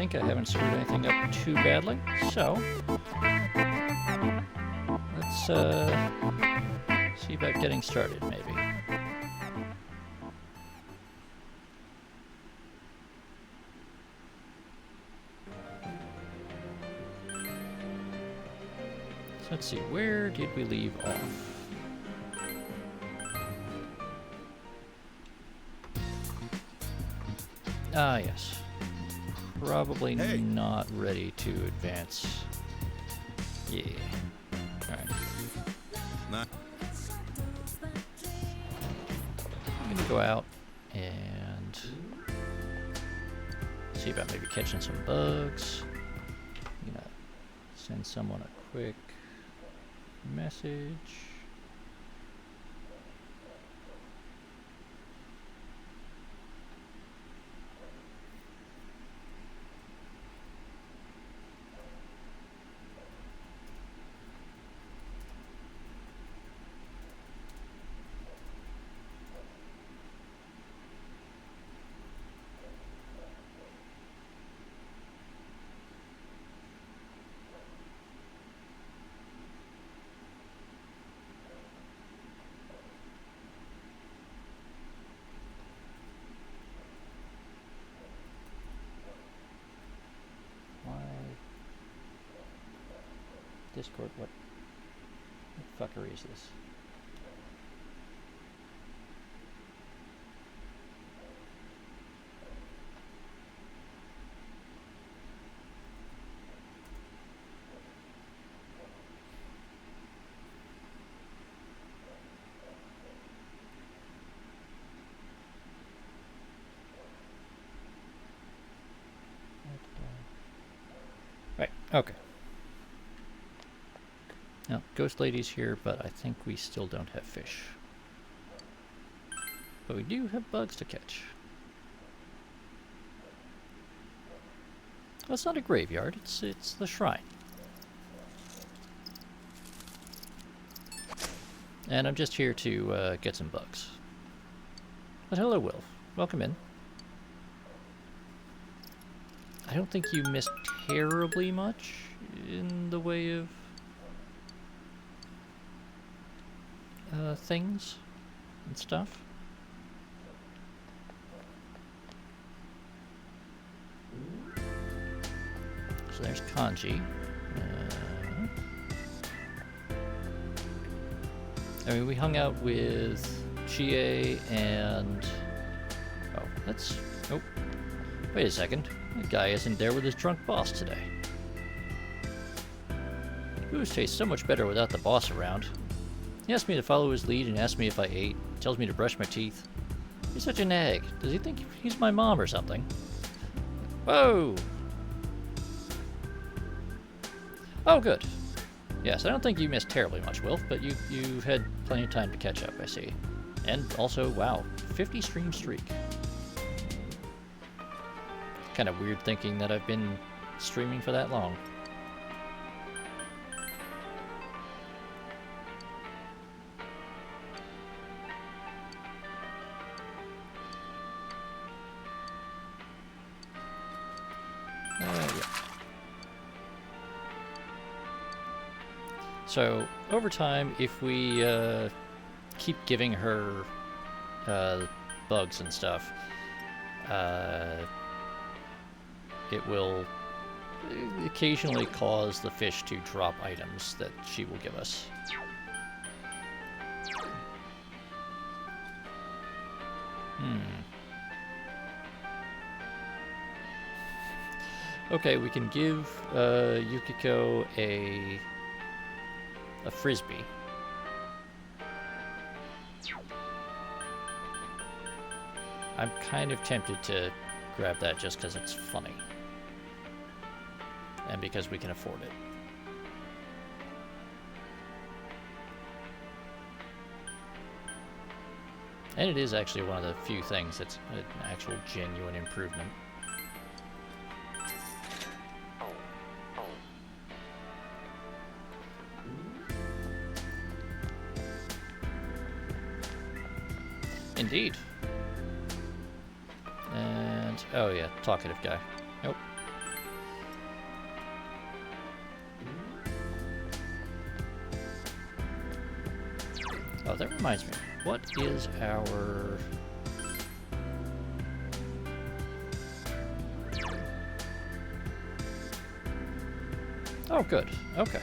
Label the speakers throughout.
Speaker 1: think I haven't screwed anything up too badly, so let's see about getting started, maybe. So let's see, where did we leave off? Ah, yes. Probably not ready to advance. Yeah. Alright.
Speaker 2: Nah.
Speaker 1: I'm gonna go out and see about maybe catching some bugs. I'm gonna send someone a quick message. Discord, what fuckery is this? Right, okay. Now, Ghost Lady's here, but I think we still don't have fish. But we do have bugs to catch. Well, it's not a graveyard, it's the shrine. And I'm just here to get some bugs. But hello, Wilf. Welcome in. I don't think you missed terribly much in the way of things and stuff. So there's Kanji. I mean, we hung out with Chie and... Oh, let's... Oh, wait a second. The guy isn't there with his drunk boss today. Booze tastes so much better without the boss around. He asked me to follow his lead and asked me if I ate. Tells me to brush my teeth. He's such an egg. Does he think he's my mom or something? Whoa! Oh, good. Yes, I don't think you missed terribly much, Wilf, but you've had plenty of time to catch up, I see. And also, wow, 50 stream streak. Kind of weird thinking that I've been streaming for that long. Yeah. So, over time, if we keep giving her bugs and stuff, it will occasionally cause the fish to drop items that she will give us. Okay, we can give Yukiko a frisbee. I'm kind of tempted to grab that just because it's funny. And because we can afford it. And it is actually one of the few things that's an actual genuine improvement. Indeed. And, oh yeah, talkative guy. Nope. Oh, that reminds me. What is our... Oh, good. Okay.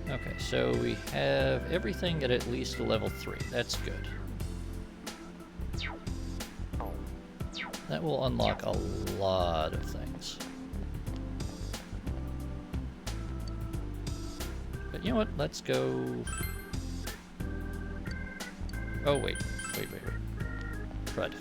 Speaker 1: Okay, so we have everything at least a level 3. That's good. That will unlock a lot of things. But you know what? Let's go... Oh, wait. Wait. Crud.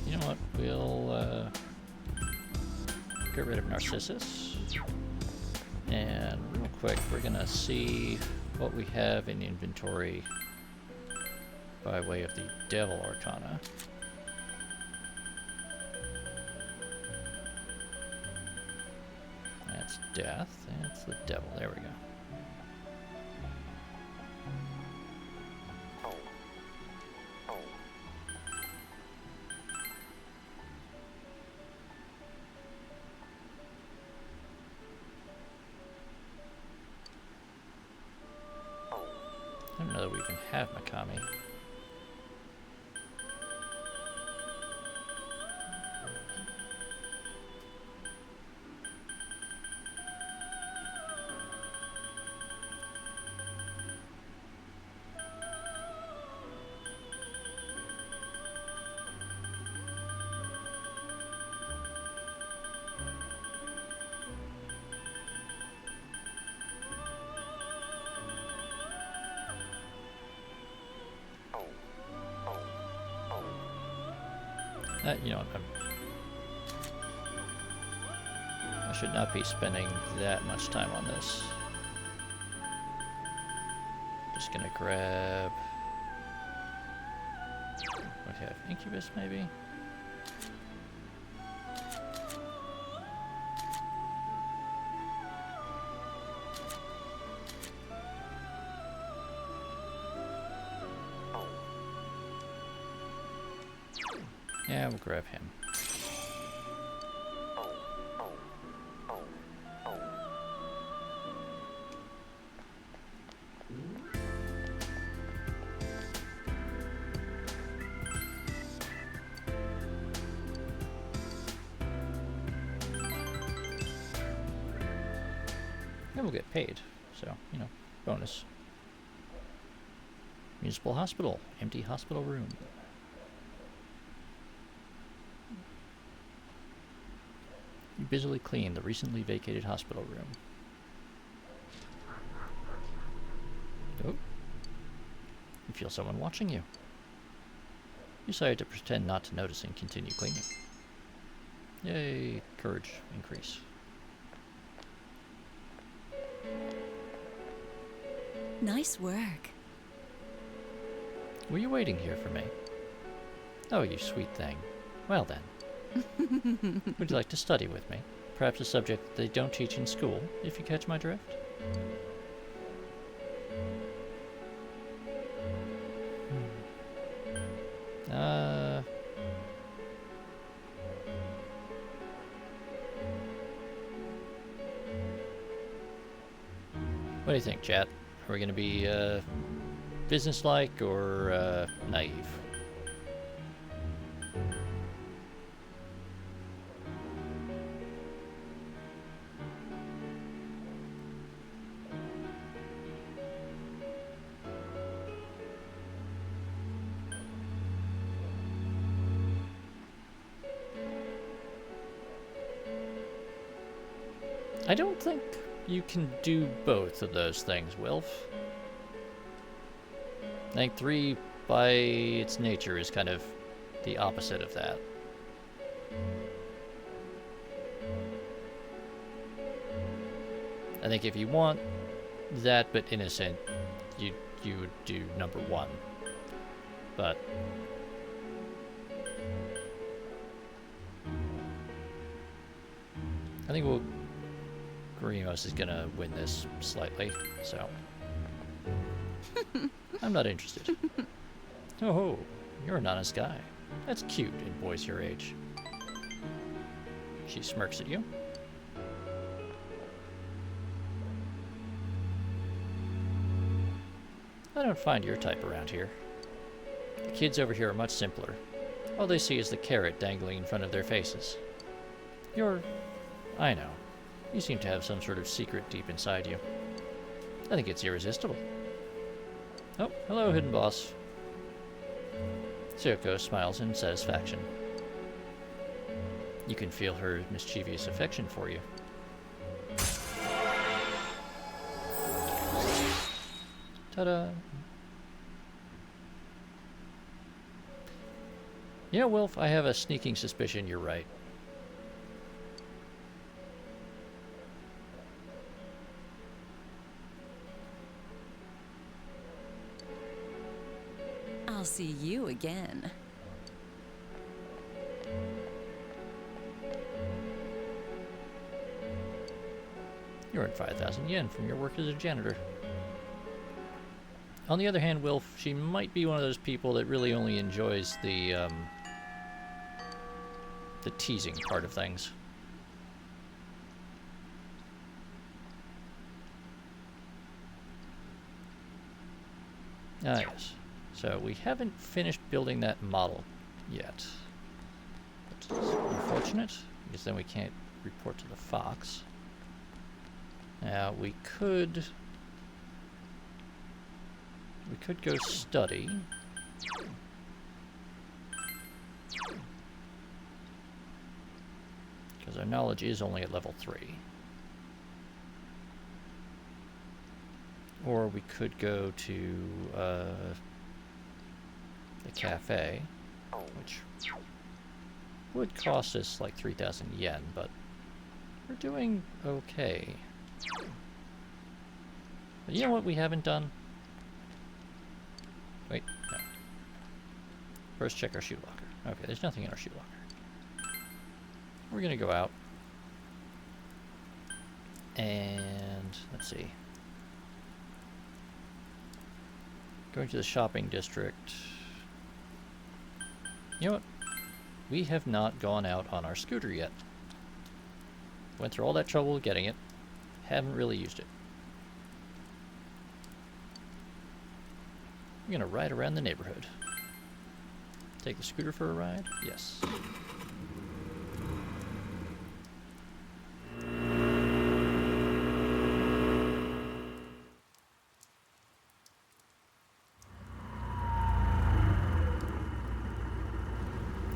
Speaker 1: You know what? We'll get rid of Narcissus. And real quick, we're gonna see what we have in inventory by way of the Devil Arcana. That's Death. That's the Devil. There we go. I don't know that we can have Mikami. You know, I should not be spending that much time on this. Just gonna grab... What do we have? Incubus, maybe? Yeah, we'll grab him. And we'll get paid, so, you know, bonus. Municipal Hospital, empty hospital room. You busily clean the recently vacated hospital room. Oh. You feel someone watching you. You decide to pretend not to notice and continue cleaning. Yay, courage increase.
Speaker 2: Nice work.
Speaker 1: Were you waiting here for me? Oh, you sweet thing. Well then. Would you like to study with me? Perhaps a subject that they don't teach in school, if you catch my drift? What do you think, chat? Are we going to be businesslike or naive? I don't think You can do both of those things, Wilf. I think 3, by its nature, is kind of the opposite of that. I think if you want that but innocent, you would do number 1. But I think Grimos is gonna win this slightly, so I'm not interested. Oh, you're an honest guy. That's cute in boys your age. She smirks at you. I don't find your type around here. The kids over here are much simpler. All they see is the carrot dangling in front of their faces. I know. You seem to have some sort of secret deep inside you. I think it's irresistible. Oh, hello, hidden boss. Sayoko smiles in satisfaction. You can feel her mischievous affection for you. Ta-da! You know, Wilf, I have a sneaking suspicion you're right.
Speaker 2: I'll see you again.
Speaker 1: You earned 5,000 yen from your work as a janitor. On the other hand, Wilf, she might be one of those people that really only enjoys the teasing part of things. Ah, yes. So we haven't finished building that model yet. Which is unfortunate, because then we can't report to the Fox. Now, we could go study. Because our knowledge is only at level 3. Or we could go to the cafe, which would cost us like 3,000 yen, but we're doing okay. But you know what we haven't done? Wait, no. First check our shoe locker. Okay, there's nothing in our shoe locker. We're gonna go out. And let's see. Going to the shopping district. You know what? We have not gone out on our scooter yet. Went through all that trouble getting it. Haven't really used it. We're gonna ride around the neighborhood. Take the scooter for a ride? Yes.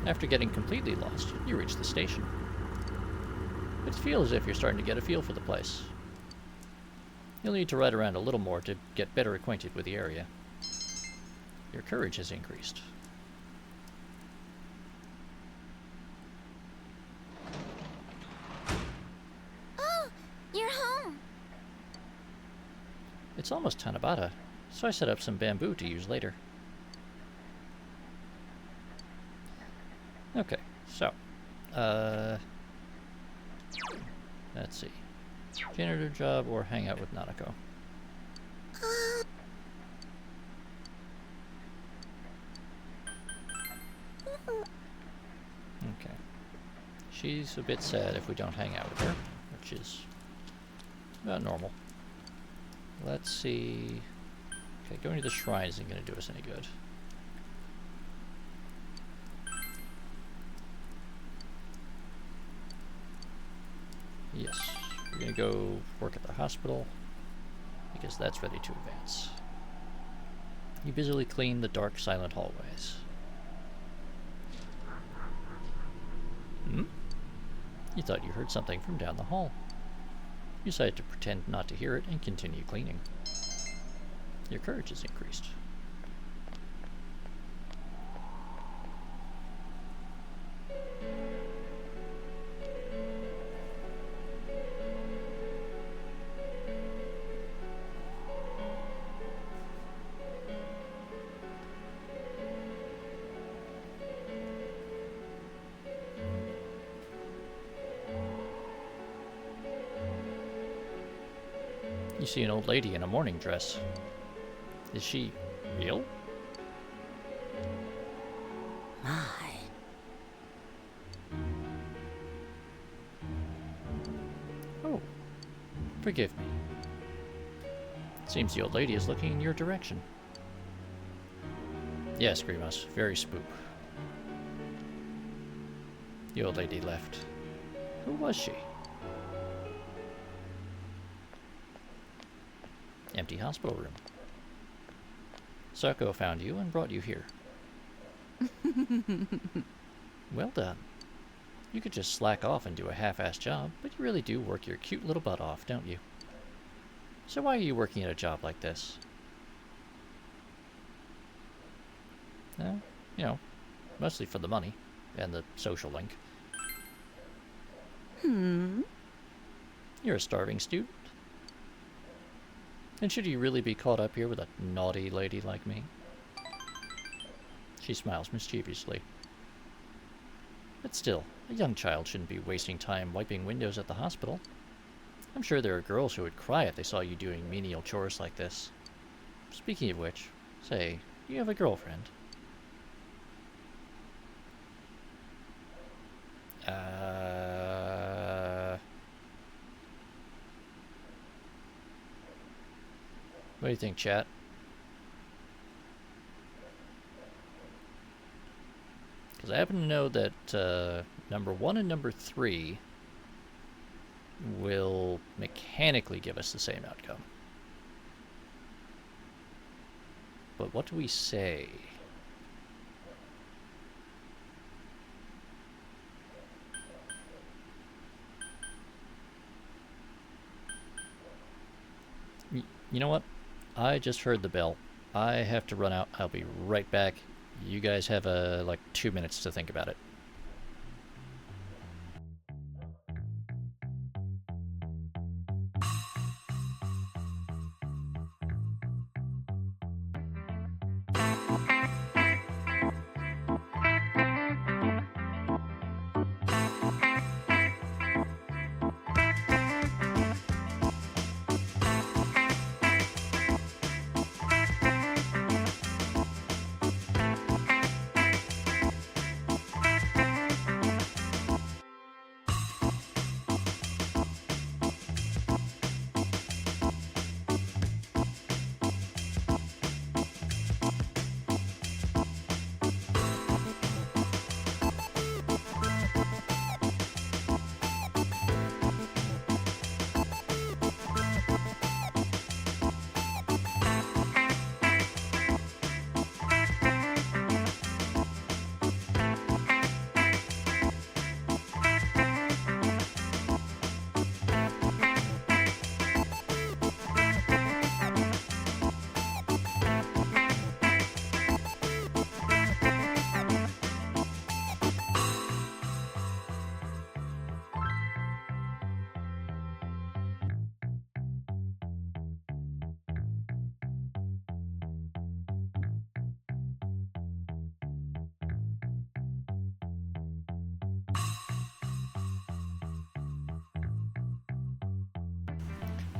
Speaker 1: After getting completely lost, you reach the station. It feels as if you're starting to get a feel for the place. You'll need to ride around a little more to get better acquainted with the area. Your courage has increased.
Speaker 3: Oh, you're home.
Speaker 1: It's almost Tanabata, so I set up some bamboo to use later. Okay, so, let's see. Janitor job or hang out with Nanako? Okay. She's a bit sad if we don't hang out with her, which is about normal. Let's see. Okay, going to the shrine isn't going to do us any good. Yes, we're going to go work at the hospital, because that's ready to advance. You busily clean the dark, silent hallways. Hmm? You thought you heard something from down the hall. You decide to pretend not to hear it and continue cleaning. Your courage is increased. You see an old lady in a morning dress. Is she real?
Speaker 2: My.
Speaker 1: Oh, forgive me. Seems the old lady is looking in your direction. Yes, Grimace, very spook. The old lady left. Who was she? Empty hospital room. Sako found you and brought you here. Well done. You could just slack off and do a half-assed job, but you really do work your cute little butt off, don't you? So why are you working at a job like this? You know, mostly for the money and the social link. You're a starving student. And should you really be caught up here with a naughty lady like me? She smiles mischievously. But still, a young child shouldn't be wasting time wiping windows at the hospital. I'm sure there are girls who would cry if they saw you doing menial chores like this. Speaking of which, say, do you have a girlfriend? What do you think, chat? Because I happen to know that number 1 and number 3 will mechanically give us the same outcome. But what do we say? You know what? I just heard the bell. I have to run out. I'll be right back. You guys have like 2 minutes to think about it.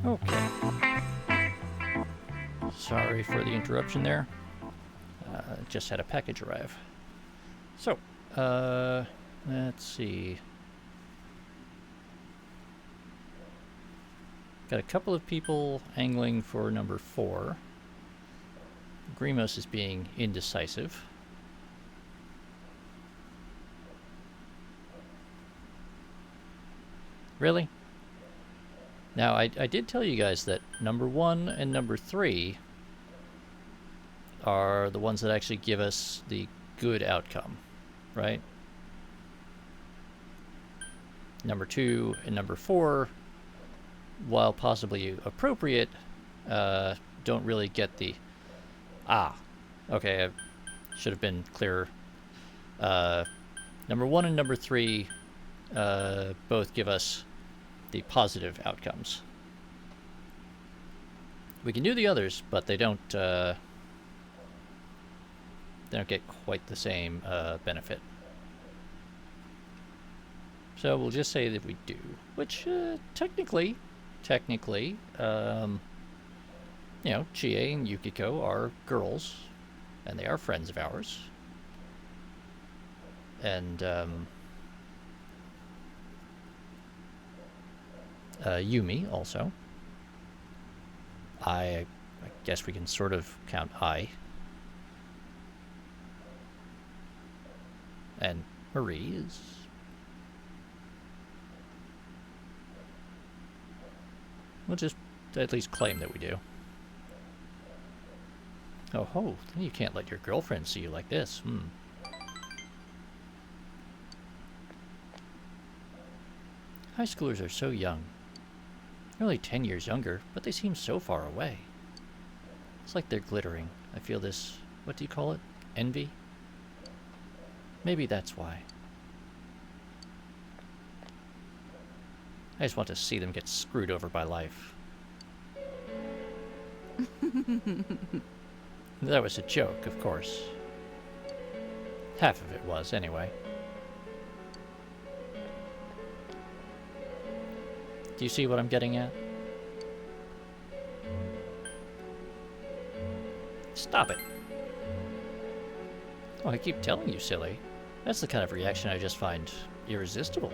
Speaker 1: Okay. Sorry for the interruption there. Just had a package arrive. So, let's see. Got a couple of people angling for number 4. Grimos is being indecisive. Really? Now, I did tell you guys that number 1 and number 3 are the ones that actually give us the good outcome, right? Number 2 and number 4 while possibly appropriate, don't really get the... Ah, okay, I should have been clearer. Number 1 and number 3 both give us the positive outcomes. We can do the others, but they don't get quite the same benefit. So we'll just say that we do, which technically, you know, Chie and Yukiko are girls, and they are friends of ours. And Yumi also. I guess we can sort of count I. And Marie is... We'll just at least claim that we do. Oh ho, then you can't let your girlfriend see you like this. High schoolers are so young. They're only 10 years younger, but they seem so far away. It's like they're glittering. I feel this, what do you call it? Envy? Maybe that's why. I just want to see them get screwed over by life. That was a joke, of course. Half of it was, anyway. Do you see what I'm getting at? Stop it. Oh, I keep telling you, silly. That's the kind of reaction I just find irresistible.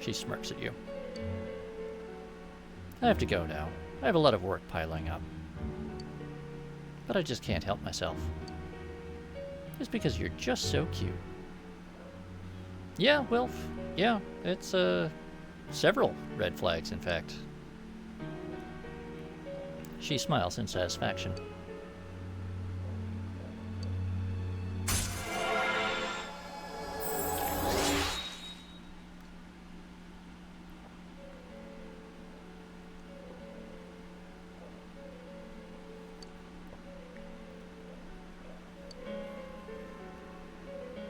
Speaker 1: She smirks at you. I have to go now. I have a lot of work piling up. But I just can't help myself. It's because you're just so cute. Yeah, well, yeah, it's, several red flags, in fact. She smiles in satisfaction.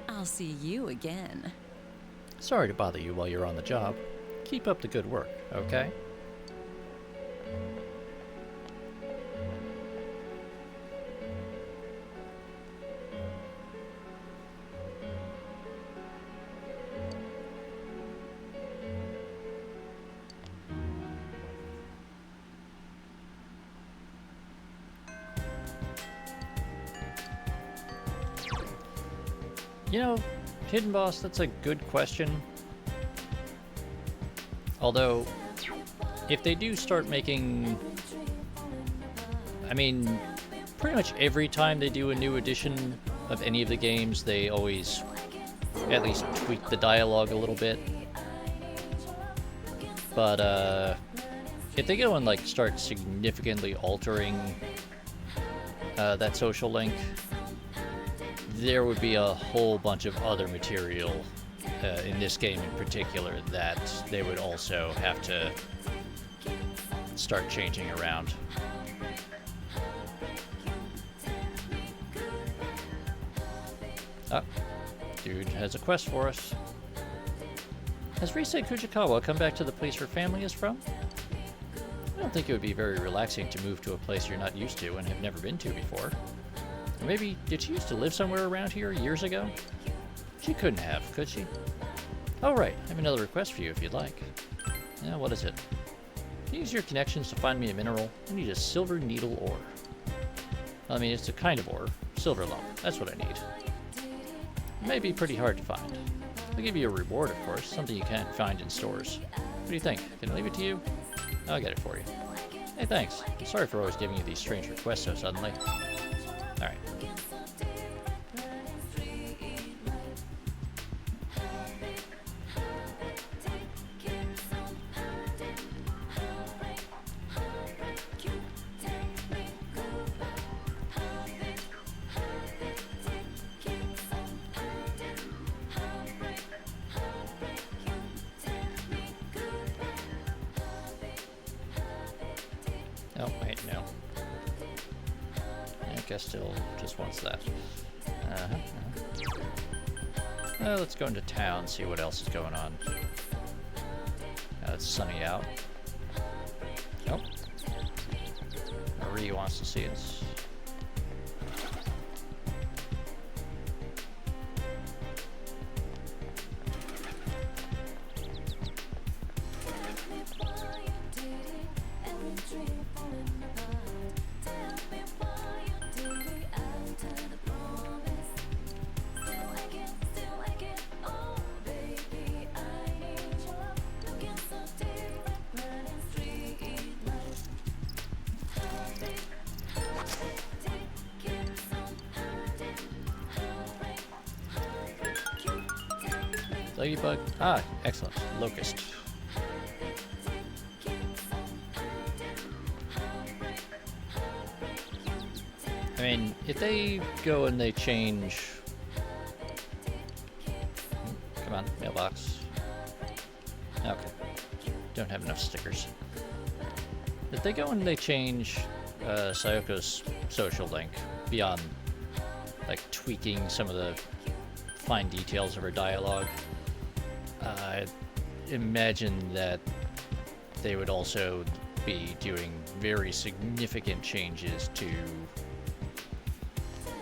Speaker 2: I'll see you again.
Speaker 1: Sorry to bother you while you're on the job. Keep up the good work, okay? You know, Hidden Boss, that's a good question. Although, if they do start making... I mean, pretty much every time they do a new edition of any of the games, they always at least tweak the dialogue a little bit. But, if they go and, like, start significantly altering that social link, there would be a whole bunch of other material in this game in particular that they would also have to start changing around. Ah, dude has a quest for us. Has Rise Kujikawa come back to the place her family is from? I don't think it would be very relaxing to move to a place you're not used to and have never been to before. Or maybe, did she used to live somewhere around here years ago? She couldn't have, could she? Oh right, I have another request for you if you'd like. Yeah, what is it? Use your connections to find me a mineral. I need a silver needle ore. I mean, it's a kind of ore. Silver lump. That's what I need. It may be pretty hard to find. I'll give you a reward, of course. Something you can't find in stores. What do you think? Can I leave it to you? I'll get it for you. Hey, thanks. Sorry for always giving you these strange requests so suddenly. Alright. guess still just wants that. Let's go into town, see what else is going on. It's sunny out. Nope. Marie wants to see us. Ladybug. Ah, excellent. Locust. I mean, if they go and they change... Come on, mailbox. Okay. Don't have enough stickers. If they go and they change Sayoko's social link beyond, like, tweaking some of the fine details of her dialogue, I imagine that they would also be doing very significant changes to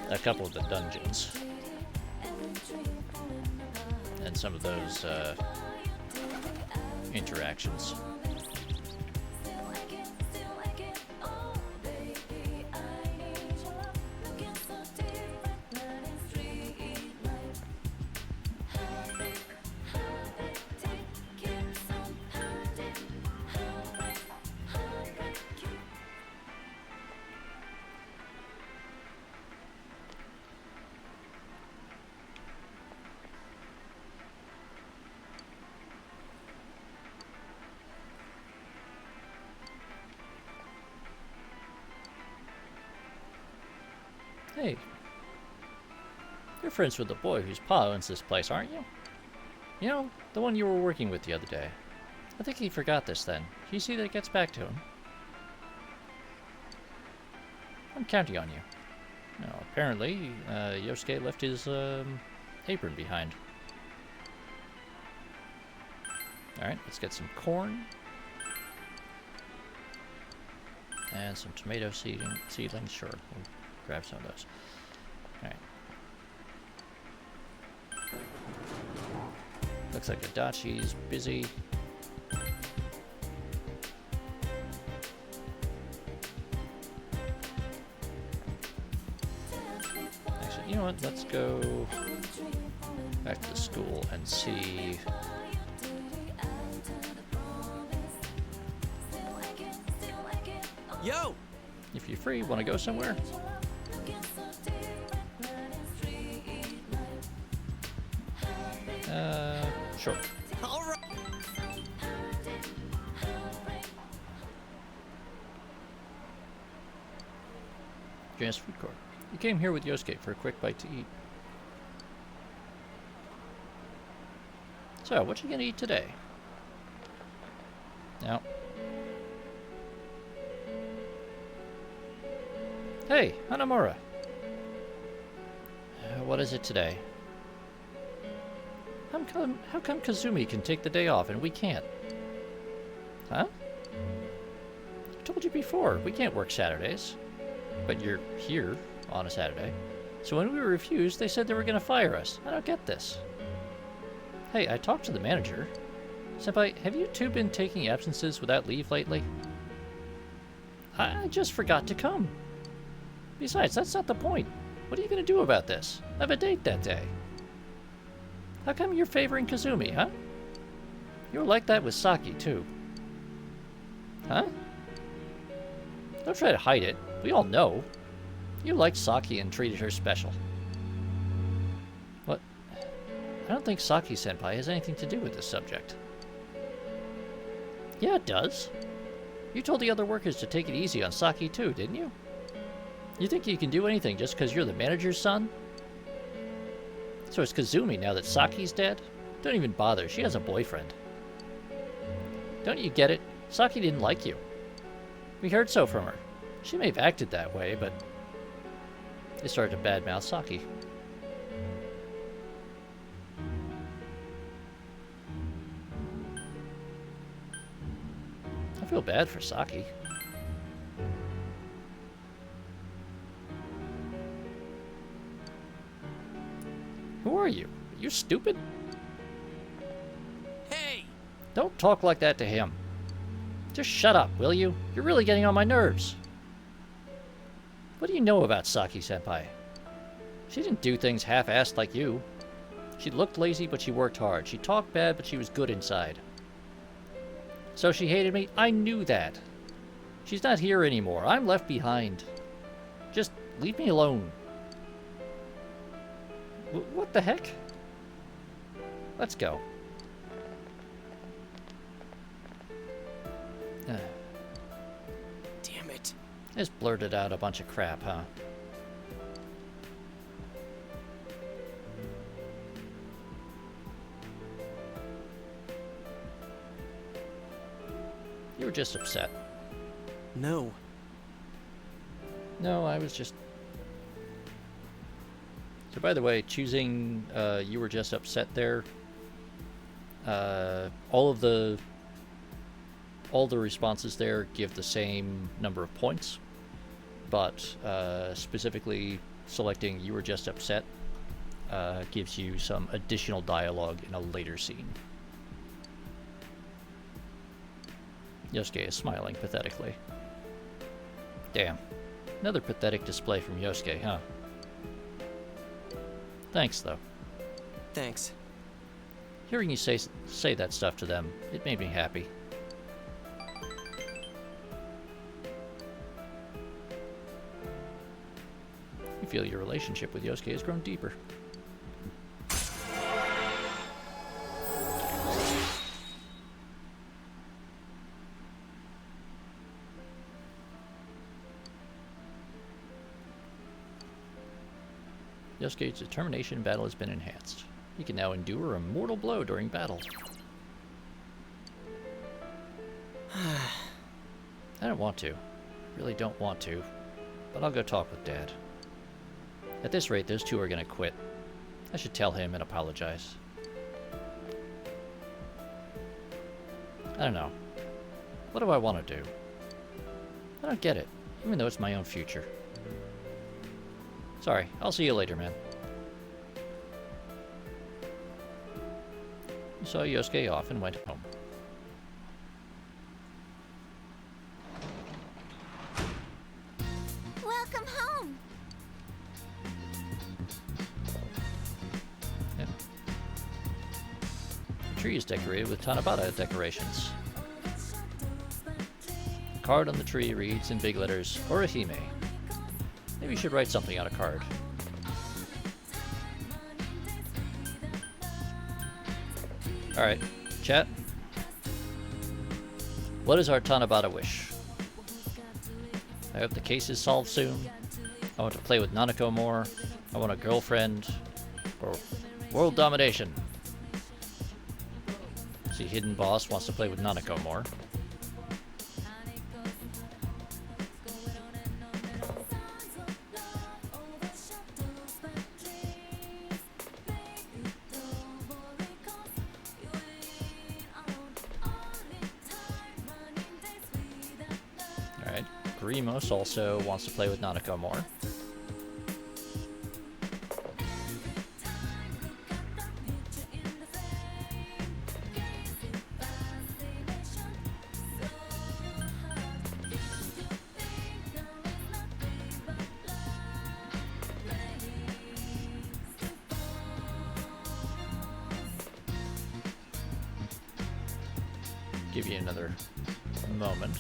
Speaker 1: a couple of the dungeons and some of those interactions. Hey, you're friends with the boy whose pa owns this place, aren't you? You know, the one you were working with the other day. I think he forgot this then. Can you see that it gets back to him? I'm counting on you. Now, apparently, Yosuke left his apron behind. Alright, let's get some corn. And some tomato seedlings, sure. We'll grab some of those. Alright. Looks like Adachi's busy. Actually, you know what? Let's go back to the school and see.
Speaker 4: Yo!
Speaker 1: If you're free, want to go somewhere? Sure.
Speaker 4: All right.
Speaker 1: Janus Food Court. You came here with Yosuke for a quick bite to eat. So, what you gonna eat today? Now. Hey, Hanamura. What is it today? How come Kazumi can take the day off and we can't? Huh? I told you before, we can't work Saturdays. But you're here on a Saturday. So when we refused, they said they were going to fire us. I don't get this. Hey, I talked to the manager. Senpai, have you two been taking absences without leave lately? I just forgot to come. Besides, that's not the point. What are you going to do about this? I have a date that day. How come you're favoring Kazumi, huh? You were like that with Saki, too. Huh? Don't try to hide it. We all know. You liked Saki and treated her special. What? I don't think Saki-senpai has anything to do with this subject. Yeah, it does. You told the other workers to take it easy on Saki, too, didn't you? You think you can do anything just because you're the manager's son? So it's Kazumi now that Saki's dead? Don't even bother, she has a boyfriend. Don't you get it? Saki didn't like you. We heard so from her. She may have acted that way, but They started to badmouth Saki. I feel bad for Saki. Who are you? Are you stupid?
Speaker 4: Hey!
Speaker 1: Don't talk like that to him. Just shut up, will you? You're really getting on my nerves. What do you know about Saki-senpai? She didn't do things half-assed like you. She looked lazy, but she worked hard. She talked bad, but she was good inside. So she hated me? I knew that. She's not here anymore. I'm left behind. Just leave me alone. What the heck? Let's go.
Speaker 4: Damn it.
Speaker 1: Just blurted out a bunch of crap, huh? You were just upset.
Speaker 4: No.
Speaker 1: No, I was just... So by the way, choosing you were just upset there, all the responses there give the same number of points, but specifically selecting you were just upset gives you some additional dialogue in a later scene. Yosuke is smiling pathetically. Damn. Another pathetic display from Yosuke, huh? Thanks, though.
Speaker 4: Thanks.
Speaker 1: Hearing you say that stuff to them, it made me happy. You feel your relationship with Yosuke has grown deeper. Yosuke's determination in battle has been enhanced. He can now endure a mortal blow during battle. I don't want to. Really don't want to. But I'll go talk with Dad. At this rate, those two are gonna quit. I should tell him and apologize. I don't know. What do I want to do? I don't get it, even though it's my own future. Sorry, I'll see you later, man. He saw Yosuke off and went home.
Speaker 3: Welcome home.
Speaker 1: Yep. The tree is decorated with Tanabata decorations. The card on the tree reads in big letters, Orihime. Maybe you should write something on a card. Alright, chat. What is our Tanabata wish? I hope the case is solved soon. I want to play with Nanako more. I want a girlfriend. Or world domination. See, Hidden Boss wants to play with Nanako more. Grimos also wants to play with Nanako more. Give you another moment.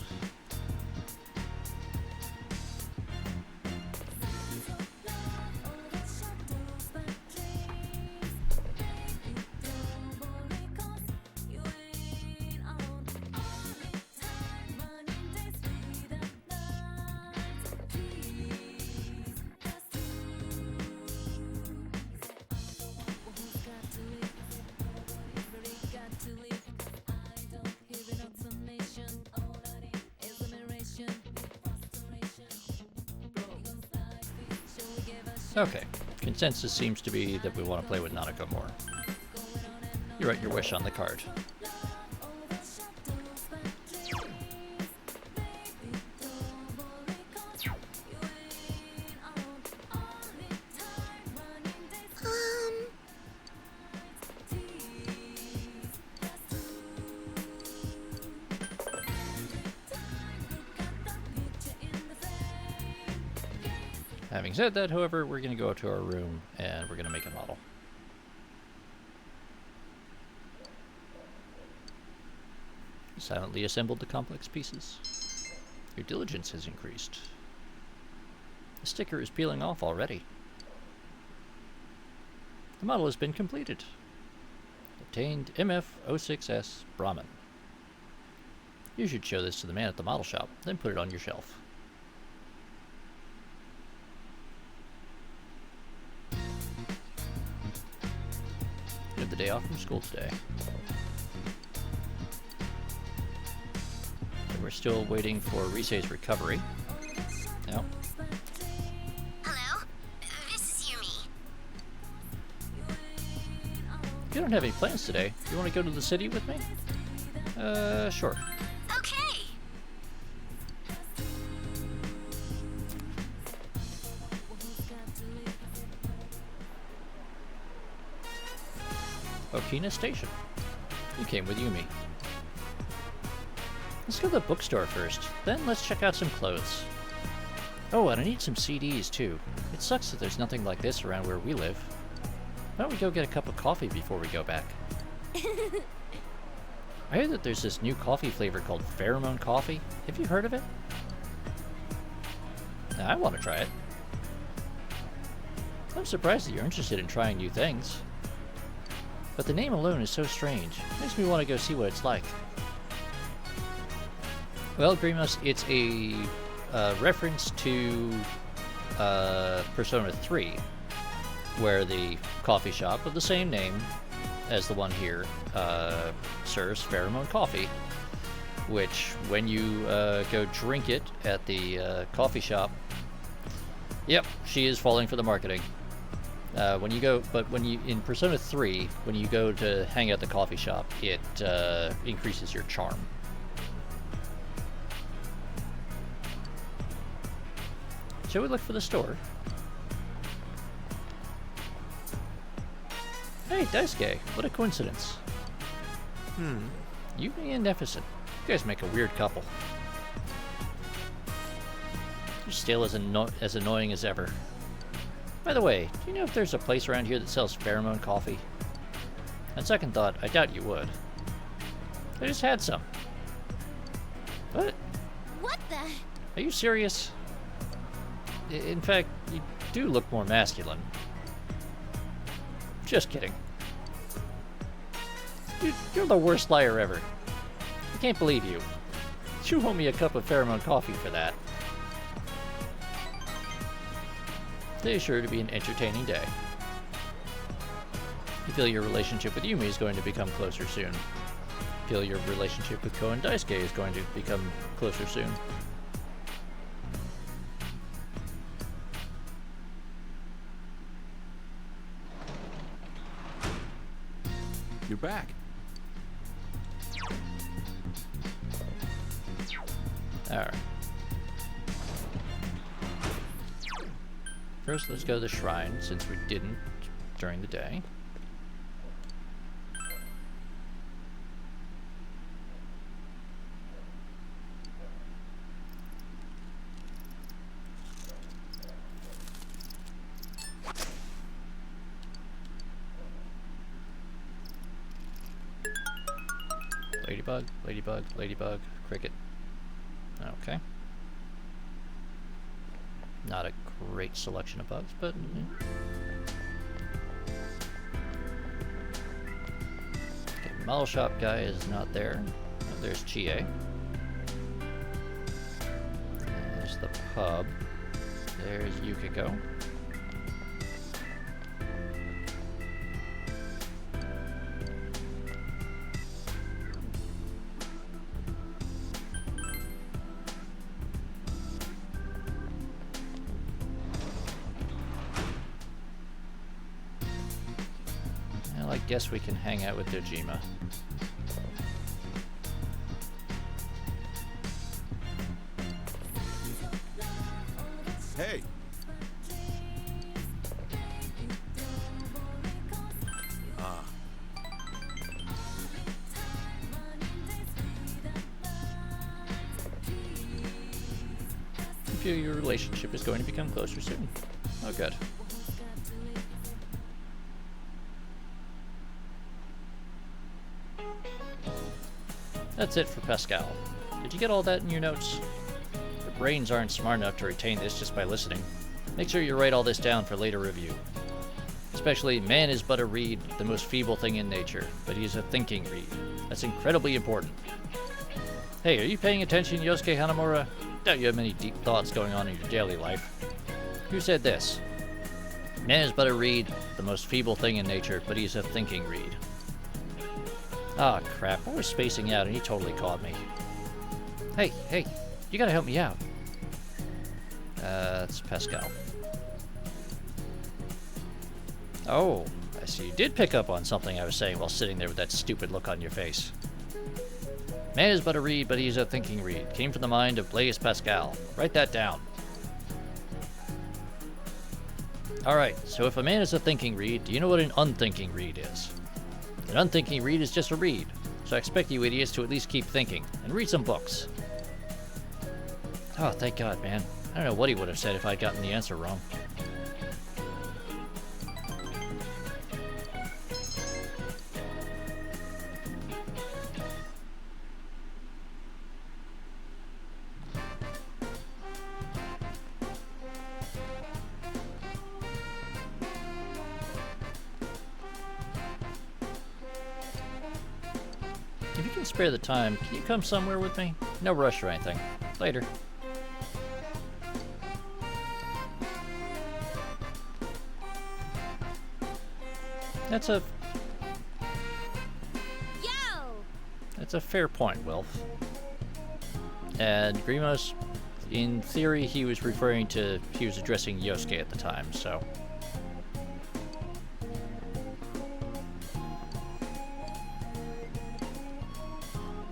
Speaker 1: Okay. Consensus seems to be that we want to play with Nanako more. You write your wish on the card. Having said that, however, we're going to go up to our room and we're going to make a model. Silently assembled the complex pieces. Your diligence has increased. The sticker is peeling off already. The model has been completed. Obtained MF06S Brahmin. You should show this to the man at the model shop, then put it on your shelf. You have the day off from school today. And we're still waiting for Risei's recovery. No.
Speaker 3: Hello? This is Yumi.
Speaker 1: You don't have any plans today. You want to go to the city with me? Sure.
Speaker 3: Okay.
Speaker 1: Okina Station. You came with Yumi. Let's go to the bookstore first. Then let's check out some clothes. Oh, and I need some CDs too. It sucks that there's nothing like this around where we live. Why don't we go get a cup of coffee before we go back? I heard that there's this new coffee flavor called pheromone coffee. Have you heard of it? I want to try it. I'm surprised that you're interested in trying new things. But the name alone is so strange. Makes me want to go see what it's like. Well, Grimus, it's a reference to Persona 3, where the coffee shop of the same name as the one here serves pheromone coffee, which when you go drink it at the coffee shop, yep, she is falling for the marketing. When you in Persona 3, when you go to hang out at the coffee shop, it increases your charm. Shall we look for the store? Hey, Daisuke, what a coincidence. Yumi and Nephi. You guys make a weird couple. You're still as annoying as ever. By the way, do you know if there's a place around here that sells pheromone coffee? On second thought, I doubt you would. I just had some. What?
Speaker 3: What the?
Speaker 1: Are you serious? In fact, you do look more masculine. Just kidding. You're the worst liar ever. I can't believe you. You owe me a cup of pheromone coffee for that. Today is sure to be an entertaining day. You feel your relationship with Yumi is going to become closer soon. You feel your relationship with Ko and Daisuke is going to become closer soon.
Speaker 5: You're back.
Speaker 1: Alright. First, let's go to the shrine, since we didn't during the day. Ladybug, ladybug, ladybug, cricket. Okay. Not a great selection of bugs, but... Okay, model shop guy is not there. Oh, there's Chie. There's the pub. There's Yukiko. guess we can hang out with Dojima.
Speaker 5: Hey! Ah.
Speaker 1: I feel your relationship is going to become closer soon. Oh, good. That's it for Pascal. Did you get all that in your notes? Your brains aren't smart enough to retain this just by listening. Make sure you write all this down for later review. Especially, man is but a reed, the most feeble thing in nature, but he is a thinking reed. That's incredibly important. Hey, are you paying attention, Yosuke Hanamura? Doubt you have many deep thoughts going on in your daily life. Who said this? Man is but a reed, the most feeble thing in nature, but he's a thinking reed. Ah, crap. I was spacing out and he totally caught me. Hey, you gotta help me out. It's Pascal. Oh, I see you did pick up on something I was saying while sitting there with that stupid look on your face. Man is but a reed, but he's a thinking reed. Came from the mind of Blaise Pascal. Write that down. Alright, so if a man is a thinking reed, do you know what an unthinking reed is? An unthinking reed is just a reed, so I expect you idiots to at least keep thinking, and read some books. Oh, thank God, man. I don't know what he would have said if I'd gotten the answer wrong. If you can spare the time, can you come somewhere with me? No rush or anything. Later. That's a fair point, Wilf. And Grimos, in theory, he was addressing Yosuke at the time, so.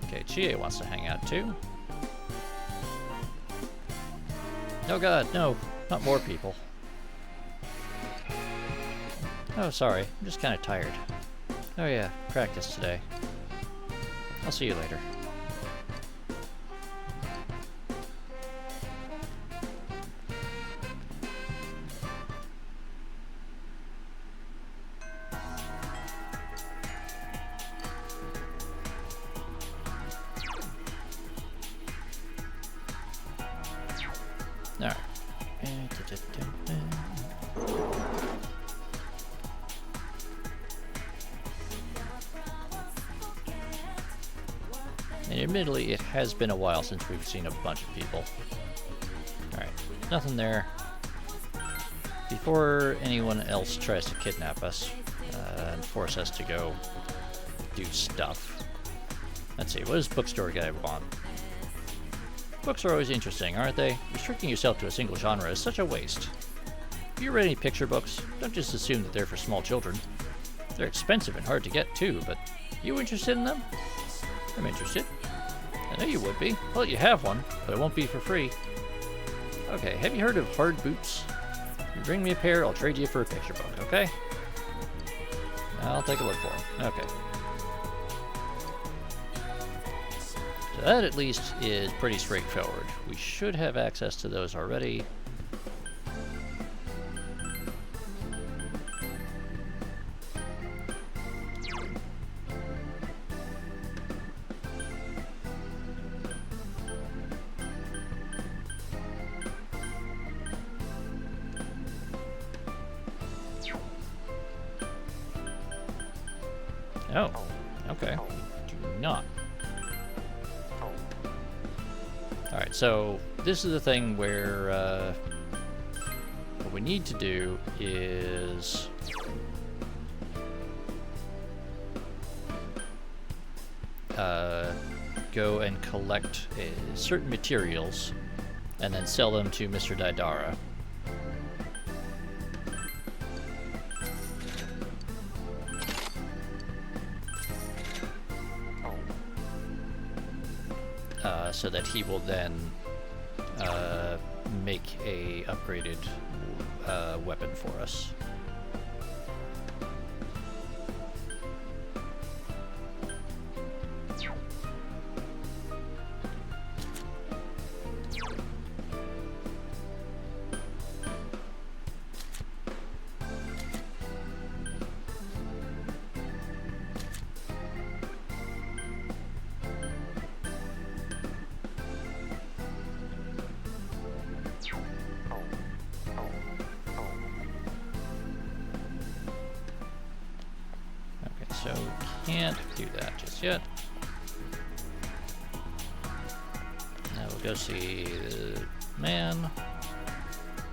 Speaker 1: Okay, Chie wants to hang out too. Oh God, no, not more people. Oh, sorry. I'm just kind of tired. Oh yeah, practice today. I'll see you later. Alright. And admittedly, it has been a while since we've seen a bunch of people. Alright, nothing there. Before anyone else tries to kidnap us and force us to go do stuff. Let's see, what does bookstore guy want? Books are always interesting, aren't they? Restricting yourself to a single genre is such a waste. If you read any picture books, don't just assume that they're for small children. They're expensive and hard to get too, but you interested in them? I'm interested. I know you would be. I'll let you have one, but it won't be for free. Okay, have you heard of hard boots? If you bring me a pair, I'll trade you for a picture book, okay? I'll take a look for them. Okay. So that at least is pretty straightforward. We should have access to those already. Oh, okay. Do not. Alright, so this is the thing where what we need to do is go and collect certain materials and then sell them to Mr. Daidara. so that he will then make a upgraded weapon for us. So can't do that just yet. Now we'll go see the man.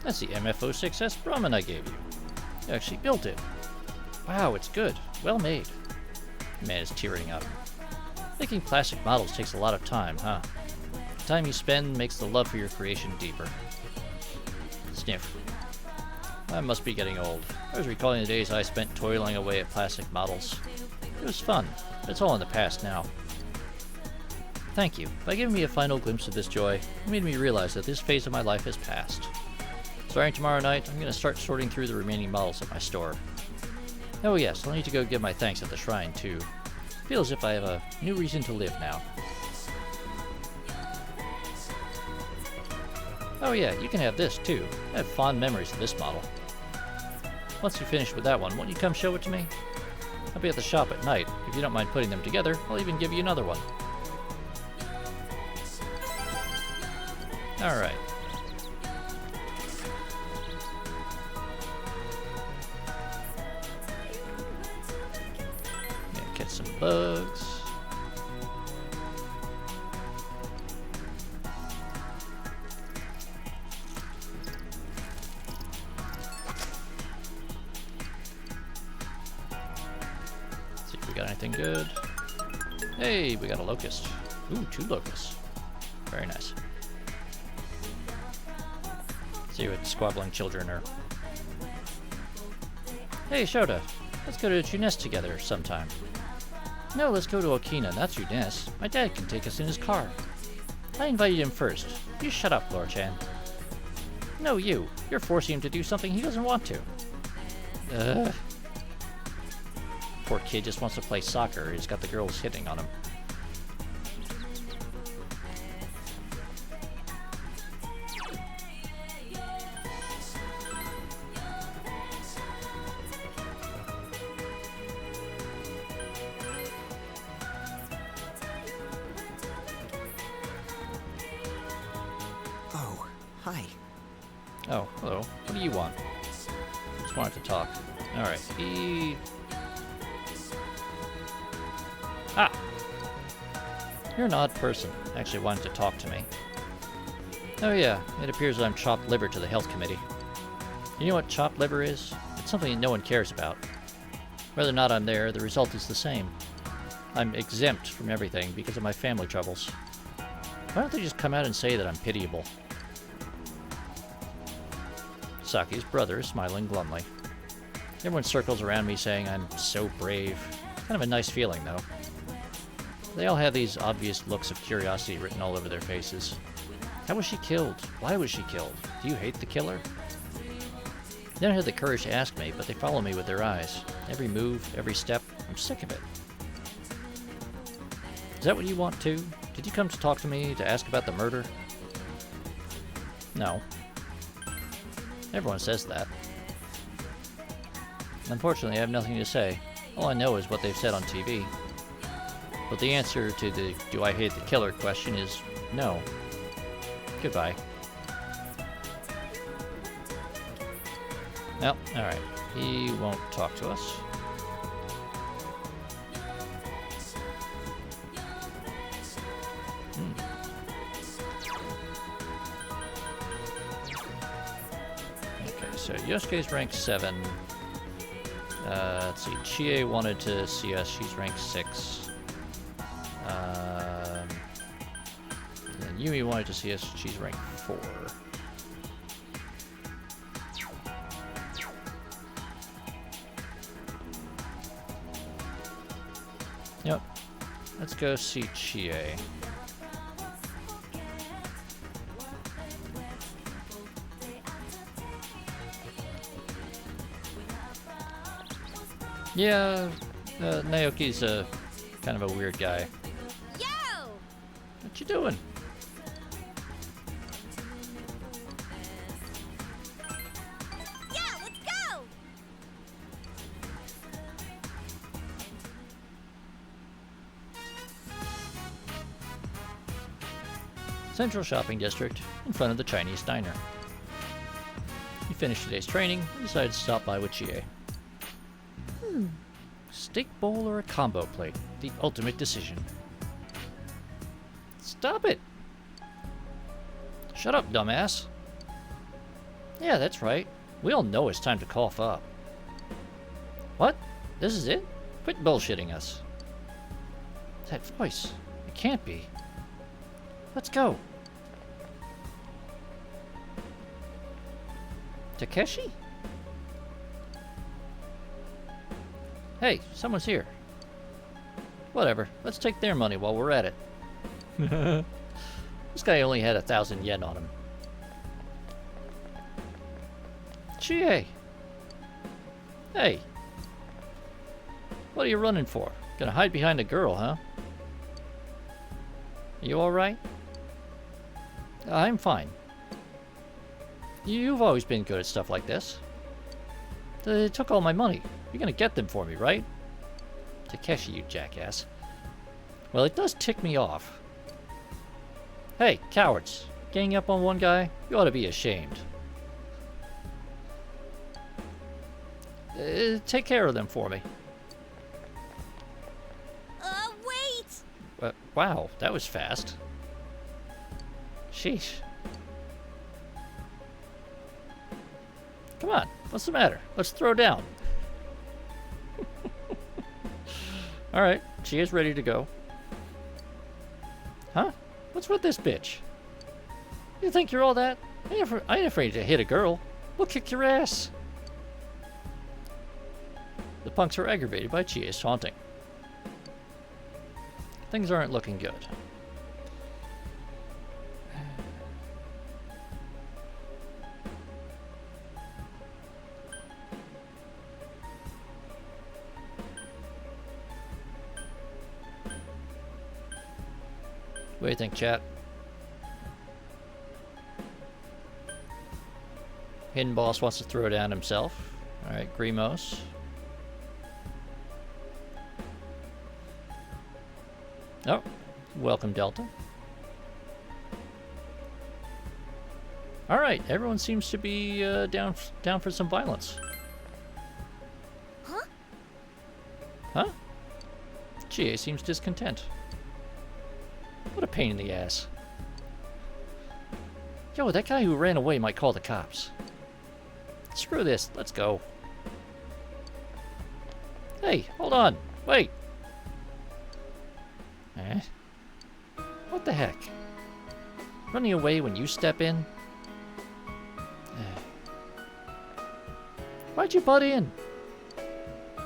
Speaker 1: That's the MF06S Brahmin I gave you. You actually built it. Wow, it's good. Well made. The man is tearing up. Making plastic models takes a lot of time, huh? The time you spend makes the love for your creation deeper. Sniff. I must be getting old. I was recalling the days I spent toiling away at plastic models. It was fun, but it's all in the past now. Thank you. By giving me a final glimpse of this joy, it made me realize that this phase of my life has passed. Starting tomorrow night, I'm going to start sorting through the remaining models at my store. Oh yes, I'll need to go give my thanks at the shrine too. Feel as if I have a new reason to live now. Oh yeah, you can have this too. I have fond memories of this model. Once you finish with that one, won't you come show it to me? I'll be at the shop at night. If you don't mind putting them together, I'll even give you another one. Alright. Get some bugs. Got anything good? Hey, we got a locust. Ooh, 2 locusts. Very nice. See what squabbling children are. Hey, Shota. Let's go to Junes together sometime. No, let's go to Okina, not Junes. My dad can take us in his car. I invited him first. You shut up, Laura-chan. No, you. You're forcing him to do something he doesn't want to. Poor kid just wants to play soccer. He's got the girls hitting on him.
Speaker 4: Oh, hi.
Speaker 1: Oh, hello. What do you want? Just wanted to talk. Alright, Ah! You're an odd person, actually wanting to talk to me. Oh yeah, it appears that I'm chopped liver to the health committee. You know what chopped liver is? It's something that no one cares about. Whether or not I'm there, the result is the same. I'm exempt from everything because of my family troubles. Why don't they just come out and say that I'm pitiable? Saki's brother is smiling glumly. Everyone circles around me saying I'm so brave. Kind of a nice feeling, though. They all have these obvious looks of curiosity written all over their faces. How was she killed? Why was she killed? Do you hate the killer? They don't have the courage to ask me, but they follow me with their eyes. Every move, every step, I'm sick of it. Is that what you want too? Did you come to talk to me to ask about the murder? No. Everyone says that. Unfortunately, I have nothing to say. All I know is what they've said on TV. But the answer to the "do I hate the killer" question is no. Goodbye. Well, alright. He won't talk to us. Okay, so Yosuke's rank 7. Let's see, Chie wanted to see us. She's rank 6. And Yumi wanted to see us. She's rank 4. Yep. Let's go see Chie. Yeah, Naoki's kind of a weird guy.
Speaker 3: Yo!
Speaker 1: What you doing?
Speaker 3: Yeah, let's go!
Speaker 1: Central Shopping District, in front of the Chinese diner. You finished today's training and decided to stop by with Chie. Steak bowl or a combo plate? The ultimate decision. Stop it! Shut up, dumbass. Yeah, that's right. We all know it's time to cough up. What? This is it? Quit bullshitting us. That voice. It can't be. Let's go. Takeshi? Hey, someone's here. Whatever, let's take their money while we're at it. This guy only had 1,000 yen on him. Chie! Hey! What are you running for? Gonna hide behind a girl, huh? You alright? I'm fine. You've always been good at stuff like this. They took all my money. You're gonna get them for me, right? Takeshi, you jackass. Well, it does tick me off. Hey, cowards. Ganging up on one guy? You ought to be ashamed. Take care of them for me.
Speaker 3: Wait!
Speaker 1: Wow, that was fast. Sheesh. Come on, what's the matter? Let's throw down. Alright, she is ready to go. Huh? What's with this bitch? You think you're all that? I ain't afraid to hit a girl. We'll kick your ass. The punks are aggravated by Chie's taunting. Things aren't looking good. What do you think, chat? Hidden Boss wants to throw down himself. Alright, Grimos. Oh, welcome, Delta. Alright, everyone seems to be down for some violence.
Speaker 3: Huh?
Speaker 1: Huh? Chie seems discontent. What a pain in the ass. Yo, that guy who ran away might call the cops. Screw this, let's go. Hey, hold on, wait. Eh? What the heck? Running away when you step in? Why'd you butt in?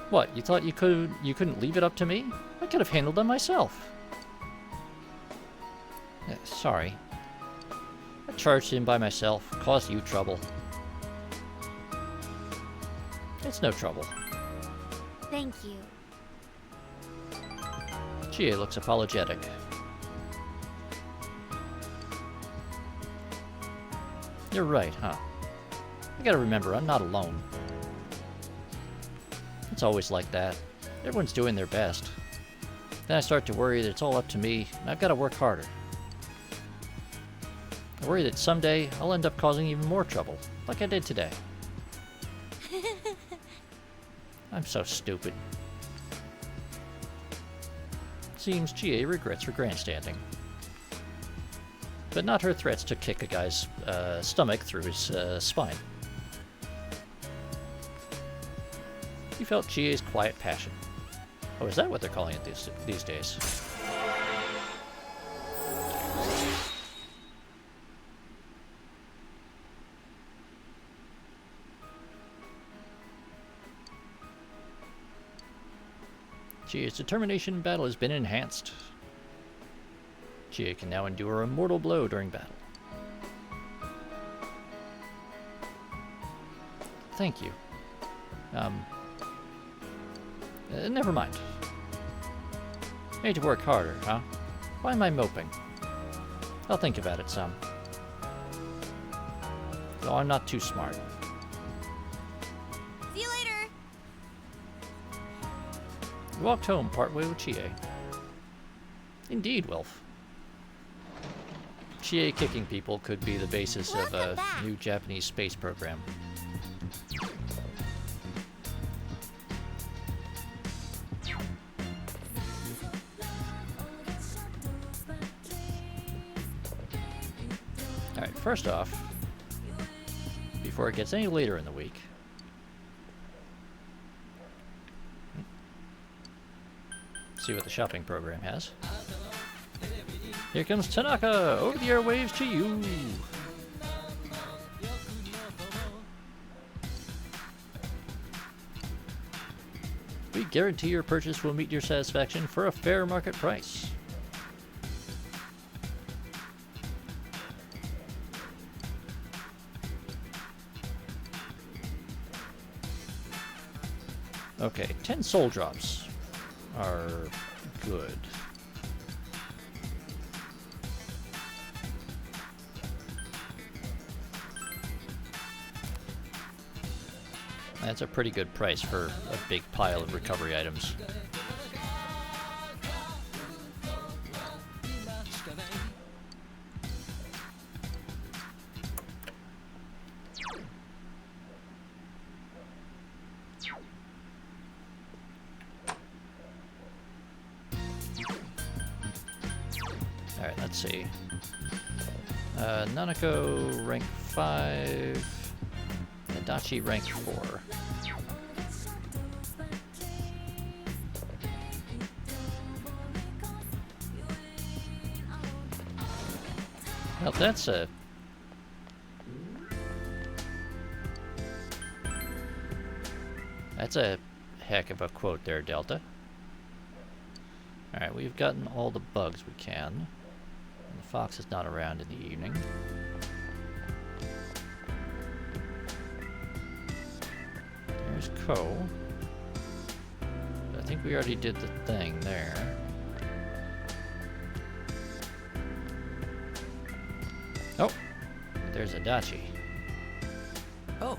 Speaker 1: What, you thought you couldn't leave it up to me? I could have handled them myself. Sorry. I charged in by myself, caused you trouble. It's no trouble.
Speaker 3: Thank you.
Speaker 1: Chie looks apologetic. You're right, huh? I gotta remember, I'm not alone. It's always like that. Everyone's doing their best. Then I start to worry that it's all up to me, and I've gotta work harder. I worry that someday I'll end up causing even more trouble, like I did today. I'm so stupid. Seems Chie regrets her grandstanding. But not her threats to kick a guy's stomach through his spine. He felt Chie's quiet passion. Oh, is that what they're calling it these days? Chie's determination in battle has been enhanced. Chie can now endure a mortal blow during battle. Thank you. Never mind. I need to work harder, huh? Why am I moping? I'll think about it some. Though I'm not too smart.
Speaker 3: See you later.
Speaker 1: You walked home partway with Chie. Indeed, Wilf. Chie kicking people could be the basis of a new Japanese space program. Alright, first off, before it gets any later in the week, see what the shopping program has. Here comes Tanaka, over the airwaves to you. We guarantee your purchase will meet your satisfaction for a fair market price. Okay, 10 soul drops are good. That's a pretty good price for a big pile of recovery items. Alright, let's see. Nanako, rank 5. Adachi, rank 4. Well, that's a... That's a heck of a quote there, Delta. Alright, we've gotten all the bugs we can. And the fox is not around in the evening. There's Ko. I think we already did the thing there. Oh, there's Adachi.
Speaker 4: Oh,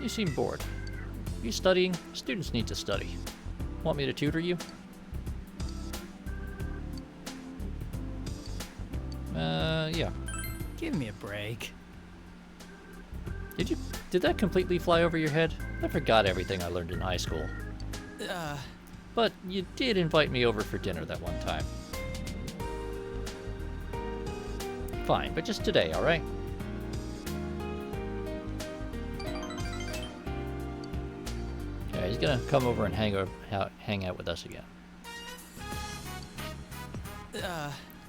Speaker 1: You seem bored. You studying? Students need to study. Want me to tutor you? Yeah.
Speaker 6: Give me a break.
Speaker 1: Did that completely fly over your head? I forgot everything I learned in high school. But you did invite me over for dinner that one time. Fine, but just today, alright? Yeah, he's gonna come over and hang out with us again. You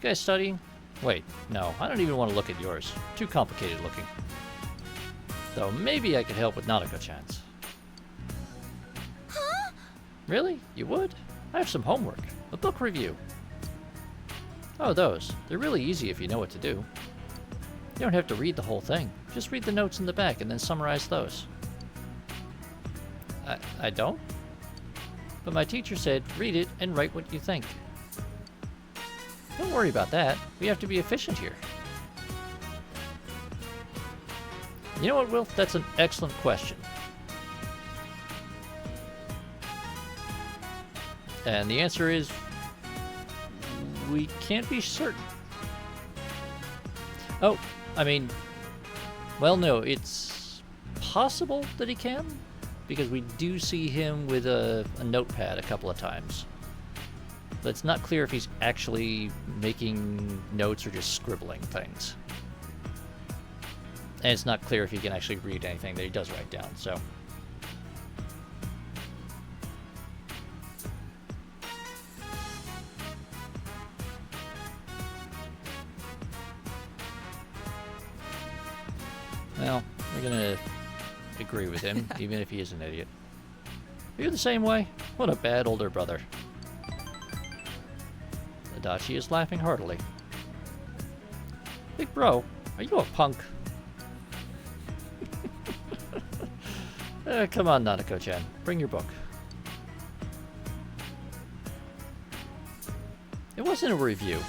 Speaker 1: guys studying? Wait, no, I don't even want to look at yours. Too complicated looking. Though maybe I could help with Nanako-chan's.
Speaker 3: Huh?
Speaker 1: Really? You would? I have some homework. A book review. Oh, those. They're really easy if you know what to do. You don't have to read the whole thing. Just read the notes in the back and then summarize those. I don't? But my teacher said, read it and write what you think. Don't worry about that. We have to be efficient here. You know what, Wilf? That's an excellent question. And the answer is, we can't be certain. Oh, I mean, well, no, it's possible that he can, because we do see him with a notepad a couple of times. But it's not clear if he's actually making notes or just scribbling things. And it's not clear if he can actually read anything that he does write down, so... Well, we're gonna agree with him, even if he is an idiot. Are you the same way? What a bad older brother. Adachi is laughing heartily. Big bro, are you a punk? Come on, Nanako-chan. Bring your book. It wasn't a review.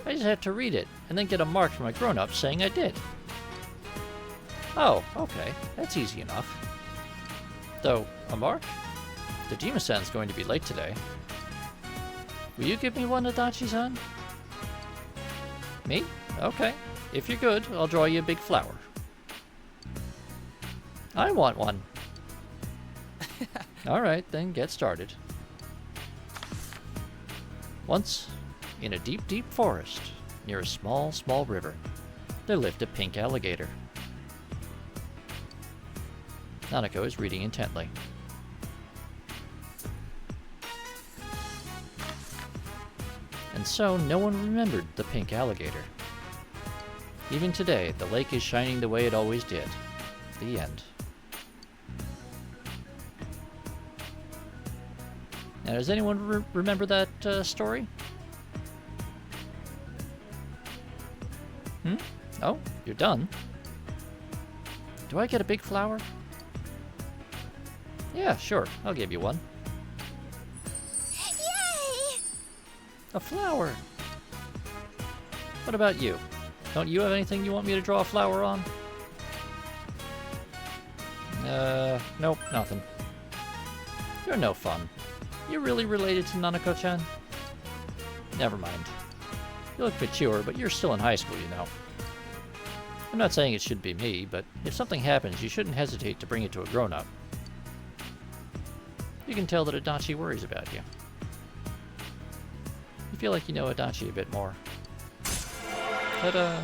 Speaker 1: I just had to read it, and then get a mark from a grown-up saying I did. Oh, okay. That's easy enough. Though, a mark? Dejima-san's going to be late today. Will you give me one, Adachi-san? Me? Okay. If you're good, I'll draw you a big flower. I want one. Alright, then get started. Once, in a deep, deep forest, near a small, small river, there lived a pink alligator. Nanako is reading intently. And so no one remembered the pink alligator. Even today, the lake is shining the way it always did. The end. Now, does anyone remember that story? Oh, you're done? Do I get a big flower? Yeah, sure. I'll give you one.
Speaker 3: Yay!
Speaker 1: A flower. What about you? Don't you have anything you want me to draw a flower on? Nope, nothing. You're no fun. You really related to Nanako-chan? Never mind. You look mature, but you're still in high school, you know. I'm not saying it should be me, but if something happens, you shouldn't hesitate to bring it to a grown-up. You can tell that Adachi worries about you. You feel like you know Adachi a bit more. Ta-da!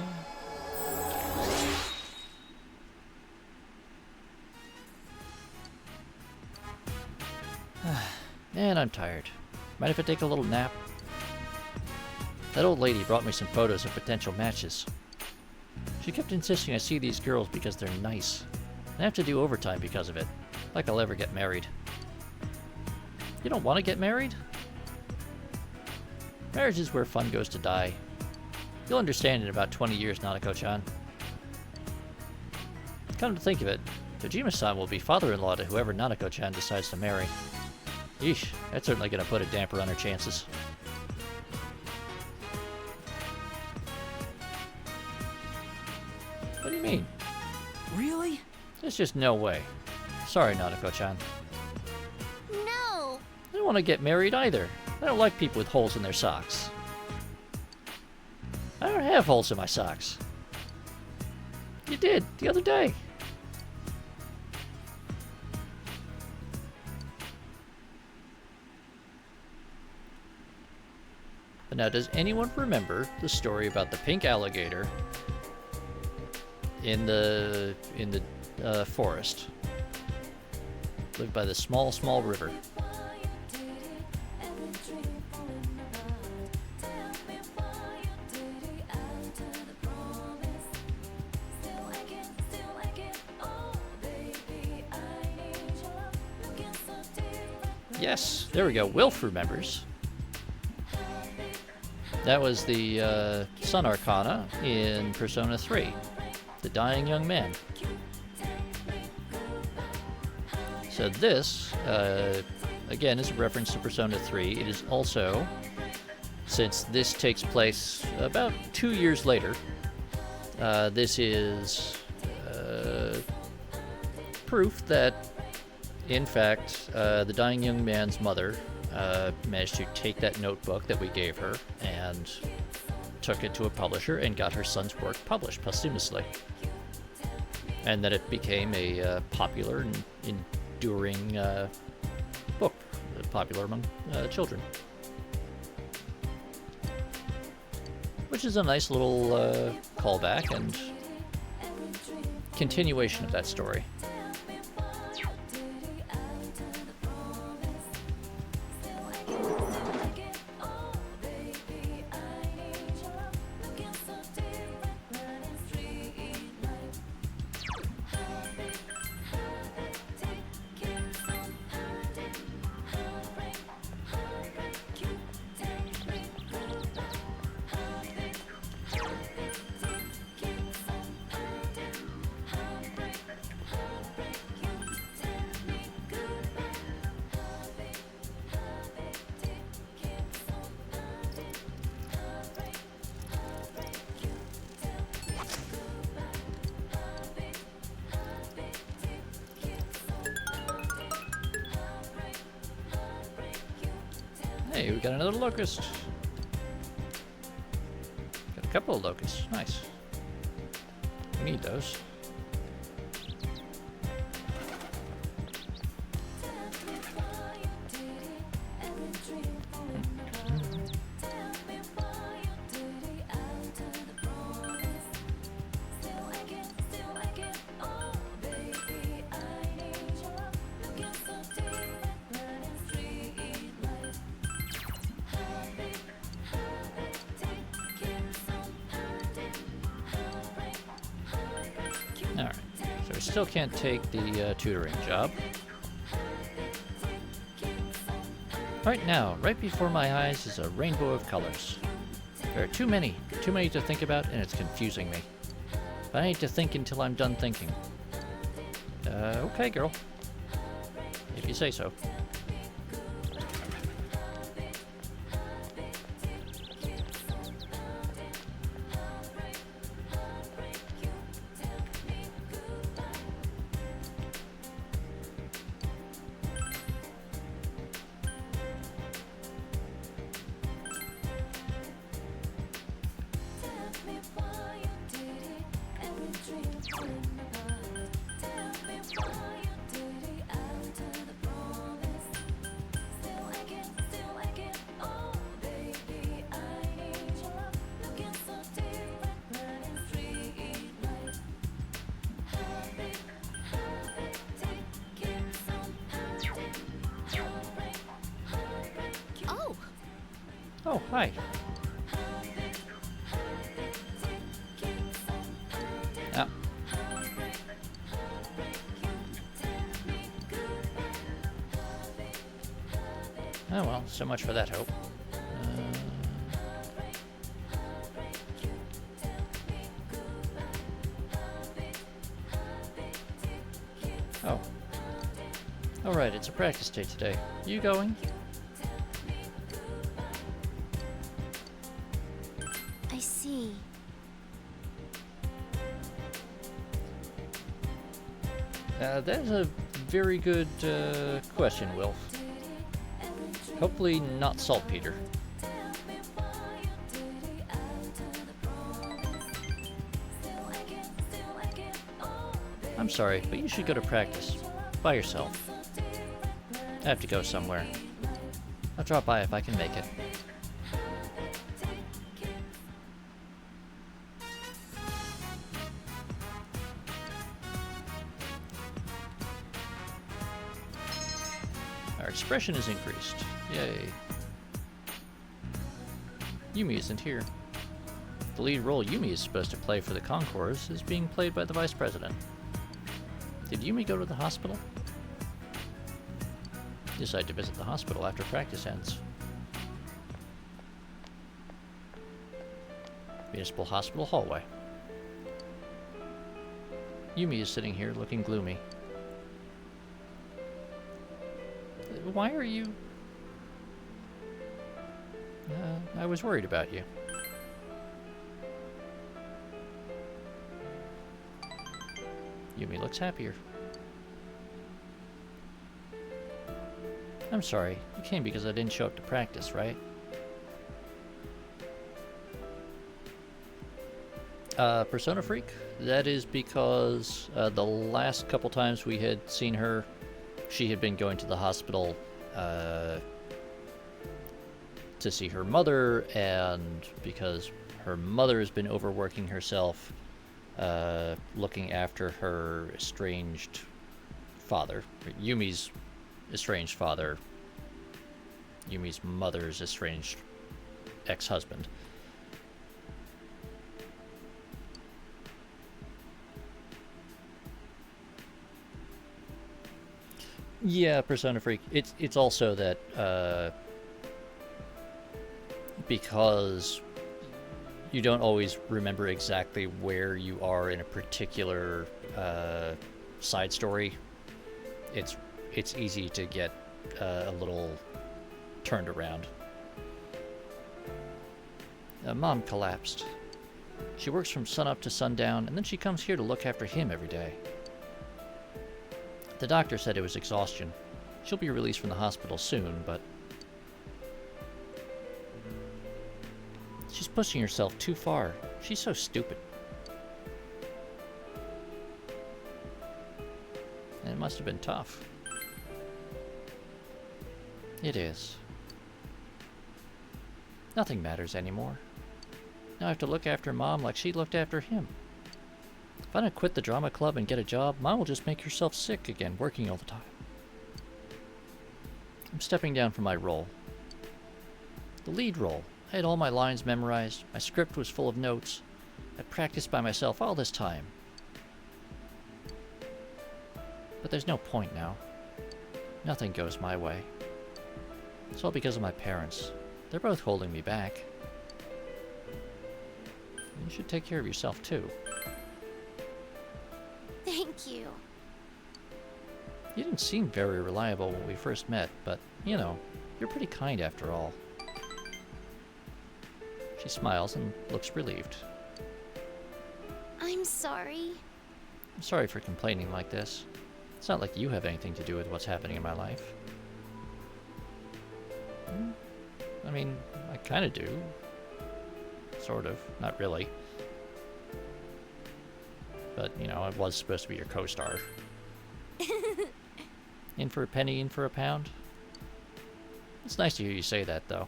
Speaker 1: Man, I'm tired. Mind if I take a little nap? That old lady brought me some photos of potential matches. She kept insisting I see these girls because they're nice. I have to do overtime because of it. Like I'll ever get married. You don't want to get married? Marriage is where fun goes to die. You'll understand in about 20 years, Nanako-chan. Come to think of it, Dojima-san will be father-in-law to whoever Nanako-chan decides to marry. Yeesh, that's certainly going to put a damper on her chances. What do you mean?
Speaker 4: Really?
Speaker 1: There's just no way. Sorry, Nanako-chan.
Speaker 3: No!
Speaker 1: I don't want to get married either. I don't like people with holes in their socks. I don't have holes in my socks. You did, the other day. But now, does anyone remember the story about the pink alligator in the forest? Lived by the small, small river. Yes, there we go. Wilf remembers. That was the Sun Arcana in Persona 3, the Dying Young Man. So this, again, is a reference to Persona 3. It is also, since this takes place about 2 years later, this is proof that, in fact, the Dying Young Man's mother managed to take that notebook that we gave her and took it to a publisher and got her son's work published posthumously. And that it became a popular and enduring book, popular among children. Which is a nice little callback and continuation of that story. Hey, we got another locust. Got a couple of locusts. Nice. We need those. Alright, so we still can't take the tutoring job. Right now, right before my eyes is a rainbow of colors. There are too many to think about, and it's confusing me. But I need to think until I'm done thinking. Okay, girl. If you say so. Oh, hi. Ah. Oh well, so much for that hope. Oh. Alright, it's a practice day today. You going?
Speaker 3: I see.
Speaker 1: That is a very good question, Will. Hopefully not saltpeter. I'm sorry, but you should go to practice. By yourself. I have to go somewhere. I'll drop by if I can make it. Our expression is increased. Yay. Yumi isn't here. The lead role Yumi is supposed to play for the Concours is being played by the Vice President. Did Yumi go to the hospital? Decide to visit the hospital after practice ends. Municipal Hospital hallway. Yumi is sitting here looking gloomy. Why are you... I was worried about you. Yumi looks happier. I'm sorry, you came because I didn't show up to practice, right? Persona Freak? That is because the last couple times we had seen her, she had been going to the hospital to see her mother, and because her mother has been overworking herself, looking after her estranged father, Yumi's estranged father, Yumi's mother's estranged ex-husband. Yeah, Persona Freak. It's also that because you don't always remember exactly where you are in a particular side story, it's easy to get a little turned around. Mom collapsed. She works from sunup to sundown, and then she comes here to look after him every day. The doctor said it was exhaustion. She'll be released from the hospital soon, but She's pushing herself too far. She's so stupid. And it must have been tough. It is. Nothing matters anymore. Now I have to look after Mom like she looked after him. If I don't quit the drama club and get a job, Mom will just make herself sick again, working all the time. I'm stepping down from my role. The lead role. I had all my lines memorized, my script was full of notes. I practiced by myself all this time. But there's no point now. Nothing goes my way. It's all because of my parents. They're both holding me back. You should take care of yourself too.
Speaker 3: Thank you.
Speaker 1: You didn't seem very reliable when we first met, but, you know, you're pretty kind after all. She smiles and looks relieved.
Speaker 3: I'm sorry.
Speaker 1: I'm sorry for complaining like this. It's not like you have anything to do with what's happening in my life. I mean, I kind of do. Sort of. Not really. But, you know, I was supposed to be your co-star. In for a penny, in for a pound. It's nice to hear you say that, though.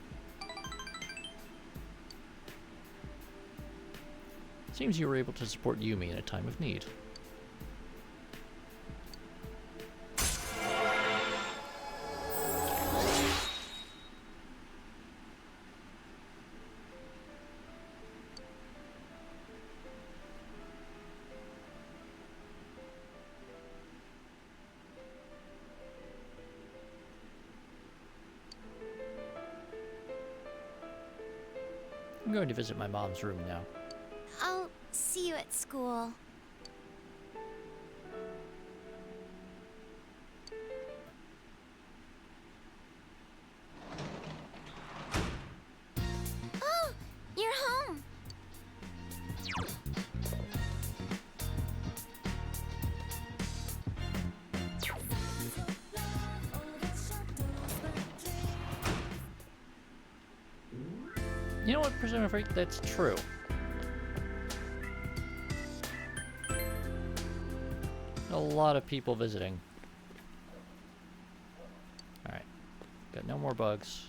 Speaker 1: Seems you were able to support Yumi in a time of need. I'm going to visit my mom's room now.
Speaker 3: I'll see you at school. Oh, you're home.
Speaker 1: You know what, Persona Freak? That's true. A lot of people visiting. Alright. Got no more bugs.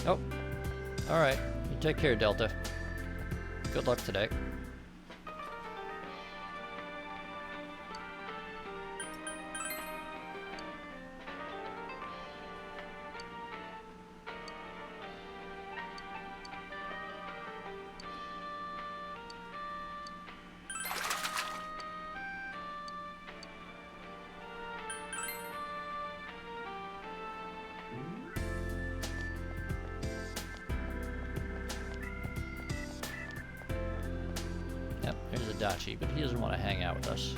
Speaker 1: Oh. Alright. You take care, Delta. Good luck today. Yep, there's Adachi, but he doesn't want to hang out with us.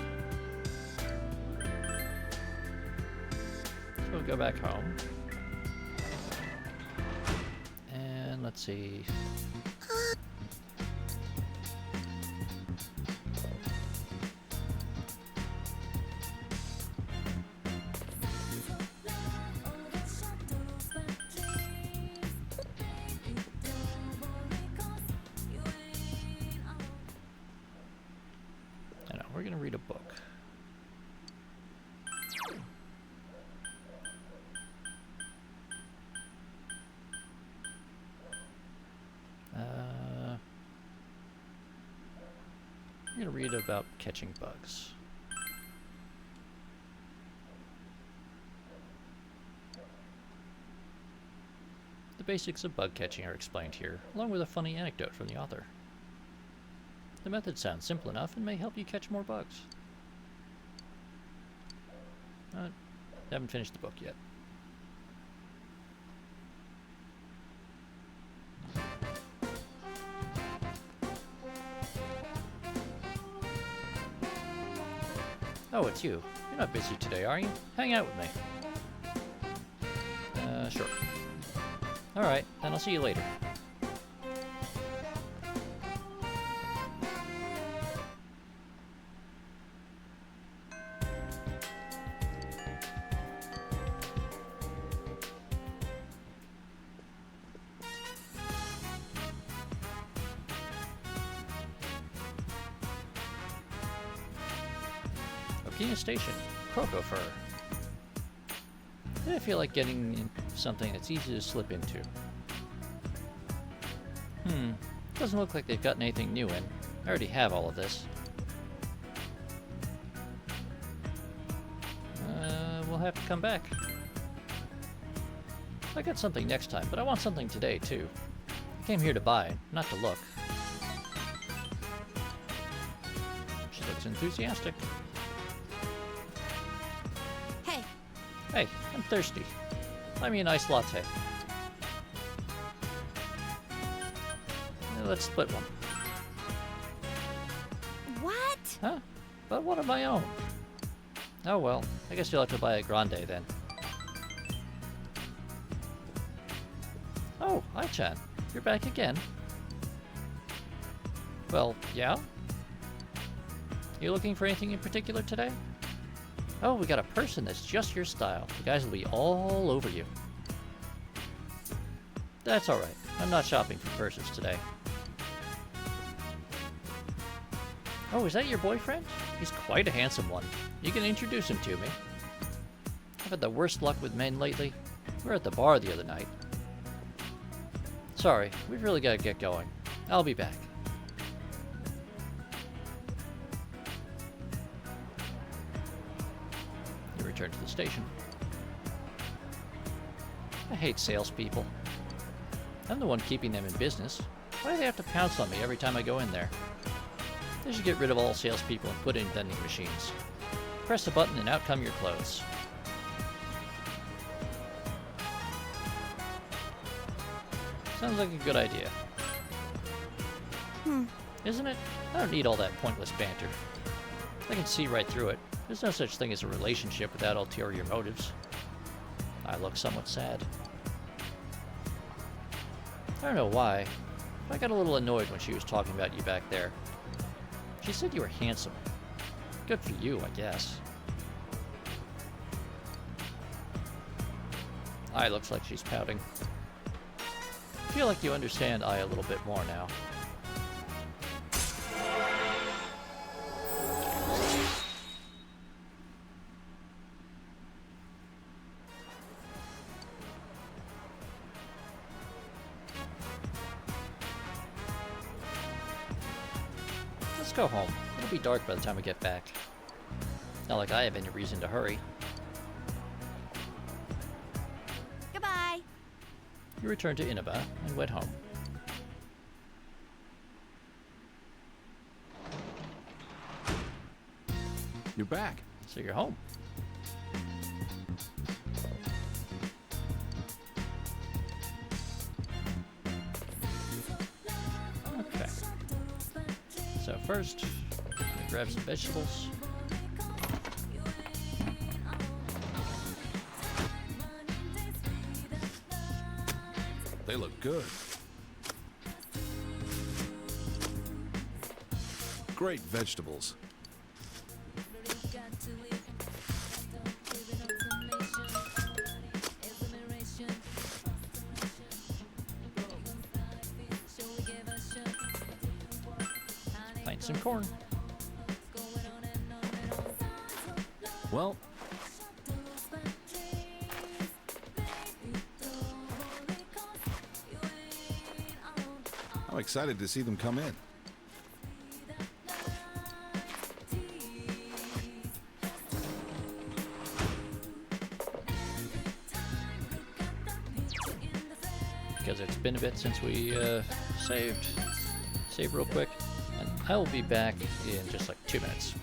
Speaker 1: So we'll go back home. And let's see. I know, we're gonna read a book. I'm gonna read about catching bugs. The basics of bug catching are explained here, along with a funny anecdote from the author. The method sounds simple enough and may help you catch more bugs. Haven't finished the book yet. Oh, it's you. You're not busy today, are you? Hang out with me. Sure. Alright, then I'll see you later. Alpena Station, Croco Fur. I feel like getting in something that's easy to slip into. Doesn't look like they've gotten anything new in. I already have all of this. We'll have to come back. I got something next time, but I want something today, too. I came here to buy, not to look. She looks enthusiastic.
Speaker 3: Hey,
Speaker 1: Hey, I'm thirsty. Buy me an iced latte. Let's split one.
Speaker 3: what?
Speaker 1: Huh? But one of my own. Oh well, I guess you'll have to buy a grande then. Oh, Ai-chan. You're back again. Well, yeah? You looking for anything in particular today? Oh, we got a person that's just your style. The guys will be all over you. That's alright. I'm not shopping for purses today. Oh, is that your boyfriend? He's quite a handsome one. You can introduce him to me. I've had the worst luck with men lately. We were at the bar the other night. Sorry, we've really got to get going. I'll be back. You return to the station. I hate salespeople. I'm the one keeping them in business. Why do they have to pounce on me every time I go in there? They should get rid of all salespeople and put in vending machines. Press a button and out come your clothes. Sounds like a good idea. Isn't it? I don't need all that pointless banter. I can see right through it. There's no such thing as a relationship without ulterior motives. I look somewhat sad. I don't know why, but I got a little annoyed when she was talking about you back there. She said you were handsome. Good for you, I guess. Ai looks like she's pouting. I feel like you understand Ai a little bit more now. Let's go home. It'll be dark by the time we get back. Not like I have any reason to hurry.
Speaker 3: Goodbye.
Speaker 1: You returned to Inaba and went home.
Speaker 5: You're back.
Speaker 1: So you're home. Okay. So first, I'm gonna grab some vegetables.
Speaker 5: They look good. Great vegetables.
Speaker 1: Find some corn.
Speaker 5: Well, I'm excited to see them come in.
Speaker 1: Because it's been a bit since we saved. Save real quick. And I will be back in just like 2 minutes.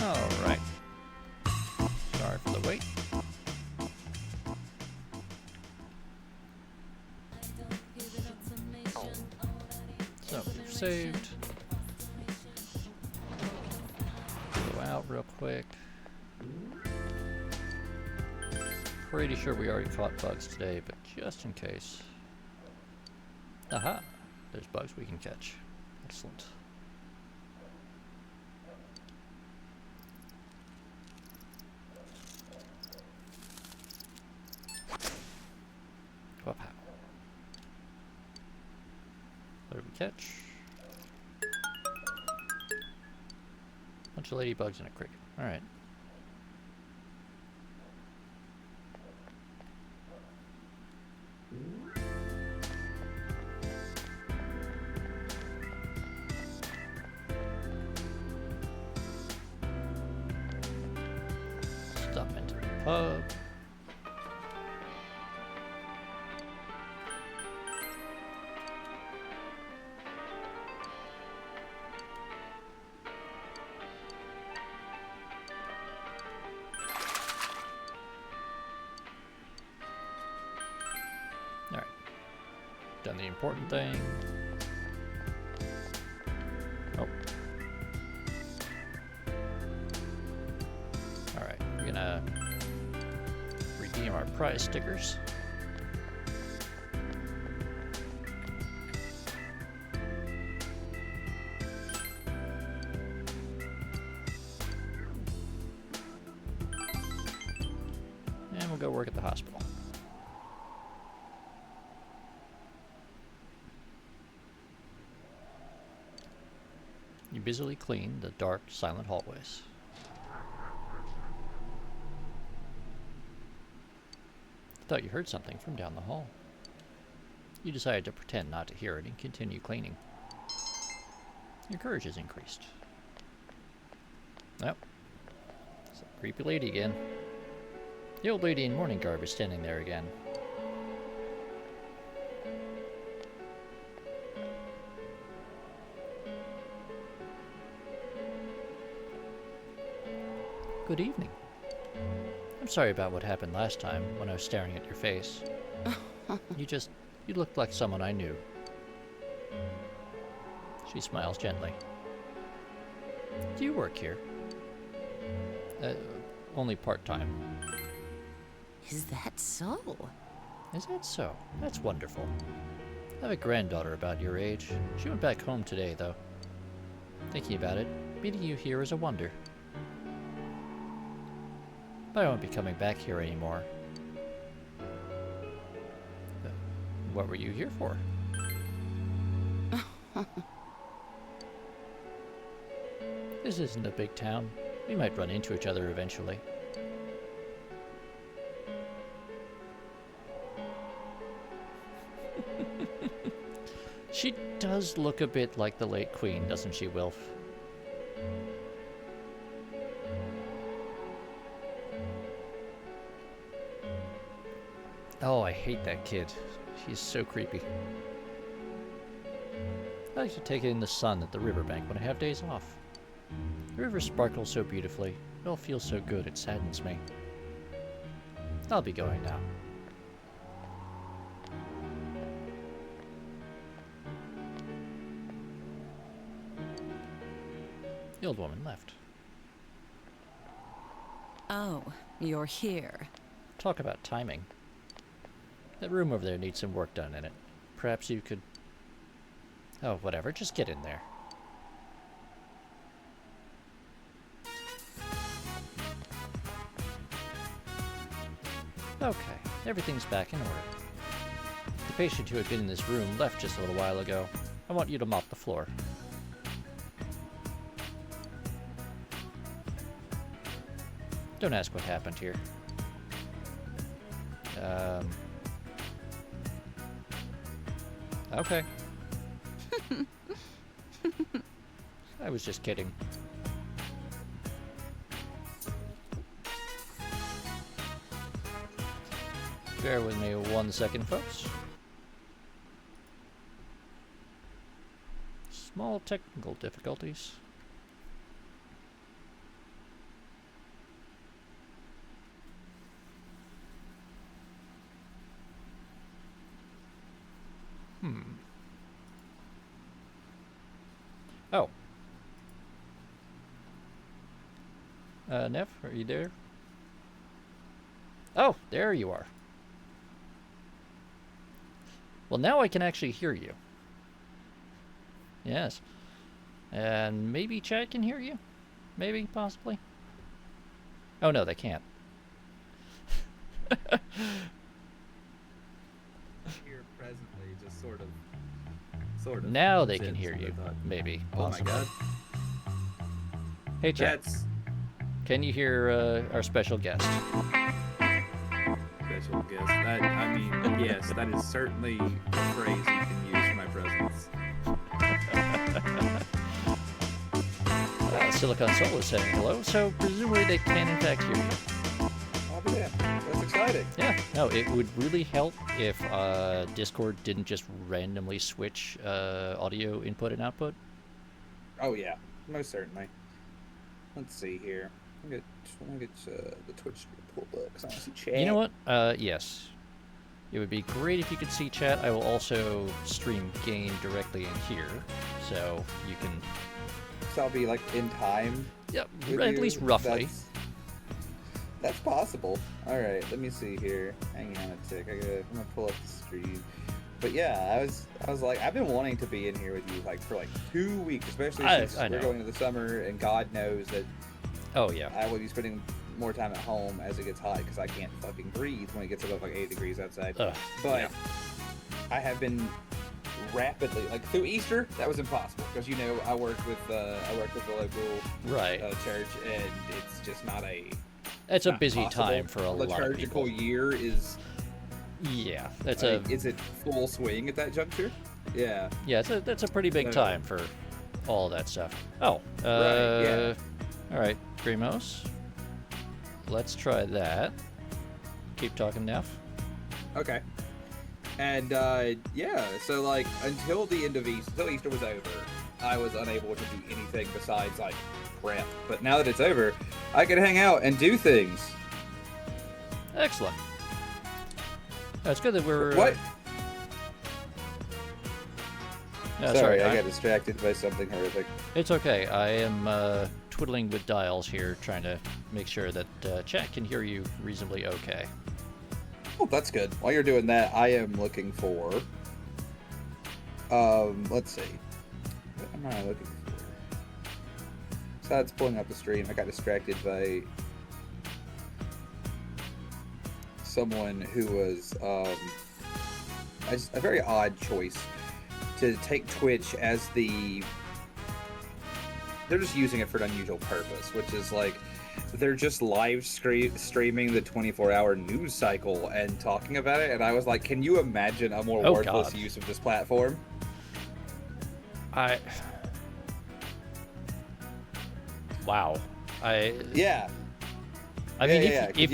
Speaker 1: Alright. Sorry for the wait. So, we've saved. Go out real quick. Pretty sure we already caught bugs today, but just in case. Aha! There's bugs we can catch. Excellent. Wow. What did we catch? Bunch of ladybugs in a cricket. Alright. Stop into the pub. Alright. Done the important thing. Oh. Alright, we're gonna redeem our prize stickers. I'll go work at the hospital. You busily clean the dark, silent hallways. Thought you heard something from down the hall. You decided to pretend not to hear it and continue cleaning. Your courage has increased. Well, it's that creepy lady again. The old lady in morning garb is standing there again. Good evening. I'm sorry about what happened last time when I was staring at your face. You looked like someone I knew. She smiles gently. Do you work here? Only part-time.
Speaker 2: Is that so?
Speaker 1: Is that so? That's wonderful. I have a granddaughter about your age. She went back home today, though. Thinking about it, meeting you here is a wonder. But I won't be coming back here anymore. What were you here for? This isn't a big town. We might run into each other eventually. She does look a bit like the late Queen, doesn't she, Wilf? Oh, I hate that kid. She's so creepy. I like to take it in the sun at the riverbank when I have days off. The river sparkles so beautifully. It all feels so good, it saddens me. I'll be going now. The old woman left.
Speaker 2: Oh, you're here.
Speaker 1: Talk about timing. That room over there needs some work done in it. Perhaps you could... Oh, whatever. Just get in there. Okay, everything's back in order. The patient who had been in this room left just a little while ago. I want you to mop the floor. Don't ask what happened here. Okay. I was just kidding. Bear with me 1 second, folks. Small technical difficulties. Oh. Neff, are you there? Oh, there you are. Well, now I can actually hear you. Yes. And maybe chat can hear you? Maybe, possibly? Oh, no, they can't.
Speaker 4: Here presently, just sort of.
Speaker 1: Now they
Speaker 4: That's
Speaker 1: can
Speaker 4: it,
Speaker 1: hear
Speaker 4: that's
Speaker 1: you.
Speaker 4: what I thought.
Speaker 1: Maybe.
Speaker 4: Oh my
Speaker 1: Possibly.
Speaker 4: god.
Speaker 1: Hey, chat.
Speaker 4: That's
Speaker 1: Can you hear our special guest?
Speaker 4: special guest. That, I mean, yes, that is certainly a phrase you can use for my presence.
Speaker 1: Silicon Soul is saying hello, so presumably they can in fact hear you.
Speaker 4: Oh yeah, that's exciting.
Speaker 1: Yeah, no, it would really help if Discord didn't just randomly switch audio input and output.
Speaker 4: Oh yeah, most certainly. Let's see here. Let me get the Twitch stream pulled up because I want to see chat.
Speaker 1: You know what? Yes. It would be great if you could see chat. I will also stream game directly in here, so you can...
Speaker 4: So I'll be like in time.
Speaker 1: Yep,
Speaker 4: with
Speaker 1: at
Speaker 4: you?
Speaker 1: least roughly.
Speaker 4: That's possible. All right, let me see here. Hang on a tick. I'm gonna pull up the stream. But yeah, I was like, I've been wanting to be in here with you like for like 2 weeks, especially since
Speaker 1: I
Speaker 4: we're
Speaker 1: know.
Speaker 4: going into the summer, and God knows that
Speaker 1: Oh yeah.
Speaker 4: I will be spending more time at home as it gets hot because I can't fucking breathe when it gets above like 80 degrees outside.
Speaker 1: Ugh,
Speaker 4: But
Speaker 1: yeah.
Speaker 4: I have been rapidly, like through Easter, that was impossible because I work with the local
Speaker 1: Right.
Speaker 4: church, and it's just not a.
Speaker 1: It's a
Speaker 4: not
Speaker 1: busy
Speaker 4: possible.
Speaker 1: time for a lot of
Speaker 4: Liturgical
Speaker 1: people.
Speaker 4: year is.
Speaker 1: Yeah, that's
Speaker 4: Is it full swing at that juncture? Yeah.
Speaker 1: that's a pretty big
Speaker 4: Uh,
Speaker 1: time for all that stuff. Oh,
Speaker 4: Right, yeah.
Speaker 1: All right, Grimos. Let's try that. Keep talking, Neff.
Speaker 4: Okay. And yeah, so like until the end of Easter, until Easter was over, I was unable to do anything besides like prep. But now that it's over, I can hang out and do things.
Speaker 1: Excellent. It's good that we're.
Speaker 4: What?
Speaker 1: No,
Speaker 4: Sorry, I got distracted by something horrific.
Speaker 1: It's okay. I am twiddling with dials here, trying to make sure that chat can hear you reasonably okay.
Speaker 4: Oh, that's good. While you're doing that, I am looking for. Let's see. What am I looking for? Besides pulling up the stream, I got distracted by someone who was a very odd choice to take Twitch as the. They're just using it for an unusual purpose, which is like they're just live streaming the 24-hour news cycle and talking about it. And I was like, can you imagine a more worthless use of this platform?
Speaker 1: Wow.
Speaker 4: Yeah.
Speaker 1: I mean,
Speaker 4: yeah.
Speaker 1: if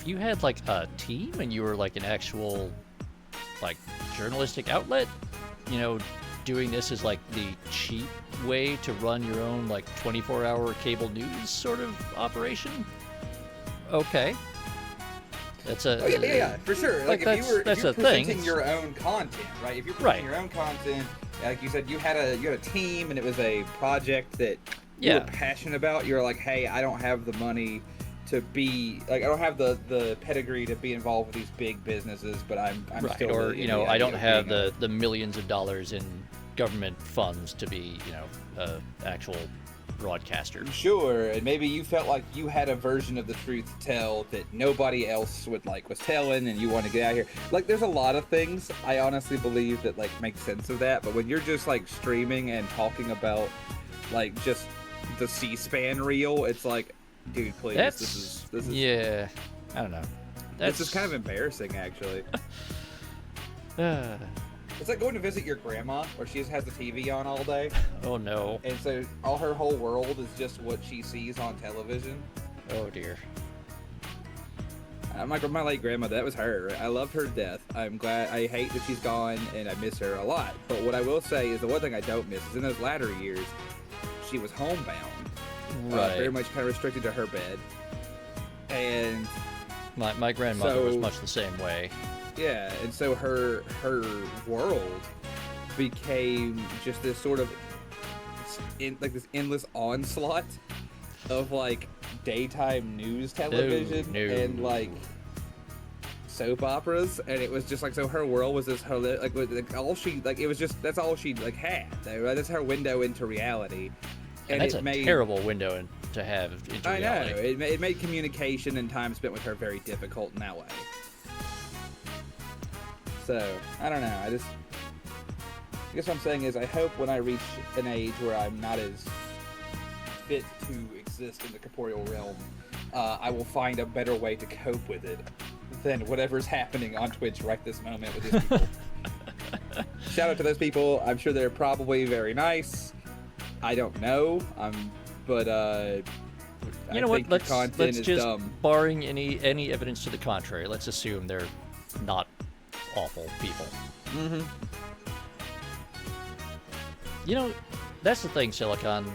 Speaker 1: you had like a team and you were like an actual like journalistic outlet, doing this is like the cheap way to run your own like 24-hour cable news sort of operation. Okay. That's a
Speaker 4: yeah, for sure. Like if you were presenting your own content, right? If you're presenting your own content, like you said, you had a team and it was a project that you were passionate about. You're like, hey, I don't have the money to be like, I don't have the pedigree to be involved with these big businesses, but I'm
Speaker 1: right.
Speaker 4: still.
Speaker 1: Or
Speaker 4: really
Speaker 1: I don't have the millions of dollars in government funds to be actual broadcaster.
Speaker 4: Sure, and maybe you felt like you had a version of the truth to tell that nobody else was telling, and you want to get out of here. Like, there's a lot of things I honestly believe that like make sense of that, but when you're just like streaming and talking about like just the C-SPAN reel, it's like, dude, please, this is
Speaker 1: yeah. I don't know.
Speaker 4: This is kind of embarrassing, actually. It's like going to visit your grandma, where she just has the TV on all day.
Speaker 1: Oh no.
Speaker 4: And so her whole world is just what she sees on television.
Speaker 1: Oh dear.
Speaker 4: My late grandma, that was her. I loved her to death. I'm glad. I hate that she's gone, and I miss her a lot. But what I will say is the one thing I don't miss is in those latter years, she was homebound.
Speaker 1: Right.
Speaker 4: Very much kind of restricted to her bed. And
Speaker 1: my grandmother was much the same way.
Speaker 4: Yeah, and so her world became just this sort of this endless onslaught of like daytime news television and like soap operas, and it was just like, so her world was this all she like, it was just, that's all she like had. That's her window into reality.
Speaker 1: And that's a terrible window to have into reality.
Speaker 4: I know. It made communication and time spent with her very difficult in that way. So, I don't know. I guess what I'm saying is I hope when I reach an age where I'm not as fit to exist in the corporeal realm, I will find a better way to cope with it than whatever's happening on Twitch right this moment with these people. Shout out to those people. I'm sure they're probably very nice. I don't know. But
Speaker 1: you know what? Let's just
Speaker 4: dumb.
Speaker 1: Barring any evidence to the contrary, let's assume they're not awful people.
Speaker 4: Mm-hmm.
Speaker 1: That's the thing, Silicon.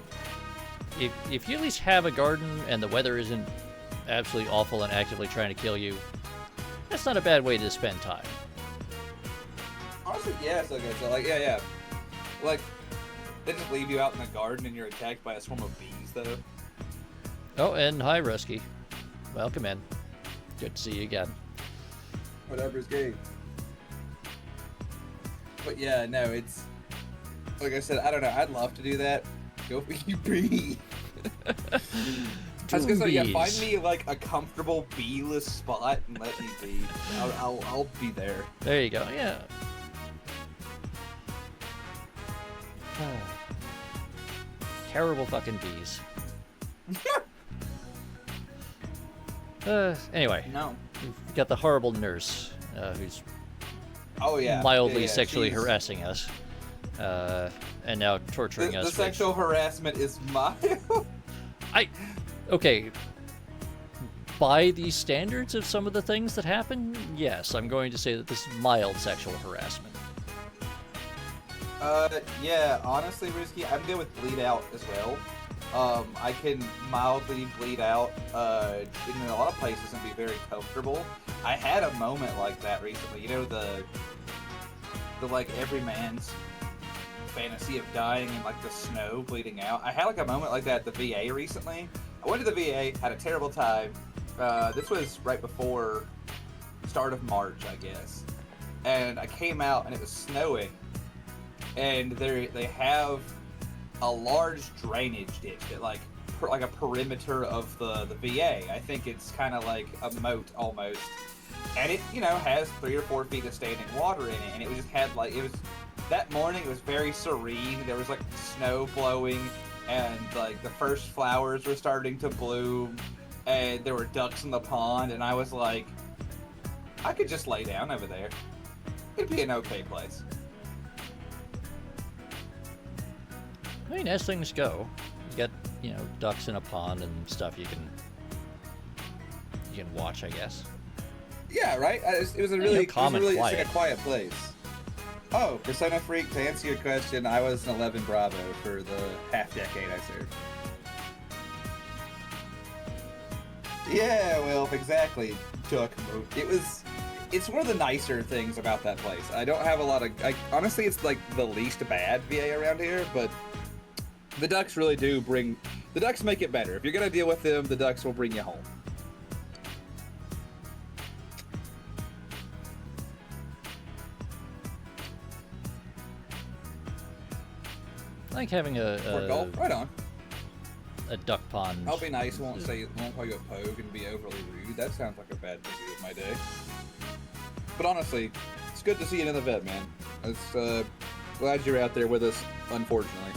Speaker 1: If you at least have a garden and the weather isn't absolutely awful and actively trying to kill you, that's not a bad way to spend time.
Speaker 4: Honestly, yeah, it's okay. So, like, yeah. Like, they just leave you out in the garden and you're attacked by a swarm of bees, though.
Speaker 1: Oh, and hi, Rusky. Welcome in. Good to see you again.
Speaker 4: Whatever's good. But yeah, no, it's like I said, I don't know. I'd love to do that. Go for you, bee. I was gonna say, yeah,
Speaker 1: Bees.
Speaker 4: find me like a comfortable bee-less spot and let me be. I'll be there.
Speaker 1: There you go. Yeah. Terrible fucking bees. Anyway,
Speaker 4: No.
Speaker 1: we've got the horrible nurse who's
Speaker 4: Oh yeah.
Speaker 1: mildly
Speaker 4: Yeah,
Speaker 1: sexually
Speaker 4: she's-
Speaker 1: harassing us, and now torturing
Speaker 4: The
Speaker 1: us.
Speaker 4: sexual harassment is mild.
Speaker 1: Okay. By the standards of some of the things that happen, yes, I'm going to say that this is mild sexual harassment.
Speaker 4: Yeah, honestly, Risky, I'm good with bleed out as well. I can mildly bleed out in a lot of places and be very comfortable. I had a moment like that recently. You know, the like every man's fantasy of dying in like the snow bleeding out. I had like a moment like that at the VA recently. I went to the VA, had a terrible time. This was right before start of March, I guess. And I came out and it was snowing. And they have a large drainage ditch that like a perimeter of the VA. I think it's kind of like a moat almost. And it, you know, has 3 or 4 feet of standing water in it. And it just had like, it was, that morning it was very serene. There was like snow blowing and like the first flowers were starting to bloom and there were ducks in the pond. And I was like, I could just lay down over there. It'd be an okay place.
Speaker 1: I mean, as things go, you get, you know, ducks in a pond and stuff you can watch, I guess.
Speaker 4: Yeah, right? It was a
Speaker 1: Yeah,
Speaker 4: really,
Speaker 1: calm and
Speaker 4: it's like
Speaker 1: quiet.
Speaker 4: a quiet place. Oh, Persona Freak, to answer your question, I was an 11 Bravo for the half decade I served. Yeah, well, exactly, Duck. It's one of the nicer things about that place. I don't have a lot of, honestly, it's like the least bad VA around here, but the ducks really do the ducks make it better. If you're gonna deal with them, the ducks will bring you home.
Speaker 1: I like having
Speaker 4: For golf, right on.
Speaker 1: a duck pond.
Speaker 4: I'll be nice. Won't call you a pogue and be overly rude. That sounds like a bad thing to do with my day. But honestly, it's good to see you in the vet, man. It's glad you're out there with us. Unfortunately,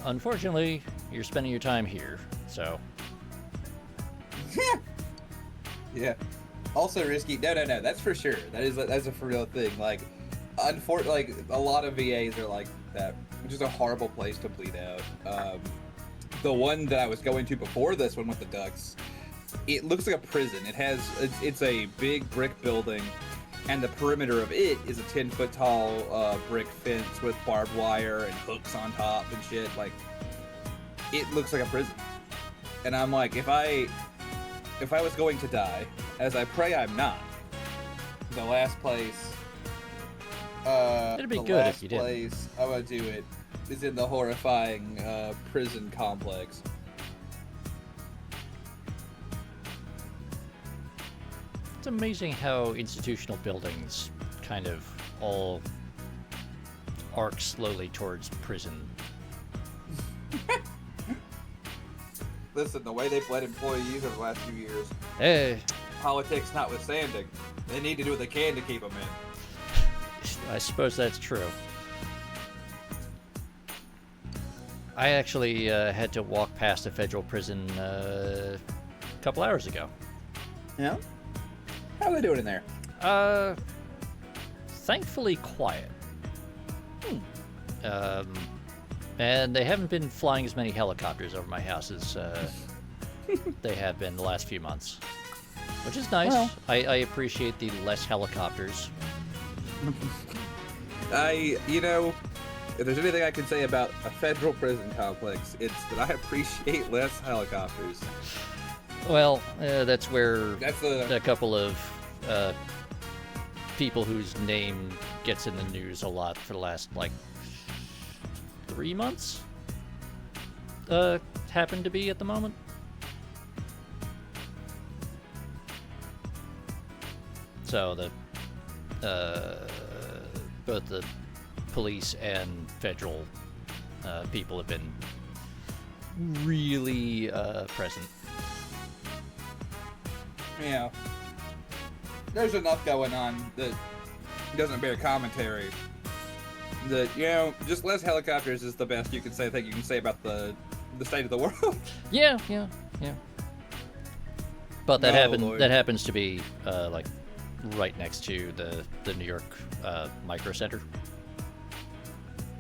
Speaker 1: Unfortunately, you're spending your time here, so.
Speaker 4: yeah. Also risky. No. That's for sure. That's a for real thing. Like, like a lot of VAs are like that, which is a horrible place to bleed out. The one that I was going to before this one with the ducks, it looks like a prison. It's a big brick building, and the perimeter of it is a 10-foot tall brick fence with barbed wire and hooks on top and shit. Like, it looks like a prison. And I'm like, if I was going to die, as I pray I'm not, the last place.
Speaker 1: It'd be
Speaker 4: the
Speaker 1: good
Speaker 4: last
Speaker 1: if you didn't.
Speaker 4: place I would do it is in the horrifying prison complex.
Speaker 1: It's amazing how institutional buildings kind of all arc slowly towards prison.
Speaker 4: Listen, the way they've led employees over the last few years,
Speaker 1: Eh,
Speaker 4: politics notwithstanding, they need to do what they can to keep them in.
Speaker 1: I suppose that's true. I actually had to walk past a federal prison a couple hours ago.
Speaker 4: Yeah? How are they doing in there?
Speaker 1: Thankfully quiet. And they haven't been flying as many helicopters over my house as they have been the last few months, which is nice.
Speaker 4: Well.
Speaker 1: I appreciate the less helicopters.
Speaker 4: If there's anything I can say about a federal prison complex, it's that I appreciate less helicopters.
Speaker 1: Well, that's where
Speaker 4: That's
Speaker 1: a couple of people whose name gets in the news a lot for the last, 3 months happen to be at the moment. So both the police and federal people have been really present.
Speaker 4: Yeah. There's enough going on that doesn't bear commentary. That, you know, just less helicopters is the best you can say thing you can say about the state of the world.
Speaker 1: Yeah. But that
Speaker 4: Oh, Lord.
Speaker 1: that happens to be like right next to the New York Micro Center.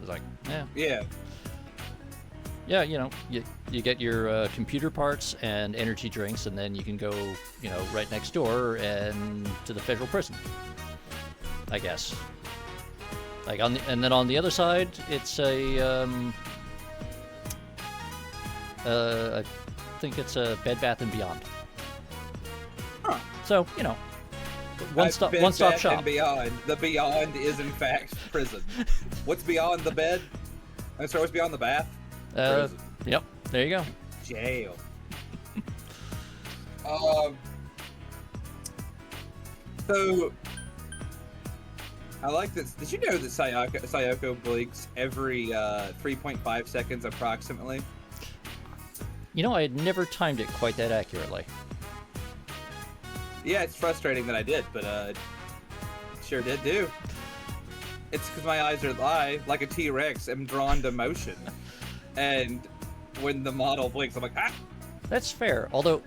Speaker 1: It's like,
Speaker 4: Yeah.
Speaker 1: yeah, you know, you get your computer parts and energy drinks, and then you can go, you know, right next door and to the federal prison, I guess. Like and then on the other side, it's I think it's a Bed Bath and Beyond.
Speaker 4: Huh.
Speaker 1: So, you know, one stop
Speaker 4: Bed, Bath,
Speaker 1: shop.
Speaker 4: And beyond. The beyond is in fact prison. What's beyond the bed? I'm sorry, what's beyond the bath? Prison.
Speaker 1: Yep, there you go.
Speaker 4: Jail. So I like this. Did you know that Sayoko blinks every 3.5 seconds approximately?
Speaker 1: You know, I had never timed it quite that accurately.
Speaker 4: Yeah, it's frustrating that I did, but sure did do. It's because my eyes are like a T-Rex, am drawn to motion, and when the model blinks, I'm like, ah.
Speaker 1: That's fair. Although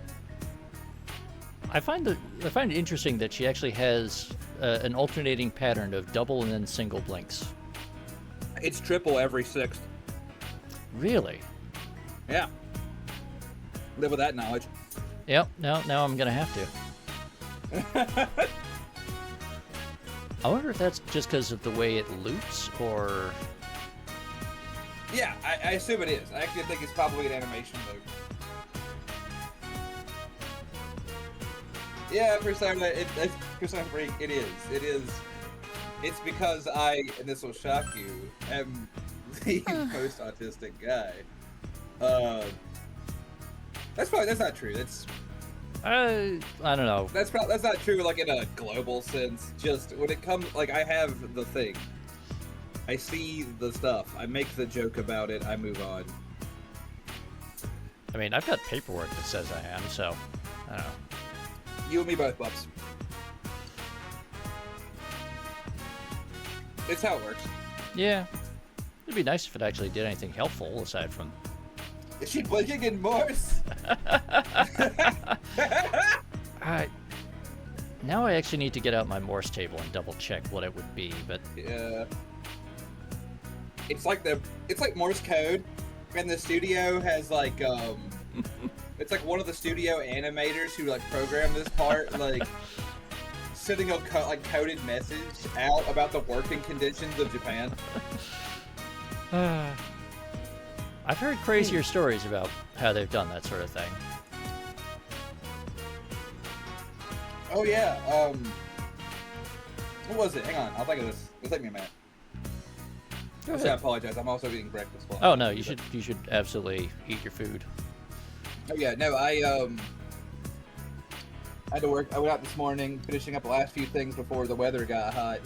Speaker 1: I find it interesting that she actually has an alternating pattern of double and then single blinks.
Speaker 4: It's triple every sixth.
Speaker 1: Really?
Speaker 4: Yeah. Live with that knowledge.
Speaker 1: Yep. Now I'm gonna have to. I wonder if that's just because of the way it loops, or...
Speaker 4: Yeah, I assume it is. I actually think it's probably an animation loop. Yeah, Persona, Persona Freak, it is. It is. It's because I, and this will shock you, am the post-autistic guy. That's not true.
Speaker 1: I don't know.
Speaker 4: That's not true, like, in a global sense. Just when it comes, like, I have the thing. I see the stuff. I make the joke about it. I move on.
Speaker 1: I mean, I've got paperwork that says I am, so I don't know.
Speaker 4: You and me both, Bubs. It's how it works.
Speaker 1: Yeah. It'd be nice if it actually did anything helpful aside from...
Speaker 4: Is she blinking in Morse?
Speaker 1: Now I actually need to get out my Morse table and double check what it would be, but...
Speaker 4: Yeah. It's like Morse code, and the studio has like it's like one of the studio animators who like programmed this part like sending a coded message out about the working conditions of Japan.
Speaker 1: I've heard crazier stories about how they've done that sort of thing.
Speaker 4: Oh yeah. What was it? Hang on, I'll think of this. It'll take me a minute.
Speaker 1: Go
Speaker 4: I
Speaker 1: ahead.
Speaker 4: apologize. I'm also eating breakfast.
Speaker 1: Oh no, you should absolutely eat your food.
Speaker 4: Oh yeah, no, I had to work. I went out this morning, finishing up the last few things before the weather got hot,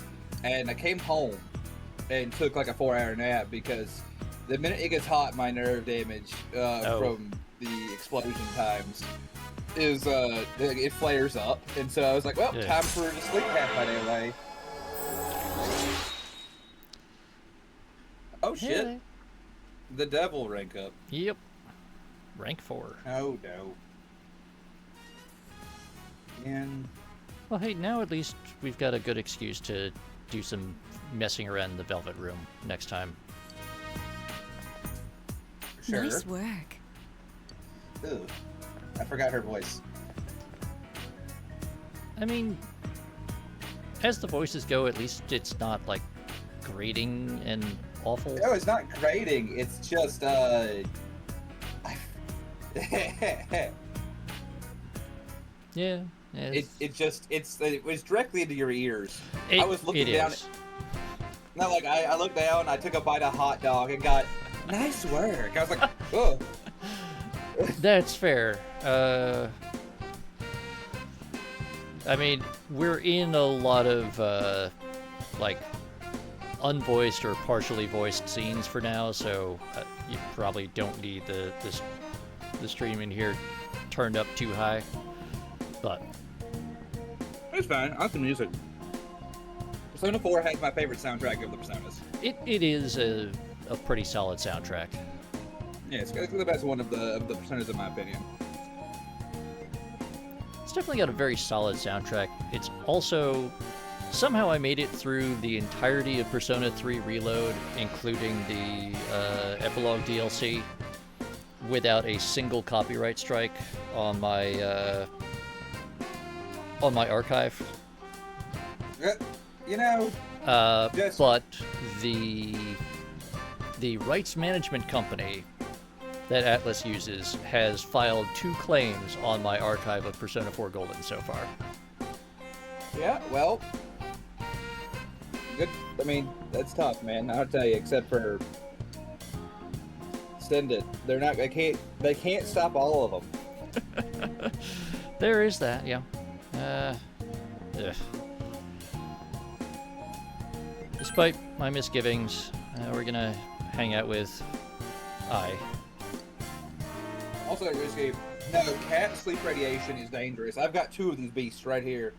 Speaker 4: and I came home and took like a 4-hour nap because the minute it gets hot, my nerve damage from the explosion times is it flares up, and so I was like, well,
Speaker 1: Yeah.
Speaker 4: time for the sleep half my day away. Oh shit!
Speaker 1: Hey.
Speaker 4: The devil rank up.
Speaker 1: Yep. Rank 4.
Speaker 4: Oh no. And
Speaker 1: Well, hey, now at least we've got a good excuse to do some messing around in the Velvet Room next time.
Speaker 4: sure.
Speaker 2: Nice work.
Speaker 4: Ugh. I forgot her voice.
Speaker 1: I mean, as the voices go, at least it's not like grating and awful.
Speaker 4: No, it's not grating. It's just
Speaker 1: Yeah.
Speaker 4: it was directly into your ears. I was looking
Speaker 1: it
Speaker 4: down.
Speaker 1: is.
Speaker 4: Not like I looked down. I took a bite of hot dog and got nice work. I was like, oh.
Speaker 1: That's fair. I mean, we're in a lot of like unvoiced or partially voiced scenes for now, so you probably don't need the stream in here turned up too high. But
Speaker 4: It's fine. I like the music. Persona 4 has my favorite soundtrack of the Personas.
Speaker 1: it is a pretty solid soundtrack.
Speaker 4: Yeah, it's the best one of the Personas in my opinion.
Speaker 1: It's definitely got a very solid soundtrack. It's also somehow I made it through the entirety of Persona 3 Reload, including the epilogue DLC, without a single copyright strike on my archive.
Speaker 4: You know,
Speaker 1: But the rights management company that Atlus uses has filed 2 claims on my archive of Persona 4 Golden so far.
Speaker 4: yeah, well, good. I mean, that's tough, man. I'll tell you. Except for send it. They're not. They can't stop all of them.
Speaker 1: There is that, yeah. Ugh. Despite my misgivings, we're gonna hang out with I.
Speaker 4: Also, risky. No, cat sleep radiation is dangerous. I've got 2 of these beasts right here.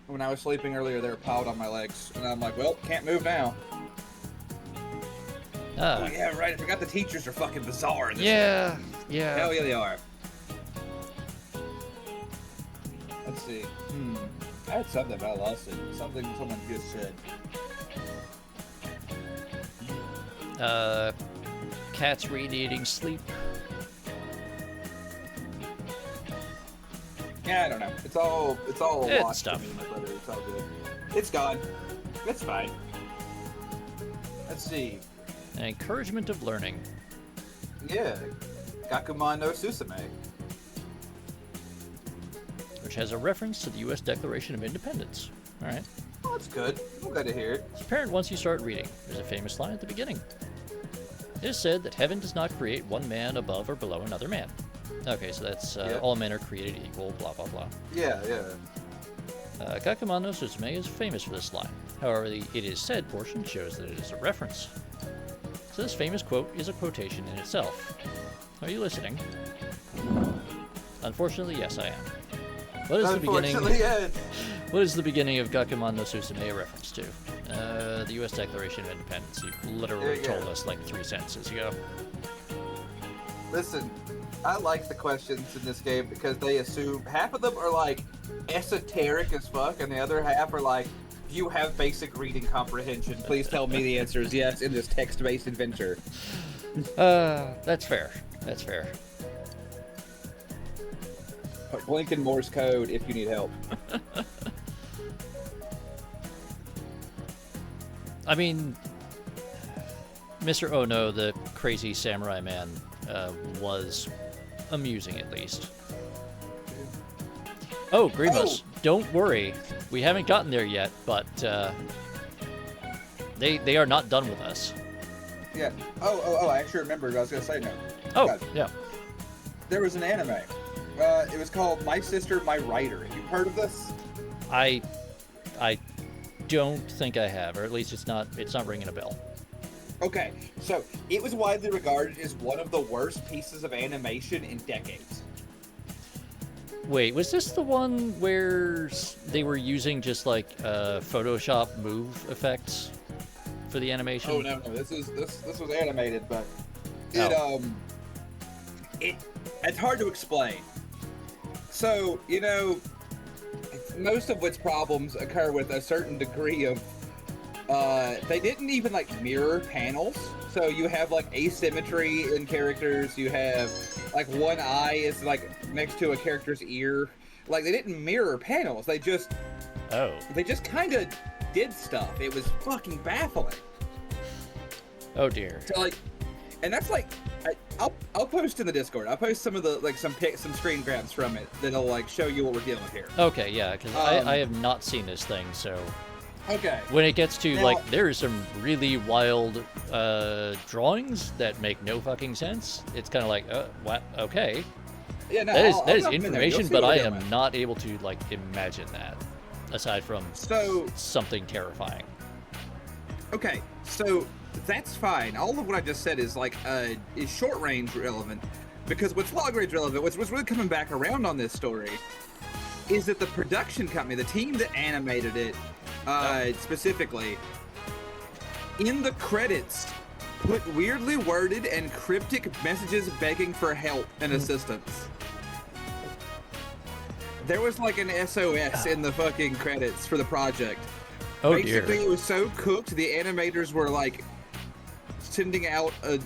Speaker 4: When I was sleeping earlier, they were piled on my legs, and I'm like, well, can't move now. Oh yeah, right. I forgot the teachers are fucking bizarre in this
Speaker 1: Yeah,
Speaker 4: game.
Speaker 1: yeah.
Speaker 4: Hell yeah, they are. Let's see. I had something, but I lost it. Something someone just said.
Speaker 1: Cats radiating sleep.
Speaker 4: Yeah, I don't know. It's all a
Speaker 1: It's
Speaker 4: wash to
Speaker 1: tough.
Speaker 4: me, my brother. It's all good. It's gone. It's fine. Let's see.
Speaker 1: An encouragement of learning.
Speaker 4: Yeah. Gakuman no Susume.
Speaker 1: Which has a reference to the U.S. Declaration of Independence. Alright.
Speaker 4: Oh, that's good. I'm glad to hear it.
Speaker 1: It's apparent once you start reading. There's a famous line at the beginning. It is said that heaven does not create one man above or below another man. Okay, so that's all men are created equal, blah, blah, blah.
Speaker 4: Yeah, yeah.
Speaker 1: Gakuman no Suzume is famous for this line. However, the it is said portion shows that it is a reference. So this famous quote is a quotation in itself. Are you listening? Unfortunately, yes, I am. What is the beginning?
Speaker 4: Yes.
Speaker 1: What is the beginning of Gakuman no Suzume a reference to? The U.S. Declaration of Independence. You literally told us like 3 sentences ago.
Speaker 4: Listen, I like the questions in this game because they assume half of them are like esoteric as fuck, and the other half are like, do you have basic reading comprehension? Please tell me the answer is yes in this text-based adventure.
Speaker 1: That's fair. That's fair.
Speaker 4: Blink in Morse code if you need help.
Speaker 1: I mean, Mr. Oh No, the crazy samurai man, was amusing at least. Oh, Grievous, don't worry. We haven't gotten there yet, but they are not done with us.
Speaker 4: Yeah. Oh, I actually remembered what I was going to say now.
Speaker 1: Oh,
Speaker 4: God.
Speaker 1: yeah.
Speaker 4: There was an anime. It was called My Sister, My Writer. Have you heard of this?
Speaker 1: I don't think I have, or at least it's not ringing a bell.
Speaker 4: Okay, so it was widely regarded as one of the worst pieces of animation in decades.
Speaker 1: Wait, was this the one where they were using just like Photoshop move effects for the animation?
Speaker 4: Oh no, this was animated, but it's hard to explain. So, you know, most of its problems occur with a certain degree of they didn't even like mirror panels. So you have like asymmetry in characters. You have like one eye is like next to a character's ear. Like they didn't mirror panels. They just kind of did stuff. It was fucking baffling.
Speaker 1: Oh dear.
Speaker 4: So like, and that's like, I'll post in the Discord. I'll post some of the like some screen grabs from it that'll like show you what we're dealing with here.
Speaker 1: Okay, yeah, because I have not seen this thing, so.
Speaker 4: Okay.
Speaker 1: When it gets to
Speaker 4: now,
Speaker 1: like, there are some really wild drawings that make no fucking sense. It's kind of like, what? Okay.
Speaker 4: Yeah, no,
Speaker 1: that is
Speaker 4: I'll
Speaker 1: information, but I am not able to like imagine that. Aside from
Speaker 4: so
Speaker 1: something terrifying.
Speaker 4: Okay, so that's fine. All of what I just said is like is short range relevant, because what's long range relevant, what's really coming back around on this story, is that the production company, the team that animated it, specifically, in the credits, put weirdly worded and cryptic messages begging for help and assistance. There was like an SOS in the fucking credits for the project.
Speaker 1: Oh
Speaker 4: Basically,
Speaker 1: dear.
Speaker 4: it was so cooked, the animators were like sending out an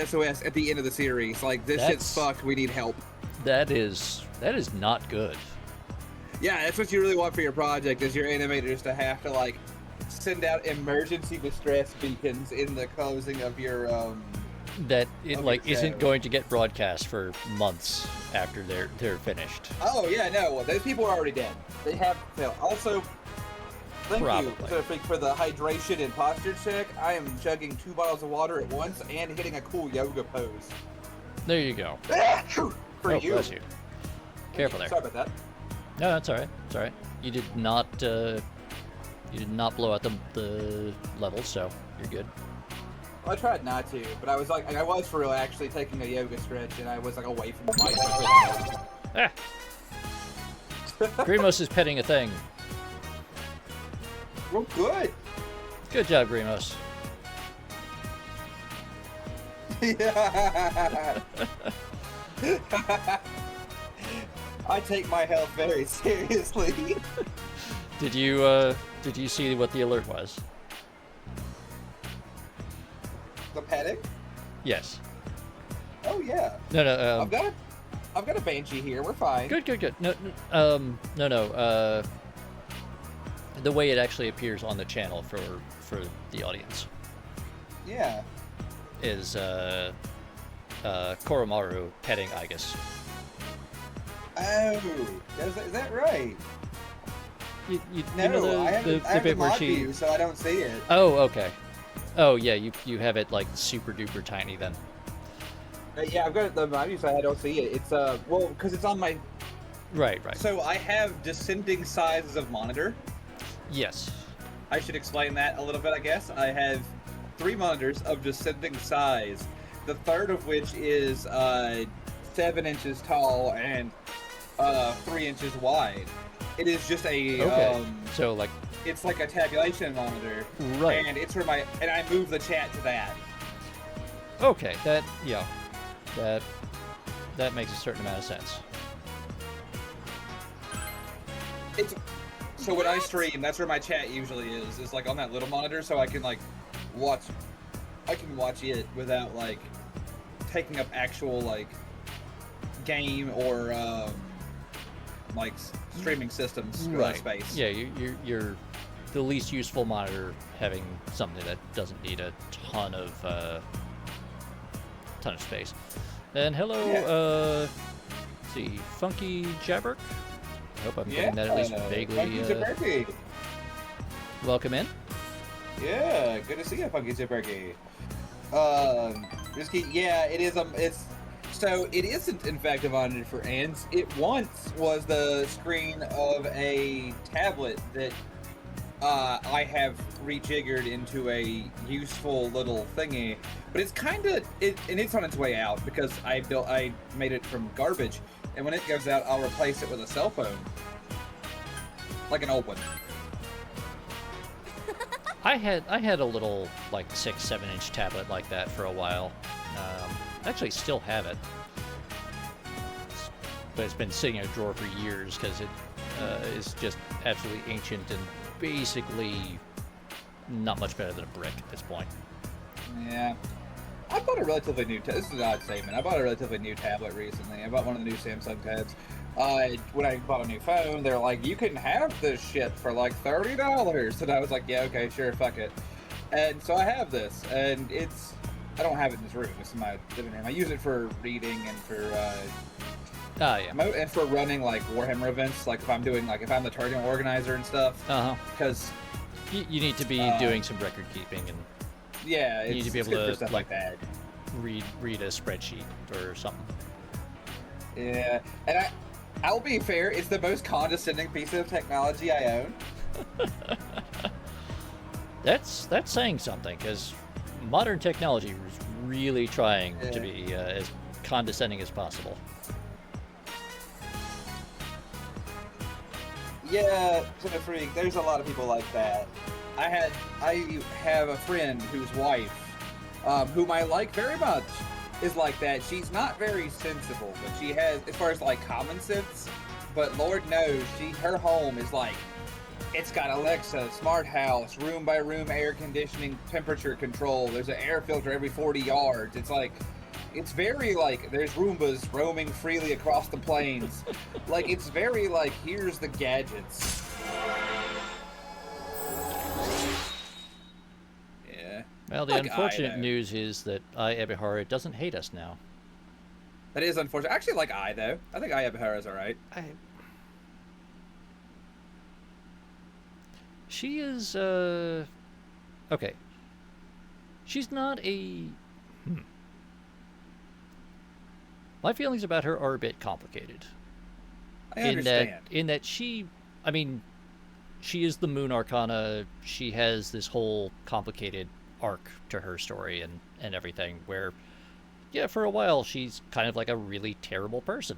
Speaker 4: SOS at the end of the series. Like, this shit's
Speaker 1: That's-
Speaker 4: fucked, we need help.
Speaker 1: That is not good.
Speaker 4: Yeah, that's what you really want for your project, is your animators to have to like send out emergency distress beacons in the closing of your
Speaker 1: That it
Speaker 4: Okay,
Speaker 1: like
Speaker 4: so-
Speaker 1: isn't going to get broadcast for months after they're finished.
Speaker 4: Oh yeah, no, well, those people are already dead. They have failed. Also, thank
Speaker 1: Probably.
Speaker 4: you, Sophie, for the hydration and posture check. I am chugging 2 bottles of water at once and hitting a cool yoga pose.
Speaker 1: There you go.
Speaker 4: For
Speaker 1: Oh,
Speaker 4: you.
Speaker 1: bless you. Careful there.
Speaker 4: Sorry about that.
Speaker 1: No, that's all right. It's all right. You did not blow out the levels, so you're good.
Speaker 4: Well, I tried not to, but I was like, I was for real actually taking a yoga stretch, and I was like away from the mic.
Speaker 1: Ah. Grimos is petting a thing.
Speaker 4: Well, good.
Speaker 1: Good job, Grimos.
Speaker 4: Yeah. I take my health very seriously.
Speaker 1: Did you see what the alert was?
Speaker 4: The petting?
Speaker 1: Yes.
Speaker 4: Oh yeah.
Speaker 1: No.
Speaker 4: I've got a banshee here. We're fine.
Speaker 1: Good. No. The way it actually appears on the channel for the audience
Speaker 4: Yeah.
Speaker 1: is Koromaru petting Igus.
Speaker 4: Oh, is that right?
Speaker 1: You
Speaker 4: No,
Speaker 1: know
Speaker 4: I have
Speaker 1: the
Speaker 4: the
Speaker 1: bit where
Speaker 4: mod
Speaker 1: she.
Speaker 4: view, so I don't see it.
Speaker 1: Oh, okay. Oh yeah, you have it like super duper tiny then.
Speaker 4: Yeah, I've got the mod view, so I don't see it. It's well, because it's on my.
Speaker 1: Right.
Speaker 4: So I have descending sizes of monitor.
Speaker 1: Yes.
Speaker 4: I should explain that a little bit, I guess. I have 3 monitors of descending size, the third of which is 7 inches tall and 3 inches wide. It is just a
Speaker 1: Okay. So like.
Speaker 4: it's like a tabulation monitor,
Speaker 1: Right.
Speaker 4: and it's for my and I move the chat to that.
Speaker 1: Okay. That makes a certain amount of sense.
Speaker 4: It's so when I stream, that's where my chat usually is like on that little monitor, so I can like watch it without like taking up actual like game or like streaming systems space.
Speaker 1: Yeah, you're the least useful monitor, having something that doesn't need a ton of space. And hello,
Speaker 4: Yeah.
Speaker 1: let's see, Funky Jabberk. I hope I'm getting that at least vaguely.
Speaker 4: Funky Zaberki.
Speaker 1: Welcome in.
Speaker 4: Yeah, good to see you, Funky Zaberki. Yeah, it is. So it isn't in fact a monitor for ants. It once was the screen of a tablet that I have rejiggered into a useful little thingy. But it's kind of and it's on its way out because I made it from garbage, and when it goes out, I'll replace it with a cell phone, like an old one.
Speaker 1: I had a little like 6-7 inch tablet like that for a while. Actually, still have it, but it's been sitting in a drawer for years because it is just absolutely ancient and basically not much better than a brick at this point.
Speaker 4: Yeah. I bought a relatively new this is an odd statement. I bought a relatively new tablet recently. I bought one of the new Samsung tabs. When I bought a new phone, they're like, you can have this shit for like $30. And I was like, yeah, okay, sure, fuck it. And so I have this, and I don't have it in this room. It's in my living room. I use it for reading and for
Speaker 1: Yeah.
Speaker 4: and for running like Warhammer events. Like if I'm the tournament organizer and stuff. Because
Speaker 1: You need to be doing some record keeping, and
Speaker 4: yeah,
Speaker 1: you need to be
Speaker 4: it's
Speaker 1: able
Speaker 4: good for
Speaker 1: to
Speaker 4: stuff like that.
Speaker 1: read a spreadsheet or something.
Speaker 4: Yeah, and I'll be fair, it's the most condescending piece of technology I own.
Speaker 1: That's saying something, because modern technology is really trying to be as condescending as possible.
Speaker 4: Yeah, to the freak. There's a lot of people like that. I have a friend whose wife, whom I like very much, is like that. She's not very sensible, but she has, as far as like common sense. But Lord knows, her home is like, it's got Alexa, smart house, room by room air conditioning, temperature control. There's an air filter every 40 yards. It's like, it's very like, there's Roombas roaming freely across the plains. Like, it's very like, here's the gadgets. Yeah.
Speaker 1: Well, the
Speaker 4: Like
Speaker 1: unfortunate news is that Ebihara doesn't hate us now.
Speaker 4: That is unfortunate. I actually like though. I think Ebihara's alright.
Speaker 1: She is, okay. She's not a... My feelings about her are a bit complicated.
Speaker 4: I understand.
Speaker 1: In that she... I mean, she is the Moon Arcana. She has this whole complicated arc to her story and everything, where, yeah, for a while she's kind of like a really terrible person.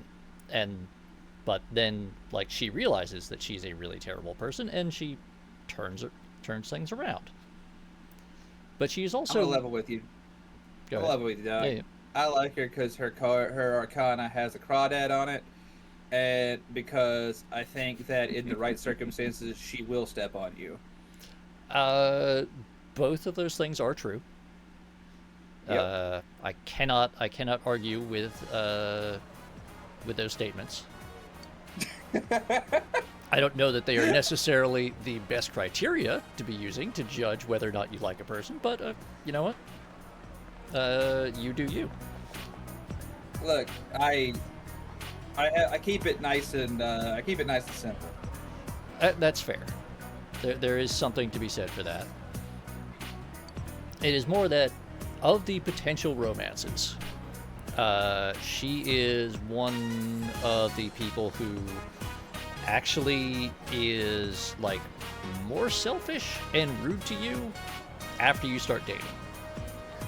Speaker 1: But then, like, she realizes that she's a really terrible person, and she turns things around. But she's also...
Speaker 4: I'm gonna level with you.
Speaker 1: Go
Speaker 4: I'll
Speaker 1: ahead.
Speaker 4: level with you, Doug.
Speaker 1: Yeah, yeah.
Speaker 4: I like her because her Arcana has a crawdad on it, and because I think that in the right circumstances she will step on you.
Speaker 1: Both of those things are true.
Speaker 4: Yep.
Speaker 1: I cannot argue with those statements. I don't know that they are necessarily the best criteria to be using to judge whether or not you like a person, but you know what? You do you.
Speaker 4: Look, I keep it nice and simple.
Speaker 1: That's fair. There is something to be said for that. It is more that of the potential romances, she is one of the people who actually is like more selfish and rude to you after you start dating.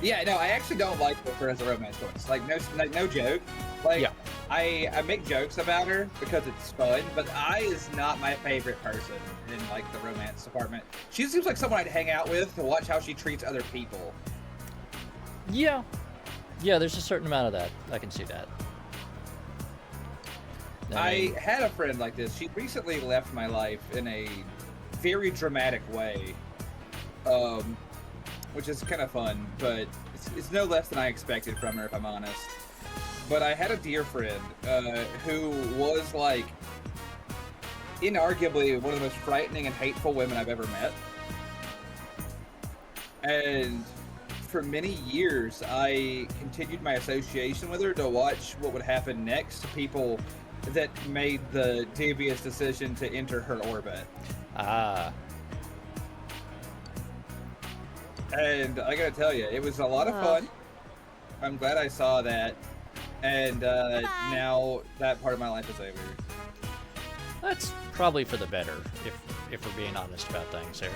Speaker 4: Yeah, no, I actually don't like her as a romance choice. Like, no joke. Like,
Speaker 1: Yeah.
Speaker 4: I make jokes about her because it's fun, but is not my favorite person in, like, the romance department. She seems like someone I'd hang out with to watch how she treats other people.
Speaker 1: Yeah, there's a certain amount of that. I can see that.
Speaker 4: I had a friend like this. She recently left my life in a very dramatic way, which is kind of fun, but it's no less than I expected from her, if I'm honest. But I had a dear friend who was, like, inarguably one of the most frightening and hateful women I've ever met. And for many years, I continued my association with her to watch what would happen next to people that made the devious decision to enter her orbit. And I gotta tell you, it was a lot of fun. I'm glad I saw that. And now that part of my life is over.
Speaker 1: That's probably for the better, if we're being honest about things here.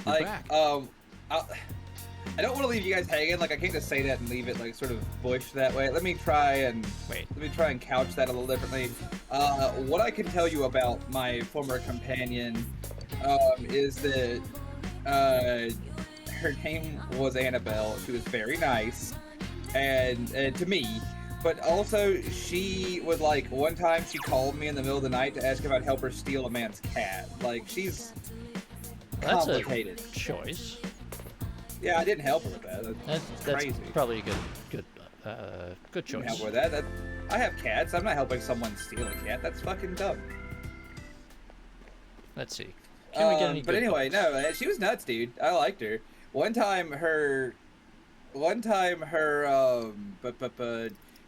Speaker 4: Like,
Speaker 5: back.
Speaker 4: I don't want to leave you guys hanging. Like, I can't just say that and leave it like sort of bush that way. Let me try and couch that a little differently. What I can tell you about my former companion is that her name was Annabelle. She was very nice, and to me. But also, she would, like, one time she called me in the middle of the night to ask if I'd help her steal a man's cat. Like, she's complicated.
Speaker 1: That's a choice.
Speaker 4: Yeah, I didn't help her with that. That's crazy.
Speaker 1: Probably a good choice.
Speaker 4: Didn't help her with that. I have cats. I'm not helping someone steal a cat. That's fucking dumb.
Speaker 1: Let's see. Can we get any
Speaker 4: but
Speaker 1: good
Speaker 4: anyway,
Speaker 1: points?
Speaker 4: no, she was nuts, dude. I liked her. One time her,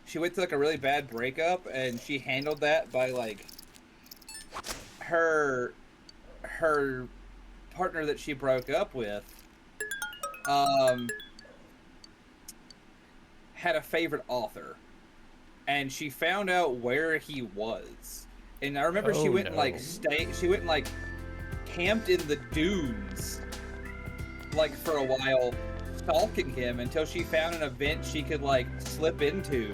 Speaker 4: she went through like a really bad breakup, and she handled that by like her partner that she broke up with had a favorite author, and she found out where he was. And I remember she
Speaker 1: Oh,
Speaker 4: went and
Speaker 1: no.
Speaker 4: like she went and like camped in the dunes like for a while, stalking him until she found an event she could like slip into.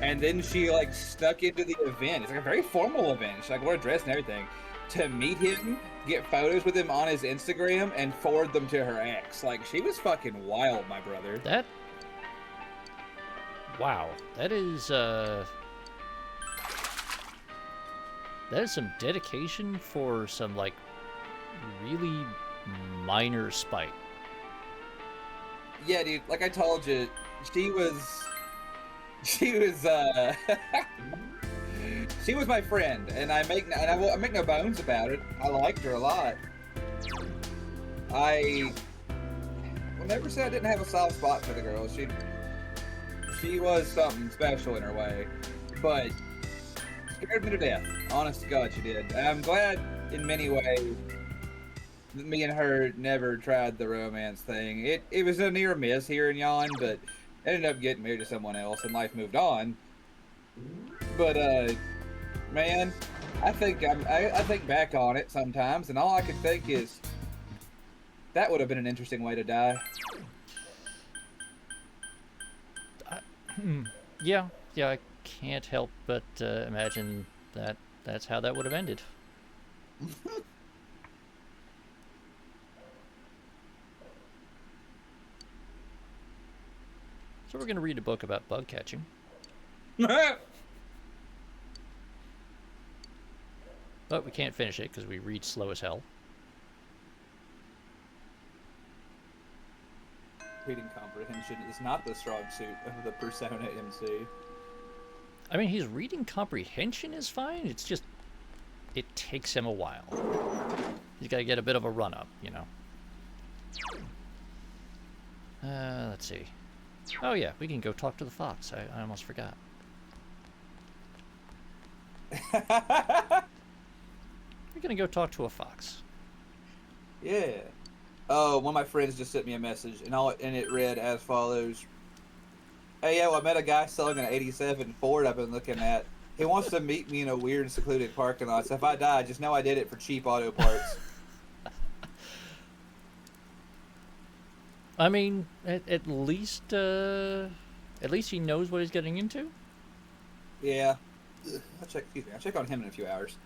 Speaker 4: And then she like snuck into the event. It's like a very formal event. She like wore a dress and everything to meet him, get photos with him on his Instagram, and forward them to her ex. Like, she was fucking wild, my brother.
Speaker 1: Wow. That is some dedication for some, like, really minor spite.
Speaker 4: Yeah, dude, like I told you, she was she was my friend, and I make no bones about it. I liked her a lot. I will never say I didn't have a soft spot for the girl. She was something special in her way, but scared me to death. Honest to God, she did. And I'm glad, in many ways, that me and her never tried the romance thing. It was a near miss here in Yon, but ended up getting married to someone else, and life moved on. But man, I think back on it sometimes, and all I can think is that would have been an interesting way to die.
Speaker 1: Yeah, I can't help but imagine that's how that would have ended. So we're going to read a book about bug catching. But we can't finish it because we read slow as hell.
Speaker 4: Reading comprehension is not the strong suit of the Persona MC.
Speaker 1: I mean, his reading comprehension is fine. It's just, it takes him a while. He's got to get a bit of a run-up, you know. Let's see. Oh yeah, we can go talk to the fox. I almost forgot. We're gonna go talk to a fox.
Speaker 4: Yeah. Oh, one of my friends just sent me a message, and it read as follows. Hey, yo, I met a guy selling an 87 Ford I've been looking at. He wants to meet me in a weird, secluded parking lot, so if I die, just know I did it for cheap auto parts.
Speaker 1: I mean, at least he knows what he's getting into.
Speaker 4: Yeah. I'll check on him in a few hours.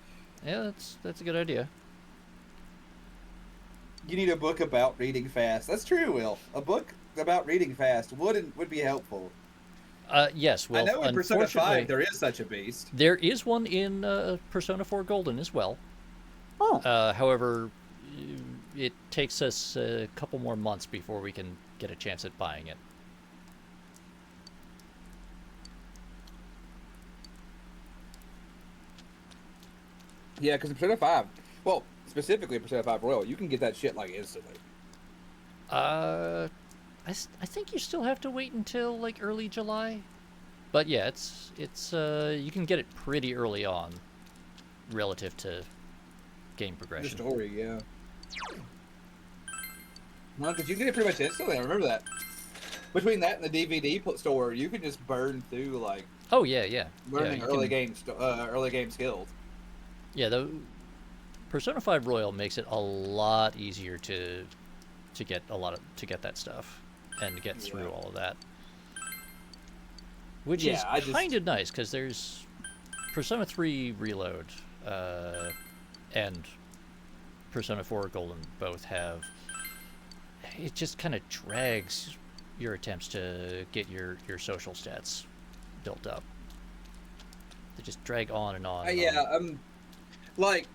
Speaker 1: Yeah, that's a good idea.
Speaker 4: You need a book about reading fast. That's true, Will. A book about reading fast would be helpful.
Speaker 1: Yes, well,
Speaker 4: I know in Persona
Speaker 1: unfortunately,
Speaker 4: 5 there is such a beast.
Speaker 1: there is one in Persona 4 Golden as well.
Speaker 4: Oh.
Speaker 1: However, it takes us a couple more months before we can get a chance at buying it.
Speaker 4: Yeah, because in Persona 5, well, specifically in Persona 5 Royal, you can get that shit like instantly.
Speaker 1: I think you still have to wait until like early July, but yeah, it's you can get it pretty early on, relative to game
Speaker 4: The
Speaker 1: progression.
Speaker 4: story, yeah. Well, because you get it pretty much instantly. I remember that. Between that and the DVD store, you can just burn through like
Speaker 1: Oh yeah.
Speaker 4: learning
Speaker 1: you
Speaker 4: early
Speaker 1: can-
Speaker 4: game skills.
Speaker 1: Yeah, the Persona 5 Royal makes it a lot easier to get that stuff and to get through all of that. Which is kind of nice because there's Persona 3 Reload and Persona 4 Golden both have. It just kind of drags your attempts to get your social stats built up. They just drag on and on. And on.
Speaker 4: Like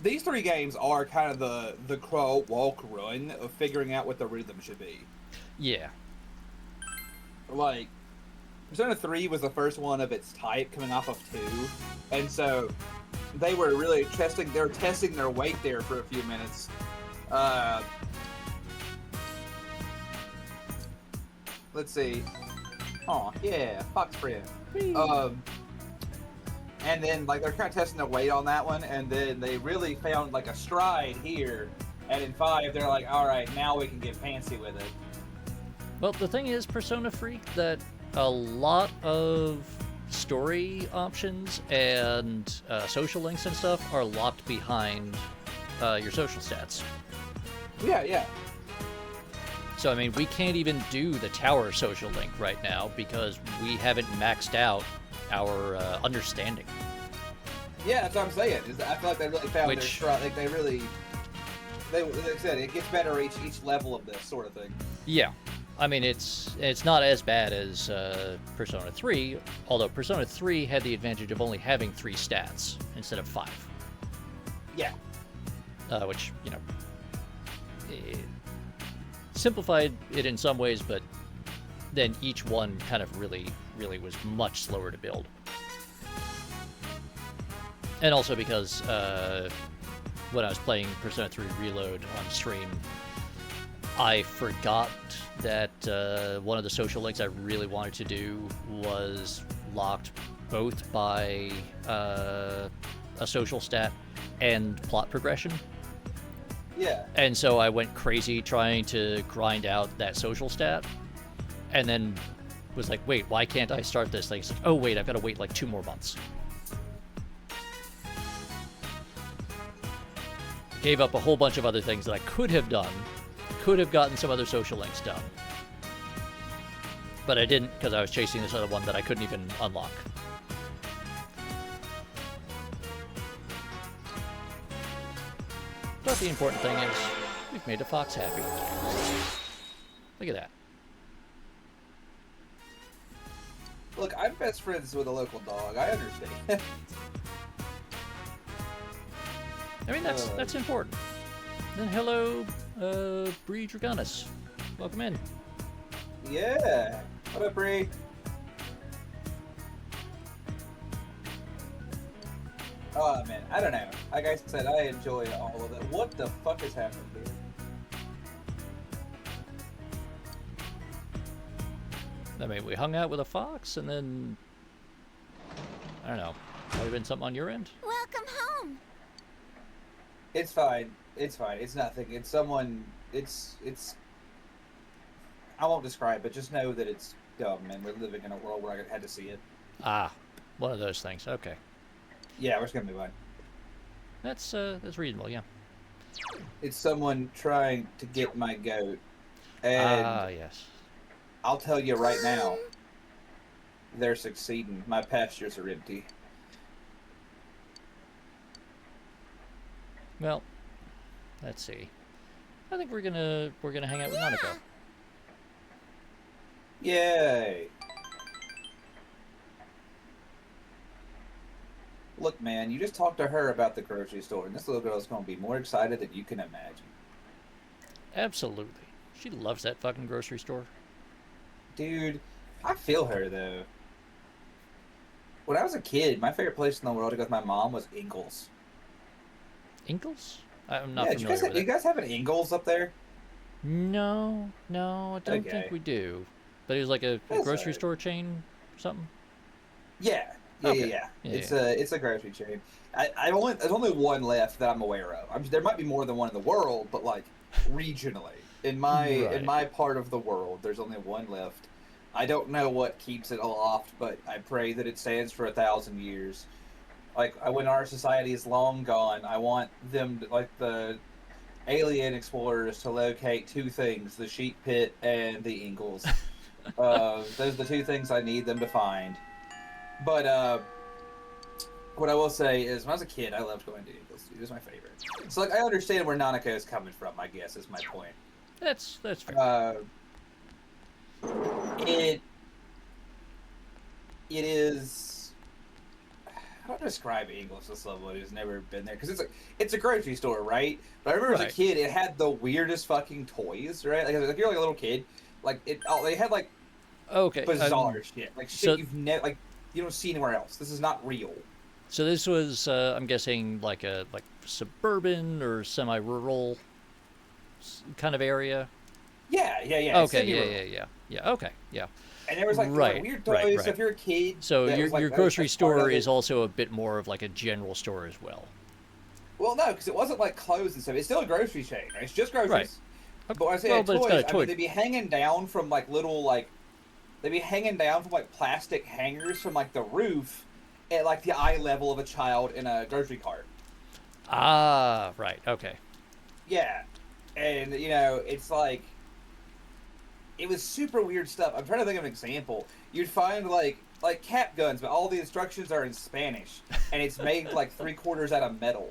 Speaker 4: these three games are kind of the crawl, walk, run of figuring out what the rhythm should be.
Speaker 1: Yeah.
Speaker 4: Like Persona 3 was the first one of its type coming off of 2, and so they were really testing their weight there for a few minutes. Let's see. Oh yeah, Fox friend. And then like they're kind of testing their weight on that one, and then they really found like a stride here. And in 5, they're like, all right, now we can get fancy with it.
Speaker 1: Well, the thing is, Persona Freak, that a lot of story options and social links and stuff are locked behind your social stats.
Speaker 4: Yeah.
Speaker 1: So, I mean, we can't even do the tower social link right now because we haven't maxed out our understanding.
Speaker 4: Yeah, that's what I'm saying. I feel like they really found their
Speaker 1: Which-
Speaker 4: stride. Like like I said, it gets better each level of this sort of thing.
Speaker 1: Yeah. I mean, it's not as bad as Persona 3, although Persona 3 had the advantage of only having 3 stats instead of 5.
Speaker 4: Yeah.
Speaker 1: Which, you know, it simplified it in some ways, but then each one kind of really was much slower to build. And also because when I was playing Persona 3 Reload on stream, I forgot that one of the social links I really wanted to do was locked both by a social stat and plot progression.
Speaker 4: Yeah.
Speaker 1: And so I went crazy trying to grind out that social stat, and then was like, wait, why can't I start this? Like, oh wait, I've got to wait like 2 more months. Gave up a whole bunch of other things that I could have done, could have gotten some other social links done. But I didn't because I was chasing this other one that I couldn't even unlock. But the important thing is, we've made a fox happy. Look at that.
Speaker 4: Look, I'm best friends with a local dog. I understand.
Speaker 1: I mean, that's important. Then hello, Bree Dragonis. Welcome in.
Speaker 4: Yeah. What up, Bree? Oh man, I don't know. Like I said, I enjoy all of it. What the fuck is happening here?
Speaker 1: I mean, we hung out with a fox, and then I don't know. Might have been something on your end.
Speaker 3: Welcome home.
Speaker 4: It's fine. It's fine. It's nothing. It's someone. It's. I won't describe it. Just know that it's dumb, and we're living in a world where I had to see it.
Speaker 1: Ah, one of those things. Okay,
Speaker 4: Yeah, we're just gonna move on.
Speaker 1: that's reasonable. Yeah.
Speaker 4: It's someone trying to get my goat, and
Speaker 1: Ah, yes.
Speaker 4: I'll tell you right now, they're succeeding. My pastures are empty.
Speaker 1: Well, let's see. I think we're gonna hang out with Nanako.
Speaker 4: Yay! Look, man, you just talked to her about the grocery store, and this little girl's going to be more excited than you can imagine.
Speaker 1: Absolutely. She loves that fucking grocery store.
Speaker 4: Dude, I feel her, though. When I was a kid, my favorite place in the world to go with my mom was Ingles.
Speaker 1: Ingles? I'm not
Speaker 4: Yeah,
Speaker 1: familiar with
Speaker 4: you
Speaker 1: it.
Speaker 4: guys have an Ingles up there?
Speaker 1: No, I don't think
Speaker 4: Okay.
Speaker 1: we do. But it was like a
Speaker 4: That's
Speaker 1: grocery
Speaker 4: alright.
Speaker 1: store chain, something.
Speaker 4: Yeah.
Speaker 1: Okay.
Speaker 4: Yeah.
Speaker 1: Yeah,
Speaker 4: It's a grocery chain. There's only one left that I'm aware of. There might be more than one in the world, but like regionally, in
Speaker 1: Right.
Speaker 4: my part of the world, there's only one left. I don't know what keeps it aloft, but I pray that it stands for 1,000 years. Like when our society is long gone, I want them to, like the alien explorers to locate 2 things: the sheep pit and the Ingles. Those are the 2 things I need them to find. But what I will say is, when I was a kid, I loved going to Ingles. It was my favorite. So like, I understand where Nanako is coming from. I guess is my point.
Speaker 1: That's fair.
Speaker 4: It is. How do I describe Ingles to someone who's never been there? Because it's a grocery store, right? But I remember as
Speaker 1: Right.
Speaker 4: a kid, it had the weirdest fucking toys, right? Like you're like a little kid, like they had like
Speaker 1: Okay.
Speaker 4: bizarre shit, like shit
Speaker 1: so-
Speaker 4: you've never like you don't see anywhere else. This is not real.
Speaker 1: So this was, I'm guessing, like a suburban or semi-rural kind of area.
Speaker 4: Yeah.
Speaker 1: Okay.
Speaker 4: semi-rural.
Speaker 1: Yeah. Okay. Yeah.
Speaker 4: And there was like
Speaker 1: Right,
Speaker 4: weird
Speaker 1: right,
Speaker 4: toys.
Speaker 1: right.
Speaker 4: So if you're a kid,
Speaker 1: So
Speaker 4: that
Speaker 1: your
Speaker 4: was, like,
Speaker 1: your
Speaker 4: that was,
Speaker 1: grocery
Speaker 4: like, part
Speaker 1: store
Speaker 4: of it.
Speaker 1: is also a bit more of like a general store as well.
Speaker 4: Well, no, because it wasn't like clothes and stuff. It's still a grocery chain. Right? It's just groceries.
Speaker 1: Right.
Speaker 4: But when I say
Speaker 1: Well,
Speaker 4: like,
Speaker 1: but it's
Speaker 4: toys,
Speaker 1: got a
Speaker 4: I
Speaker 1: toy-
Speaker 4: mean they'd be hanging down from like little like they'd be hanging down from like plastic hangers from like the roof at like the eye level of a child in a grocery cart.
Speaker 1: Ah, right. Okay.
Speaker 4: Yeah, and you know, it's like it was super weird stuff. I'm trying to think of an example. You'd find like cap guns, but all the instructions are in Spanish, and it's made like 3/4 out of metal.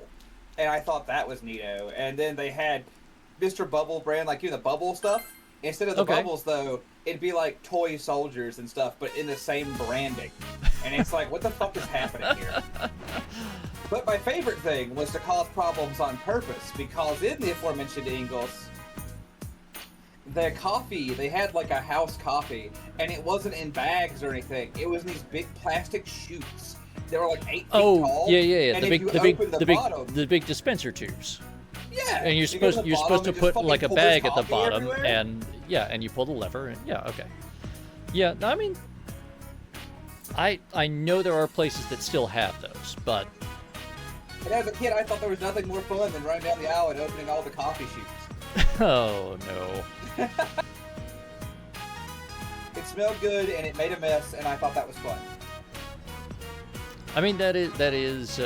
Speaker 4: And I thought that was neato. And then they had Mr. Bubble brand, like, you know, the bubble stuff. Instead of the bubbles, though, it'd be like toy soldiers and stuff, but in the same branding. And it's like, what the fuck is happening here? But my favorite thing was to cause problems on purpose, because in the aforementioned Ingles, the coffee, they had like a house coffee, and it wasn't in bags or anything. It was in these big plastic chutes. They were like 8 feet tall.
Speaker 1: Oh, yeah.
Speaker 4: And
Speaker 1: The big dispenser tubes.
Speaker 4: Yeah.
Speaker 1: And you're supposed to put like a bag at the bottom,
Speaker 4: everywhere.
Speaker 1: and you pull the lever, and okay. Yeah, no, I mean, I know there are places that still have those, but
Speaker 4: And as a kid, I thought there was nothing more fun than running down the aisle and opening all the coffee chutes.
Speaker 1: oh no.
Speaker 4: It smelled good and it made a mess, and I thought that was fun.
Speaker 1: I mean, that is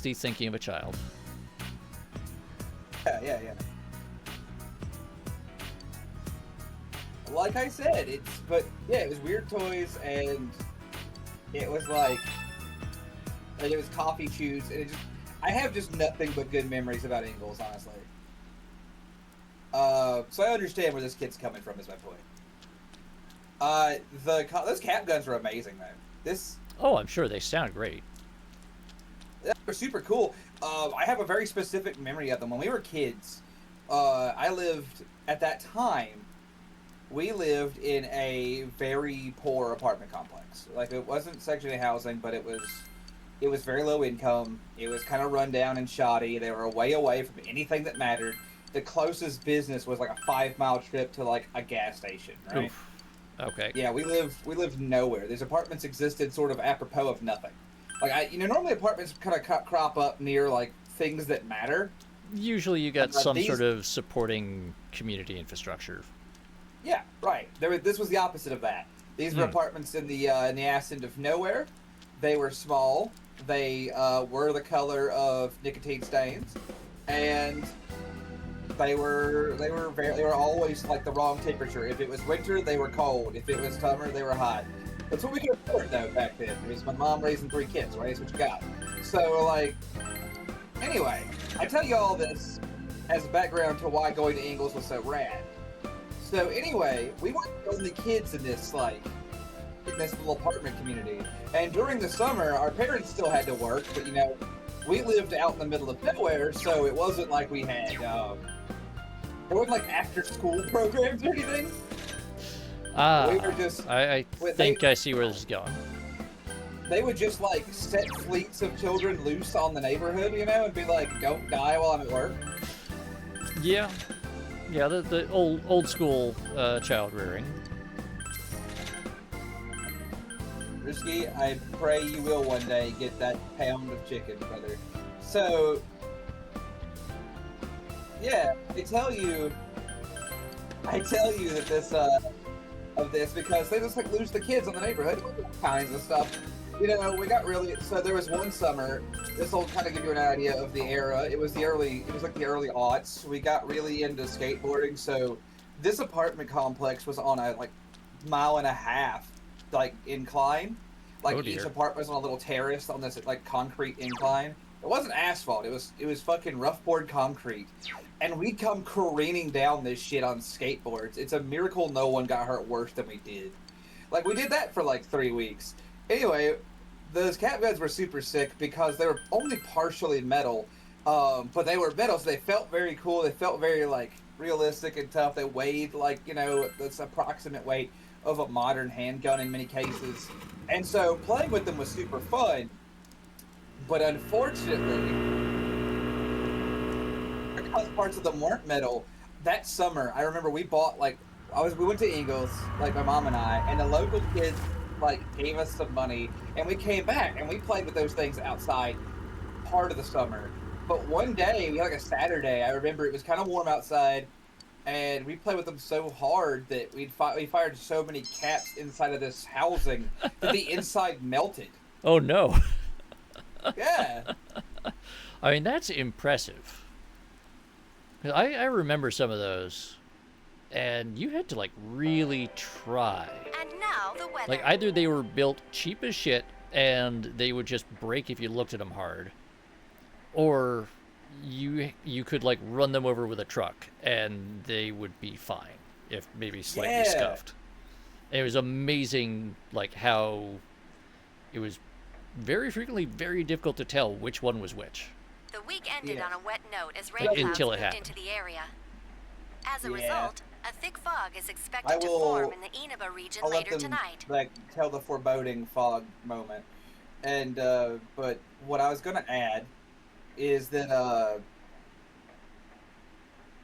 Speaker 1: the thinking of a child.
Speaker 4: Yeah. Like I said, it was weird toys, and it was like it was coffee chews, and I have just nothing but good memories about Ingalls, honestly. So I understand where this kid's coming from, is my point. Those cap guns were amazing, though.
Speaker 1: Oh, I'm sure they sound great.
Speaker 4: They were super cool. I have a very specific memory of them. When we were kids, at that time, we lived in a very poor apartment complex. Like, it wasn't Section 8 housing, but it was very low income. It was kind of run down and shoddy. They were way away from anything that mattered. The closest business was like a 5-mile trip to like a gas station, right?
Speaker 1: Oof. Okay.
Speaker 4: Yeah, we lived nowhere. These apartments existed sort of apropos of nothing. Like, normally apartments kind of crop up near like things that matter.
Speaker 1: Usually you got some sort of supporting community infrastructure.
Speaker 4: Yeah, right. This was the opposite of that. These were apartments in the ass end of nowhere. They were small. They were the color of nicotine stains, and they were always like the wrong temperature. If it was winter, they were cold. If it was summer, they were hot. That's what we could afford, though, back then. It was my mom raising 3 kids, right? That's what you got. So, like, anyway, I tell you all this as a background to why going to Ingalls was so rad. So, anyway, we weren't the only kids in this little apartment community. And during the summer, our parents still had to work, but, we lived out in the middle of nowhere, so it wasn't like we had, there wasn't, like, after-school programs or anything. We were just...
Speaker 1: I think I see where this is going.
Speaker 4: They would just, like, set fleets of children loose on the neighborhood, and be like, don't die while I'm at work.
Speaker 1: Yeah. Yeah, the old school child rearing.
Speaker 4: Risky, I pray you will one day get that pound of chicken, brother. So, yeah, I tell you that this because they just like lose the kids on the neighborhood, kinds of stuff. We got really, so there was one summer, this will kind of give you an idea of the era. It was like the early aughts. We got really into skateboarding, so this apartment complex was on a like 1.5 mile like incline. Like each apartment was on a little terrace on this like concrete incline. It wasn't asphalt, it was fucking rough poured concrete. And we'd come careening down this shit on skateboards. It's a miracle no one got hurt worse than we did. Like, we did that for like 3 weeks. Anyway, those cap guns were super sick because they were only partially metal, but they were metal, so they felt very cool. They felt very like realistic and tough. They weighed like, this approximate weight of a modern handgun in many cases. And so playing with them was super fun. But unfortunately, because parts of them weren't metal, that summer, I remember we bought, we went to Ingalls, like my mom and I, and the local kids, gave us some money, and we came back, and we played with those things outside part of the summer. But one day, we had, a Saturday, I remember it was kind of warm outside, and we played with them so hard that we fired so many caps inside of this housing that the inside melted.
Speaker 1: Oh no.
Speaker 4: Yeah.
Speaker 1: I mean, that's impressive. 'Cause I remember some of those, and you had to like really try.
Speaker 3: And now the weather.
Speaker 1: Like either they were built cheap as shit and they would just break if you looked at them hard, or you could like run them over with a truck and they would be fine if maybe slightly
Speaker 4: Yeah.
Speaker 1: scuffed. And it was amazing like how it was very frequently very difficult to tell which one was which.
Speaker 3: The week ended
Speaker 4: Yeah.
Speaker 3: on a wet note as rain
Speaker 1: Like,
Speaker 3: clouds
Speaker 1: until it
Speaker 3: moved
Speaker 1: happened.
Speaker 3: into the area. As a
Speaker 4: Yeah.
Speaker 3: result, a thick fog is
Speaker 4: I
Speaker 3: expected to
Speaker 4: will-
Speaker 3: form in the Inaba region
Speaker 4: I'll let
Speaker 3: later
Speaker 4: them
Speaker 3: tonight.
Speaker 4: like tell the foreboding fog moment. And but what I was gonna add is that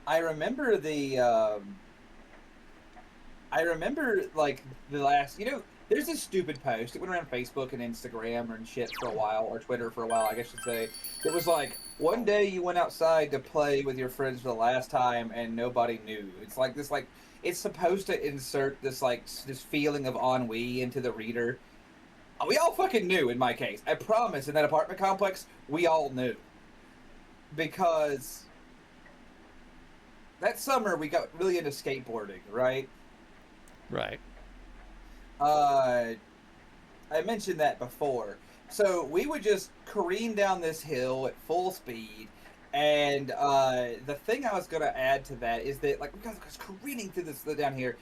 Speaker 4: I remember like the last, there's this stupid post. It went around Facebook and Instagram and shit for a while, or Twitter for a while, I guess you'd say. It was like, one day you went outside to play with your friends for the last time and nobody knew. It's like this, like, it's supposed to insert this, like, this feeling of ennui into the reader. We all fucking knew, in my case. I promise, in that apartment complex, we all knew. Because that summer we got really into skateboarding, right?
Speaker 1: Right.
Speaker 4: I mentioned that before. So we would just careen down this hill at full speed, and the thing I was going to add to that is that, like, because I was careening through this down here,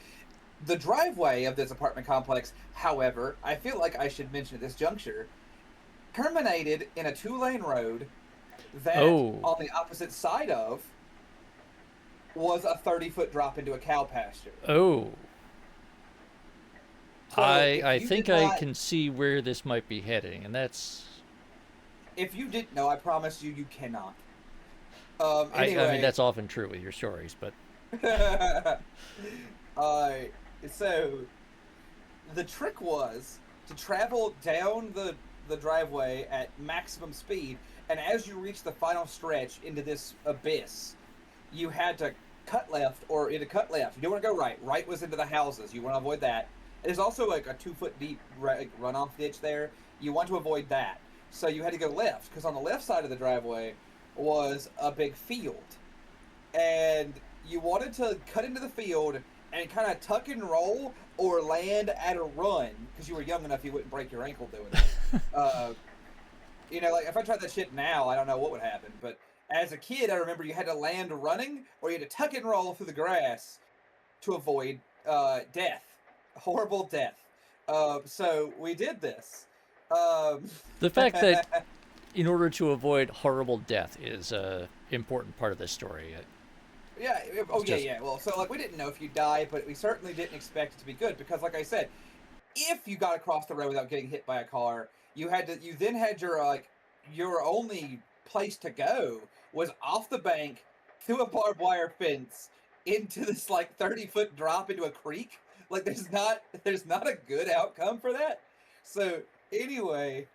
Speaker 4: the driveway of this apartment complex, however, I feel like I should mention at this juncture, terminated in a 2-lane road that on the opposite side of was a 30-foot drop into a cow pasture.
Speaker 1: Oh.
Speaker 4: So
Speaker 1: I
Speaker 4: if you
Speaker 1: think
Speaker 4: did
Speaker 1: I
Speaker 4: not-
Speaker 1: can see where this might be heading, and that's...
Speaker 4: If you didn't know, I promise you, you cannot.
Speaker 1: I
Speaker 4: Anyway,
Speaker 1: mean, that's often true with your stories, but...
Speaker 4: So the trick was to travel down the driveway at maximum speed, and as you reach the final stretch into this abyss, you had to cut left or into cut left. You don't want to go right. Right was into the houses. You want to avoid that. There's also like a 2-foot deep runoff ditch there. You want to avoid that. So you had to go left, because on the left side of the driveway was a big field. And you wanted to cut into the field and kind of tuck and roll or land at a run, because you were young enough you wouldn't break your ankle doing it. Like if I tried that shit now, I don't know what would happen. But as a kid, I remember you had to land running or you had to tuck and roll through the grass to avoid death. Horrible death. So we did this.
Speaker 1: The fact that in order to avoid horrible death is an important part of this story.
Speaker 4: Yeah.
Speaker 1: It's just-
Speaker 4: Yeah. Well, so like we didn't know if you'd die, but we certainly didn't expect it to be good because, like I said, if you got across the road without getting hit by a car, you then had your only place to go was off the bank through a barbed wire fence into this like 30-foot drop into a creek. Like there's not a good outcome for that. So anyway,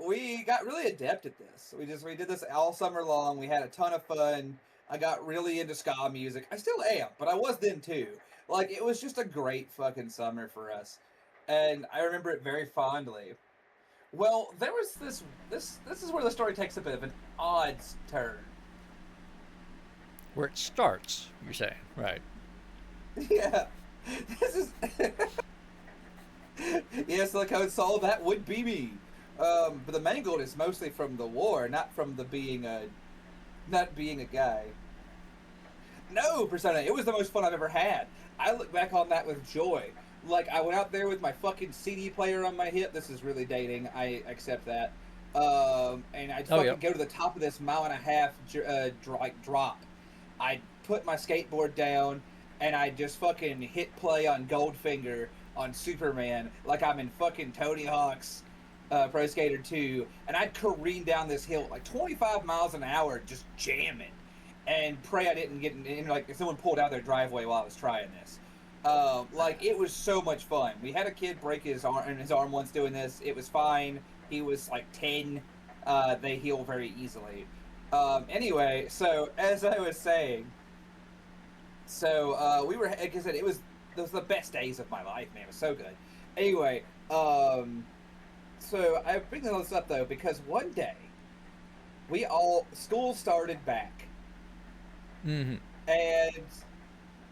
Speaker 4: we got really adept at this. We did this all summer long. We had a ton of fun. I got really into ska music. I still am, but I was then too. Like it was just a great fucking summer for us. And I remember it very fondly. Well, there was this is where the story takes a bit of an odd turn.
Speaker 1: Where it starts, you're saying, right?
Speaker 4: Yeah. This is yes, the code soul, that would be me. But the mangled is mostly from the war, not from not being a guy. No, Persona, it was the most fun I've ever had. I look back on that with joy. Like, I went out there with my fucking CD player on my hip. This is really dating. I accept that. And I'd fucking go to the top of this 1.5-mile drop. I'd put my skateboard down, and I'd just fucking hit play on Goldfinger on Superman like I'm in fucking Tony Hawk's Pro Skater 2, and I'd careen down this hill at like 25 miles an hour just jamming, and pray I didn't get in, like if someone pulled out their driveway while I was trying this. Like it was so much fun. We had a kid break his arm once doing this. It was fine. He was like 10. They heal very easily. Anyway, so as I was saying, we were, like I said, those the best days of my life, man. It was so good. Anyway, so I bring all this up though because one day school started back,
Speaker 1: Mm-hmm.
Speaker 4: and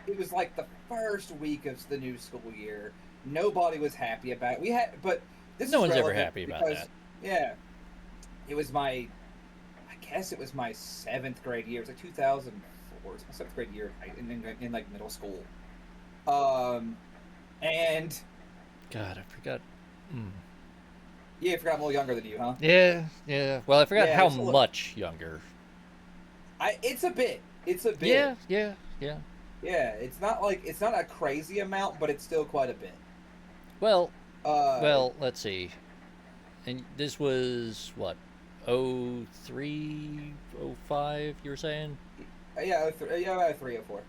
Speaker 4: it was like the first week of the new school year. Nobody was happy about it. But this
Speaker 1: No
Speaker 4: is
Speaker 1: one's ever
Speaker 4: relevant
Speaker 1: happy about
Speaker 4: because,
Speaker 1: that.
Speaker 4: Yeah, it was I guess it was my 7th grade year. It was like 2004. It was my 7th grade year in like middle school. And
Speaker 1: God, I forgot.
Speaker 4: yeah, I forgot I'm a little younger than you, huh?
Speaker 1: Yeah, yeah. Well, I forgot
Speaker 4: Yeah,
Speaker 1: how
Speaker 4: it's a little-
Speaker 1: much younger.
Speaker 4: It's a bit.
Speaker 1: Yeah.
Speaker 4: Yeah, it's not a crazy amount, but it's still quite a bit.
Speaker 1: Well,
Speaker 4: Uh,
Speaker 1: let's see. And this was what, 03, 05, you were saying?
Speaker 4: yeah, 304.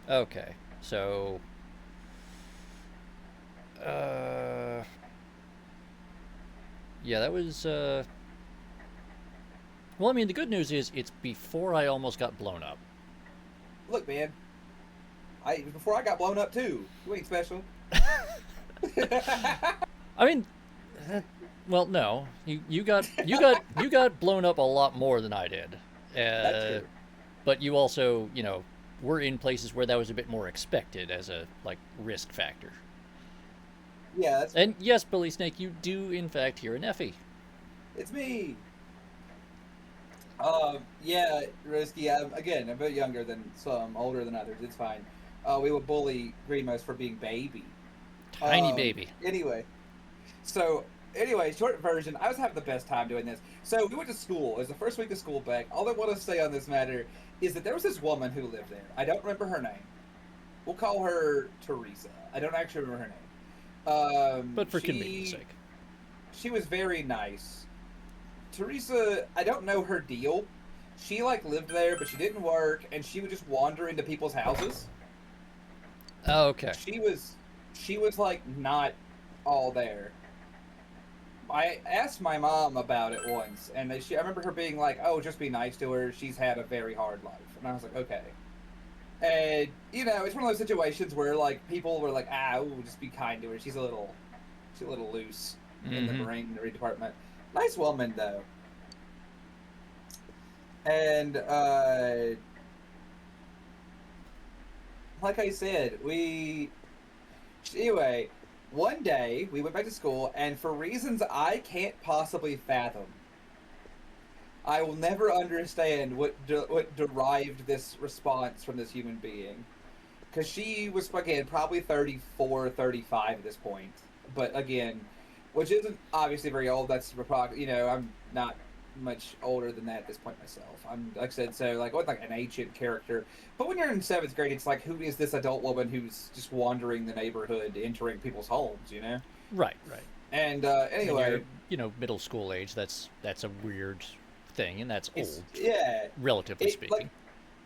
Speaker 1: Okay, so, yeah, that was. Well, I mean, the good news is it's before I almost got blown up.
Speaker 4: Look, man, before I got blown up too. You ain't special.
Speaker 1: I mean, well, no, you got blown up a lot more than I did.
Speaker 4: That's true.
Speaker 1: But you also, were in places where that was a bit more expected as a risk factor.
Speaker 4: Yeah, that's
Speaker 1: And yes, Billy Snake, you do in fact hear a Nephi.
Speaker 4: It's me. Yeah, Risky. I'm a bit younger than some, older than others. It's fine. We would bully Greenmouse for being baby.
Speaker 1: Tiny baby.
Speaker 4: Anyway, short version, I was having the best time doing this. So we went to school. It was the first week of school back. All I want to say on this matter is that there was this woman who lived there. I don't remember her name. We'll call her Teresa. I don't actually remember her name.
Speaker 1: But for convenience sake.
Speaker 4: She was very nice. Teresa, I don't know her deal. She lived there, but she didn't work, and she would just wander into people's houses.
Speaker 1: Oh, okay.
Speaker 4: She was not all there. I asked my mom about it once, and I remember her being like, "Oh, just be nice to her. She's had a very hard life." And I was like, "Okay." And it's one of those situations where people were like, "Ooh, just be kind to her. She's a little loose in the brain department." Nice woman though. And like I said, anyway, one day we went back to school, and for reasons I can't possibly fathom, I will never understand what derived this response from this human being. Because she was, again, probably 34, 35 at this point. But again, which isn't obviously very old. That's, I'm not much older than that at this point myself. I'm, like I said, so, an ancient character. But when you're in 7th grade, it's who is this adult woman who's just wandering the neighborhood, entering people's homes,
Speaker 1: Right.
Speaker 4: And, anyway.
Speaker 1: And middle school age, that's a weird thing, and that's old.
Speaker 4: Yeah.
Speaker 1: Relatively speaking.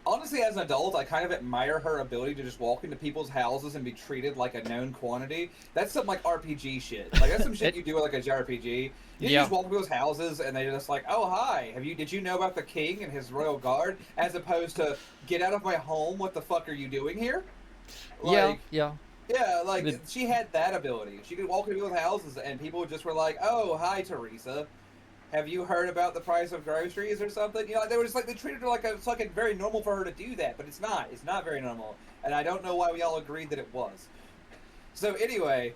Speaker 4: Honestly, as an adult, I kind of admire her ability to just walk into people's houses and be treated like a known quantity. That's some RPG shit. That's some shit you do with a JRPG. You just walk into people's houses and they're just like, "Oh, hi. Did you know about the king and his royal guard?" As opposed to, "Get out of my home. What the fuck are you doing here?"
Speaker 1: Yeah.
Speaker 4: Yeah, she had that ability. She could walk into people's houses and people just were like, "Oh, hi, Teresa. Have you heard about the price of groceries or something?" They were just they treated her it's very normal for her to do that, but it's not. It's not very normal, and I don't know why we all agreed that it was. So anyway,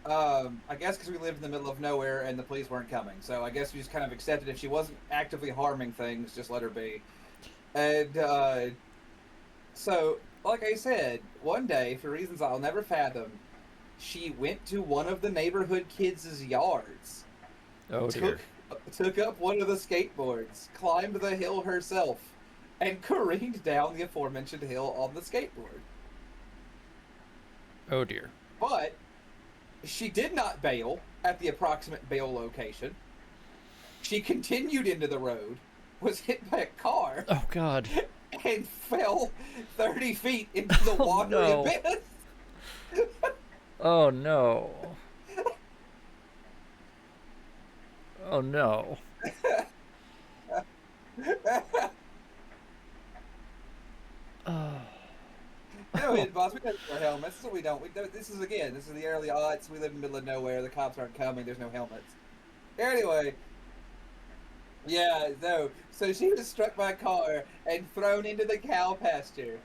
Speaker 4: I guess because we lived in the middle of nowhere and the police weren't coming, so I guess we just kind of accepted if she wasn't actively harming things, just let her be. And so, like I said, one day, for reasons I'll never fathom, she went to one of the neighborhood kids' yards.
Speaker 1: Oh dear.
Speaker 4: Took up one of the skateboards, climbed the hill herself, and careened down the aforementioned hill on the skateboard.
Speaker 1: Oh dear.
Speaker 4: But she did not bail at the approximate bail location. She continued into the road, was hit by a car,
Speaker 1: Oh God.
Speaker 4: and fell 30 feet into the watery
Speaker 1: no.
Speaker 4: abyss.
Speaker 1: Oh no. Oh no.
Speaker 4: in, boss. We don't wear helmets. This is what we don't. This is the early aughts. We live in the middle of nowhere. The cops aren't coming. There's no helmets. Anyway, yeah, so she was struck by a car and thrown into the cow pasture.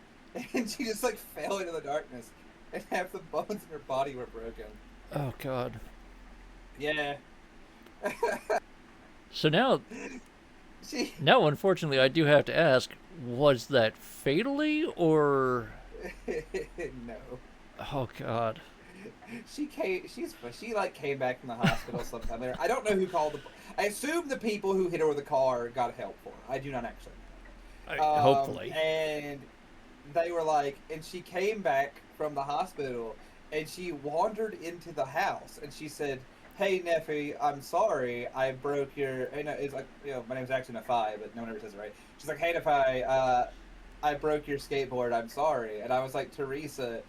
Speaker 4: And she just, like, fell into the darkness. And half the bones in her body were broken.
Speaker 1: Oh, God.
Speaker 4: Yeah.
Speaker 1: So now, unfortunately, I do have to ask, was that fatally, or...
Speaker 4: No.
Speaker 1: Oh, God.
Speaker 4: She came back from the hospital sometime later. I don't know who called I assume the people who hit her with the car got help for her. I do not actually know.
Speaker 1: Hopefully.
Speaker 4: And they were like, and she came back from the hospital, and she wandered into the house, and she said, "Hey, Nephi, I'm sorry, I broke your." It's like, my name's actually Nephi, but no one ever says it right. She's like, "Hey, Nephi, I broke your skateboard. I'm sorry." And I was like, "Teresa,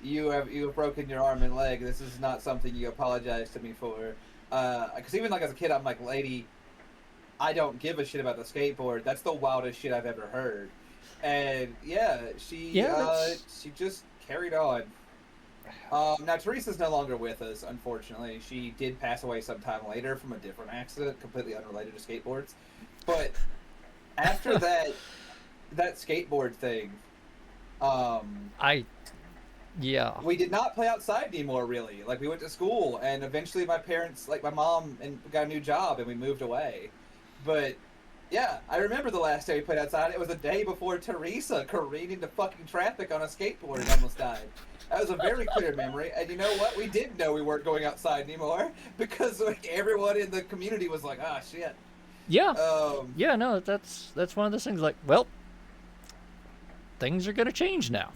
Speaker 4: you have broken your arm and leg. This is not something you apologize to me for." Because even like as a kid, I'm like, "Lady, I don't give a shit about the skateboard. That's the wildest shit I've ever heard." And she just carried on. Now Teresa's no longer with us, unfortunately. She did pass away sometime later from a different accident, completely unrelated to skateboards. But after that skateboard thing, we did not play outside anymore, really. Like, we went to school, and eventually my parents, like my mom, got a new job, and we moved away. But yeah, I remember the last day we played outside. It was the day before Teresa careened into fucking traffic on a skateboard and almost died. That was a very clear memory. And you know what? We did know we weren't going outside anymore because like everyone in the community was like, "Ah, shit."
Speaker 1: Yeah. No, that's one of those things. Like, well, things are gonna change now.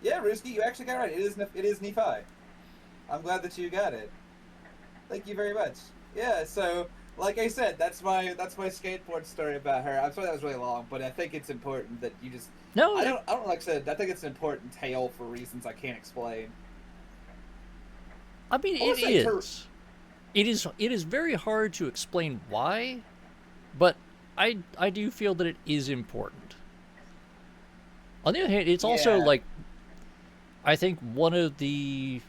Speaker 4: Yeah, Ruski, you actually got it right. It is Nephi. I'm glad that you got it. Thank you very much. Yeah, so like I said, that's my skateboard story about her. I'm sorry that was really long, but I think it's important that you just.
Speaker 1: No,
Speaker 4: I don't like I said. I think it's an important tale for reasons I can't explain.
Speaker 1: I mean, it is very hard to explain why, but I do feel that it is important. On the other hand, it's also like, I think one of the,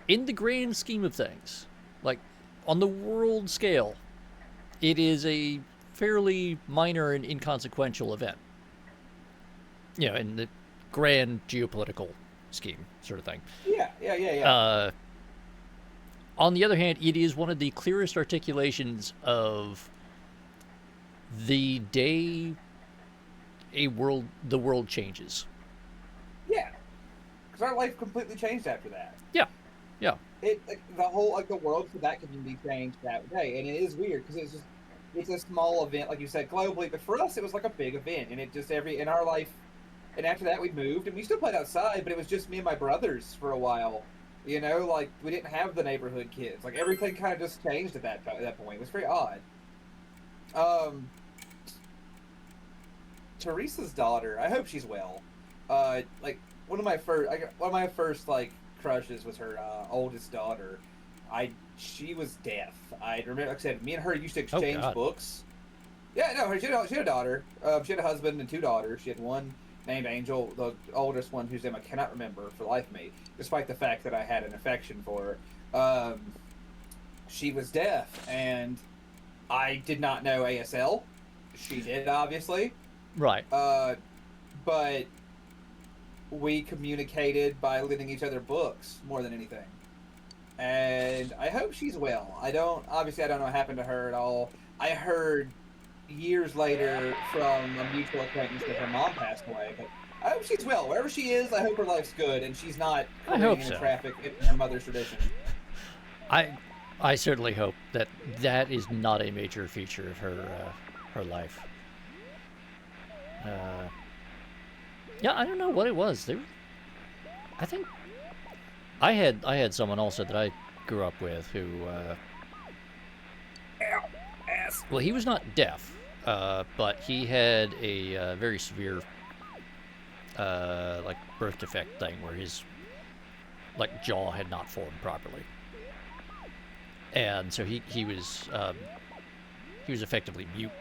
Speaker 1: in the grand scheme of things, like on the world scale, it is a fairly minor and inconsequential event. In the grand geopolitical scheme sort of thing.
Speaker 4: Yeah.
Speaker 1: On the other hand, it is one of the clearest articulations of the day the world changes.
Speaker 4: Yeah, because our life completely changed after that.
Speaker 1: Yeah.
Speaker 4: The world for that community changed that day, and it is weird because it's a small event, like you said, globally, but for us it was like a big event, and it just in our life. And after that, we moved, and we still played outside, but it was just me and my brothers for a while. Like, we didn't have the neighborhood kids. Like, everything kind of just changed at that point. It was very odd. Teresa's daughter, I hope she's well. Like, one of my first like crushes was her oldest daughter. She was deaf. I remember, like I said, me and her used to exchange books. Yeah, no, she had a daughter. She had a husband and 2 daughters. She had one named Angel, the oldest one, whose name I cannot remember for the life of me, despite the fact that I had an affection for her. She was deaf, and I did not know ASL. She did, obviously.
Speaker 1: Right.
Speaker 4: But we communicated by lending each other books more than anything. And I hope she's well. I don't know what happened to her at all. I heard years later from a mutual acquaintance that her mom passed away, but I hope she's well. Wherever she is, I hope her life's good and she's not careening in traffic in her mother's tradition.
Speaker 1: I certainly hope that is not a major feature of her life. I don't know what it was. I think I had someone also that I grew up with who well, he was not deaf, but he had a very severe like birth defect thing where his like jaw had not formed properly, and so he was effectively mute.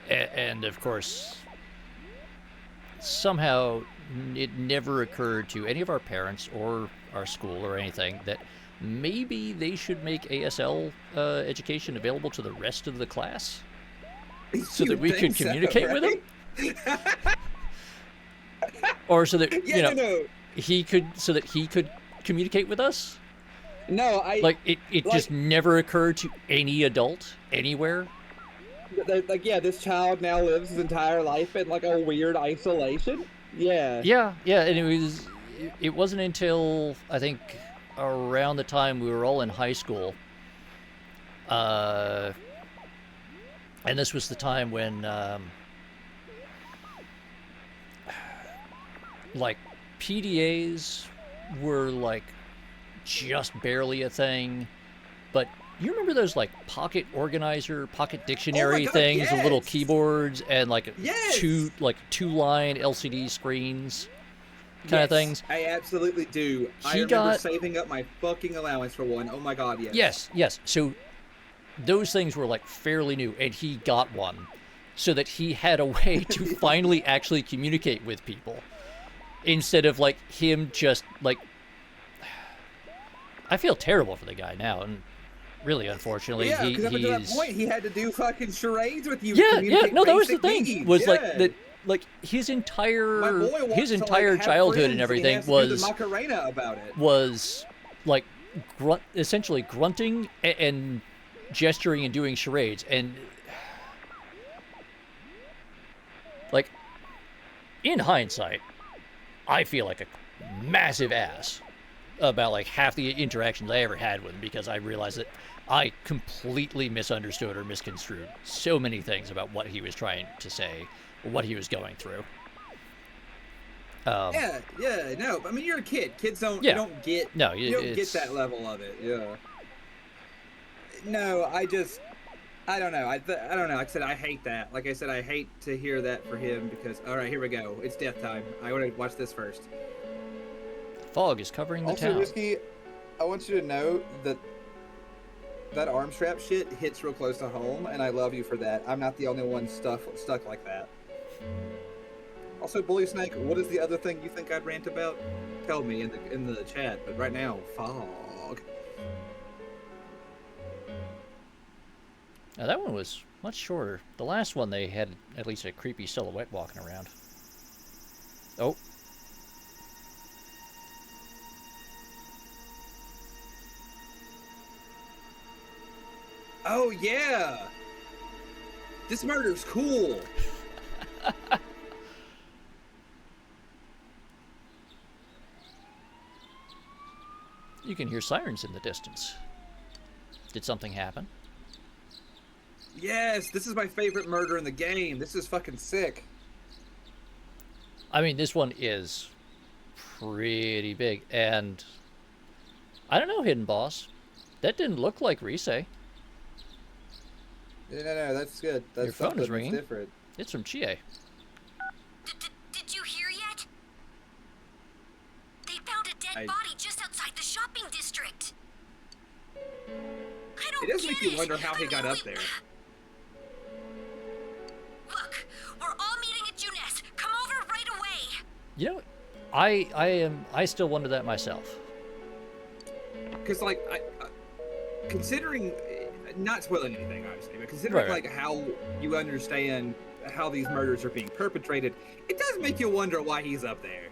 Speaker 1: And of course, somehow it never occurred to any of our parents or our school or anything that maybe they should make ASL education available to the rest of the class so
Speaker 4: You
Speaker 1: that we could
Speaker 4: think so,
Speaker 1: communicate with him, or so that
Speaker 4: Yeah,
Speaker 1: he could communicate with us.
Speaker 4: no, I
Speaker 1: Like it just never occurred to any adult anywhere.
Speaker 4: like yeah, this child now lives his entire life in like a weird isolation. Yeah.
Speaker 1: Yeah, and it wasn't until I think around the time we were all in high school, and this was the time when like PDAs were like just barely a thing, but you remember those like pocket organizer, pocket dictionary
Speaker 4: God,
Speaker 1: things with little
Speaker 4: yes!
Speaker 1: keyboards and like
Speaker 4: Yes!
Speaker 1: two-line LCD screens kind of things?
Speaker 4: I absolutely do. I remember saving up my fucking allowance for one. Oh my god, yes.
Speaker 1: Yes. So those things were like fairly new, and he got one so that he had a way to finally actually communicate with people instead of like him just like. I feel terrible for the guy now, and really, unfortunately,
Speaker 4: Yeah, because up until that
Speaker 1: he's.
Speaker 4: point, he had to do fucking charades with you.
Speaker 1: Yeah. No, that was the
Speaker 4: basic
Speaker 1: thing.
Speaker 4: needs.
Speaker 1: Was like
Speaker 4: Yeah.
Speaker 1: that. Like his entire
Speaker 4: My boy wants to, like, have
Speaker 1: childhood
Speaker 4: friends,
Speaker 1: and
Speaker 4: he
Speaker 1: everything
Speaker 4: has to do
Speaker 1: was
Speaker 4: the Macarena about it.
Speaker 1: was like essentially grunting and gesturing and doing charades, and like in hindsight, I feel like a massive ass about like half the interactions I ever had with him, because I realized that I completely misunderstood or misconstrued so many things about what he was trying to say or what he was going through.
Speaker 4: No. I mean, you're a kid. Kids don't.
Speaker 1: Yeah.
Speaker 4: You don't get.
Speaker 1: No,
Speaker 4: you don't
Speaker 1: it's-
Speaker 4: get that level of it. Yeah. No, I don't know. I don't know. Like I said, I hate that. Like I said, I hate to hear that for him because. All right, here we go. It's death time. I want to watch this first.
Speaker 1: Fog is covering the
Speaker 4: Also,
Speaker 1: town.
Speaker 4: Risky, I want you to know that that arm strap shit hits real close to home, and I love you for that. I'm not the only one stuck like that. Also, Bully Snake, what is the other thing you think I'd rant about? Tell me in the chat. But right now, fog.
Speaker 1: Now that one was much shorter. The last one they had at least a creepy silhouette walking around. Oh.
Speaker 4: Oh yeah, this murder's cool.
Speaker 1: You can hear sirens in the distance. Did something happen?
Speaker 4: Yes, this is my favorite murder in the game. This is fucking sick.
Speaker 1: I mean, this one is pretty big, and I don't know, Hidden Boss. That didn't look like Rise.
Speaker 4: No, that's good. That's
Speaker 1: Your phone is
Speaker 4: something that's
Speaker 1: ringing.
Speaker 4: different.
Speaker 1: It's from Chie.
Speaker 3: Did you hear yet? They found a dead body just outside the shopping district. I don't
Speaker 4: It does
Speaker 3: get
Speaker 4: make you wonder how he
Speaker 3: I
Speaker 4: got
Speaker 3: mean,
Speaker 4: up there.
Speaker 3: Look, we're all meeting at Juness. Come over right away.
Speaker 1: You know, I still wonder that myself.
Speaker 4: Because like, considering, not spoiling anything obviously, but considering
Speaker 1: Right.
Speaker 4: like how you understand how these murders are being perpetrated, it does make you wonder why he's up there.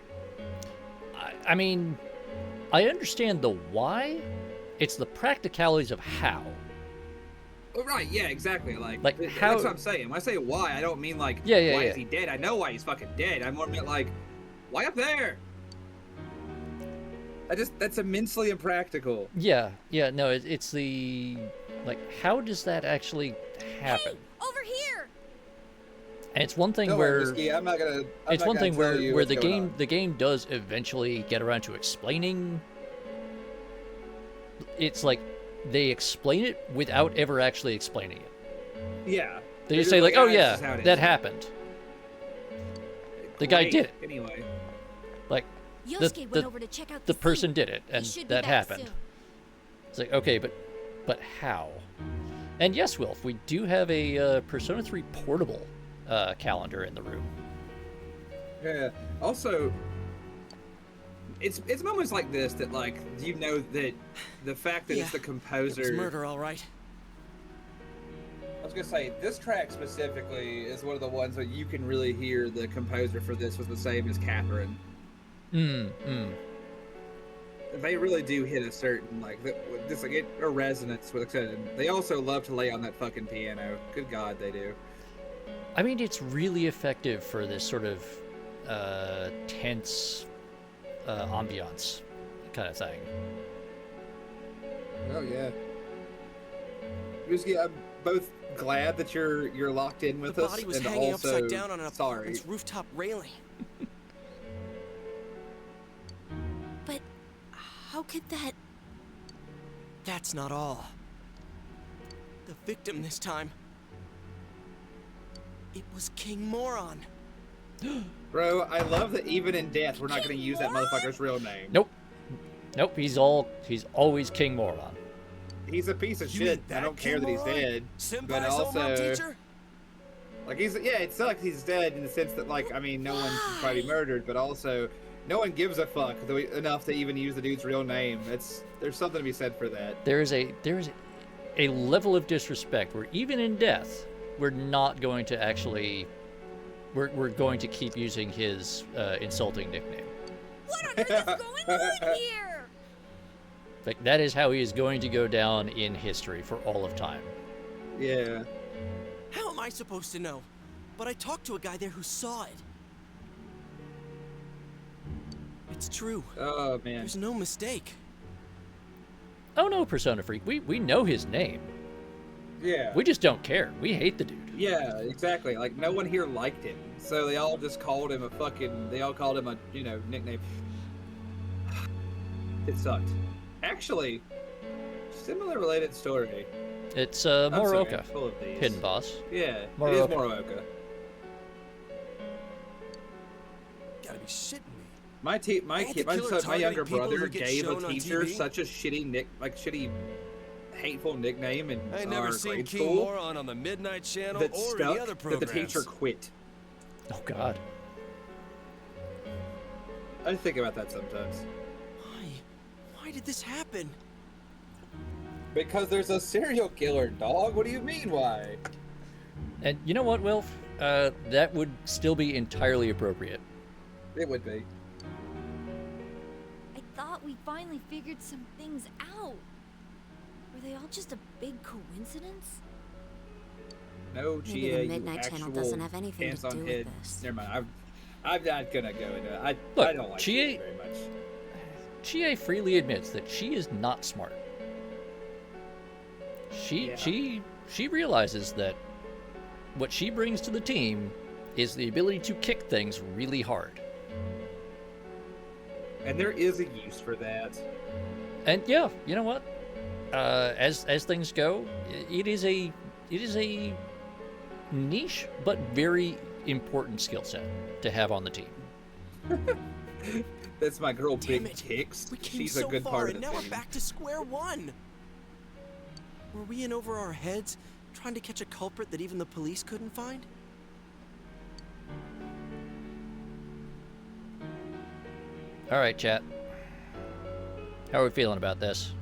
Speaker 1: I mean, I understand the why. It's the practicalities of how.
Speaker 4: Oh, right, yeah, exactly. Like
Speaker 1: how-
Speaker 4: that's what I'm saying. When I say why, I don't mean like
Speaker 1: Yeah,
Speaker 4: why
Speaker 1: yeah.
Speaker 4: is he dead? I know why he's fucking dead. I more meant like, why up there? That's immensely impractical.
Speaker 1: Yeah, no, it's the like, how does that actually happen?
Speaker 2: Over here!
Speaker 1: And it's one thing
Speaker 4: Don't
Speaker 1: where
Speaker 4: worry, Risky, I'm not gonna.
Speaker 1: it's one thing where
Speaker 4: the
Speaker 1: the game does eventually get around to explaining. It's like they explain it without ever actually explaining it.
Speaker 4: Yeah.
Speaker 1: They
Speaker 4: They're
Speaker 1: just say like,
Speaker 4: "Ah,
Speaker 1: "Oh
Speaker 4: this
Speaker 1: yeah,
Speaker 4: is how it
Speaker 1: that
Speaker 4: is."
Speaker 1: happened." The guy
Speaker 4: Great.
Speaker 1: did it.
Speaker 4: Anyway.
Speaker 1: Like
Speaker 2: Yosuke went over to check out
Speaker 1: the
Speaker 2: scene.
Speaker 1: person did it,
Speaker 2: He
Speaker 1: and
Speaker 2: should be
Speaker 1: that
Speaker 2: back
Speaker 1: happened.
Speaker 2: soon.
Speaker 1: It's like, okay, but how? And yes, Wilf, we do have a Persona 3 portable calendar in the room.
Speaker 4: Yeah. Also, it's moments like this that, like, you know that the fact that it's the composer.
Speaker 7: It was murder, all right.
Speaker 4: I was gonna say, this track specifically is one of the ones where you can really hear the composer for this was the same as Catherine. They really do hit a certain, like, this, like, a resonance with it. They also love to lay on that fucking piano. Good God, they do.
Speaker 1: I mean, it's really effective for this sort of tense ambiance kind of thing.
Speaker 4: Oh yeah. I'm both glad that you're locked in with
Speaker 7: The
Speaker 4: us,
Speaker 7: body was
Speaker 4: and
Speaker 7: hanging
Speaker 4: also
Speaker 7: upside down on an
Speaker 4: sorry.
Speaker 7: apartment's rooftop railing.
Speaker 2: But how could that...
Speaker 7: That's not all. The victim this time. It was King Moron.
Speaker 4: Bro, I love that even in death, we're not going to use that motherfucker's real name.
Speaker 1: Nope. He's always King Moron.
Speaker 4: He's a piece of
Speaker 7: You
Speaker 4: shit.
Speaker 7: mean
Speaker 4: I
Speaker 7: that
Speaker 4: don't care that
Speaker 7: King
Speaker 4: he's
Speaker 7: Moron?
Speaker 4: dead.
Speaker 7: Senpai's
Speaker 4: But
Speaker 7: homeroom
Speaker 4: also,
Speaker 7: teacher?
Speaker 4: like, it's not like he's dead in the sense that, like, I mean, no one can probably be murdered, but also, no one gives a fuck enough to even use the dude's real name. There's something to be said for that.
Speaker 1: There is a level of disrespect where even in death, we're not going to actually. We're going to keep using his insulting nickname.
Speaker 2: What on earth is going on here?
Speaker 1: Like, that is how he is going to go down in history for all of time.
Speaker 4: Yeah.
Speaker 7: How am I supposed to know? But I talked to a guy there who saw it. It's true.
Speaker 4: Oh, man.
Speaker 7: There's no mistake.
Speaker 1: Oh no, Persona Freak, we know his name.
Speaker 4: Yeah.
Speaker 1: We just don't care. We hate the dude.
Speaker 4: Yeah, exactly. Like, no one here liked him. So they all just called him they all called him a, nickname. It sucked. Actually, similar related story.
Speaker 1: It's
Speaker 4: I'm sorry,
Speaker 1: Morooka,
Speaker 4: I'm full of these.
Speaker 1: hidden boss.
Speaker 4: Yeah, it is
Speaker 1: Morooka.
Speaker 4: Morooka.
Speaker 7: Gotta be shitting me.
Speaker 4: My
Speaker 7: killer
Speaker 4: younger
Speaker 7: targeting people
Speaker 4: brother
Speaker 7: who get
Speaker 4: gave a
Speaker 7: shown on
Speaker 4: teacher
Speaker 7: TV?
Speaker 4: such a shitty, hateful nickname in
Speaker 7: I ain't
Speaker 4: our
Speaker 7: never seen
Speaker 4: grade
Speaker 7: King
Speaker 4: school
Speaker 7: Moron on the Midnight Channel
Speaker 4: that
Speaker 7: or
Speaker 4: stuck
Speaker 7: any other
Speaker 4: that
Speaker 7: programs.
Speaker 4: the teacher quit.
Speaker 1: Oh God.
Speaker 4: I think about that sometimes.
Speaker 7: Why did this happen?
Speaker 4: Because there's a serial killer, dog. What do you mean, why?
Speaker 1: And you know what, Wilf? That would still be entirely appropriate.
Speaker 4: It would be.
Speaker 2: I thought we finally figured some things out. Were they all just a big coincidence?
Speaker 4: No,
Speaker 2: Maybe
Speaker 4: GA,
Speaker 2: the Midnight Channel doesn't have anything to
Speaker 4: hands-on
Speaker 2: do with
Speaker 4: head.
Speaker 2: this.
Speaker 4: Never mind. I'm not gonna go into it.
Speaker 1: Look,
Speaker 4: I don't like
Speaker 1: GA
Speaker 4: GA very much.
Speaker 1: GA freely admits that she is not smart. She realizes that what she brings to the team is the ability to kick things really hard.
Speaker 4: And there is a use for that.
Speaker 1: And yeah, you know what? As things go, it is a niche but very important skill set to have on the team.
Speaker 4: That's my girl,
Speaker 7: Damn
Speaker 4: Big
Speaker 7: it.
Speaker 4: Tix.
Speaker 7: We came
Speaker 4: She's
Speaker 7: so
Speaker 4: a good
Speaker 7: far,
Speaker 4: part
Speaker 7: and
Speaker 4: of the
Speaker 7: now we're
Speaker 4: team.
Speaker 7: back to square one. Were we in over our heads, trying to catch a culprit that even the police couldn't find?
Speaker 1: All right, chat. How are we feeling about this?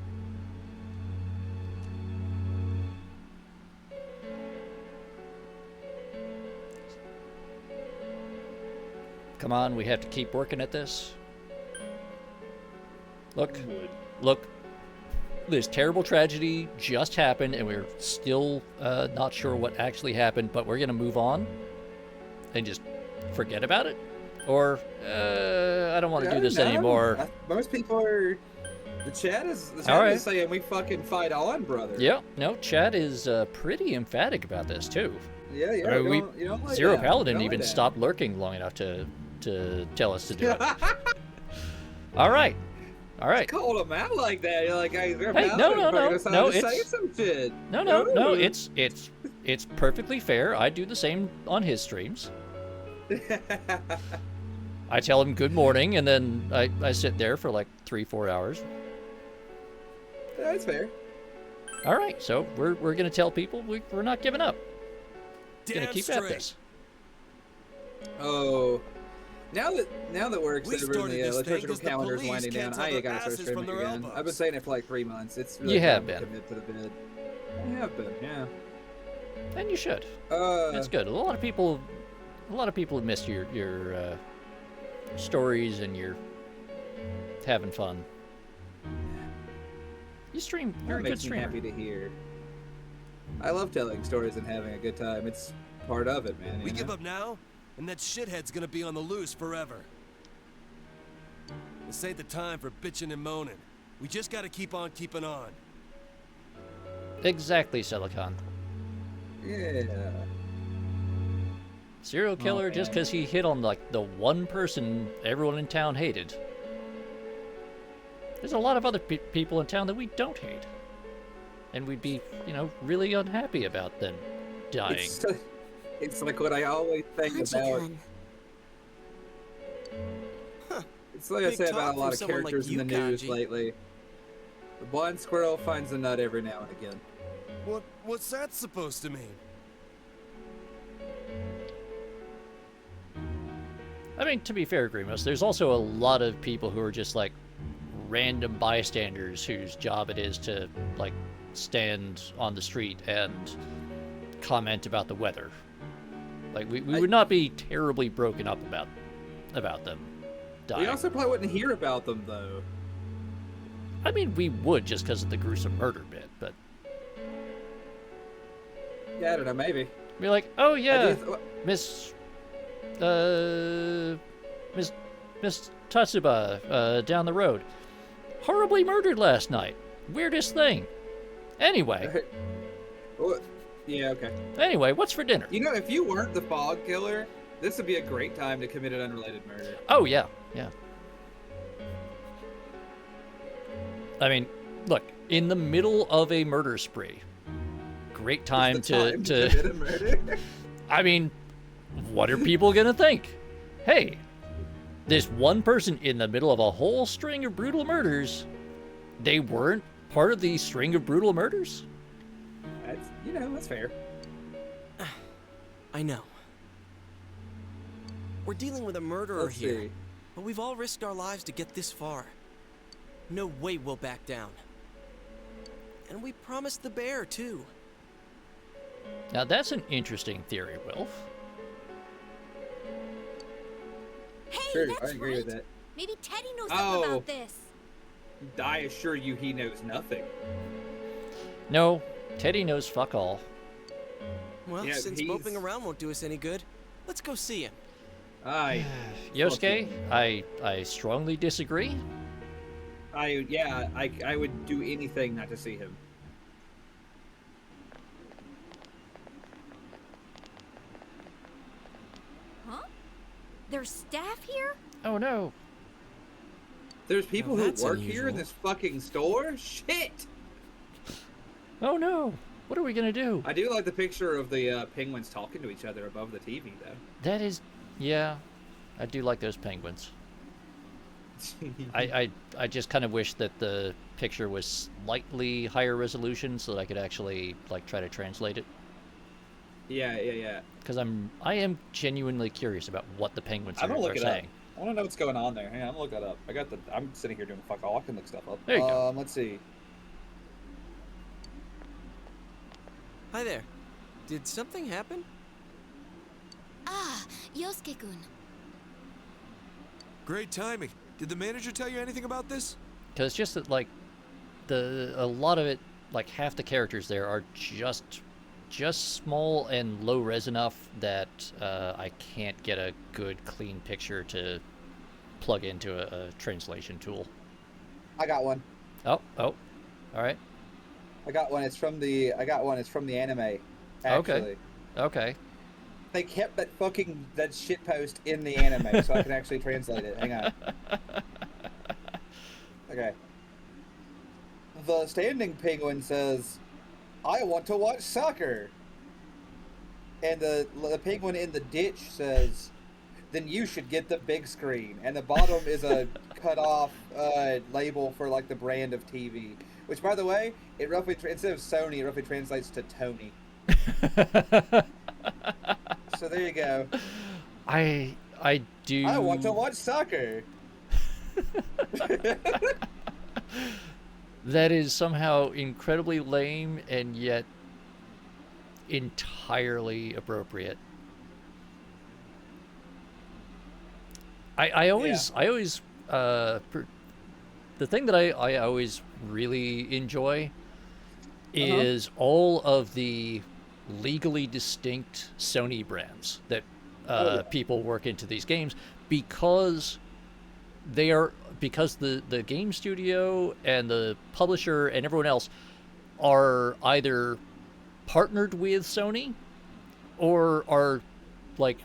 Speaker 1: Come on, we have to keep working at this. Look, this terrible tragedy just happened, and we're still not sure what actually happened, but we're gonna move on and just forget about it? Or, I don't want to do this anymore.
Speaker 4: Most people are... The chat is
Speaker 1: Alright.
Speaker 4: saying we fucking fight on, brother.
Speaker 1: Yeah, no, chat is pretty emphatic about this, too.
Speaker 4: Yeah, yeah.
Speaker 1: I mean,
Speaker 4: you don't let
Speaker 1: Zero
Speaker 4: down.
Speaker 1: Paladin
Speaker 4: Don't let
Speaker 1: even
Speaker 4: down.
Speaker 1: stopped lurking long enough to tell us to do it. All right.
Speaker 4: Called him out like that. You're like, hey, Zero
Speaker 1: Hey,
Speaker 4: Paladin
Speaker 1: no,
Speaker 4: fucking decided
Speaker 1: no,
Speaker 4: to say
Speaker 1: it's-
Speaker 4: some shit.
Speaker 1: No, it's perfectly fair. I do the same on his streams. I tell him good morning, and then I sit there for like 3-4 hours.
Speaker 4: That's fair.
Speaker 1: All right, so we're gonna tell people we're not giving up.
Speaker 7: Damn
Speaker 1: Gonna keep
Speaker 7: straight.
Speaker 1: at this.
Speaker 4: Oh, now that work's
Speaker 8: We
Speaker 4: over and
Speaker 8: started
Speaker 4: the
Speaker 8: this thing
Speaker 4: liturgical
Speaker 8: 'cause the
Speaker 4: calendar's
Speaker 8: police
Speaker 4: winding down,
Speaker 8: can't tell
Speaker 4: I
Speaker 8: their
Speaker 4: gotta start
Speaker 8: asses from
Speaker 4: streaming
Speaker 8: their
Speaker 4: again. I've been
Speaker 8: elbows.
Speaker 4: saying it for like 3 months. It's really
Speaker 1: You have
Speaker 4: time to
Speaker 1: been.
Speaker 4: commit to the vid. I have been, yeah.
Speaker 1: And you should.
Speaker 4: Uh,
Speaker 1: It's good. A lot of people have missed your stories and your having fun. You stream. You're a
Speaker 4: that
Speaker 1: good
Speaker 4: makes me
Speaker 1: streamer.
Speaker 4: happy to hear. I love telling stories and having a good time. It's part of it, man.
Speaker 8: We
Speaker 4: you
Speaker 8: give
Speaker 4: know?
Speaker 8: up now, and that shithead's gonna be on the loose forever. This ain't the time for bitching and moaning. We just gotta keep on keeping on.
Speaker 1: Exactly, Silicon.
Speaker 4: Yeah.
Speaker 1: Serial killer just
Speaker 4: man.
Speaker 1: because he hit on like the one person everyone in town hated. There's a lot of other people in town that we don't hate, and we'd be, really unhappy about them dying.
Speaker 4: It's like what I always think about.
Speaker 2: Hachi-kun.
Speaker 4: It's like I
Speaker 7: Big
Speaker 4: say
Speaker 7: talk
Speaker 4: about a
Speaker 7: from
Speaker 4: lot of
Speaker 7: someone like
Speaker 4: characters in
Speaker 7: you,
Speaker 4: the news
Speaker 7: Kanji.
Speaker 4: lately. The blind squirrel finds a nut every now and again.
Speaker 8: What's that supposed to mean?
Speaker 1: I mean, to be fair, Grimos, there's also a lot of people who are just like random bystanders whose job it is to like stand on the street and comment about the weather. Like we would not be terribly broken up about them dying.
Speaker 4: We also probably wouldn't hear about them though.
Speaker 1: I mean, we would just because of the gruesome murder bit, but
Speaker 4: Yeah, I don't know, maybe.
Speaker 1: be like, oh yeah,
Speaker 4: do
Speaker 1: Miss Tatsuba, down the road, horribly murdered last night. Weirdest thing. Anyway,
Speaker 4: Well, yeah, okay.
Speaker 1: what's for dinner?
Speaker 4: You know, if you weren't the fog killer, this would be a great time to commit an unrelated murder.
Speaker 1: Oh yeah. I mean, look, in the middle of a murder spree, great time
Speaker 4: It's the time
Speaker 1: to
Speaker 4: commit a murder.
Speaker 1: I mean, what are people gonna think? Hey, this one person in the middle of a whole string of brutal murders, they weren't part of the string of brutal murders?
Speaker 4: That's fair.
Speaker 7: I know. We're dealing with a murderer
Speaker 4: Let's
Speaker 7: here,
Speaker 4: see.
Speaker 7: but we've all risked our lives to get this far. No way we'll back down. And we promised the bear, too.
Speaker 1: Now that's an interesting theory, Wilf.
Speaker 2: Hey,
Speaker 4: Sure,
Speaker 2: that's
Speaker 4: I agree
Speaker 2: right.
Speaker 4: with that.
Speaker 2: Maybe Teddy knows something
Speaker 4: Oh.
Speaker 2: about this.
Speaker 4: I assure you he knows nothing.
Speaker 1: No, Teddy knows fuck all.
Speaker 7: Well,
Speaker 4: Yeah,
Speaker 7: since
Speaker 4: he's-
Speaker 7: moping around won't do us any good, let's go see him.
Speaker 1: Yosuke, I strongly disagree.
Speaker 4: I would do anything not to see him.
Speaker 2: Huh? There's staff here?
Speaker 1: Oh no.
Speaker 4: There's people
Speaker 7: Now
Speaker 4: who
Speaker 7: that's
Speaker 4: work here in
Speaker 7: unusual.
Speaker 4: this fucking store? Shit!
Speaker 1: Oh no. What are we gonna do?
Speaker 4: I do like the picture of the penguins talking to each other above the TV, though.
Speaker 1: That is, yeah, I do like those penguins. I just kind of wish that the picture was slightly higher resolution so that I could actually like try to translate it.
Speaker 4: Yeah.
Speaker 1: Because I am genuinely curious about what the penguins
Speaker 4: I'm
Speaker 1: are,
Speaker 4: gonna look
Speaker 1: are
Speaker 4: it
Speaker 1: saying.
Speaker 4: up. I want to know what's going on there. Hang on, I'm gonna look that up. I'm sitting here doing fuck all. I can look stuff up.
Speaker 1: There you go.
Speaker 4: Let's see.
Speaker 7: Hi there. Did something happen?
Speaker 2: Ah, Yosuke-kun.
Speaker 8: Great timing. Did the manager tell you anything about this?
Speaker 1: Because it's just that like a lot of it, like half the characters there are just small and low res enough that I can't get a good clean picture to plug into a translation tool.
Speaker 4: I got one.
Speaker 1: Oh, all right.
Speaker 4: I got one. It's from the anime. Actually.
Speaker 1: Okay.
Speaker 4: They kept that shit post in the anime, so I can actually translate it. Hang on. Okay. The standing penguin says, "I want to watch soccer." And the penguin in the ditch says, "Then you should get the big screen." And the bottom is a cut off label for like the brand of TV, which, by the way, it roughly instead of Sony, it roughly translates to Tony. So there you go.
Speaker 1: I do.
Speaker 4: I want to watch soccer.
Speaker 1: That is somehow incredibly lame and yet entirely appropriate. I always the thing that I always really enjoy is all of the legally distinct Sony brands that people work into these games, because the game studio and the publisher and everyone else are either partnered with Sony or are like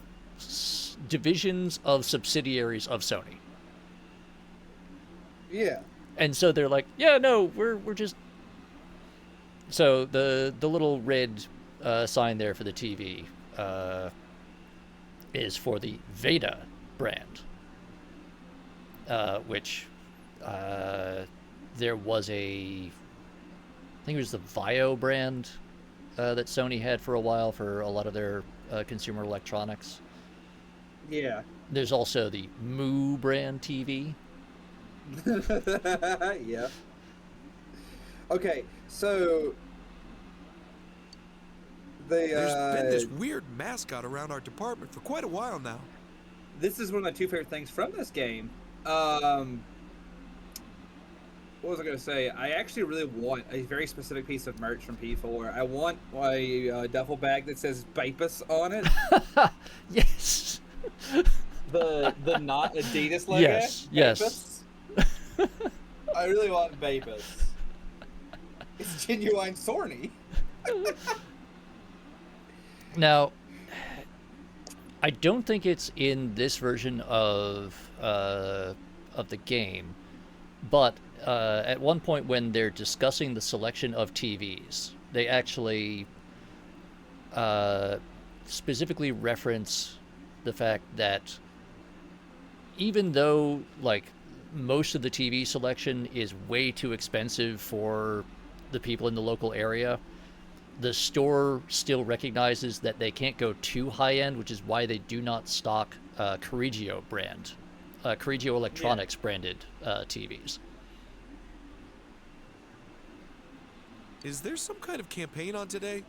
Speaker 1: divisions of subsidiaries of Sony.
Speaker 4: Yeah.
Speaker 1: And so they're like, yeah, no, we're just. So the little red sign there for the TV is for the Veda brand, which there was I think it was the Vio brand that Sony had for a while for a lot of their consumer electronics.
Speaker 4: Yeah.
Speaker 1: There's also the Moo brand TV.
Speaker 4: Yeah. Okay, so
Speaker 8: There's been this weird mascot around our department for quite a while now.
Speaker 4: this is one of my two favorite things from this game. What was I going to say? I actually really want a very specific piece of merch from P4. I want a duffel bag that says Bapus on it.
Speaker 1: Yes.
Speaker 4: The not Adidas logo.
Speaker 1: Yes.
Speaker 4: Bapus. I really want Bapus. It's genuine Sorny.
Speaker 1: Now, I don't think it's in this version of the game, but at one point when they're discussing the selection of TVs, they actually specifically reference the fact that even though like most of the TV selection is way too expensive for the people in the local area, the store still recognizes that they can't go too high-end, which is why they do not stock Correggio Electronics branded TVs.
Speaker 8: Is there some kind of campaign on today?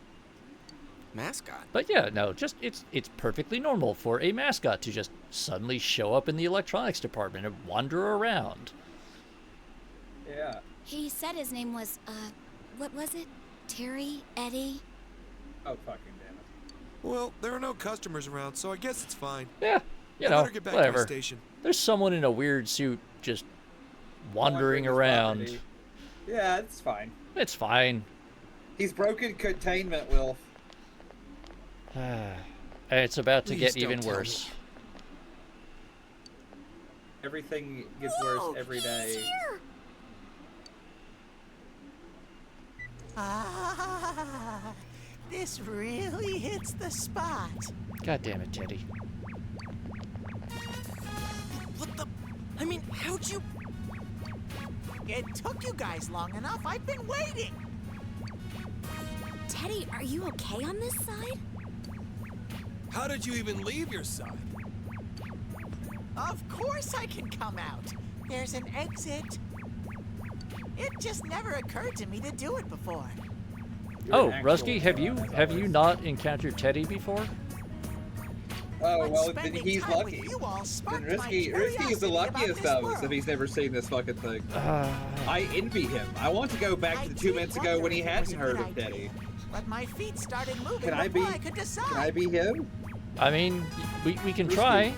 Speaker 7: Mascot?
Speaker 1: But yeah, no, just it's perfectly normal for a mascot to just suddenly show up in the electronics department and wander around.
Speaker 4: Yeah.
Speaker 2: He said his name was, what was it? Terry? Eddie?
Speaker 4: Oh, fucking damn it.
Speaker 8: Well, there are no customers around, so I guess it's fine.
Speaker 1: Yeah, you
Speaker 8: I
Speaker 1: know,
Speaker 8: better get back to
Speaker 1: whatever.
Speaker 8: my station.
Speaker 1: There's someone in a weird suit just wandering
Speaker 4: his
Speaker 1: around.
Speaker 4: property. Yeah, it's fine.
Speaker 1: It's fine.
Speaker 4: He's broken containment, Will.
Speaker 1: And it's about to
Speaker 8: Please
Speaker 1: get even
Speaker 8: don't tell
Speaker 1: worse.
Speaker 8: me.
Speaker 4: Everything gets worse every day.
Speaker 6: Ah, this really hits the spot.
Speaker 1: God damn it, Teddy.
Speaker 7: What the? I mean, how'd you?
Speaker 6: It took you guys long enough. I've been waiting.
Speaker 2: Teddy, are you okay on this side?
Speaker 8: How did you even leave your side?
Speaker 6: Of course I can come out. There's an exit. It just never occurred to me to do it before.
Speaker 1: Oh,
Speaker 4: An
Speaker 1: Rusky,
Speaker 4: actual
Speaker 1: have you not encountered Teddy before?
Speaker 4: Oh,
Speaker 6: But
Speaker 4: well, then
Speaker 6: spending
Speaker 4: he's
Speaker 6: time
Speaker 4: lucky.
Speaker 6: with you all
Speaker 4: Then
Speaker 6: sparked my
Speaker 4: Risky is the
Speaker 6: curiosity about
Speaker 4: luckiest
Speaker 6: this
Speaker 4: of us if
Speaker 6: world.
Speaker 4: he's never seen this fucking thing. I envy him. I want to go back
Speaker 6: I
Speaker 4: to the 2
Speaker 6: did
Speaker 4: minutes ago
Speaker 6: wonder
Speaker 4: when he
Speaker 6: if it
Speaker 4: hadn't
Speaker 6: was a
Speaker 4: heard
Speaker 6: good
Speaker 4: of
Speaker 6: idea,
Speaker 4: Teddy.
Speaker 6: But my feet started moving
Speaker 4: Can I
Speaker 6: before
Speaker 4: be?
Speaker 6: I could decide.
Speaker 4: Can I be him?
Speaker 1: I mean, we can
Speaker 4: Risky.
Speaker 1: try.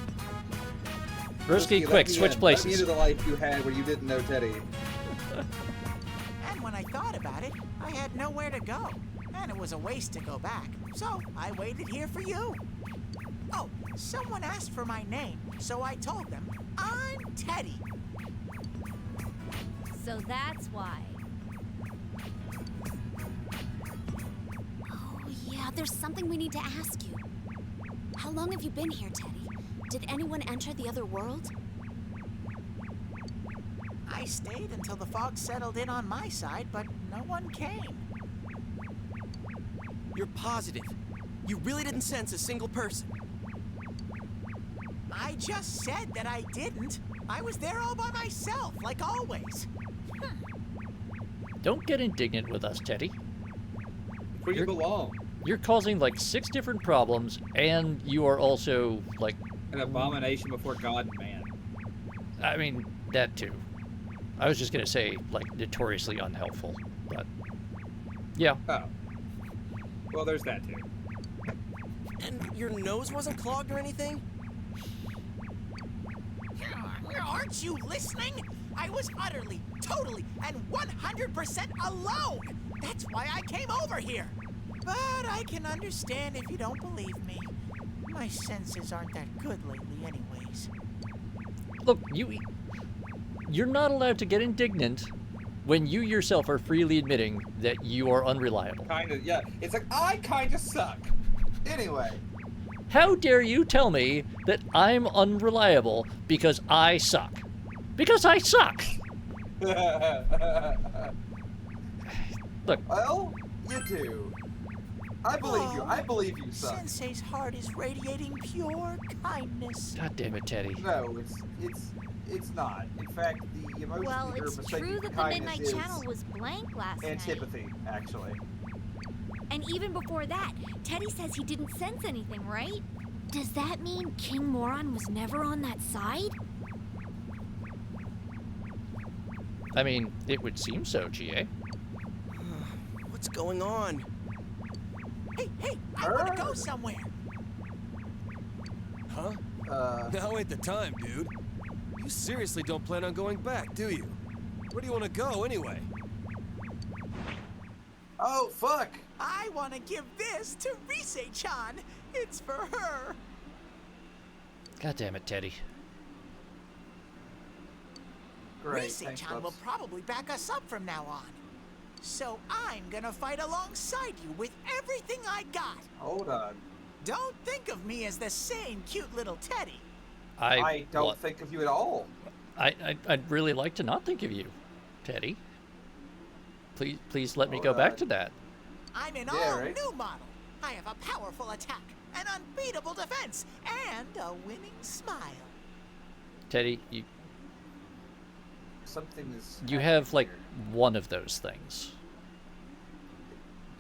Speaker 1: Rusky,
Speaker 4: let
Speaker 1: quick,
Speaker 4: me
Speaker 1: switch
Speaker 4: in. Let me
Speaker 1: places.
Speaker 4: into the life you had where you didn't know Teddy.
Speaker 6: And when I thought about it, I had nowhere to go. And it was a waste to go back. So I waited here for you. Oh, someone asked for my name, so I told them, I'm Teddy.
Speaker 2: So that's why. Oh, yeah, there's something we need to ask you. How long have you been here, Teddy? Did anyone enter the other world?
Speaker 6: I stayed until the fog settled in on my side, but no one came.
Speaker 7: You're positive? You really didn't sense a single person?
Speaker 6: I just said that I didn't. I was there all by myself, like always.
Speaker 1: Don't get indignant with us, Teddy.
Speaker 4: Where you belong.
Speaker 1: You're causing like 6 different problems, and you are also like...
Speaker 4: An abomination before God and man.
Speaker 1: I mean, that too. I was just gonna say, like, notoriously unhelpful, but... Yeah.
Speaker 4: Oh. Well, there's that too.
Speaker 7: And your nose wasn't clogged or anything?
Speaker 6: Aren't you listening? I was utterly, totally, and 100% alone. That's why I came over here. But I can understand if you don't believe me. My senses aren't that good lately anyways.
Speaker 1: Look, you're not allowed to get indignant when you yourself are freely admitting that you are unreliable.
Speaker 4: Kinda, yeah. It's like, I kinda suck. Anyway.
Speaker 1: How dare you tell me that I'm unreliable because I suck? Because I suck! Look.
Speaker 4: Well, you do. I believe you. I believe you suck.
Speaker 6: Sensei's heart is radiating pure kindness.
Speaker 1: God damn it, Teddy.
Speaker 4: No, it's not. In fact, the emotion
Speaker 2: Well,
Speaker 4: you're
Speaker 2: it's
Speaker 4: mistaking
Speaker 2: true
Speaker 4: for
Speaker 2: that the
Speaker 4: kindness
Speaker 2: Midnight
Speaker 4: is
Speaker 2: Channel was blank last night.
Speaker 4: antipathy, actually.
Speaker 2: And even before that, Teddy says he didn't sense anything, right? Does that mean King Moron was never on that side?
Speaker 1: I mean, it would seem so, GA.
Speaker 7: What's going on?
Speaker 6: Hey, I want to go somewhere.
Speaker 9: Huh? Now ain't the time, dude. You seriously don't plan on going back, do you? Where do you want to go, anyway?
Speaker 4: Oh, fuck!
Speaker 6: I want to give this to Rise-chan. It's for her.
Speaker 1: God damn it, Teddy.
Speaker 4: Great, thanks,
Speaker 6: Rise-chan will
Speaker 4: Bubs.
Speaker 6: probably back us up from now on. So I'm gonna fight alongside you with everything I got.
Speaker 4: Hold on.
Speaker 6: Don't think of me as the same cute little Teddy.
Speaker 4: I don't think of you at all.
Speaker 1: I'd really like to not think of you, Teddy. Please let me
Speaker 4: Hold
Speaker 1: go back
Speaker 4: on.
Speaker 1: to that.
Speaker 6: I'm an
Speaker 4: Yeah, right.
Speaker 6: all-new model. I have a powerful attack, an unbeatable defense, and a winning smile.
Speaker 1: Teddy,
Speaker 4: Something is.
Speaker 1: you
Speaker 4: happening
Speaker 1: have like
Speaker 4: here.
Speaker 1: one of those things.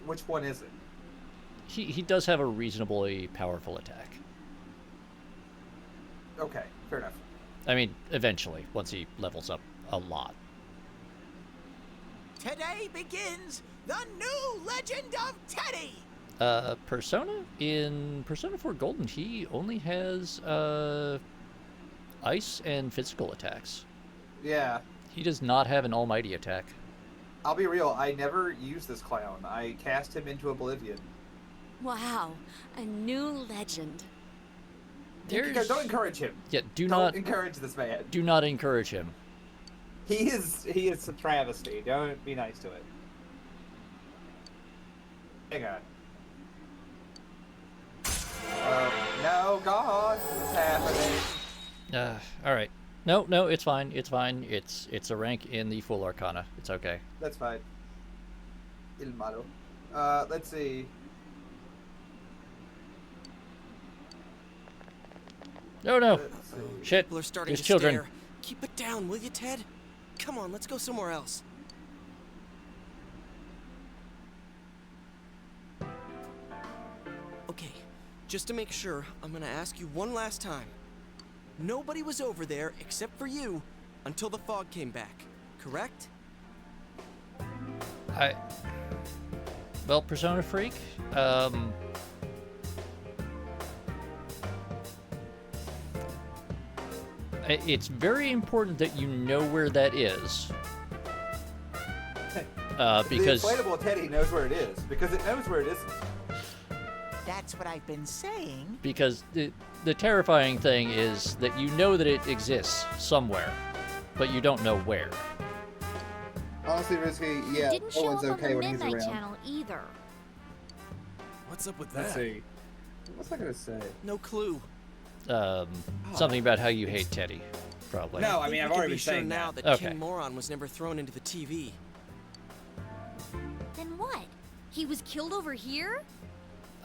Speaker 4: Which one is it?
Speaker 1: He does have a reasonably powerful attack.
Speaker 4: Okay, fair enough.
Speaker 1: I mean, eventually, once he levels up a lot.
Speaker 6: Today begins the new legend of Teddy.
Speaker 1: Persona? In Persona 4 Golden, he only has ice and physical attacks.
Speaker 4: Yeah.
Speaker 1: He does not have an almighty attack.
Speaker 4: I'll be real, I never used this clown. I cast him into oblivion.
Speaker 2: Wow, a new legend.
Speaker 4: Guys, don't encourage him.
Speaker 1: Yeah,
Speaker 4: Don't
Speaker 1: not
Speaker 4: encourage this man.
Speaker 1: do not encourage him.
Speaker 4: He is a travesty. Don't be nice to it. Hang on. No, God, what's happening?
Speaker 1: All right. No, it's fine. It's fine. It's a rank in the full arcana. It's okay.
Speaker 4: That's fine. Il malo. Let's see.
Speaker 1: No.
Speaker 4: Let's see.
Speaker 1: Shit.
Speaker 7: People are starting
Speaker 1: There's
Speaker 7: to
Speaker 1: children.
Speaker 7: stare. Keep it down, will you, Ted? Come on, let's go somewhere else. Okay, just to make sure, I'm gonna ask you one last time. Nobody was over there except for you until the fog came back, correct?
Speaker 1: Well, Persona Freak, it's very important that you know where that is. Because
Speaker 4: the inflatable Teddy knows where it is because it knows where it isn't.
Speaker 6: That's what I've been saying.
Speaker 1: because the terrifying thing is that you know that it exists somewhere, but you don't know where.
Speaker 4: Honestly, Risky, yeah,
Speaker 2: Didn't show
Speaker 4: Owen's
Speaker 2: up
Speaker 4: okay
Speaker 2: on
Speaker 4: when
Speaker 2: the
Speaker 4: he's
Speaker 2: Midnight
Speaker 4: around.
Speaker 2: Channel either.
Speaker 9: What's up with
Speaker 4: Let's
Speaker 9: that?
Speaker 4: see. What's I gonna say?
Speaker 7: No clue.
Speaker 1: Something about how you hate Teddy, probably.
Speaker 4: No, I
Speaker 7: think
Speaker 4: mean,
Speaker 7: we
Speaker 4: I've
Speaker 7: can
Speaker 4: already
Speaker 7: be
Speaker 4: been
Speaker 7: sure
Speaker 4: saying
Speaker 7: now
Speaker 4: that.
Speaker 7: that
Speaker 1: Okay.
Speaker 7: King Moron was never thrown into the TV.
Speaker 2: Then what? He was killed over here?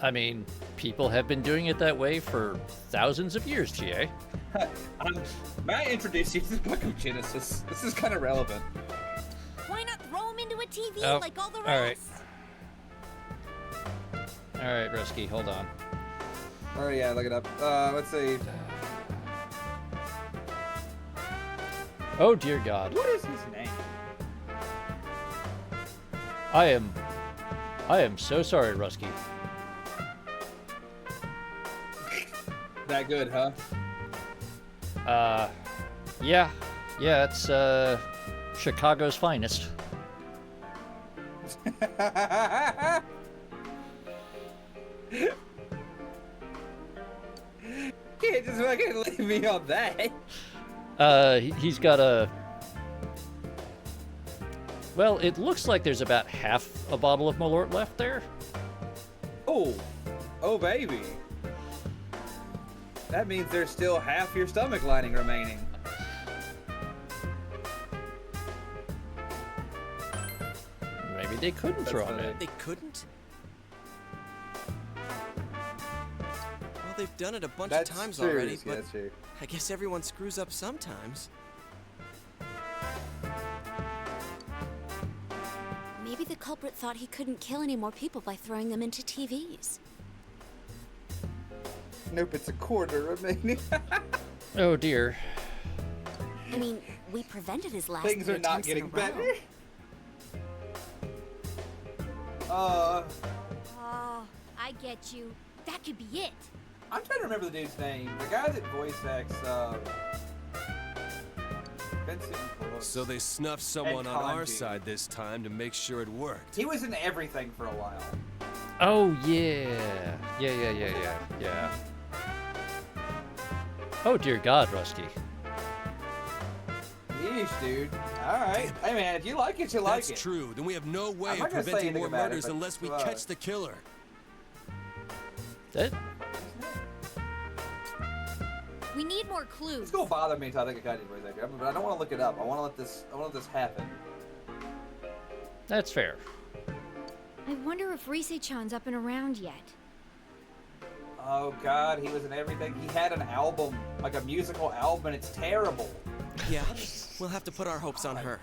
Speaker 1: I mean, people have been doing it that way for thousands of years, GA.
Speaker 4: May I introduce you to the Book of Genesis? This is kind of relevant.
Speaker 2: Why not throw him into a TV
Speaker 1: Oh,
Speaker 2: like all the
Speaker 1: all right.
Speaker 2: rest?
Speaker 1: Alright, Rusky, hold on.
Speaker 4: Oh yeah, look it up. Let's see.
Speaker 1: Oh dear God.
Speaker 4: What is his name?
Speaker 1: I am so sorry, Rusky.
Speaker 4: That good, huh?
Speaker 1: Yeah, it's Chicago's finest.
Speaker 4: Can't just fucking leave me on that.
Speaker 1: He's got a... Well, it looks like there's about half a bottle of Malort left there.
Speaker 4: Oh baby. That means there's still half your stomach lining remaining.
Speaker 1: Maybe they couldn't throw him in.
Speaker 7: They couldn't? Well, they've done it a bunch of times already, but
Speaker 4: that's true.
Speaker 7: I guess everyone screws up sometimes.
Speaker 2: Maybe the culprit thought he couldn't kill any more people by throwing them into TVs.
Speaker 4: Nope, it's a quarter remaining.
Speaker 1: Oh dear.
Speaker 2: I mean, we prevented his last
Speaker 4: Things
Speaker 2: three
Speaker 4: are not
Speaker 2: attempts in a
Speaker 4: getting
Speaker 2: row.
Speaker 4: better.
Speaker 2: Oh, I get you. That could be it.
Speaker 4: I'm trying to remember the dude's name. The guy that voice acts Vincent Brooks.
Speaker 9: So they snuffed someone
Speaker 4: And
Speaker 9: on our
Speaker 4: Kanji.
Speaker 9: side this time to make sure it worked.
Speaker 4: He was in everything for a while.
Speaker 1: Oh yeah. Yeah. Oh dear God, Rusky.
Speaker 4: Yeesh, dude. Alright. Hey man, if you like it, you like
Speaker 9: That's
Speaker 4: it.
Speaker 9: true. Then we have no way
Speaker 4: I'm
Speaker 9: of
Speaker 4: not gonna say
Speaker 9: preventing
Speaker 4: anything
Speaker 9: more
Speaker 4: about it,
Speaker 9: murders
Speaker 4: but,
Speaker 9: unless we catch the killer.
Speaker 1: That
Speaker 2: We need more clues.
Speaker 4: It's gonna bother me until I think I got it voice actor, but I don't want to look it up. I want to let this happen.
Speaker 1: that's fair.
Speaker 2: I wonder if Rise-chan's up and around yet.
Speaker 4: Oh god, he was in everything. He had an album, like a musical album, and it's terrible.
Speaker 7: Yeah, we'll have to put our hopes on her.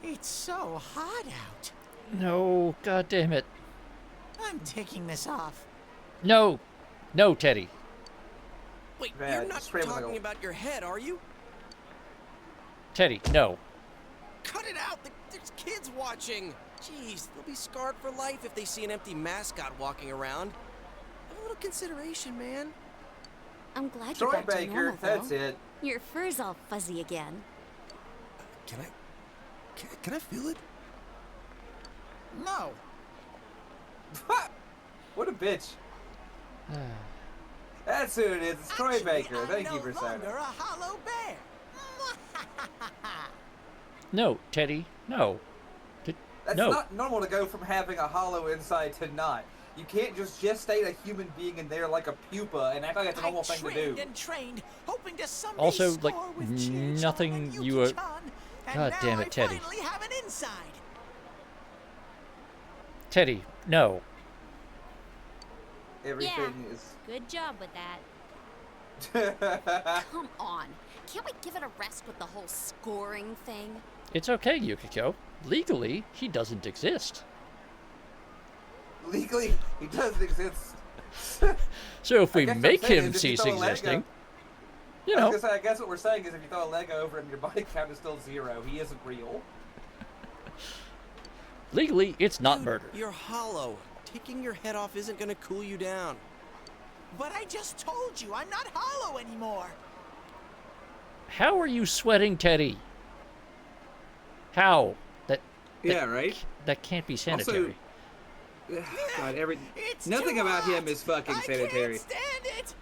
Speaker 6: It's so hot out.
Speaker 1: No, God damn it.
Speaker 6: I'm taking this off.
Speaker 1: No, Teddy.
Speaker 7: Wait,
Speaker 4: Man,
Speaker 7: you're not
Speaker 4: spray with
Speaker 7: talking
Speaker 4: like a-
Speaker 7: about your head, are you?
Speaker 1: Teddy, no.
Speaker 7: Cut it out! There's kids watching! Jeez, they'll be scarred for life if they see an empty mascot walking around. Have a little consideration, man.
Speaker 2: I'm glad you're back to
Speaker 4: Stormbaker,
Speaker 2: normal,
Speaker 4: that's
Speaker 2: though.
Speaker 4: it.
Speaker 2: Your fur's all fuzzy again.
Speaker 9: Can I feel it?
Speaker 6: No.
Speaker 4: What a bitch. That's who it is. It's Troy
Speaker 6: Actually,
Speaker 4: Baker.
Speaker 6: I'm
Speaker 4: Thank
Speaker 6: no
Speaker 4: you for saying
Speaker 6: longer
Speaker 4: it.
Speaker 6: a hollow bear.
Speaker 1: No, Teddy, no.
Speaker 4: That's
Speaker 1: no.
Speaker 4: not normal to go from having a hollow inside to not. You can't just gestate a human being in there like a pupa and act like it's a normal thing to do.
Speaker 6: Trained, hoping to someday
Speaker 1: Also,
Speaker 6: score
Speaker 1: like,
Speaker 6: with Chie-chan
Speaker 1: nothing
Speaker 6: and
Speaker 1: you are...
Speaker 6: Yuki-chan, and
Speaker 1: God
Speaker 6: now
Speaker 1: damn
Speaker 6: I
Speaker 1: it, Teddy.
Speaker 6: finally have an inside.
Speaker 1: Teddy, no.
Speaker 4: Everything
Speaker 2: Good job with that.
Speaker 4: is...
Speaker 2: Come on. Can't we give it a rest with the whole scoring thing?
Speaker 1: It's okay, Yukiko. Legally, he doesn't exist.
Speaker 4: Legally, he doesn't exist.
Speaker 1: So if
Speaker 4: I
Speaker 1: we
Speaker 4: guess what I'm
Speaker 1: make
Speaker 4: saying
Speaker 1: him
Speaker 4: is if you
Speaker 1: cease
Speaker 4: throw a Lego-
Speaker 1: existing, you
Speaker 4: I
Speaker 1: know,
Speaker 4: was gonna say, I guess what we're saying is if you throw a Lego over him, your body count is still 0. He isn't real.
Speaker 1: legally, it's not
Speaker 7: Dude,
Speaker 1: murder.
Speaker 7: You're hollow. Taking your head off isn't gonna cool you down.
Speaker 6: But I just told you, I'm not hollow anymore.
Speaker 1: How are you sweating, Teddy? How?
Speaker 4: Yeah, right?
Speaker 1: That can't be sanitary.
Speaker 4: God,
Speaker 6: It's
Speaker 4: nothing
Speaker 6: too
Speaker 4: about him
Speaker 6: hot.
Speaker 4: is fucking
Speaker 6: I
Speaker 4: sanitary.
Speaker 6: can't stand it.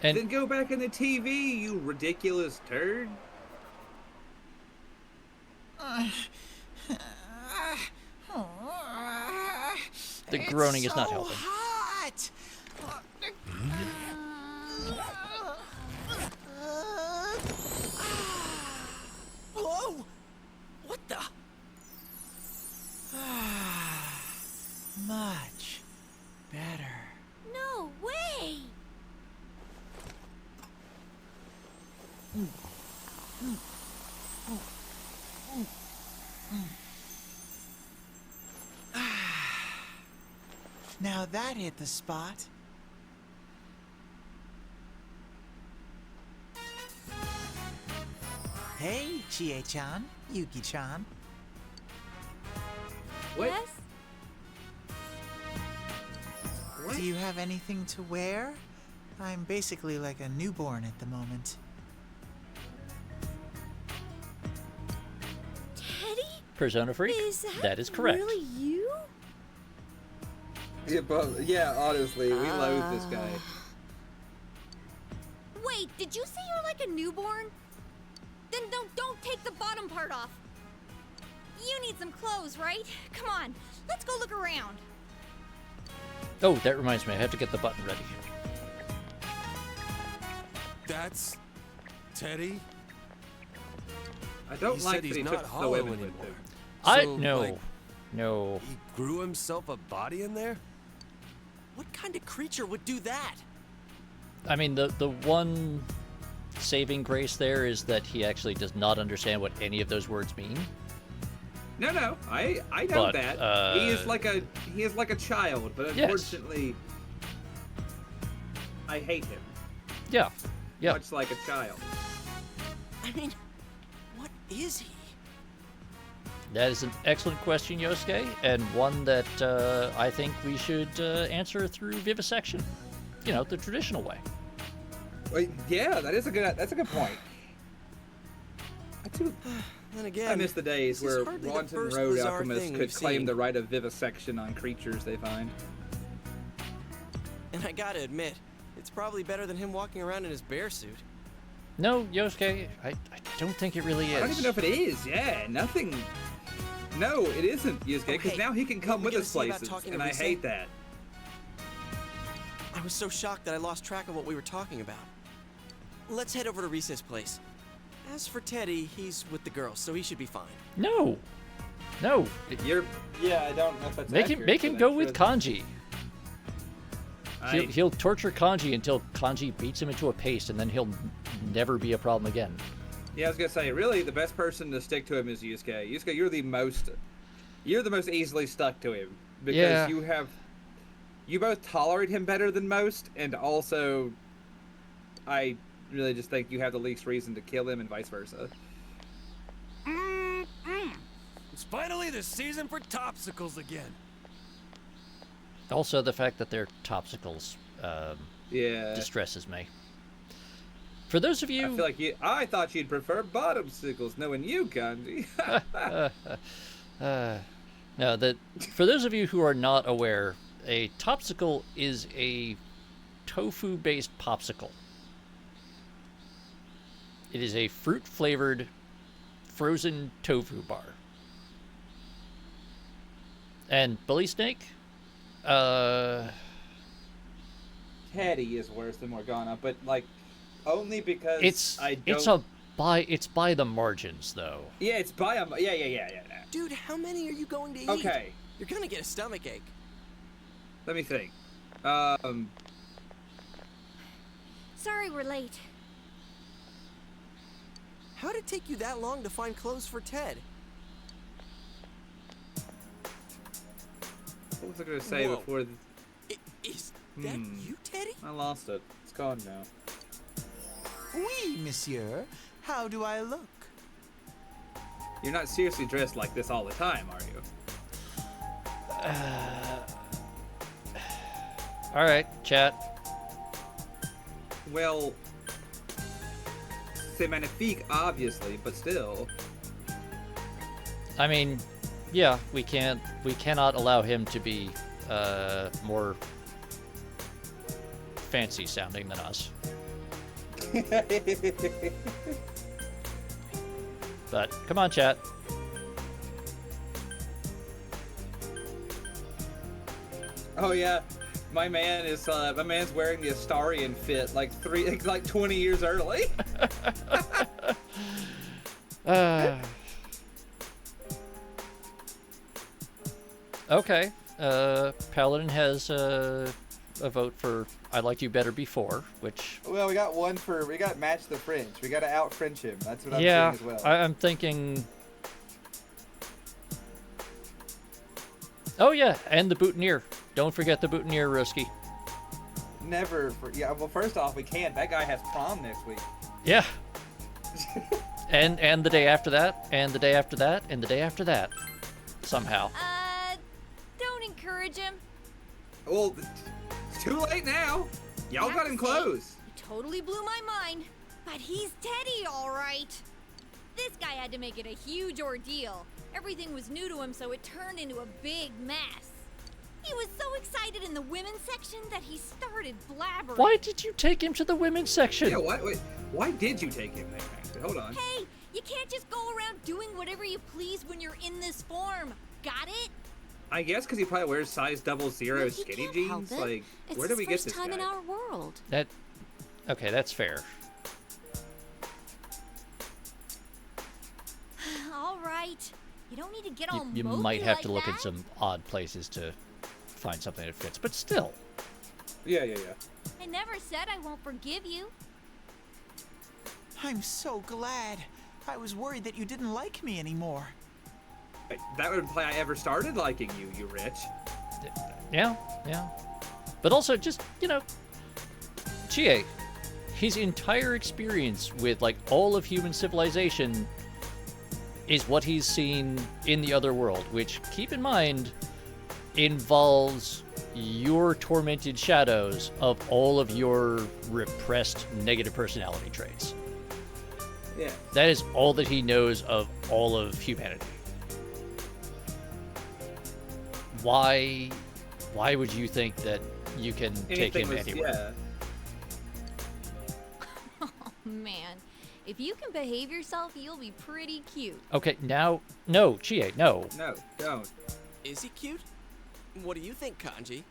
Speaker 1: And
Speaker 4: Then go back in the TV, you ridiculous turd.
Speaker 1: the groaning is not
Speaker 6: so
Speaker 1: helping.
Speaker 6: Hot. Whoa! that hit the spot. Hey, Chie-chan, Yuki-chan.
Speaker 4: What?
Speaker 2: Yes?
Speaker 4: What?
Speaker 6: Do you have anything to wear? I'm basically like a newborn at the moment.
Speaker 2: Teddy?
Speaker 1: Persona Freak? That is correct.
Speaker 2: Really you?
Speaker 4: Yeah, but yeah, honestly, we loathe this guy.
Speaker 2: Wait, did you say you're like a newborn? Then don't take the bottom part off. You need some clothes, right? Come on, let's go look around.
Speaker 1: Oh, that reminds me. I have to get the button ready.
Speaker 9: That's Teddy?
Speaker 4: I don't
Speaker 9: He
Speaker 4: like
Speaker 9: said
Speaker 4: that
Speaker 9: he's
Speaker 4: he
Speaker 9: not
Speaker 4: took the
Speaker 9: hollow
Speaker 4: women with
Speaker 9: anymore.
Speaker 4: him.
Speaker 1: No.
Speaker 9: Like,
Speaker 1: No.
Speaker 9: he grew himself a body in there?
Speaker 7: What kind of creature would do that?
Speaker 1: I mean, the one saving grace there is that he actually does not understand what any of those words mean.
Speaker 4: No, I know
Speaker 1: But,
Speaker 4: that. He is like a child, but
Speaker 1: Yes.
Speaker 4: unfortunately, I hate him.
Speaker 1: Yeah. Yeah.
Speaker 4: Much like a child.
Speaker 7: I mean, what is he?
Speaker 1: That is an excellent question, Yosuke, and one that I think we should answer through vivisection. You know, the traditional way.
Speaker 4: Wait, yeah, that's a good point.
Speaker 7: Then again,
Speaker 4: I miss the days
Speaker 7: this is
Speaker 4: where
Speaker 7: hardly the
Speaker 4: wanton
Speaker 7: first
Speaker 4: road
Speaker 7: bizarre
Speaker 4: alchemists
Speaker 7: thing
Speaker 4: could
Speaker 7: we've
Speaker 4: claim
Speaker 7: seen.
Speaker 4: the right of vivisection on creatures they find.
Speaker 7: And I gotta admit, it's probably better than him walking around in his bear suit.
Speaker 1: No, Yosuke, I don't think it really is.
Speaker 4: I don't even know if it is. Yeah, nothing. No, it isn't, Yusuke, because
Speaker 7: hey,
Speaker 4: now he can come
Speaker 7: what
Speaker 4: with
Speaker 7: we
Speaker 4: us
Speaker 7: gonna say about
Speaker 4: places,
Speaker 7: talking to
Speaker 4: and I
Speaker 7: Risa?
Speaker 4: hate that.
Speaker 7: I was so shocked that I lost track of what we were talking about. Let's head over to Risa's place. As for Teddy, he's with the girls, so he should be fine.
Speaker 1: No. No.
Speaker 4: Yeah, I don't know if that's
Speaker 1: Make
Speaker 4: accurate,
Speaker 1: him
Speaker 4: but
Speaker 1: go
Speaker 4: I'm
Speaker 1: with
Speaker 4: sure
Speaker 1: Kanji. He'll torture Kanji until Kanji beats him into a paste, and then he'll never be a problem again.
Speaker 4: Yeah, I was gonna say, really, the best person to stick to him is Yusuke. Yusuke, you're the most easily stuck to him because
Speaker 1: Yeah.
Speaker 4: you both tolerate him better than most, and also, I really just think you have the least reason to kill him, and vice versa.
Speaker 9: It's finally the season for topsicles again.
Speaker 1: Also, the fact that they're topsicles
Speaker 4: Yeah.
Speaker 1: distresses me. For those of
Speaker 4: I
Speaker 1: you...
Speaker 4: feel like I thought you'd prefer bottomsicles, knowing you, Kanji.
Speaker 1: No, for those of you who are not aware, a topsicle is a tofu-based popsicle. It is a fruit-flavored frozen tofu bar. And Bully Snake,
Speaker 4: Teddy is worse than Morgana, but like only because
Speaker 1: it's by the margins though.
Speaker 4: Yeah, it's by a yeah.
Speaker 7: Dude, how many are you going to eat?
Speaker 4: Okay.
Speaker 7: You're gonna get a stomach ache.
Speaker 4: Let me think.
Speaker 2: Sorry we're late.
Speaker 7: How'd it take you that long to find clothes for Ted?
Speaker 4: What was I gonna say
Speaker 7: Whoa.
Speaker 4: before?
Speaker 7: Is that you, Teddy?
Speaker 4: I lost it. It's gone now.
Speaker 6: Oui, monsieur. How do I look?
Speaker 4: You're not seriously dressed like this all the time, are you?
Speaker 1: All right, chat.
Speaker 4: Well, c'est magnifique, obviously, but still.
Speaker 1: I mean, yeah, we cannot allow him to be more fancy sounding than us. But come on, chat.
Speaker 4: Oh yeah, my man's wearing the Astarian fit like 20 years early.
Speaker 1: Okay. Paladin has a vote for "I Liked You Better Before," which
Speaker 4: Well, we got match the French. We got to out French him. That's what I'm
Speaker 1: yeah,
Speaker 4: saying as well.
Speaker 1: I'm thinking. Oh yeah, and the boutonniere. Don't forget the boutonniere, Ruski.
Speaker 4: Never. Yeah. Well, first off, we can't. That guy has prom next week.
Speaker 1: Yeah. and the day after that, and the day after that, and the day after that. Somehow.
Speaker 2: Don't encourage him.
Speaker 4: Well, it's too late now. Y'all got him close.
Speaker 2: You totally blew my mind. But he's Teddy, all right. This guy had to make it a huge ordeal. Everything was new to him, so it turned into a big mess. He was so excited in the women's section that he started blabbering.
Speaker 1: Why did you take him to the women's section?
Speaker 4: Yeah, why did you take him there? Hold on.
Speaker 2: Hey, you can't just go around doing whatever you please when you're in this form. Got it?
Speaker 4: I guess because he probably wears size 00 skinny jeans. Like, where do we get this guy?
Speaker 3: It's his first time in our world.
Speaker 1: Okay, that's fair.
Speaker 2: All right. You don't need to get all
Speaker 1: You
Speaker 2: mopey
Speaker 1: might have
Speaker 2: like
Speaker 1: to look
Speaker 2: that.
Speaker 1: at some odd places to find something that fits, but still.
Speaker 4: Yeah.
Speaker 2: I never said I won't forgive you.
Speaker 6: I'm so glad. I was worried that you didn't like me anymore.
Speaker 4: That would imply I ever started liking you, you rich.
Speaker 1: Yeah. But also, just, Chie, his entire experience with, like, all of human civilization is what he's seen in the other world, which, keep in mind, involves your tormented shadows of all of your repressed negative personality traits.
Speaker 4: Yeah.
Speaker 1: That is all that he knows of all of humanity. Why would you think that you can take him anywhere?
Speaker 2: Oh, man. If you can behave yourself, you'll be pretty cute.
Speaker 1: Okay, now, no, Chie, no.
Speaker 4: No, don't.
Speaker 7: Is he cute? What do you think, Kanji?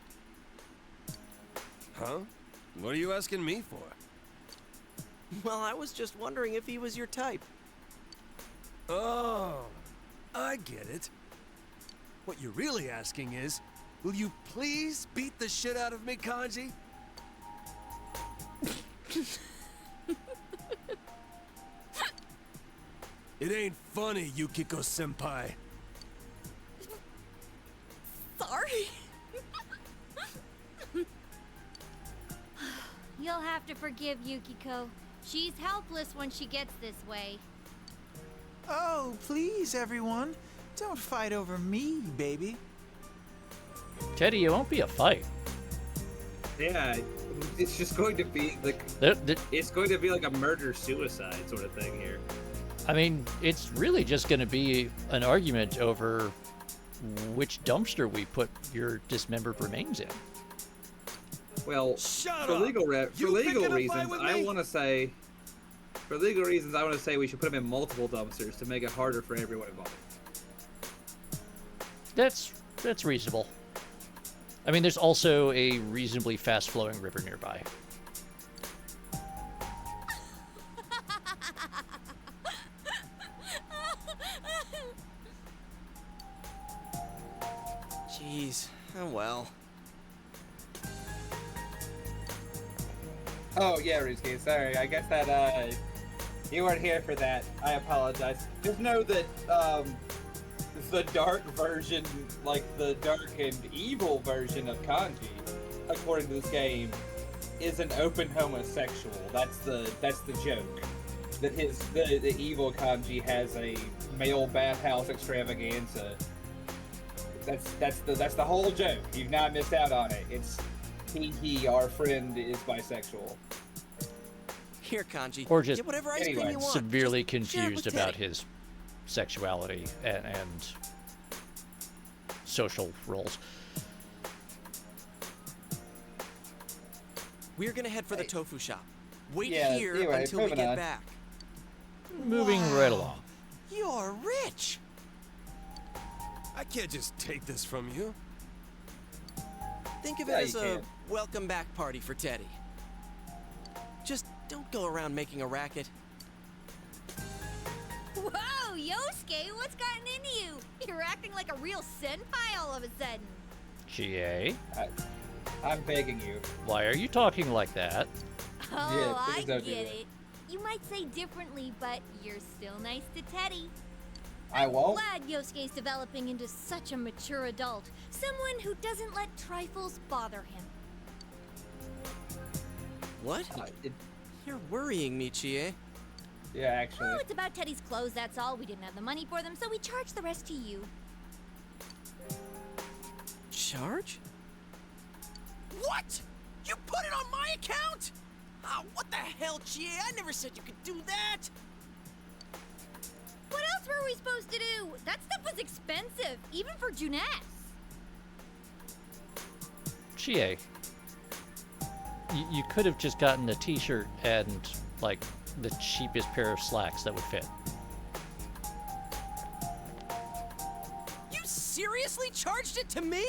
Speaker 9: Huh? What are you asking me for?
Speaker 7: Well, I was just wondering if he was your type.
Speaker 9: Oh, I get it. What you're really asking is, will you please beat the shit out of me, Kanji? It ain't funny, Yukiko-senpai.
Speaker 2: Sorry. You'll have to forgive Yukiko. She's helpless when she gets this way.
Speaker 6: Oh, please, everyone. Don't fight over me, baby.
Speaker 1: Teddy, it won't be a fight.
Speaker 4: Yeah, it's just going to be like it's going to be like a murder-suicide sort of thing here.
Speaker 1: I mean, it's really just going to be an argument over which dumpster we put your dismembered remains in.
Speaker 4: Well, for legal reasons, I want to say we should put them in multiple dumpsters to make it harder for everyone involved.
Speaker 1: That's reasonable. I mean, there's also a reasonably fast-flowing river nearby.
Speaker 7: Jeez, oh well.
Speaker 4: Oh yeah, Rizky, sorry. I guess that you weren't here for that. I apologize. Just know that the dark version, like the dark and evil version of Kanji, according to this game, is an open homosexual. That's the joke. That the evil Kanji has a male bathhouse extravaganza. That's the whole joke. You've not missed out on it. It's he our friend is bisexual.
Speaker 7: Here, Kanji.
Speaker 1: Or just
Speaker 7: get whatever ice cream you want.
Speaker 1: severely
Speaker 7: Just share it
Speaker 1: confused
Speaker 7: with
Speaker 1: about
Speaker 7: Teddy.
Speaker 1: his sexuality and social roles.
Speaker 7: We're gonna head for the tofu shop. Wait
Speaker 4: Yeah,
Speaker 7: here
Speaker 4: anyway,
Speaker 7: until we
Speaker 4: moving
Speaker 7: get
Speaker 4: on.
Speaker 7: back.
Speaker 1: Moving right along.
Speaker 6: You're rich.
Speaker 9: I can't just take this from you.
Speaker 7: Think of it
Speaker 4: Yeah,
Speaker 7: as
Speaker 4: you
Speaker 7: a
Speaker 4: can.
Speaker 7: welcome back party for Teddy. Just don't go around making a racket.
Speaker 2: Whoa, Yosuke, what's gotten into you? You're acting like a real senpai all of a sudden.
Speaker 1: Chie,
Speaker 4: I'm begging you.
Speaker 1: why are you talking like that?
Speaker 2: Oh,
Speaker 4: Yeah,
Speaker 2: I
Speaker 4: please don't
Speaker 2: get
Speaker 4: do that.
Speaker 2: it. You might say differently, but you're still nice to Teddy.
Speaker 4: I won't.
Speaker 2: Glad Yosuke's developing into such a mature adult. Someone who doesn't let trifles bother him.
Speaker 7: What? You're worrying me, Chie.
Speaker 4: Yeah, actually.
Speaker 2: Oh, it's about Teddy's clothes, that's all. We didn't have the money for them, so we charged the rest to you.
Speaker 7: Charge? What? You put it on my account? Ah, what the hell, Chie? I never said you could do that.
Speaker 2: What else were we supposed to do? That stuff was expensive, even for Juness.
Speaker 1: Chie, you could have just gotten a t-shirt and, like, the cheapest pair of slacks that would fit.
Speaker 7: You seriously charged it to me?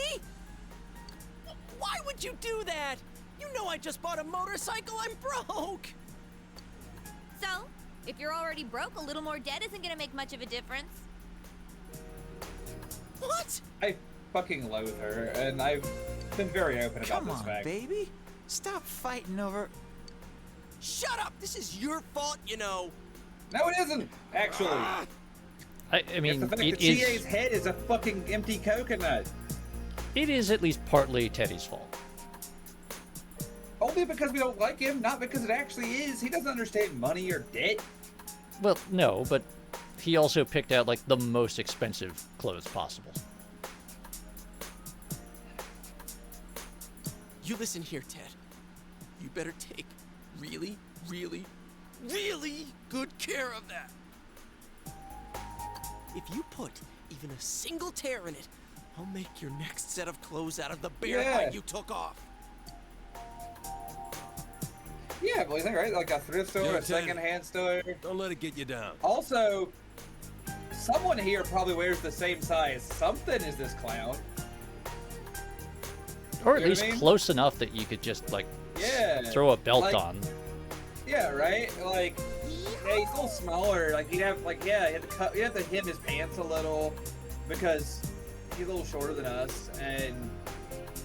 Speaker 7: Why would you do that? You know I just bought a motorcycle. I'm broke.
Speaker 2: So, if you're already broke, a little more debt isn't gonna make much of a difference.
Speaker 7: What?
Speaker 4: I fucking loathe her, and I've been very open about
Speaker 6: Come
Speaker 4: this
Speaker 6: on,
Speaker 4: fact.
Speaker 6: baby. Stop fighting over...
Speaker 7: Shut up! This is your fault, you know.
Speaker 4: No, it isn't, actually.
Speaker 1: I mean,
Speaker 4: It's the fact
Speaker 1: it
Speaker 4: that Chie's
Speaker 1: is,
Speaker 4: head is a fucking empty coconut.
Speaker 1: it is at least partly Teddy's fault.
Speaker 4: Only because we don't like him, not because it actually is. He doesn't understand money or debt.
Speaker 1: Well, no, but he also picked out, like, the most expensive clothes possible.
Speaker 7: You listen here, Ted. You better take really, really, really good care of that. If you put even a single tear in it, I'll make your next set of clothes out of the bare
Speaker 4: Yeah.
Speaker 7: hide you took off.
Speaker 4: Yeah, but you think, right? Like a thrift store,
Speaker 8: Yo,
Speaker 4: a
Speaker 8: Ted.
Speaker 4: secondhand store.
Speaker 8: Don't let it get you down.
Speaker 4: Also, someone here probably wears the same size. Something is this clown.
Speaker 1: Or at
Speaker 4: You know what
Speaker 1: least
Speaker 4: I mean?
Speaker 1: close enough that you could just, like,
Speaker 4: Yeah.
Speaker 1: throw a belt
Speaker 4: Like-
Speaker 1: on.
Speaker 4: Yeah, right? Like, yeah, he's a little smaller. Like, he'd have, like, yeah, he'd have to hem his pants a little because he's a little shorter than us. And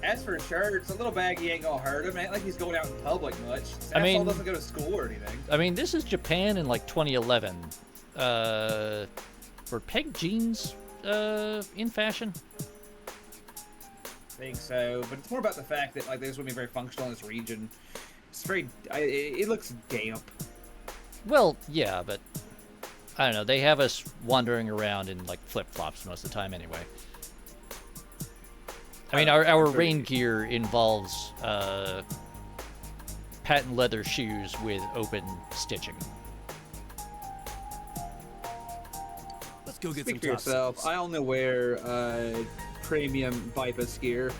Speaker 4: as for shirts, a little baggy ain't gonna hurt him. Ain't like he's going out in public much.
Speaker 1: I mean-
Speaker 4: Asshole doesn't go to school or anything.
Speaker 1: I mean, this is Japan in, like, 2011. Were peg jeans in fashion?
Speaker 4: I think so, but it's more about the fact that like this would be very functional in this region. It's very, it looks damp.
Speaker 1: Well, yeah, but I don't know. They have us wandering around in, like, flip-flops most of the time anyway. I mean, our rain gear involves patent leather shoes with open stitching.
Speaker 8: Let's go get
Speaker 4: Speak
Speaker 8: some
Speaker 4: for
Speaker 8: top
Speaker 4: yourself.
Speaker 8: suits.
Speaker 4: I only wear premium Bipus gear.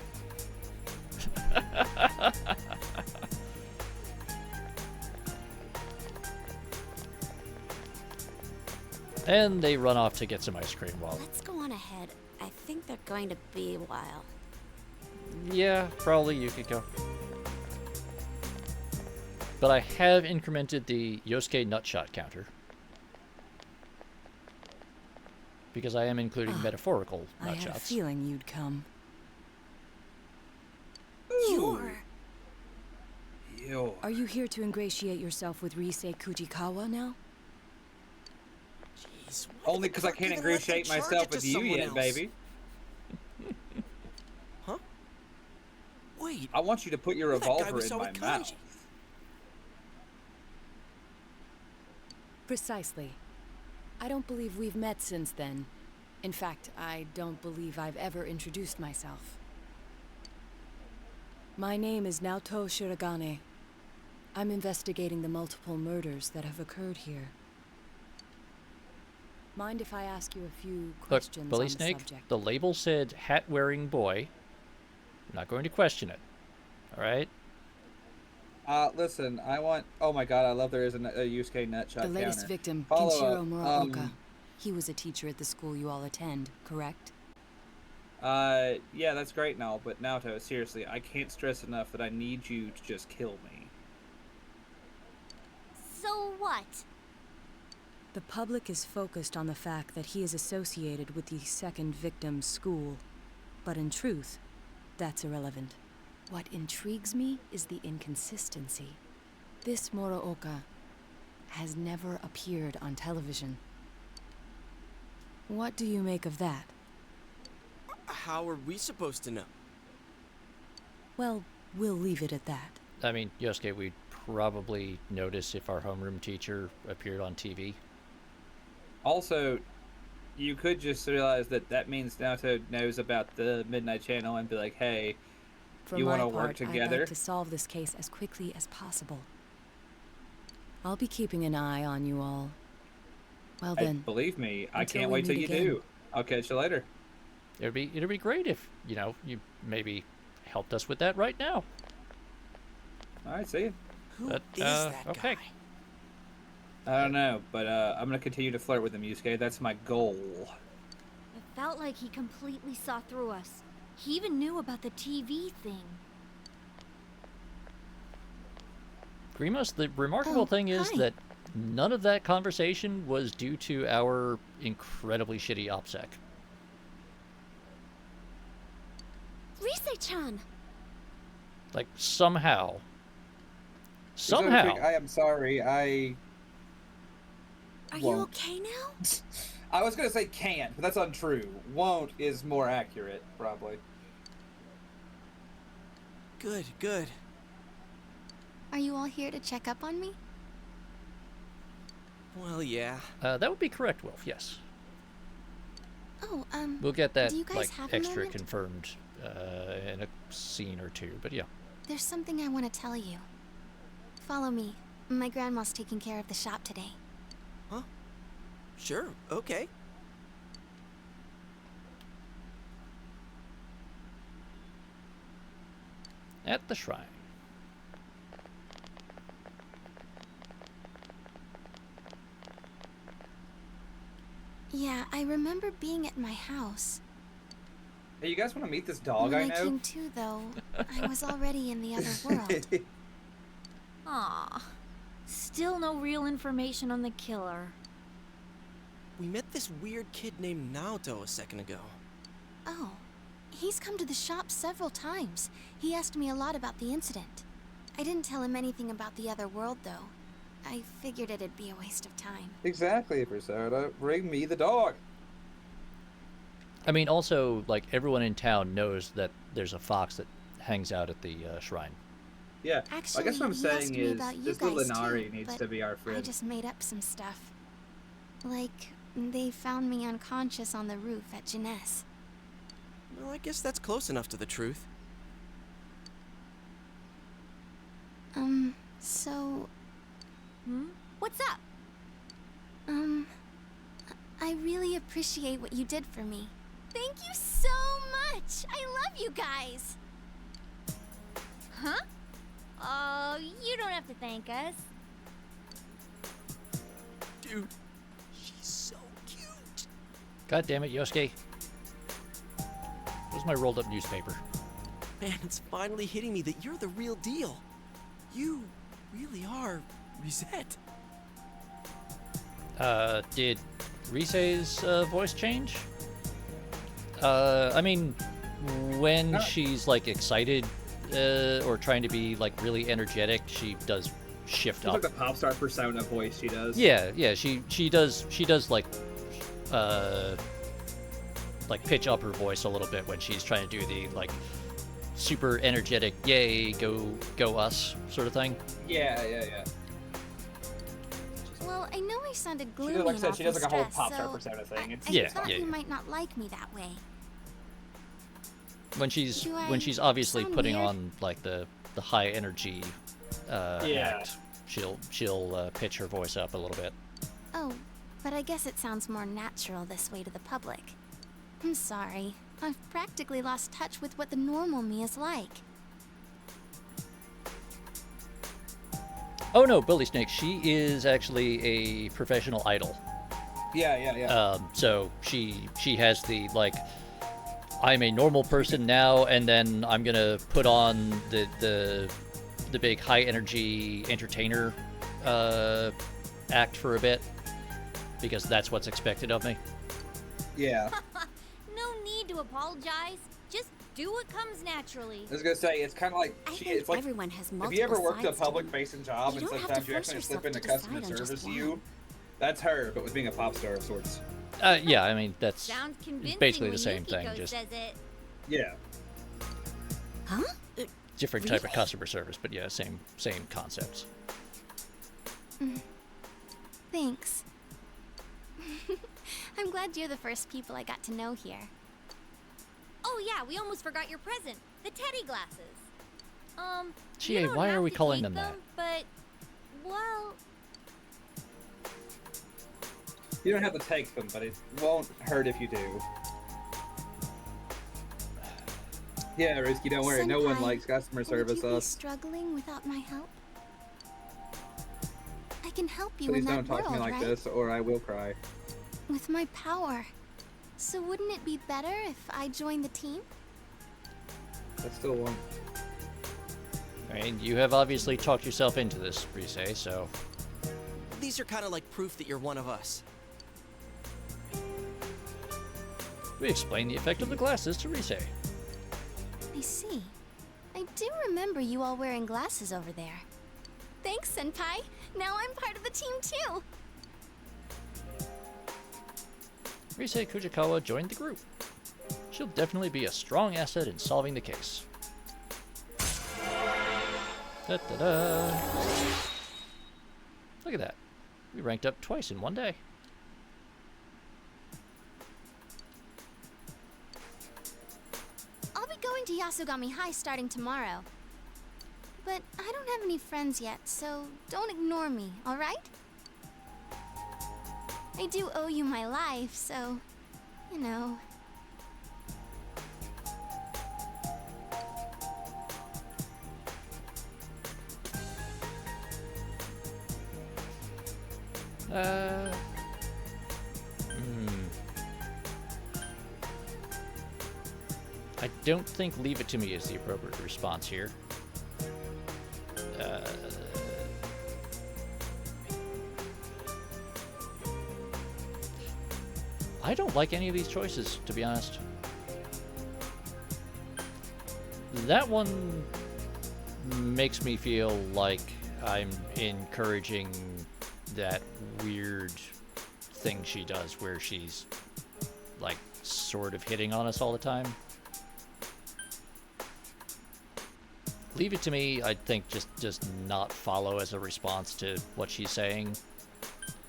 Speaker 1: And they run off to get some ice cream while...
Speaker 10: Let's go on ahead. I think they're going to be a while.
Speaker 1: Yeah, probably you could go. But I have incremented the Yosuke nutshot counter. Because I am including metaphorical
Speaker 11: I had a
Speaker 1: nutshots.
Speaker 11: feeling you'd come.
Speaker 10: You're...
Speaker 4: Ew.
Speaker 11: Are you here to ingratiate yourself with Risei Kujikawa now?
Speaker 7: Jeez, why
Speaker 4: Only
Speaker 7: the
Speaker 4: because I
Speaker 7: fuck
Speaker 4: can't
Speaker 7: even let them
Speaker 4: ingratiate
Speaker 7: charge
Speaker 4: myself
Speaker 7: it to
Speaker 4: with you
Speaker 7: someone
Speaker 4: yet,
Speaker 7: else?
Speaker 4: baby.
Speaker 7: Huh? Wait,
Speaker 4: I want you to put your
Speaker 7: you're that guy
Speaker 4: revolver
Speaker 7: we
Speaker 4: in
Speaker 7: saw
Speaker 4: my
Speaker 7: with
Speaker 4: mouth.
Speaker 7: Kanji.
Speaker 11: Precisely. I don't believe we've met since then. In fact, I don't believe I've ever introduced myself. My name is Naoto Shiragane. I'm investigating the multiple murders that have occurred here. Mind if I ask you a few
Speaker 1: Look,
Speaker 11: questions
Speaker 1: Bully
Speaker 11: on the
Speaker 1: Snake,
Speaker 11: subject?
Speaker 1: the label said hat-wearing boy. I'm not going to question it. Alright?
Speaker 4: Listen, I want. Oh my god, I love there is a Yusuke nutshot
Speaker 11: The latest
Speaker 4: counter.
Speaker 11: victim,
Speaker 4: Follow
Speaker 11: Kenshiro
Speaker 4: up,
Speaker 11: Muraoka. He was a teacher at the school you all attend, correct?
Speaker 4: Yeah, that's great and all, but Naoto, seriously, I can't stress enough that I need you to just kill me.
Speaker 2: So what?
Speaker 11: The public is focused on the fact that he is associated with the second victim's school. But in truth, that's irrelevant. What intrigues me is the inconsistency. This Muraoka has never appeared on television. What do you make of that?
Speaker 7: How are we supposed to know?
Speaker 11: Well, we'll leave it at that.
Speaker 1: I mean, Yosuke, we'd probably notice if our homeroom teacher appeared on TV.
Speaker 4: Also, you could just realize that means Naruto knows about the Midnight Channel and be like, hey,
Speaker 11: For
Speaker 4: you
Speaker 11: my
Speaker 4: want to work
Speaker 11: part, I'd
Speaker 4: together?
Speaker 11: like to solve this case as quickly as possible. I'll be keeping an eye on you all. Well
Speaker 4: Hey,
Speaker 11: then,
Speaker 4: believe me, I
Speaker 11: until
Speaker 4: can't
Speaker 11: we
Speaker 4: wait till
Speaker 11: meet
Speaker 4: you
Speaker 11: again.
Speaker 4: do. I'll catch you later.
Speaker 1: It'd be great if, you know, you maybe helped us with that right now.
Speaker 4: All right, see you.
Speaker 7: Who
Speaker 1: But,
Speaker 7: is that
Speaker 1: okay.
Speaker 7: guy?
Speaker 4: I don't know, but I'm gonna continue to flirt with him, Yusuke. That's my goal.
Speaker 2: It felt like he completely saw through us. He even knew about the TV thing.
Speaker 1: Grimos, the remarkable thing is
Speaker 10: hi.
Speaker 1: that none of that conversation was due to our incredibly shitty OPSEC.
Speaker 10: Rise-chan!
Speaker 1: Like, somehow.
Speaker 4: Real
Speaker 1: Somehow.
Speaker 4: quick, I am sorry.
Speaker 10: Are you
Speaker 4: Won't.
Speaker 10: okay now?
Speaker 4: I was gonna say can't, but that's untrue. Won't is more accurate, probably.
Speaker 7: Good, good.
Speaker 10: Are you all here to check up on me?
Speaker 7: Well, yeah.
Speaker 1: That would be correct, Wilf, yes.
Speaker 10: Oh,
Speaker 1: We'll get that,
Speaker 10: do you guys
Speaker 1: like,
Speaker 10: have a
Speaker 1: extra
Speaker 10: moment?
Speaker 1: confirmed in a scene or two, but yeah.
Speaker 10: There's something I want to tell you. Follow me. My grandma's taking care of the shop today.
Speaker 7: Huh? Sure, okay.
Speaker 1: At the shrine.
Speaker 10: Yeah, I remember being at my house.
Speaker 4: Hey, you guys want to meet this dog
Speaker 10: When
Speaker 4: I
Speaker 10: I
Speaker 4: know?
Speaker 10: came to, though, I was already in the other world.
Speaker 2: Aw. Still no real information on the killer.
Speaker 7: We met this weird kid named Naoto a second ago.
Speaker 10: Oh, he's come to the shop several times. He asked me a lot about the incident. I didn't tell him anything about the other world, though. I figured it'd be a waste of time.
Speaker 4: Exactly, Persona. Bring me the dog.
Speaker 1: I mean, also, like, everyone in town knows that there's a fox that hangs out at the shrine.
Speaker 4: Yeah,
Speaker 10: Actually,
Speaker 4: I guess what I'm
Speaker 10: he asked
Speaker 4: saying
Speaker 10: me
Speaker 4: is
Speaker 10: about you
Speaker 4: this little
Speaker 10: guys
Speaker 4: Inari
Speaker 10: too,
Speaker 4: needs
Speaker 10: but
Speaker 4: to be our
Speaker 10: I
Speaker 4: friend.
Speaker 10: just made up some stuff. Like, they found me unconscious on the roof at Jeunesse.
Speaker 7: Well, I guess that's close enough to the truth.
Speaker 10: So,
Speaker 2: What's up?
Speaker 10: I really appreciate what you did for me. Thank you so much! I love you guys!
Speaker 2: Huh? Oh, you don't have to thank us.
Speaker 7: Dude, she's so cute.
Speaker 1: God damn it, Yosuke. Where's my rolled up newspaper?
Speaker 7: Man, it's finally hitting me that you're the real deal. You really are Reset.
Speaker 1: Did Rise's voice change? I mean, when she's like excited or trying to be like really energetic, she does shift
Speaker 4: It's
Speaker 1: up.
Speaker 4: like the pop star persona voice she does.
Speaker 1: Yeah, she does like pitch up her voice a little bit when she's trying to do the like super energetic yay go us sort of thing.
Speaker 4: Yeah.
Speaker 10: Well, I know I sounded
Speaker 4: She
Speaker 10: gloomy
Speaker 4: does, like I
Speaker 10: and
Speaker 4: said, she does like a whole
Speaker 10: stressed,
Speaker 4: pop star
Speaker 10: so
Speaker 4: persona thing. It's
Speaker 1: Yeah,
Speaker 10: I thought
Speaker 1: yeah.
Speaker 10: you might not like me that way.
Speaker 1: When she's
Speaker 10: Do I
Speaker 1: obviously
Speaker 10: sound
Speaker 1: putting
Speaker 10: weird?
Speaker 1: on like the high energy
Speaker 4: Yeah.
Speaker 1: act, she'll pitch her voice up a little bit.
Speaker 10: Oh, but I guess it sounds more natural this way to the public. I'm sorry. I've practically lost touch with what the normal me is like.
Speaker 1: Oh no, Billy Snake, she is actually a professional idol.
Speaker 4: Yeah.
Speaker 1: So she has the like, I'm a normal person now, and then I'm gonna put on the big high energy entertainer act for a bit because that's what's expected of me.
Speaker 4: Yeah.
Speaker 2: No need to apologize. Just do what comes naturally.
Speaker 4: I was gonna say it's kind of like
Speaker 10: I think
Speaker 4: it's like
Speaker 10: everyone has
Speaker 4: if
Speaker 10: multiple
Speaker 4: you ever worked a
Speaker 10: sides to them.
Speaker 4: public-facing job
Speaker 10: You
Speaker 4: and
Speaker 10: don't have
Speaker 4: sometimes
Speaker 10: to
Speaker 4: you
Speaker 10: force
Speaker 4: actually
Speaker 10: yourself
Speaker 4: slip into
Speaker 10: to
Speaker 4: customer
Speaker 10: decide on just
Speaker 4: service,
Speaker 10: one.
Speaker 4: that's her, but with being a pop star of sorts.
Speaker 1: Yeah, I mean, that's
Speaker 2: Sounds convincing
Speaker 1: basically the
Speaker 2: when
Speaker 1: same thing,
Speaker 2: Yukiko
Speaker 1: just
Speaker 2: says it.
Speaker 4: Yeah.
Speaker 10: Huh?
Speaker 1: different type of customer service, but yeah, same concepts.
Speaker 10: Thanks. I'm glad you're the first people I got to know here.
Speaker 2: Oh yeah, we almost forgot your present. The teddy glasses.
Speaker 1: Gee,
Speaker 2: you don't
Speaker 1: why are
Speaker 2: have
Speaker 1: we
Speaker 2: to
Speaker 1: calling
Speaker 2: keep
Speaker 1: them that?
Speaker 2: But, well,
Speaker 4: You don't have to take them, but it won't hurt if you do. Yeah, Risky, don't worry. No one
Speaker 10: Senpai,
Speaker 4: likes customer service
Speaker 10: would you be
Speaker 4: us.
Speaker 10: struggling without my help? I can help you
Speaker 4: Please
Speaker 10: in
Speaker 4: don't
Speaker 10: that
Speaker 4: talk
Speaker 10: world,
Speaker 4: to me like
Speaker 10: right?
Speaker 4: this, or I will cry.
Speaker 10: With my power. So wouldn't it be better if I joined the team?
Speaker 4: I still won't.
Speaker 1: I mean, you have obviously talked yourself into this, Rise, so...
Speaker 7: These are kind of like proof that you're one of us.
Speaker 1: We explained the effect of the glasses to Rise.
Speaker 10: I see. I do remember you all wearing glasses over there. Thanks, Senpai. Now I'm part of the team too.
Speaker 1: Rise Kujikawa joined the group. She'll definitely be a strong asset in solving the case. Da-da-da. Look at that. We ranked up twice in one day.
Speaker 10: I'll be going to Yasugami High starting tomorrow. But I don't have any friends yet, so don't ignore me, alright? I do owe you my life, so, you know.
Speaker 1: I don't think leave it to me is the appropriate response here. I don't like any of these choices, to be honest. That one makes me feel like I'm encouraging that weird thing she does where she's like sort of hitting on us all the time. Leave it to me, I think just not follow as a response to what she's saying.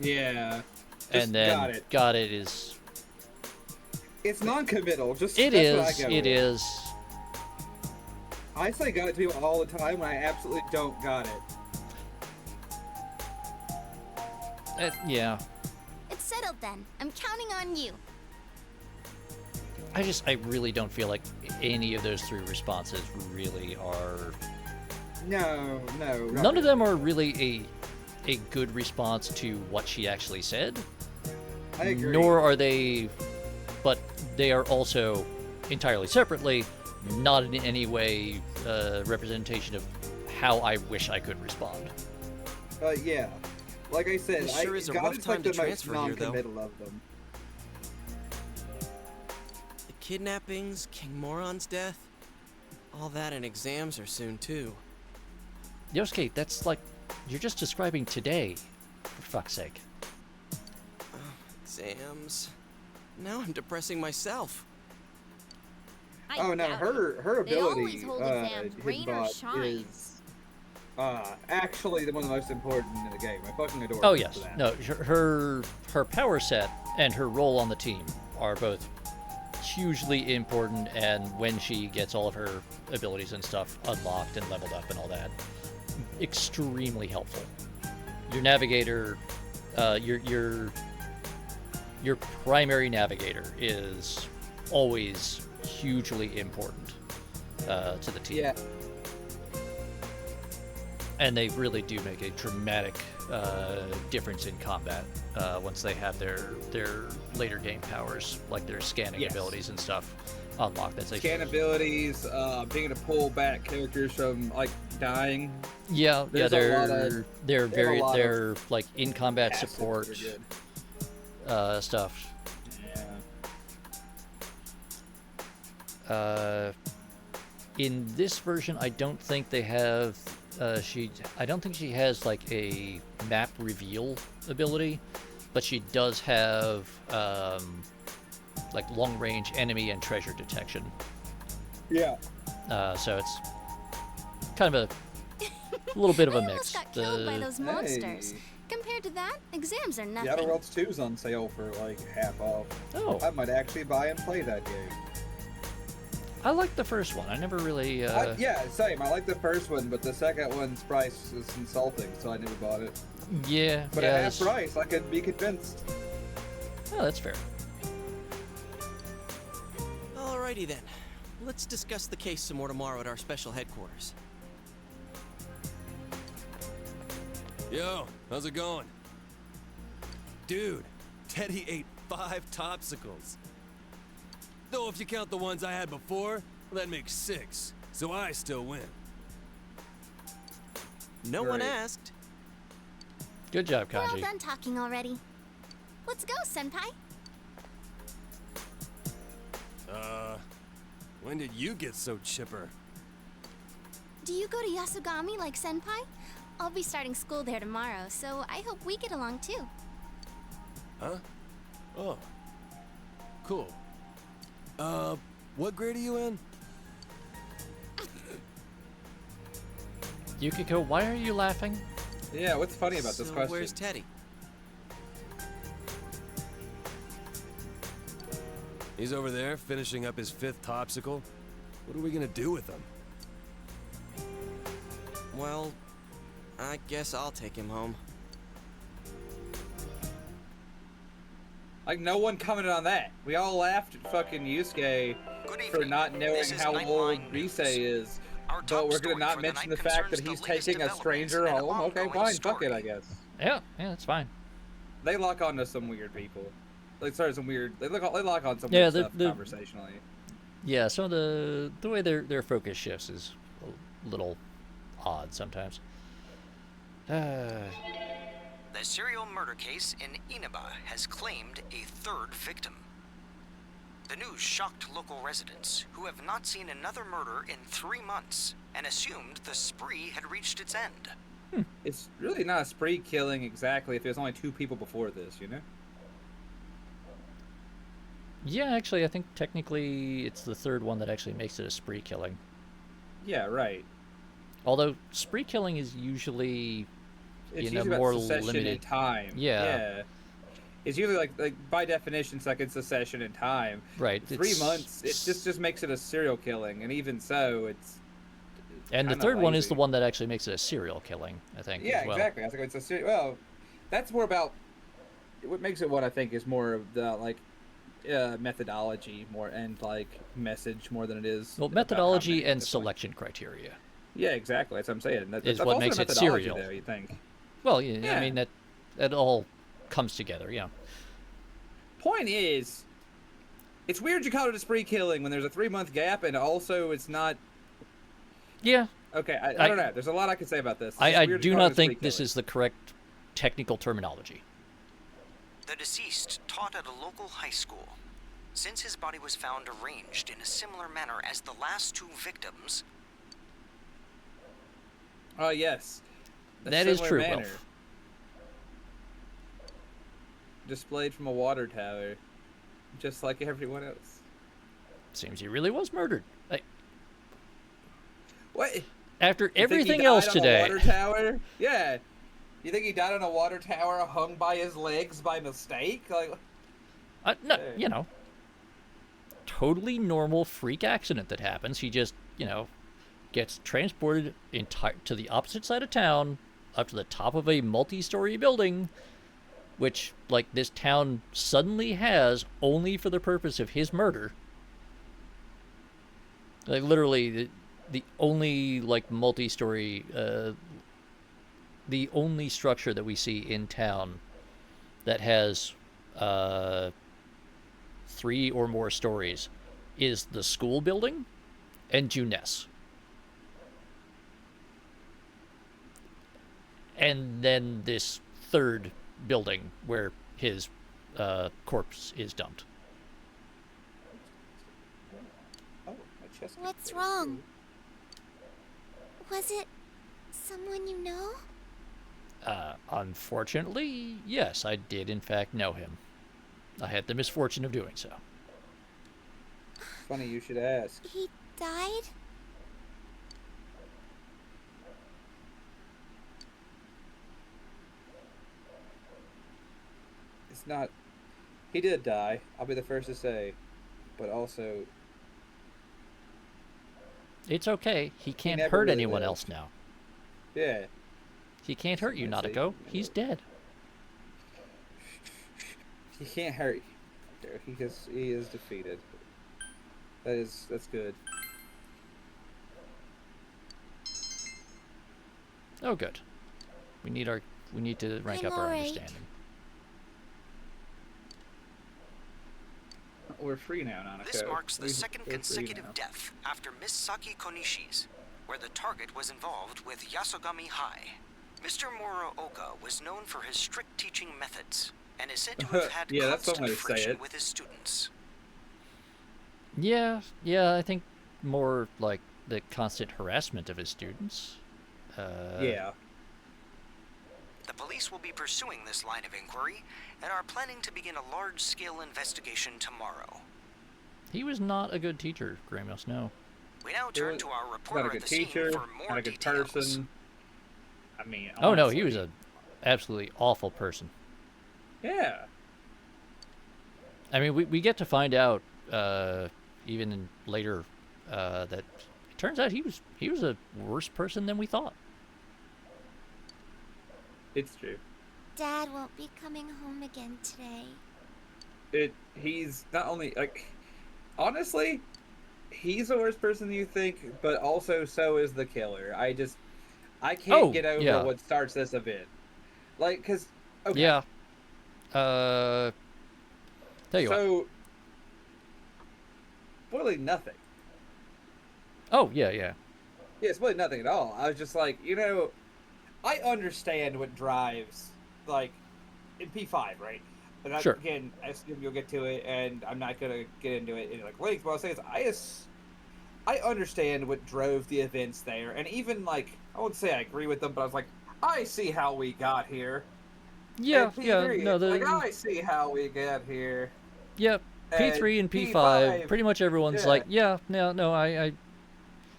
Speaker 4: Yeah.
Speaker 1: And then
Speaker 4: got it.
Speaker 1: Is
Speaker 4: it's non-committal. Just
Speaker 1: it
Speaker 4: that's
Speaker 1: is
Speaker 4: what I go
Speaker 1: it
Speaker 4: with.
Speaker 1: is.
Speaker 4: I say got it to people all the time when I absolutely don't got it.
Speaker 1: Yeah.
Speaker 10: It's settled then. I'm counting on you.
Speaker 1: I really don't feel like any of those three responses really are.
Speaker 4: No.
Speaker 1: None of them are really a good response to what she actually said.
Speaker 4: I agree.
Speaker 1: Nor are they, but they are also entirely separately not in any way representation of how I wish I could respond.
Speaker 4: Yeah. Like I said,
Speaker 7: This sure is a
Speaker 4: God
Speaker 7: rough
Speaker 4: is
Speaker 7: time
Speaker 4: like
Speaker 7: to
Speaker 4: the most
Speaker 7: transfer here, though.
Speaker 4: non-committal of them.
Speaker 7: The kidnappings, King Moron's death, all that and exams are soon too.
Speaker 1: Yosuke, that's like, you're just describing today, for fuck's sake.
Speaker 7: Exams. Now I'm depressing myself.
Speaker 2: I
Speaker 4: Oh no,
Speaker 2: doubt
Speaker 4: her
Speaker 2: it. They always
Speaker 4: ability,
Speaker 2: hold exams,
Speaker 4: his
Speaker 2: rain or
Speaker 4: bot,
Speaker 2: shine.
Speaker 4: is actually one of the most important in the game. I fucking adore
Speaker 1: Oh
Speaker 4: her
Speaker 1: yes,
Speaker 4: for that.
Speaker 1: no, her power set and her role on the team are both hugely important, and when she gets all of her abilities and stuff unlocked and leveled up and all that, extremely helpful. Your navigator, your primary navigator is always hugely important to the team.
Speaker 4: Yeah.
Speaker 1: And they really do make a dramatic difference in combat once they have their later game powers, like their scanning abilities and stuff, unlocked. That's a
Speaker 4: Scan abilities, being able to pull back characters from like dying.
Speaker 1: yeah,
Speaker 4: There's a lot of-
Speaker 1: they're like in combat
Speaker 4: assets
Speaker 1: support
Speaker 4: that are good.
Speaker 1: stuff.
Speaker 4: Yeah.
Speaker 1: In this version, I don't think they have. I don't think she has like a map reveal ability, but she does have like long-range enemy and treasure detection.
Speaker 4: Yeah.
Speaker 1: So it's kind of a little bit of a
Speaker 10: I
Speaker 1: mix.
Speaker 10: almost got killed by those monsters. Compared to that, exams are
Speaker 4: The
Speaker 10: nothing.
Speaker 4: Outer Worlds 2's on sale for like half off.
Speaker 1: Oh.
Speaker 4: I might actually buy and play that game.
Speaker 1: I like the first one. I never really.
Speaker 4: Yeah, same. I like the first one, but the second one's price is insulting, so I never bought it.
Speaker 1: Yeah.
Speaker 4: But
Speaker 1: yeah,
Speaker 4: at half price, I could be convinced.
Speaker 1: Oh, that's fair.
Speaker 7: Alrighty then. Let's discuss the case some more tomorrow at our special headquarters.
Speaker 9: Yo, how's it going? Dude, Teddy ate 5 topsicles. Though if you count the ones I had before, well, that makes 6. So I still win.
Speaker 7: No one asked.
Speaker 1: Good job,
Speaker 10: We're all
Speaker 1: Kanji.
Speaker 10: done talking already. Let's go, Senpai.
Speaker 9: When did you get so chipper?
Speaker 10: Do you go to Yasugami like Senpai? I'll be starting school there tomorrow, so I hope we get along too.
Speaker 9: Huh? Oh. Cool. What grade are you in?
Speaker 1: Yukiko, why are you laughing?
Speaker 4: Yeah, what's funny about this
Speaker 7: So
Speaker 4: question?
Speaker 7: where's Teddy?
Speaker 9: He's over there finishing up his 5th topsicle. What are we gonna do with him?
Speaker 7: Well, I guess I'll take him home.
Speaker 4: Like, no one commented on that. We all laughed at fucking Yusuke for not knowing how old Rise is. But we're gonna not mention the fact that he's taking a stranger home. Okay, fine, fuck it, I guess.
Speaker 1: Yeah, that's fine.
Speaker 4: They lock onto some weird people. Like, sorry, some weird. They lock on some
Speaker 1: Yeah,
Speaker 4: weird stuff conversationally.
Speaker 1: Yeah, some of the way their focus shifts is a little odd sometimes.
Speaker 12: The serial murder case in Inaba has claimed a 3rd victim. The news shocked local residents who have not seen another murder in 3 months and assumed the spree had reached its end.
Speaker 4: It's really not a spree killing exactly if there's only 2 people before this, you know?
Speaker 1: Yeah, actually, I think technically it's the 3rd one that actually makes it a spree killing.
Speaker 4: Yeah, right.
Speaker 1: Although spree killing is usually
Speaker 4: It's
Speaker 1: in a
Speaker 4: usually
Speaker 1: more
Speaker 4: about succession
Speaker 1: limited
Speaker 4: in time.
Speaker 1: Yeah.
Speaker 4: It's usually like by definition, it's like it's succession in time.
Speaker 1: Right.
Speaker 4: 3 months, it just makes it a serial killing, and even so, it's.
Speaker 1: And the 3rd one is the one that actually makes it a serial killing, I think.
Speaker 4: Yeah,
Speaker 1: as well.
Speaker 4: exactly. I think it's a serial. Well, that's more about. What makes it what I think is more of the methodology more and like message more than it is.
Speaker 1: Well, methodology and selection criteria.
Speaker 4: Yeah, exactly. That's what I'm saying.
Speaker 1: Is what makes it serial.
Speaker 4: There, you think?
Speaker 1: Well, yeah, I mean that all comes together. Yeah.
Speaker 4: Point is, it's weird you call it a spree killing when there's a 3-month gap, and also it's not.
Speaker 1: Yeah.
Speaker 4: Okay, I don't know. There's a lot I could say about this.
Speaker 1: I do not think this is the correct technical terminology.
Speaker 12: The deceased taught at a local high school. Since his body was found arranged in a similar manner as the last 2 victims...
Speaker 4: Oh, yes.
Speaker 1: That is true,
Speaker 4: manner.
Speaker 1: Wilf.
Speaker 4: Displayed from a water tower. Just like everyone else.
Speaker 1: Seems he really was murdered.
Speaker 4: What?
Speaker 1: After
Speaker 4: You
Speaker 1: everything
Speaker 4: think he
Speaker 1: else
Speaker 4: died on
Speaker 1: today.
Speaker 4: a water tower? Yeah. You think he died on a water tower hung by his legs by mistake? Like,
Speaker 1: No, you know, totally normal freak accident that happens. He just, gets transported to the opposite side of town, up to the top of a multi-story building, which, like, this town suddenly has only for the purpose of his murder. Like, literally, the only, like, multi-story, the only structure that we see in town that has 3 or more stories is the school building and Juness. And then this 3rd building where his corpse is dumped.
Speaker 4: oh, my chest.
Speaker 10: What's wrong? Was it someone you know?
Speaker 1: Unfortunately, yes, I did in fact know him. I had the misfortune of doing so.
Speaker 4: Funny you should ask.
Speaker 10: He died?
Speaker 4: It's not... He did die, I'll be the first to say. But also...
Speaker 1: It's okay. He can't
Speaker 4: never
Speaker 1: hurt
Speaker 4: really
Speaker 1: anyone
Speaker 4: lived.
Speaker 1: else now.
Speaker 4: Yeah.
Speaker 1: He can't hurt you,
Speaker 4: I see.
Speaker 1: Nadeko. He's dead.
Speaker 4: He can't hurt you. He is defeated. That's good.
Speaker 1: Oh, good. We need to rank
Speaker 10: I'm
Speaker 1: up our
Speaker 10: alright.
Speaker 1: understanding.
Speaker 4: We're free now, Nanako.
Speaker 12: This marks the second
Speaker 4: We're free
Speaker 12: consecutive
Speaker 4: now.
Speaker 12: death after Miss Saki Konishi's, where the target was involved with Yasogami High. Mr. Muraoka was known for his strict teaching methods, and is said to have had
Speaker 4: Yeah, that's one
Speaker 12: constant
Speaker 4: way to say
Speaker 12: friction
Speaker 4: it.
Speaker 12: with his students.
Speaker 1: Yeah, I think more like the constant harassment of his students.
Speaker 4: Yeah.
Speaker 12: The police will be pursuing this line of inquiry and are planning to begin a large-scale investigation tomorrow.
Speaker 1: He was not a good teacher, Gramos, no.
Speaker 12: We now turn to our
Speaker 4: Not a
Speaker 12: reporter
Speaker 4: good
Speaker 12: at the scene
Speaker 4: teacher,
Speaker 12: for more
Speaker 4: not a good
Speaker 12: details.
Speaker 4: person. I mean,
Speaker 1: Oh no, he
Speaker 4: honestly.
Speaker 1: was a absolutely awful person.
Speaker 4: Yeah.
Speaker 1: I mean, we get to find out even later that it turns out he was a worse person than we thought.
Speaker 4: It's true.
Speaker 10: Dad won't be coming home again today.
Speaker 4: He's not only, like, honestly, he's the worst person you think, but also so is the killer. I can't get over what starts this event. Like, cause, okay.
Speaker 1: Yeah. Tell you what.
Speaker 4: So, spoiling nothing.
Speaker 1: Oh, yeah.
Speaker 4: Yeah, spoiling nothing at all. I was just like, I understand what drives, like, in P5, right? And
Speaker 1: Sure.
Speaker 4: Again, I assume you'll get to it, and I'm not gonna get into it in like length. But I'll say is, I understand what drove the events there, and even like I won't say I agree with them, but I was like, I see how we got here.
Speaker 1: Yeah,
Speaker 4: And
Speaker 1: yeah.
Speaker 4: P3,
Speaker 1: No,
Speaker 4: it's like I see how we got here.
Speaker 1: Yep. P3 and P5, pretty much everyone's like, no, I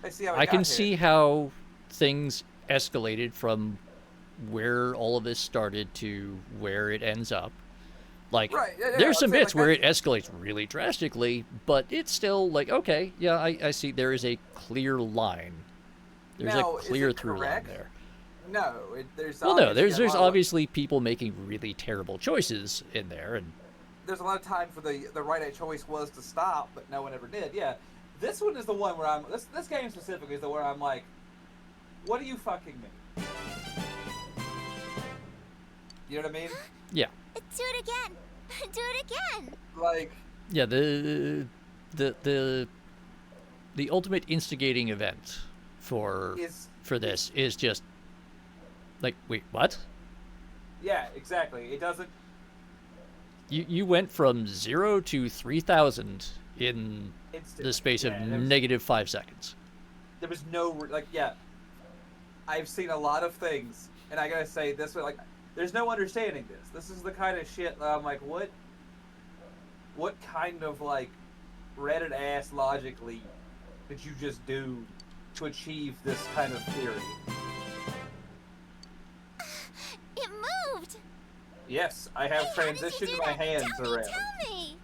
Speaker 4: see how
Speaker 1: I can see how things escalated from where all of this started to where it ends up. Like,
Speaker 4: Right, yeah,
Speaker 1: there's some
Speaker 4: I'm saying,
Speaker 1: bits
Speaker 4: like,
Speaker 1: where it escalates really drastically, but it's still like, okay, yeah, I see there is a clear line. There's
Speaker 4: Now,
Speaker 1: a
Speaker 4: is
Speaker 1: clear
Speaker 4: it
Speaker 1: through line
Speaker 4: correct?
Speaker 1: there.
Speaker 4: No, there's
Speaker 1: Well, no,
Speaker 4: obviously
Speaker 1: there's
Speaker 4: a lot of,
Speaker 1: obviously people making really terrible choices in there, and
Speaker 4: there's a lot of times where the right choice was to stop, but no one ever did. Yeah, this one is the one where this game specifically is the where I'm like, what do you fucking mean? You know what I mean?
Speaker 1: yeah.
Speaker 10: Do it again. Do it again.
Speaker 4: Like,
Speaker 1: Yeah, the ultimate instigating event for this is just like, wait, what?
Speaker 4: yeah, exactly. It doesn't.
Speaker 1: You went from 0 to 3,000 in the space of negative 5 seconds.
Speaker 4: There was no yeah. I've seen a lot of things, and I gotta say this way, like, there's no understanding this. This is the kind of shit that I'm like, what kind of like Reddit ass logically did you just do to achieve this kind of theory?
Speaker 10: It moved.
Speaker 4: Yes, I have transitioned my hands around.
Speaker 10: Tell me.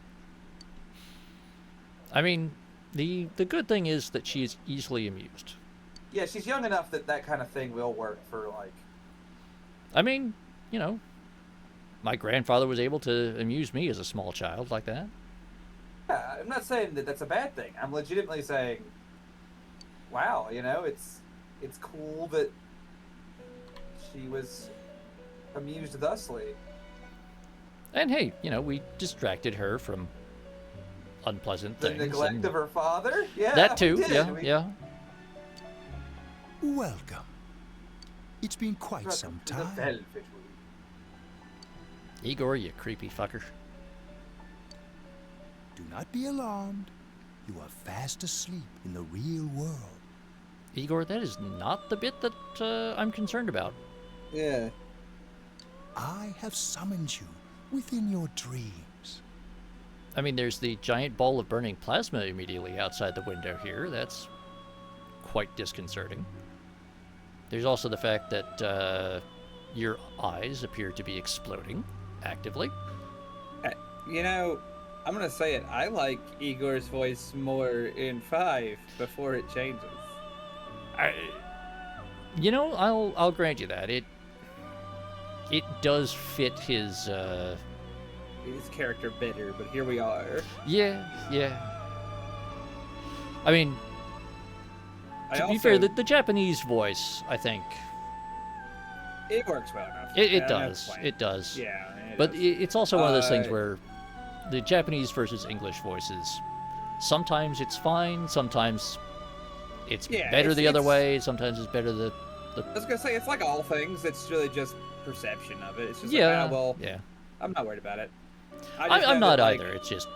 Speaker 1: I mean, the good thing is that she's easily amused.
Speaker 4: Yeah, she's young enough that that kind of thing will work for, like...
Speaker 1: I mean, my grandfather was able to amuse me as a small child like that.
Speaker 4: Yeah, I'm not saying that that's a bad thing. I'm legitimately saying, wow, it's cool that she was amused thusly.
Speaker 1: And hey, we distracted her from unpleasant
Speaker 4: The
Speaker 1: things.
Speaker 4: neglect of her father? Yeah,
Speaker 1: that too,
Speaker 4: we did.
Speaker 1: yeah.
Speaker 13: Welcome. It's been quite some
Speaker 4: The
Speaker 13: time.
Speaker 4: velvet room.
Speaker 1: Igor, you creepy fucker.
Speaker 13: Do not be alarmed. You are fast asleep in the real world.
Speaker 1: Igor, that is not the bit that I'm concerned about.
Speaker 4: Yeah.
Speaker 13: I have summoned you within your dreams.
Speaker 1: I mean, there's the giant ball of burning plasma immediately outside the window here. That's quite disconcerting. There's also the fact that your eyes appear to be exploding actively.
Speaker 4: You know, I'm gonna say it. I like Igor's voice more in 5 before it changes.
Speaker 1: You know, I'll grant you that. It does fit his
Speaker 4: character better, but here we are.
Speaker 1: Yeah. I mean, to be fair, the Japanese voice, I think,
Speaker 4: it works well enough.
Speaker 1: It does. It does.
Speaker 4: Yeah.
Speaker 1: But it's also one of those things where the Japanese versus English voices, sometimes it's fine, sometimes it's better the other way, sometimes it's better the...
Speaker 4: I was gonna say, it's like all things, it's really just perception of it. It's just I'm not worried about it.
Speaker 1: I'm not either, it's just...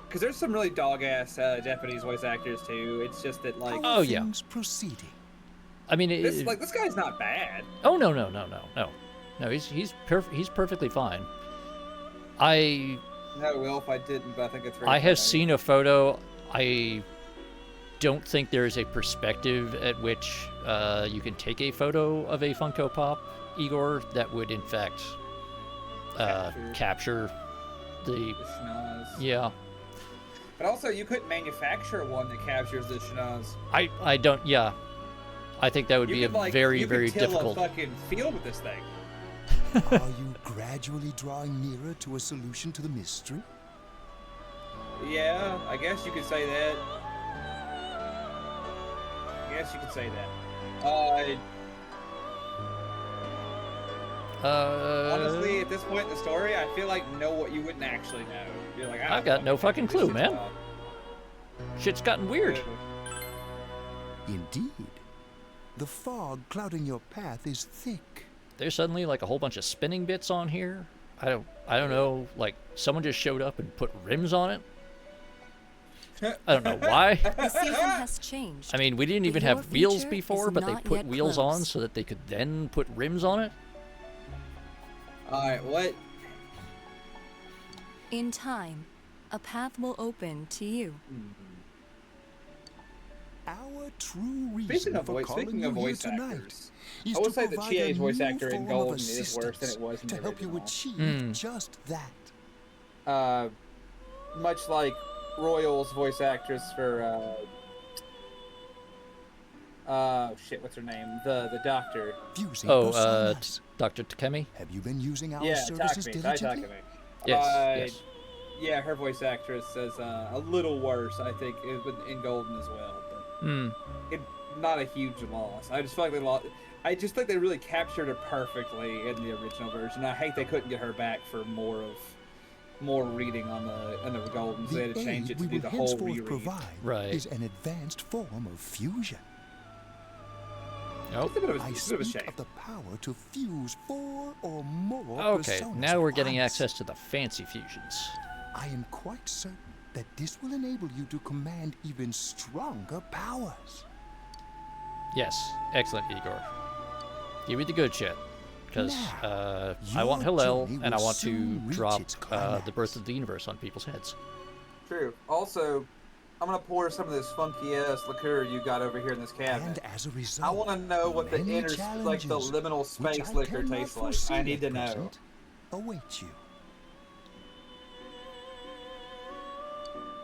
Speaker 4: Because there's some really dog-ass Japanese voice actors, too. It's just that, like...
Speaker 1: Oh, yeah.
Speaker 13: Proceeding.
Speaker 1: I mean...
Speaker 4: This guy's not bad.
Speaker 1: Oh, no. No, he's perfectly fine. I
Speaker 4: will if I didn't, but I think it's very
Speaker 1: I have
Speaker 4: funny.
Speaker 1: seen a photo. I don't think there is a perspective at which you can take a photo of a Funko Pop Igor that would, in fact, capture the
Speaker 4: schnoz.
Speaker 1: Yeah.
Speaker 4: But also, you couldn't manufacture one that captures the schnoz.
Speaker 1: I don't... Yeah. I think that would be very, very difficult.
Speaker 4: You could fucking field with this thing.
Speaker 13: Are you gradually drawing nearer to a solution to the mystery?
Speaker 4: Yeah, I guess you could say that. Honestly, at this point in the story, I feel like you wouldn't actually know. You're like,
Speaker 1: I've got no fucking clue, man. Shit's gotten weird.
Speaker 13: Indeed. The fog clouding your path is thick.
Speaker 1: There's suddenly like a whole bunch of spinning bits on here. I don't know, like someone just showed up and put rims on it. I don't know why.
Speaker 11: The season has changed.
Speaker 1: I mean, we didn't even have wheels before, but they put wheels on so that they could then put rims on it.
Speaker 4: Alright, what?
Speaker 11: In time, a path will open to you.
Speaker 13: Our true reason for calling
Speaker 4: speaking
Speaker 13: you
Speaker 4: of
Speaker 13: here
Speaker 4: voice
Speaker 13: tonight
Speaker 4: actors,
Speaker 13: is
Speaker 4: I would
Speaker 13: to
Speaker 4: say that
Speaker 13: provide
Speaker 4: Chie's
Speaker 13: a
Speaker 4: voice
Speaker 13: new
Speaker 4: actor in
Speaker 13: form of
Speaker 4: Golden is worse than
Speaker 13: assistance
Speaker 4: it was in the
Speaker 13: to help you
Speaker 4: original.
Speaker 13: achieve just that.
Speaker 4: Much like Royal's voice actress for shit, what's her name? The doctor.
Speaker 1: Dr. Takemi?
Speaker 13: Have you been using our
Speaker 4: Yeah,
Speaker 13: services diligently?
Speaker 1: Yes.
Speaker 4: Yeah, her voice actress is a little worse, I think, in Golden as well. But not a huge loss. I just feel like they lost. I just think they really captured her perfectly in the original version. I hate they couldn't get her back for more reading on the Golden, so they had to change it to do the whole reread.
Speaker 13: Provide is an advanced form of fusion.
Speaker 1: Nope.
Speaker 13: I speak of the power to fuse 4 or more
Speaker 1: Okay,
Speaker 13: personas
Speaker 1: now we're
Speaker 13: at
Speaker 1: getting
Speaker 13: once.
Speaker 1: access to the fancy fusions.
Speaker 13: I am quite certain that this will enable you to command even stronger powers.
Speaker 1: Yes, excellent, Igor. Give me the good shit. Because I want
Speaker 13: your
Speaker 1: Hillel,
Speaker 13: journey
Speaker 1: and I
Speaker 13: will
Speaker 1: want to
Speaker 13: soon reach
Speaker 1: drop
Speaker 13: its climax.
Speaker 1: the birth of the universe on people's heads.
Speaker 4: True. Also, I'm gonna pour some of this funky ass liqueur you got over here in this cabinet.
Speaker 13: And as a result,
Speaker 4: I want to know what the
Speaker 13: many
Speaker 4: inner, like the
Speaker 13: challenges
Speaker 4: liminal
Speaker 13: which
Speaker 4: space
Speaker 13: I
Speaker 4: liquor
Speaker 13: cannot
Speaker 4: tastes like.
Speaker 13: foresee
Speaker 4: I need to
Speaker 13: at
Speaker 4: know.
Speaker 13: present await you.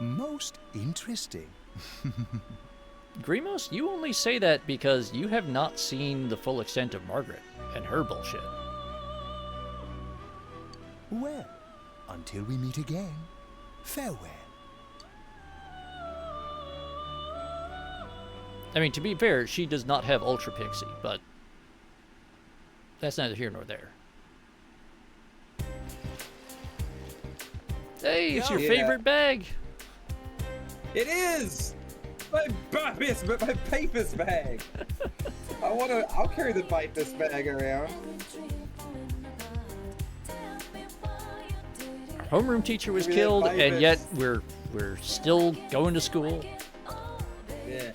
Speaker 13: Most interesting.
Speaker 1: Grimos, you only say that because you have not seen the full extent of Margaret and her bullshit.
Speaker 13: Well, until we meet again, farewell.
Speaker 1: I mean, to be fair, she does not have Ultra Pixie, but that's neither here nor there. Hey, it's your favorite bag.
Speaker 4: It is my papist bag. I'll carry the papist bag around.
Speaker 1: Our homeroom teacher was killed, and yet we're still going to school.
Speaker 4: Yeah.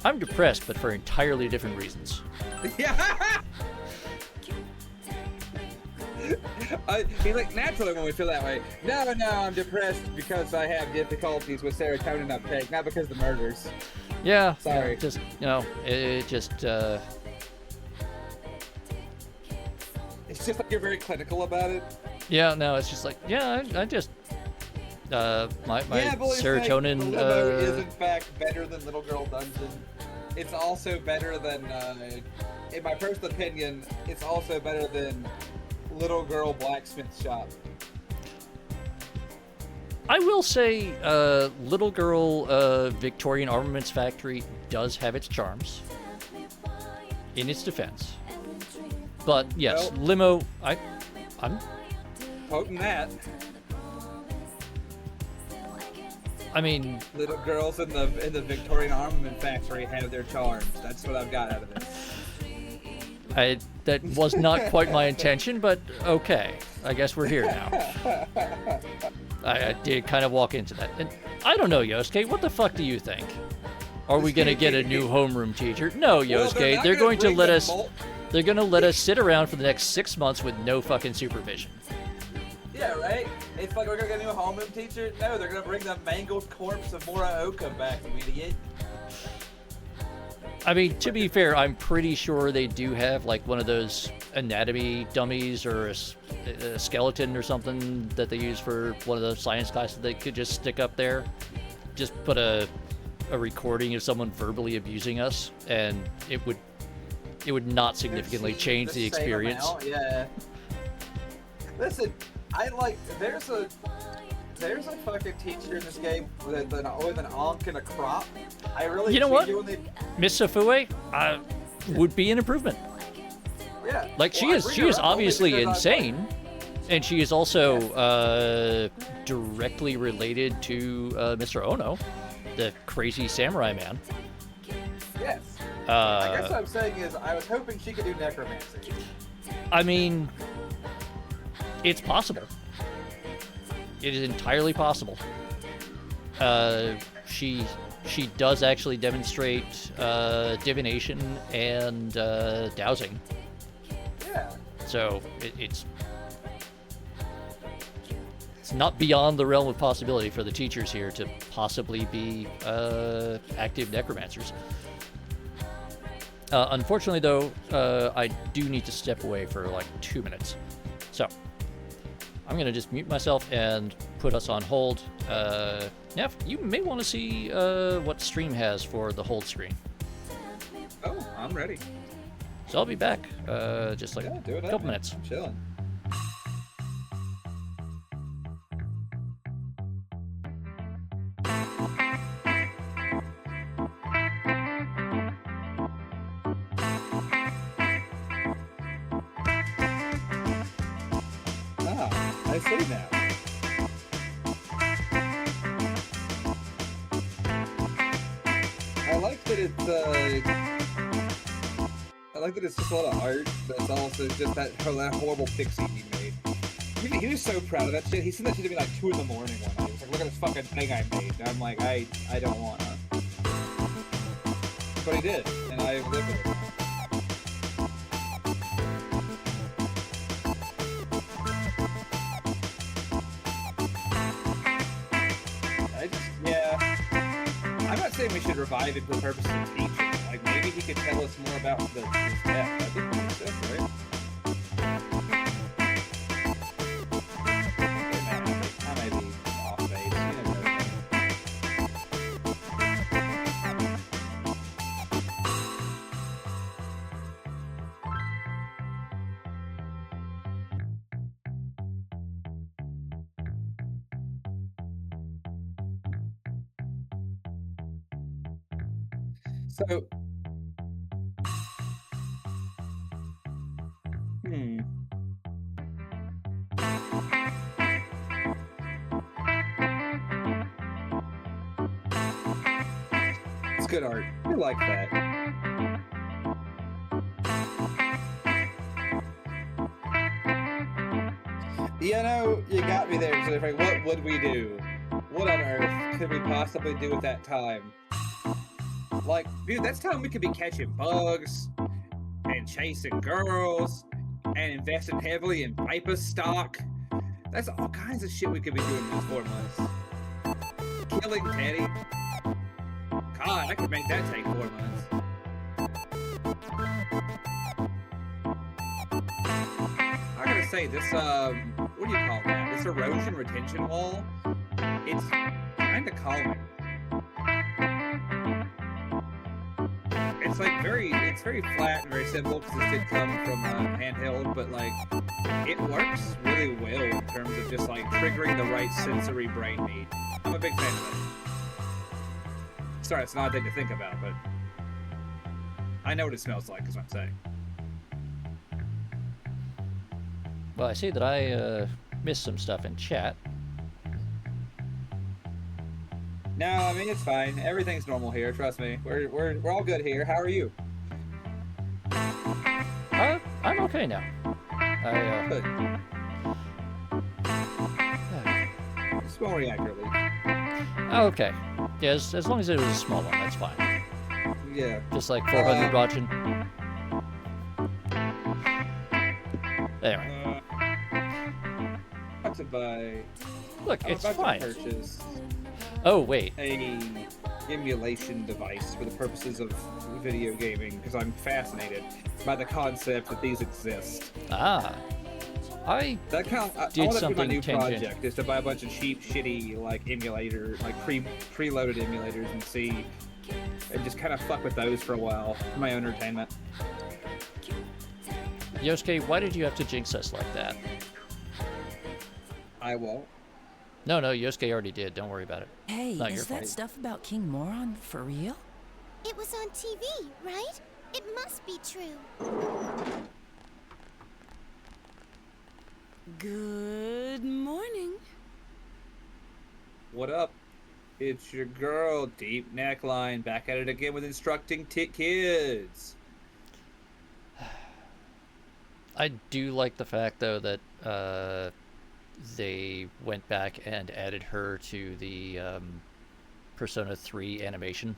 Speaker 1: I'm depressed, but for entirely different reasons.
Speaker 4: Yeah. He's like, naturally when we feel that way. No, I'm depressed because I have difficulties with serotonin uptake, not because of the murders.
Speaker 1: Yeah.
Speaker 4: Sorry.
Speaker 1: Just, it just,
Speaker 4: It's just like you're very clinical about it.
Speaker 1: yeah, no, it's just like, yeah, I just, my serotonin,
Speaker 4: like, Limo is in fact better than Little Girl Dungeon. It's also better than, in my personal opinion, it's also better than Little Girl Blacksmith Shop.
Speaker 1: I will say, Little Girl Victorian Armaments Factory does have its charms, in its defense. But yes,
Speaker 4: Well,
Speaker 1: Limo, I'm
Speaker 4: quoting that.
Speaker 1: I mean,
Speaker 4: Little girls in the Victorian Armament Factory have their charms. That's what I've got out of this.
Speaker 1: that was not quite my intention, but okay. I guess we're here now. I did kind of walk into that. And I don't know, Yosuke, what the fuck do you think? Are we going to get a new homeroom teacher? No, Yosuke, they're going to let us... They're going to let us sit around for the next 6 months with no fucking supervision.
Speaker 4: Yeah, right? It's like we're going to get a new homeroom teacher? No, they're going to bring the mangled corpse of Muraoka back, you idiot.
Speaker 1: I mean, to be fair, I'm pretty sure they do have like one of those anatomy dummies or a skeleton or something that they use for one of those science classes they could just stick up there. Just put a recording of someone verbally abusing us, and it would not significantly change the experience.
Speaker 4: Yeah. Listen, there's a fucking teacher in this game with an onk and a crop. I really
Speaker 1: You know what?
Speaker 4: genuinely...
Speaker 1: Miss Safue would be an improvement.
Speaker 4: Yeah.
Speaker 1: Like she is obviously insane, and she is also directly related to Mr. Ono, the crazy samurai man.
Speaker 4: Yes. I guess what I'm saying is I was hoping she could do necromancy.
Speaker 1: I mean, it's possible. It is entirely possible. She does actually demonstrate divination and dowsing.
Speaker 4: Yeah.
Speaker 1: So it's not beyond the realm of possibility for the teachers here to possibly be active necromancers. Unfortunately, though, I do need to step away for like 2 minutes. So I'm going to just mute myself and put us on hold. Neff, you may want to see what Stream has for the hold screen.
Speaker 4: Oh, I'm ready.
Speaker 1: So I'll be back just like a couple minutes.
Speaker 4: I'm chilling. I see now. I like that it's just a lot of art, but it's also just that horrible pixie he made. He was so proud of that shit. He sent that shit to me like 2 in the morning one night. He was like, look at this fucking thing I made. And I'm like, I don't want to. But he did, and I live with it. I'm not saying we should revive it for the purpose of teaching. Like, maybe he could tell us more about his death. That'd be pretty sick, right? I may be off base. You never know. So, it's good art. I like that. You know, you got me there. So, like, what would we do? What on earth could we possibly do at that time? Like, dude, that's time we could be catching bugs and chasing girls and investing heavily in Viper stock. That's all kinds of shit we could be doing in these 4 months. Killing Teddy. God, I could make that take 4 months. I gotta say, this, what do you call that? This erosion retention wall, it's kinda calming. It's like it's very flat and very simple because this did come from handheld, but like it works really well in terms of just like triggering the right sensory brain need. I'm a big fan of it. Sorry, it's an odd thing to think about, but I know what it smells like, is what I'm saying.
Speaker 1: Well, I see that I missed some stuff in chat.
Speaker 4: No, I mean it's fine. Everything's normal here. Trust me. We're all good here. How are you?
Speaker 1: I'm okay now.
Speaker 4: Good. Small reactor leak.
Speaker 1: Okay. Yeah, as long as it was a small one, that's fine.
Speaker 4: Yeah.
Speaker 1: Just like 400 watching. Anyway.
Speaker 4: About to buy.
Speaker 1: Look,
Speaker 4: I'm
Speaker 1: it's
Speaker 4: about
Speaker 1: fine.
Speaker 4: to purchase
Speaker 1: Oh, wait.
Speaker 4: a emulation device for the purposes of video gaming because I'm fascinated by the concept that these exist.
Speaker 1: Ah. I
Speaker 4: did
Speaker 1: did
Speaker 4: something. My new
Speaker 1: tangent.
Speaker 4: project is to buy a bunch of cheap, shitty like emulator, like preloaded emulators, and see, and just kind of fuck with those for a while for my own entertainment.
Speaker 1: Yosuke, why did you have to jinx us like that?
Speaker 4: I won't.
Speaker 1: No, Yosuke already did. Don't worry about it.
Speaker 14: Hey,
Speaker 1: Not your
Speaker 14: is that
Speaker 1: fault.
Speaker 14: stuff about King Moron for real?
Speaker 10: It was on TV, right? It must be true.
Speaker 11: Good morning.
Speaker 4: What up? It's your girl, Deep Neckline, back at it again with instructing kids.
Speaker 1: I do like the fact, though, that they went back and added her to the Persona 3 animation.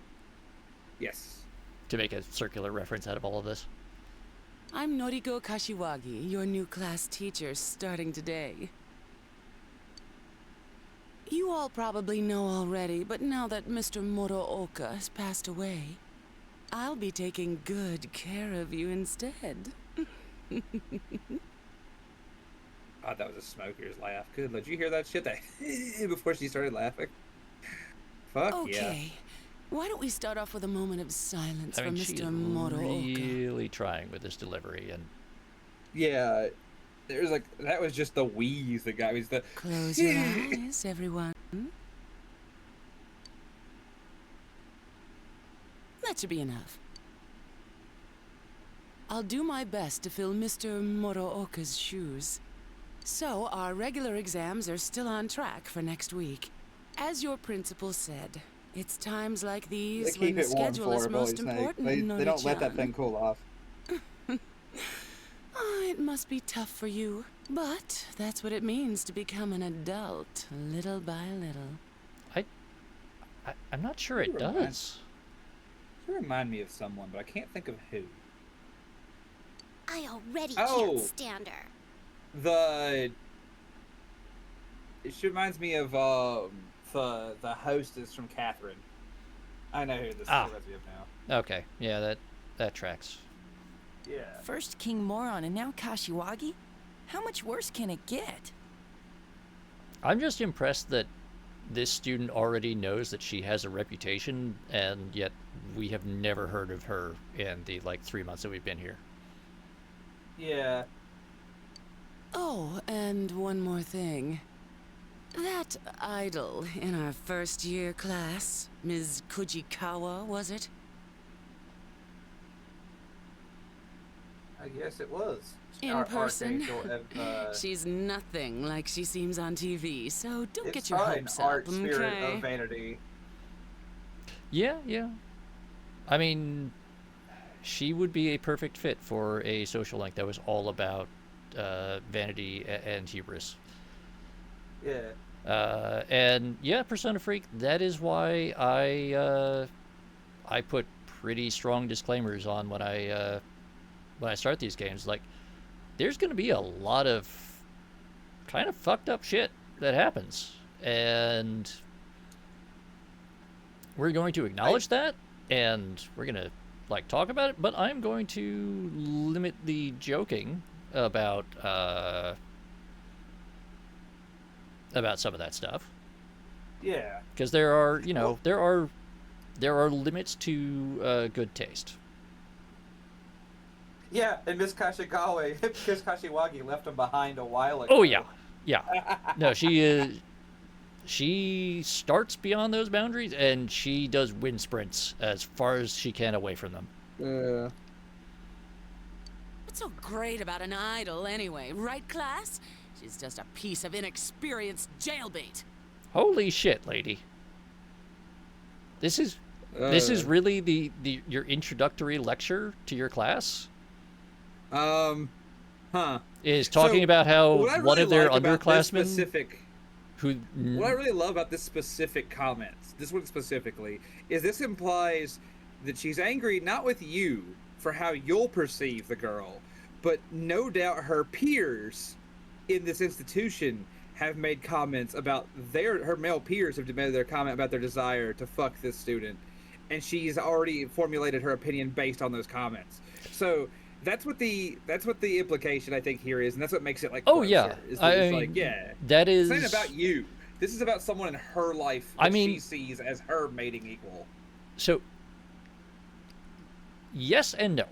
Speaker 4: Yes.
Speaker 1: To make a circular reference out of all of this.
Speaker 11: I'm Noriko Kashiwagi, your new class teacher starting today. You all probably know already, but now that Mr. Morooka has passed away, I'll be taking good care of you instead.
Speaker 4: God, that was a smoker's laugh. Good, did you hear that shit? That before she started laughing. Fuck
Speaker 11: okay.
Speaker 4: yeah.
Speaker 11: Why don't we start off with a moment of silence
Speaker 1: I mean,
Speaker 11: for
Speaker 1: she's
Speaker 11: Mr. Morooka?
Speaker 1: really trying with this delivery, and
Speaker 4: Yeah, there's like that was just the wheeze that got me. The
Speaker 11: Close your eyes, everyone. That should be enough. I'll do my best to fill Mr. Morooka's shoes. So, our regular exams are still on track for next week. As your principal said, it's times like these when the schedule is most important.
Speaker 4: They don't let that thing cool off.
Speaker 11: It must be tough for you, but that's what it means to become an adult, little by little.
Speaker 1: I'm not sure it does.
Speaker 4: You remind me of someone, but I can't think of who.
Speaker 10: I already can't stand her.
Speaker 4: She reminds me of the hostess from Catherine. I know who this reminds me of now.
Speaker 1: Okay, yeah, that tracks.
Speaker 4: Yeah.
Speaker 14: First King Moron and now Kashiwagi? How much worse can it get?
Speaker 1: I'm just impressed that this student already knows that she has a reputation, and yet we have never heard of her in the 3 months that we've been here.
Speaker 4: Yeah.
Speaker 11: Oh, and one more thing. That idol in our first year class, Ms. Kujikawa, was it?
Speaker 4: I guess it was.
Speaker 11: In person, she's nothing like she seems on TV, so don't get your hopes up,
Speaker 4: art spirit
Speaker 11: okay?
Speaker 4: of vanity.
Speaker 1: Yeah. I mean, she would be a perfect fit for a social link that was all about vanity and hubris.
Speaker 4: Yeah.
Speaker 1: And yeah, Persona Freak, that is why I I put pretty strong disclaimers on when I start these games. Like, there's going to be a lot of kind of fucked up shit that happens, and we're going to acknowledge that, and we're going to like talk about it. But I'm going to limit the joking about some of that stuff.
Speaker 4: Yeah.
Speaker 1: Because there are, you know, there are limits to good taste.
Speaker 4: Yeah, and Miss Kashiwagi left him behind a while ago.
Speaker 1: Oh yeah, yeah. No, she starts beyond those boundaries, and she does wind sprints as far as she can away from them.
Speaker 4: Yeah.
Speaker 14: What's so great about an idol anyway, right, class? She's just a piece of inexperienced jailbait.
Speaker 1: Holy shit, lady. This is really the your introductory lecture to your class? Is talking about how one of their underclassmen
Speaker 4: what I really love about this specific comment, this one specifically, is this implies that she's angry not with you for how you'll perceive the girl, but no doubt her peers in this institution have made comments about her male peers have made their comment about their desire to fuck this student, and she's already formulated her opinion based on those comments. So that's what the implication I think here is, and that's what makes it like.
Speaker 1: Oh yeah, that is.
Speaker 4: It's not about you. This is about someone in her life that she sees as her mating equal.
Speaker 1: So yes and no,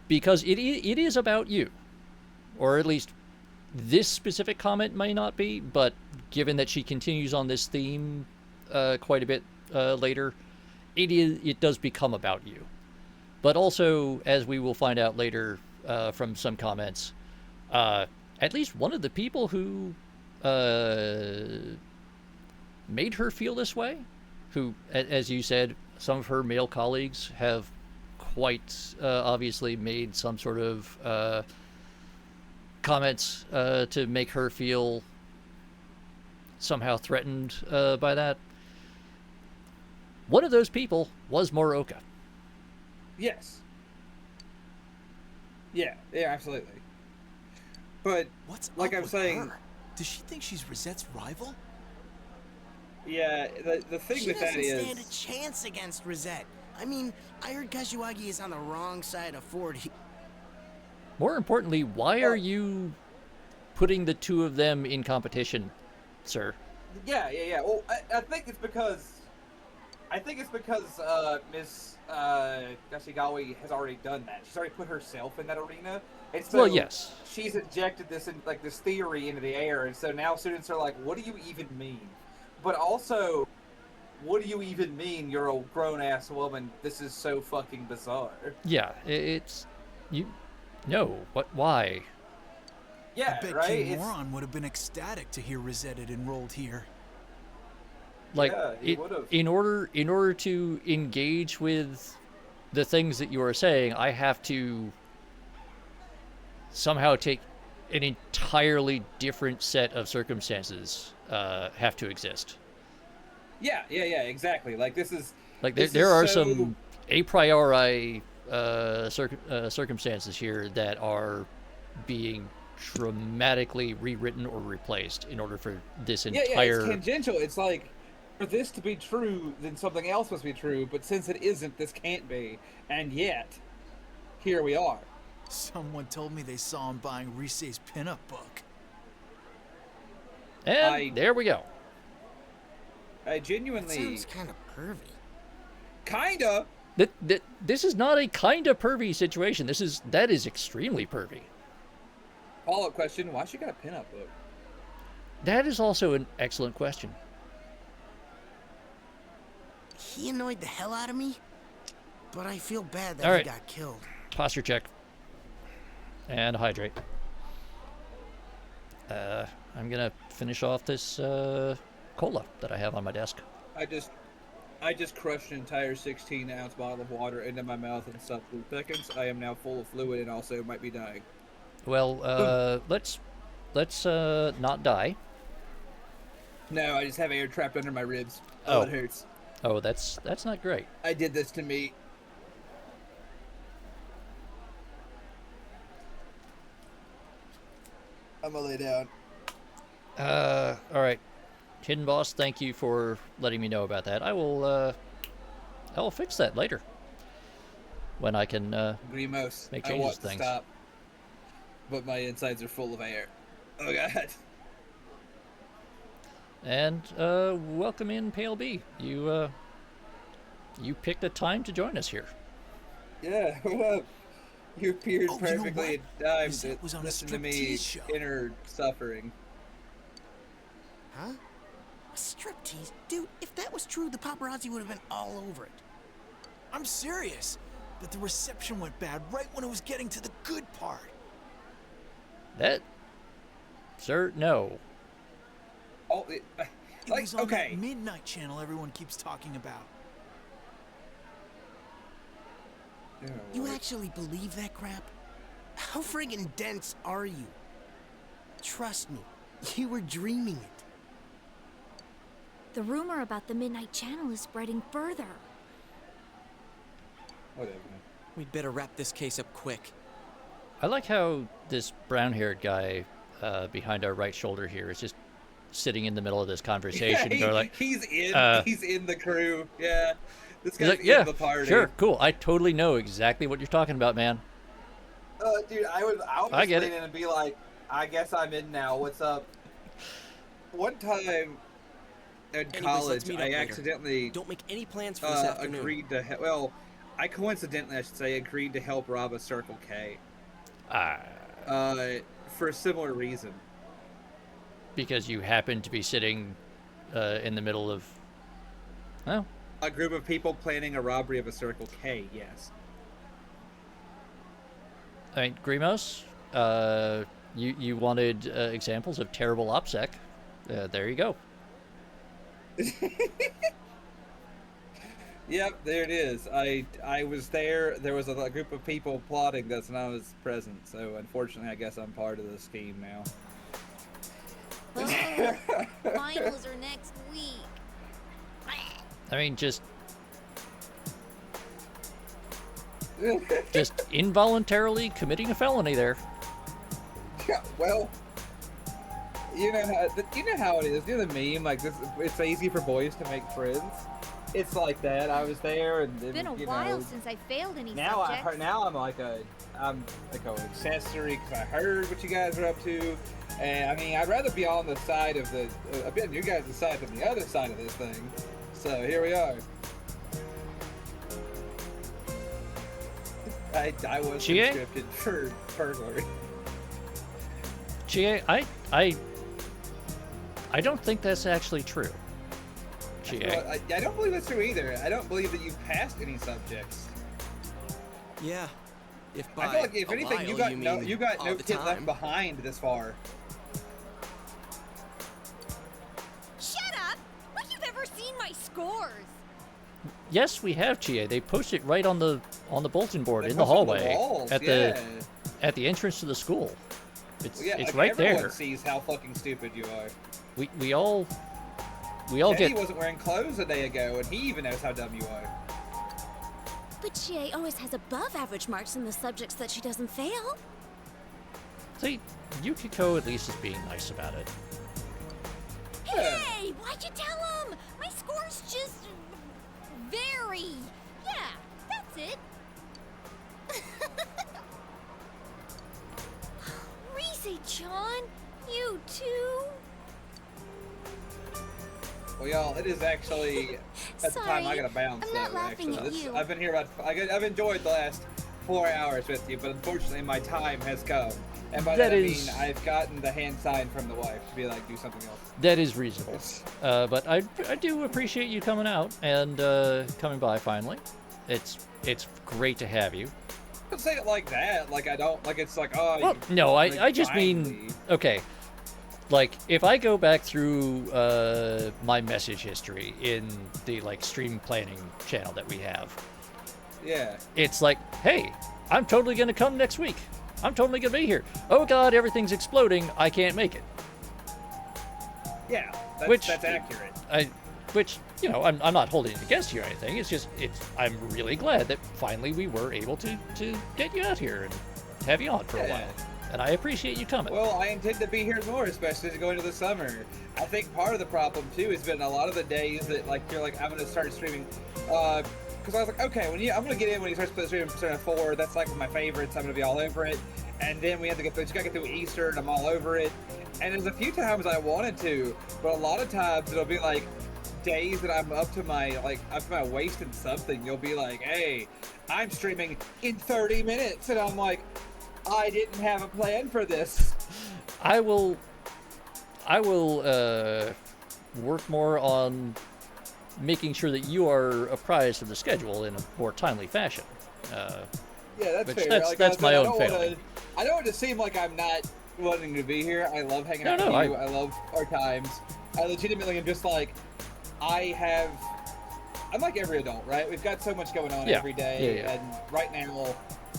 Speaker 1: because it is about you, or at least this specific comment may not be, but given that she continues on this theme quite a bit later, it does become about you. But also, as we will find out later from some comments, at least one of the people who made her feel this way, who, as you said, some of her male colleagues have quite obviously made some sort of comments to make her feel somehow threatened by that. One of those people was Moroka.
Speaker 4: Yes. Yeah, absolutely. But
Speaker 7: what's
Speaker 4: like
Speaker 7: up
Speaker 4: I'm
Speaker 7: with
Speaker 4: saying,
Speaker 7: her? Does she think she's Rosette's rival?
Speaker 4: Yeah, the thing with that is,
Speaker 7: she doesn't stand a chance against Rosette. I mean, I heard Kashiwagi is on the wrong side of 40.
Speaker 1: More importantly, why are you putting the two of them in competition, sir?
Speaker 4: Yeah. Well, I think it's because Miss Kashigawa has already done that. She's already put herself in that arena, and so
Speaker 1: well, yes,
Speaker 4: she's injected this this theory into the air, and so now students are like, "What do you even mean?" But also, what do you even mean? You're a grown-ass woman. This is so fucking bizarre.
Speaker 1: Yeah, it's you. No, what? Why?
Speaker 4: Yeah,
Speaker 15: I bet
Speaker 4: right.
Speaker 15: King Moron would have been ecstatic to hear Rosette had enrolled here.
Speaker 1: Like,
Speaker 4: he would've.
Speaker 1: in order to engage with the things that you are saying, I have to somehow take an entirely different set of circumstances have to exist.
Speaker 4: Yeah, exactly. Like this is
Speaker 1: like there are some a priori circumstances here that are being dramatically rewritten or replaced in order for this entire.
Speaker 4: Yeah, it's tangential. It's like, for this to be true, then something else must be true. But since it isn't, this can't be. And yet, here we are.
Speaker 15: Someone told me they saw him buying Rise's pinup book.
Speaker 1: And there we go.
Speaker 4: I genuinely.
Speaker 7: That sounds kind of pervy.
Speaker 4: Kinda.
Speaker 1: This is not a kinda pervy situation. That is extremely pervy.
Speaker 4: Follow-up question: why she got a pinup book?
Speaker 1: That is also an excellent question.
Speaker 7: He annoyed the hell out of me, but I feel bad that
Speaker 1: All right.
Speaker 7: he got killed.
Speaker 1: Posture check. And hydrate. I'm gonna finish off this cola that I have on my desk.
Speaker 4: I just crushed an entire 16-ounce bottle of water into my mouth in sub 3 seconds. I am now full of fluid and also might be dying.
Speaker 1: Well, let's not die.
Speaker 4: No, I just have air trapped under my ribs.
Speaker 1: Oh,
Speaker 4: it hurts.
Speaker 1: Oh, that's not great.
Speaker 4: I did this to me. I'm gonna lay down.
Speaker 1: All right. Hidden Boss, thank you for letting me know about that. I will fix that later. When I can
Speaker 4: Grimos,
Speaker 1: make
Speaker 4: I
Speaker 1: changes
Speaker 4: want
Speaker 1: to
Speaker 4: to
Speaker 1: things.
Speaker 4: stop, but my insides are full of air. Oh god.
Speaker 1: And welcome in, Pale B. You picked a time to join us here.
Speaker 4: Yeah, what up? You appeared
Speaker 15: Oh, you know
Speaker 4: perfectly
Speaker 15: what?
Speaker 4: in time
Speaker 15: You said
Speaker 4: to
Speaker 15: it was on a
Speaker 4: listen to me
Speaker 15: striptease show.
Speaker 4: inner suffering.
Speaker 6: Huh? A striptease? Dude, if that was true, the paparazzi would have been all over it.
Speaker 15: I'm serious. But the reception went bad right when it was getting to the good part.
Speaker 1: That, sir, no.
Speaker 4: Oh,
Speaker 15: It
Speaker 4: like,
Speaker 15: was on
Speaker 4: okay.
Speaker 15: that midnight channel everyone keeps talking about.
Speaker 6: You actually believe that crap? How friggin' dense are you? Trust me, you were dreaming it.
Speaker 2: The rumor about the Midnight Channel is spreading further.
Speaker 4: Whatever.
Speaker 7: We'd better wrap this case up quick.
Speaker 1: I like how this brown-haired guy behind our right shoulder here is just sitting in the middle of this conversation.
Speaker 4: Yeah,
Speaker 1: Going like,
Speaker 4: he's in the crew. Yeah, this
Speaker 1: he's
Speaker 4: guy's
Speaker 1: like,
Speaker 4: in
Speaker 1: yeah,
Speaker 4: the party.
Speaker 1: sure, cool. I totally know exactly what you're talking about, man.
Speaker 4: Dude, I would
Speaker 1: I get
Speaker 4: lean
Speaker 1: it.
Speaker 4: in and be like, I guess I'm in now. What's up? One time in
Speaker 7: Anyways, let's
Speaker 4: college,
Speaker 7: meet up
Speaker 4: I
Speaker 7: later.
Speaker 4: accidentally
Speaker 7: Don't make any plans for this afternoon.
Speaker 4: agreed to I coincidentally, I should say, agreed to help rob a Circle K. For a similar reason.
Speaker 1: Because you happen to be sitting in the middle of, well,
Speaker 4: A group of people planning a robbery of a Circle K. Yes.
Speaker 1: I mean, Grimos, you wanted examples of terrible OPSEC. There you go.
Speaker 4: Yep, there it is. I was there. There was a group of people plotting this, and I was present. So unfortunately, I guess I'm part of the scheme now.
Speaker 2: Finals are next week.
Speaker 1: I mean, just involuntarily committing a felony there.
Speaker 4: Yeah, well, you know how it is. You know the meme, like this. It's easy for boys to make friends. It's like that. I was there, and
Speaker 2: It's been a while since I failed any
Speaker 4: now
Speaker 2: subjects.
Speaker 4: I'm like an accessory because I heard what you guys are up to, and I mean I'd rather be on the side of the a bit on you guys' side than the other side of this thing. So here we are. I was
Speaker 1: GA?
Speaker 4: conscripted for burglary.
Speaker 1: GA, I don't think that's actually true. GA.
Speaker 4: Well, I don't believe that's true either. I don't believe that you passed any subjects.
Speaker 7: Yeah. If
Speaker 4: I
Speaker 7: by
Speaker 4: feel like if
Speaker 7: a
Speaker 4: anything,
Speaker 7: while
Speaker 4: you got
Speaker 7: all
Speaker 4: no
Speaker 7: the
Speaker 4: kid left
Speaker 7: time.
Speaker 4: behind this far.
Speaker 2: Shut up! Like you've ever seen my scores!
Speaker 1: Yes, we have GA. They post it right on the bulletin board
Speaker 4: They
Speaker 1: in the
Speaker 4: post it on the
Speaker 1: hallway
Speaker 4: walls,
Speaker 1: at the entrance to the school. It's
Speaker 4: Well, yeah,
Speaker 1: it's
Speaker 4: like
Speaker 1: right
Speaker 4: everyone
Speaker 1: there.
Speaker 4: sees how fucking stupid you are.
Speaker 1: We all
Speaker 4: Teddy
Speaker 1: get.
Speaker 4: wasn't wearing clothes a day ago, and he even knows how dumb you are.
Speaker 10: But GA always has above average marks in the subjects that she doesn't fail.
Speaker 1: See, Yukiko at least is being nice about it.
Speaker 2: Hey! Why'd you tell him? My score's just... very... Yeah, that's it. Rise-chan, you too?
Speaker 4: Well, y'all, it is actually at the time I
Speaker 10: Sorry,
Speaker 4: gotta bounce.
Speaker 10: I'm not
Speaker 4: though,
Speaker 10: laughing
Speaker 4: actually.
Speaker 10: at you.
Speaker 4: I've been here about. I've enjoyed the last 4 hours with you, but unfortunately my time has come. And by that I mean I've gotten the hand sign from the wife to be like, do something else.
Speaker 1: That is reasonable. But I do appreciate you coming out and coming by finally. It's great to have you.
Speaker 4: Don't say it like that. Like I don't. Like it's like oh.
Speaker 1: Well, no,
Speaker 4: like,
Speaker 1: I just
Speaker 4: finally.
Speaker 1: mean, okay, like if I go back through my message history in the like stream planning channel that we have,
Speaker 4: Yeah.
Speaker 1: it's like, hey, I'm totally gonna come next week. I'm totally gonna be here. Oh God, everything's exploding. I can't make it.
Speaker 4: Yeah. That's
Speaker 1: Which-
Speaker 4: accurate.
Speaker 1: Which you know, I'm not holding it against you or anything. It's just, I'm really glad that finally we were able to get you out here and have you on for a while. And I appreciate you coming.
Speaker 4: Well, I intend to be here more, especially to go into the summer. I think part of the problem, too, has been a lot of the days that, like, you're like, I'm going to start streaming. Because I was like, okay, I'm going to get in when he starts streaming Persona 4. That's, like, my favorites. I'm going to be all over it. And then we have to just got to get through Easter, and I'm all over it. And there's a few times I wanted to, but a lot of times it'll be, like, days that I'm up to my waist in something. You'll be like, hey, I'm streaming in 30 minutes. And I'm like, I didn't have a plan for this.
Speaker 1: I will work more on making sure that you are apprised of the schedule in a more timely fashion.
Speaker 4: Yeah, that's fair.
Speaker 1: That's my own failing.
Speaker 4: I don't want to seem like I'm not wanting to be here. I love hanging out with you. I love our times. I legitimately am just like, I'm like every adult, right? We've got so much going on every day, and right now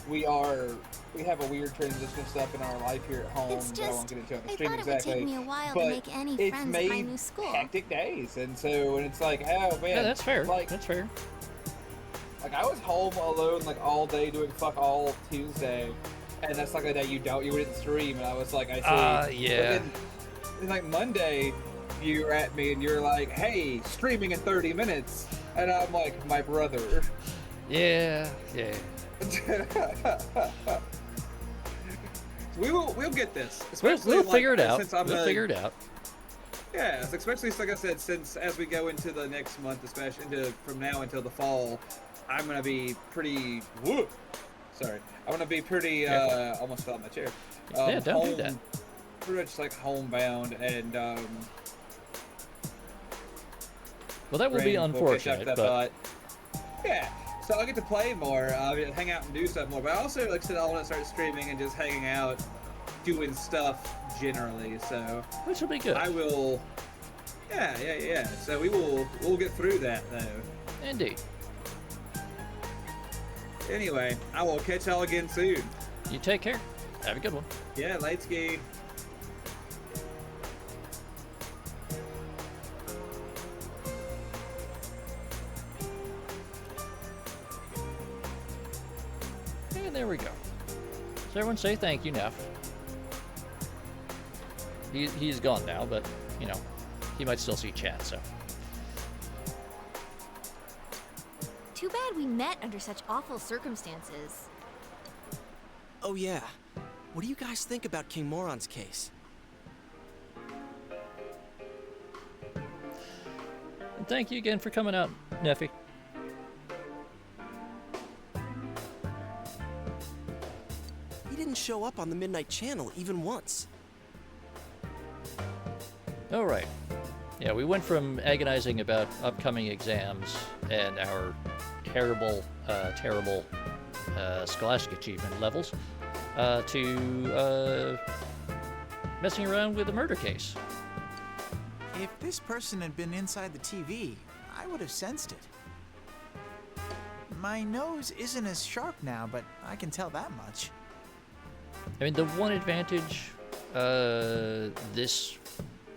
Speaker 4: we have a weird transition of stuff in our life here at home that I won't get into on the stream exactly.
Speaker 10: It would take me a while to make any friends at my new school.
Speaker 4: Hectic days, and so when it's like, oh man,
Speaker 1: yeah, that's fair.
Speaker 4: Like,
Speaker 1: that's fair.
Speaker 4: Like I was home alone like all day doing fuck all Tuesday, and that's like the day you didn't stream, and I was like, I see.
Speaker 1: Yeah.
Speaker 4: But then like Monday, you were at me and you're like, hey, streaming in 30 minutes, and I'm like, my brother.
Speaker 1: Yeah.
Speaker 4: We'll get this.
Speaker 1: We'll figure it out. We'll figure it out.
Speaker 4: Yeah, especially like I said, since as we go into the next month, especially from now until the fall, I'm gonna be pretty. I'm gonna be pretty. Almost fell out my chair.
Speaker 1: Yeah, don't do that.
Speaker 4: Pretty much like homebound and.
Speaker 1: Well, that will be unfortunate, but.
Speaker 4: Yeah. So I'll get to play more, hang out and do stuff more. But I also, like I said, I want to start streaming and just hanging out, doing stuff generally. So
Speaker 1: which will be good.
Speaker 4: I will. Yeah. So we'll get through that though.
Speaker 1: Indeed.
Speaker 4: Anyway, I will catch y'all again soon.
Speaker 1: You take care. Have a good one.
Speaker 4: Yeah, late ski.
Speaker 1: There we go. So everyone say thank you, Neff. He's gone now, but, you know, he might still see chat, so.
Speaker 2: Too bad we met under such awful circumstances.
Speaker 7: Oh yeah. What do you guys think about King Moron's case?
Speaker 1: And thank you again for coming out, Nephi.
Speaker 7: He didn't show up on the Midnight Channel even once.
Speaker 1: Oh, right. Yeah, we went from agonizing about upcoming exams and our terrible scholastic achievement levels to messing around with a murder case.
Speaker 6: If this person had been inside the TV, I would have sensed it. My nose isn't as sharp now, but I can tell that much.
Speaker 1: I mean, the one advantage this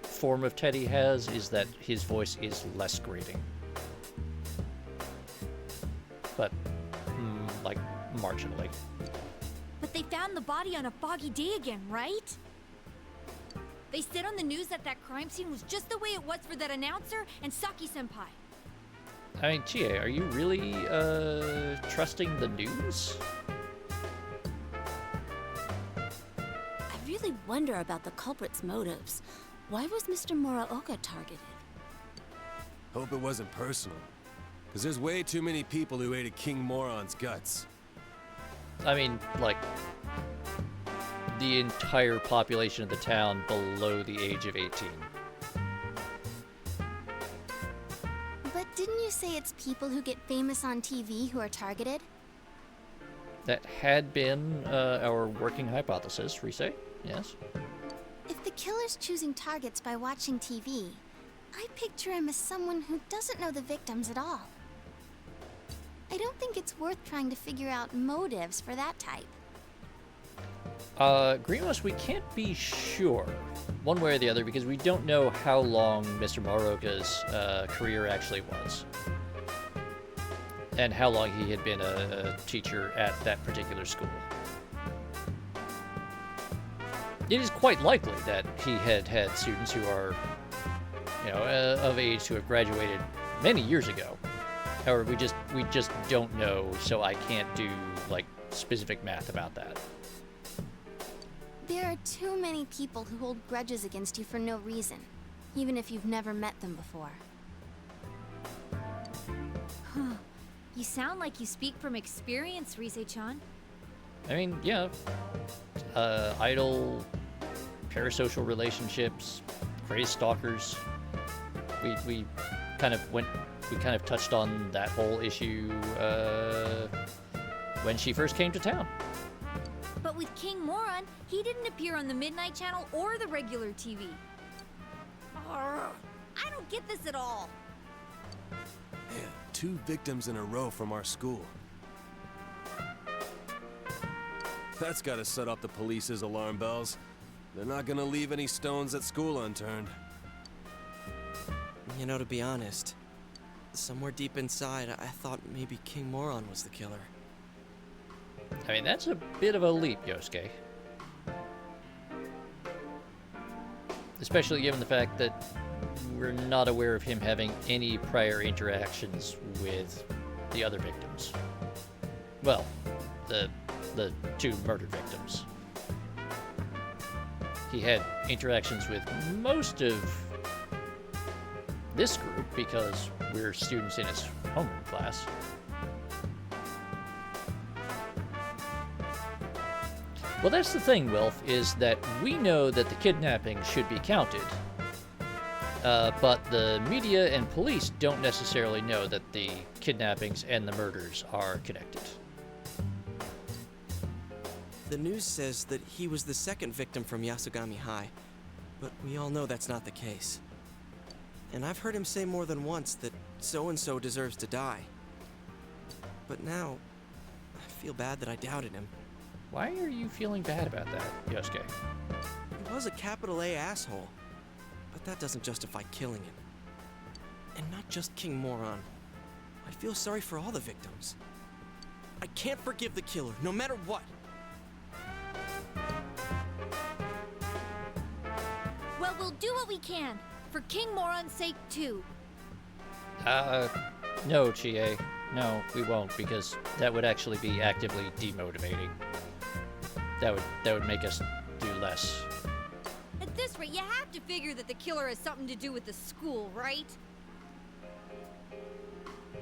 Speaker 1: form of Teddy has is that his voice is less grating. But, like, marginally.
Speaker 2: But they found the body on a foggy day again, right? They said on the news that crime scene was just the way it was for that announcer and Saki-senpai.
Speaker 1: I mean, Chie, are you really, trusting the news?
Speaker 16: I really wonder about the culprit's motives. Why was Mr. Muraoka targeted?
Speaker 9: Hope it wasn't personal. Because there's way too many people who ate a King Moron's guts.
Speaker 1: I mean, like, the entire population of the town below the age of 18.
Speaker 10: But didn't you say it's people who get famous on TV who are targeted?
Speaker 1: That had been our working hypothesis, Rise. Yes?
Speaker 10: If the killer's choosing targets by watching TV, I picture him as someone who doesn't know the victims at all. I don't think it's worth trying to figure out motives for that type.
Speaker 1: Greenwest, we can't be sure. one way or the other, because we don't know how long Mr. Moroka's career actually was. And how long he had been a teacher at that particular school. It is quite likely that he had had students who are, you know, of age who have graduated many years ago. However, we just don't know, so I can't do, like, specific math about that.
Speaker 10: There are too many people who hold grudges against you for no reason, even if you've never met them before.
Speaker 2: You sound like you speak from experience, Rise-chan.
Speaker 1: I mean, yeah, idle, parasocial relationships, crazed stalkers. We kind of touched on that whole issue when she first came to town.
Speaker 2: But with King Moron, he didn't appear on the Midnight Channel or the regular TV. I don't get this at all.
Speaker 9: Man, 2 victims in a row from our school. That's gotta set off the police's alarm bells. They're not gonna leave any stones at school unturned.
Speaker 7: You know, to be honest, somewhere deep inside, I thought maybe King Moron was the killer.
Speaker 1: I mean, that's a bit of a leap, Yosuke. Especially given the fact that we're not aware of him having any prior interactions with the other victims. Well, the 2 murdered victims. He had interactions with most of this group because we're students in his homeroom class. Well, that's the thing, Wilf, is that we know that the kidnapping should be counted, but the media and police don't necessarily know that the kidnappings and the murders are connected.
Speaker 7: The news says that he was the 2nd victim from Yasugami High, but we all know that's not the case. And I've heard him say more than once that so-and-so deserves to die. But now, I feel bad that I doubted him.
Speaker 1: Why are you feeling bad about that, Yosuke?
Speaker 7: He was a capital A asshole, but that doesn't justify killing him. And not just King Moron. I feel sorry for all the victims. I can't forgive the killer, no matter what.
Speaker 2: Well, we'll do what we can, for King Moron's sake, too.
Speaker 1: No, Chie. No, we won't, because that would actually be actively demotivating. That would make us do less.
Speaker 2: At this rate, you have to figure that the killer has something to do with the school, right?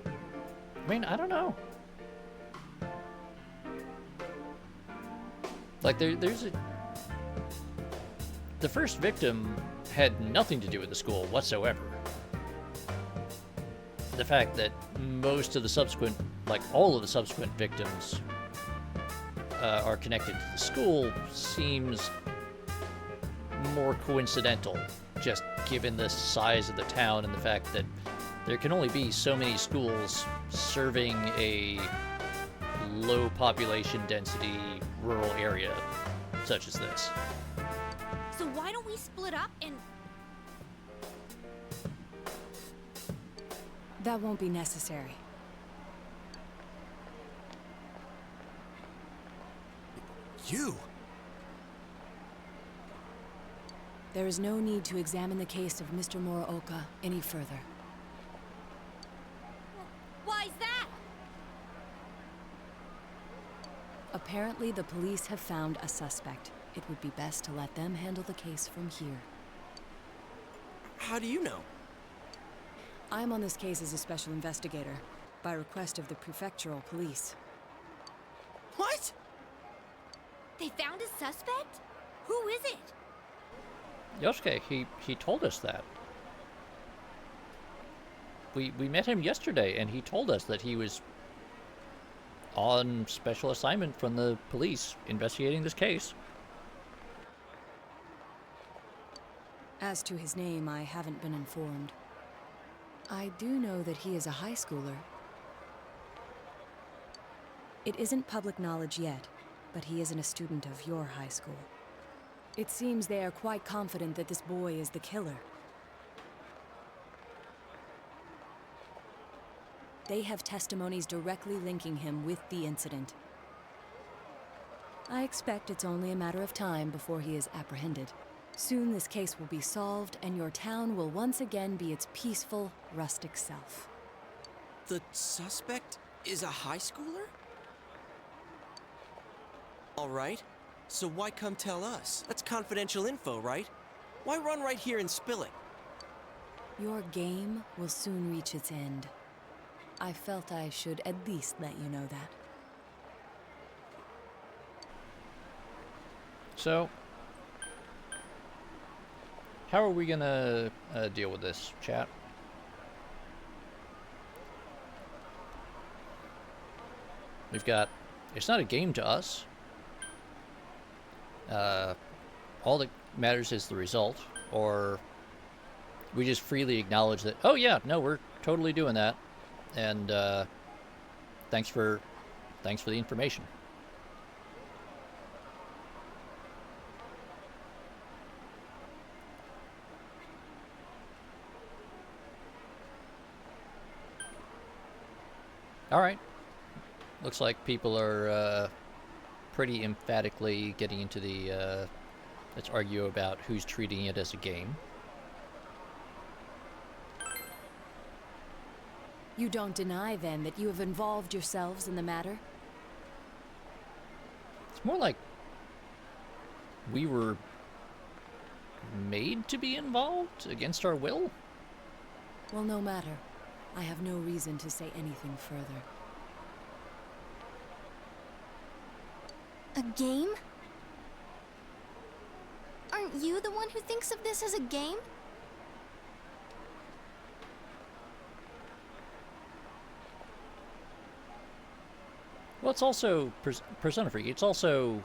Speaker 1: I mean, I don't know. Like, there's a... The first victim had nothing to do with the school whatsoever. The fact that most of the subsequent, like all of the subsequent victims are connected to the school seems more coincidental, just given the size of the town and the fact that there can only be so many schools serving a low population density rural area such as this.
Speaker 2: So why don't we split up and...
Speaker 11: That won't be necessary.
Speaker 9: You?
Speaker 11: There is no need to examine the case of Mr. Muraoka any further.
Speaker 2: Why's that?
Speaker 11: Apparently, the police have found a suspect. It would be best to let them handle the case from here.
Speaker 7: How do you know?
Speaker 11: I'm on this case as a special investigator, by request of the prefectural police.
Speaker 7: What?
Speaker 2: They found a suspect? Who is it?
Speaker 1: Yosuke, he told us that. We met him yesterday, and he told us that he was on special assignment from the police investigating this case.
Speaker 11: As to his name, I haven't been informed. I do know that he is a high schooler. It isn't public knowledge yet, but he isn't a student of your high school. It seems they are quite confident that this boy is the killer. They have testimonies directly linking him with the incident. I expect it's only a matter of time before he is apprehended. Soon this case will be solved, and your town will once again be its peaceful, rustic self.
Speaker 7: The suspect is a high schooler? All right. So why come tell us? That's confidential info, right? Why run right here and spill it?
Speaker 11: Your game will soon reach its end. I felt I should at least let you know that.
Speaker 1: So, how are we gonna deal with this, chat? We've got, it's not a game to us. All that matters is the result, or we just freely acknowledge that, oh yeah, no, we're totally doing that, and thanks for the information. All right. Looks like people are pretty emphatically getting into the let's argue about who's treating it as a game.
Speaker 11: You don't deny, then, that you have involved yourselves in the matter?
Speaker 1: It's more like we were made to be involved against our will.
Speaker 11: Well, no matter. I have no reason to say anything further.
Speaker 10: A game? Aren't you the one who thinks of this as a game?
Speaker 1: Well, it's also Persona Freak. It's also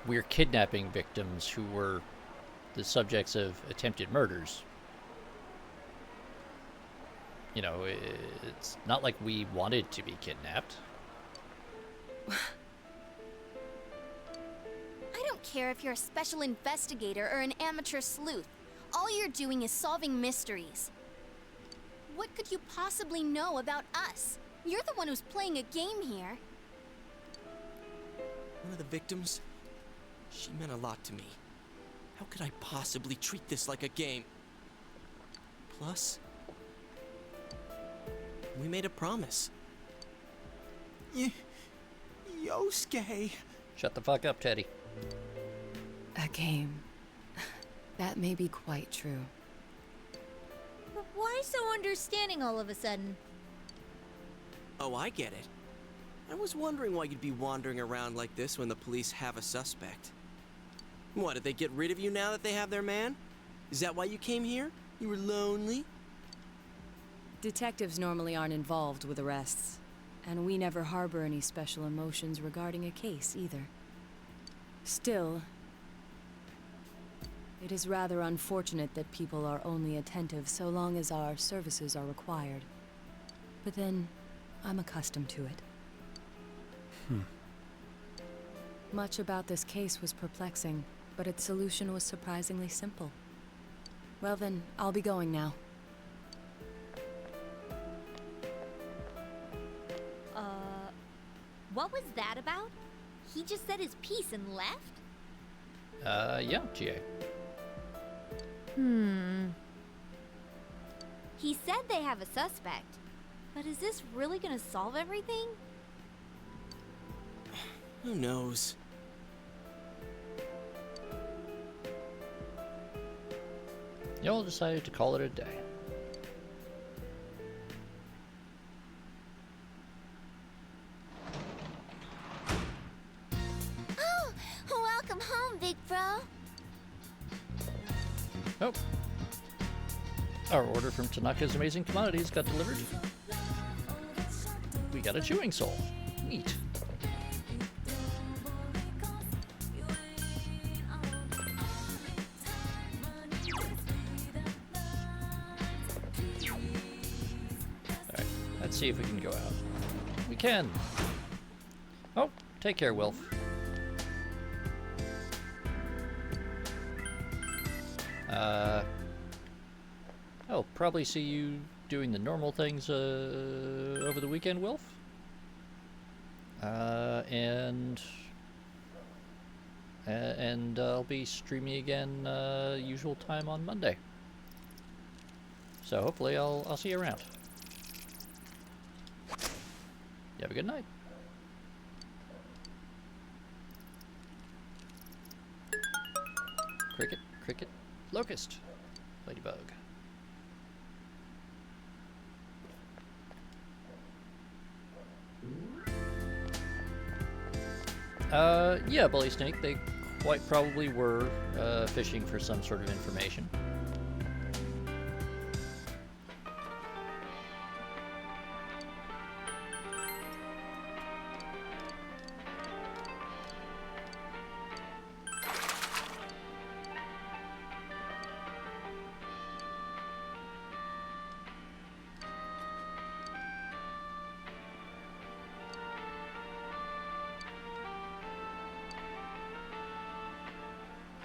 Speaker 1: we're kidnapping victims who were the subjects of attempted murders. You know, it's not like we wanted to be kidnapped.
Speaker 10: I don't care if you're a special investigator or an amateur sleuth. All you're doing is solving mysteries. What could you possibly know about us? You're the one who's playing a game here.
Speaker 7: One of the victims? She meant a lot to me. How could I possibly treat this like a game? Plus, we made a promise.
Speaker 6: Yosuke.
Speaker 1: Shut the fuck up, Teddy.
Speaker 11: A game. That may be quite true.
Speaker 2: But why so understanding all of a sudden?
Speaker 7: Oh, I get it. I was wondering why you'd be wandering around like this when the police have a suspect. What, did they get rid of you now that they have their man? Is that why you came here? You were lonely?
Speaker 11: Detectives normally aren't involved with arrests, and we never harbor any special emotions regarding a case either. Still, it is rather unfortunate that people are only attentive so long as our services are required. But then, I'm accustomed to it. Much about this case was perplexing, but its solution was surprisingly simple. Well then, I'll be going now.
Speaker 2: What was that about? He just said his piece and left?
Speaker 1: Yeah, GA.
Speaker 2: He said they have a suspect, but is this really gonna solve everything?
Speaker 7: Who knows?
Speaker 1: Y'all decided to call it a day.
Speaker 10: Oh, welcome home, big bro.
Speaker 1: Oh. Our order from Tanaka's Amazing Commodities got delivered. We got a chewing soul. Neat. Alright, let's see if we can go out. We can! Oh, take care, Wilf. I'll probably see you doing the normal things over the weekend, Wilf. And I'll be streaming again usual time on Monday. So hopefully I'll see you around. You have a good night. Cricket, cricket, locust, ladybug. Yeah, Bully Snake, they quite probably were fishing for some sort of information.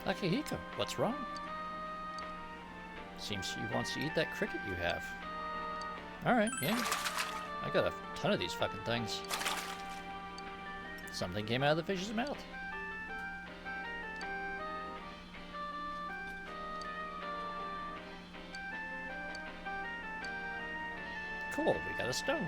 Speaker 1: Akihiko, what's wrong? Seems he wants to eat that cricket you have. Alright, yeah. I got a ton of these fucking things. Something came out of the fish's mouth. Cool, we got a stone.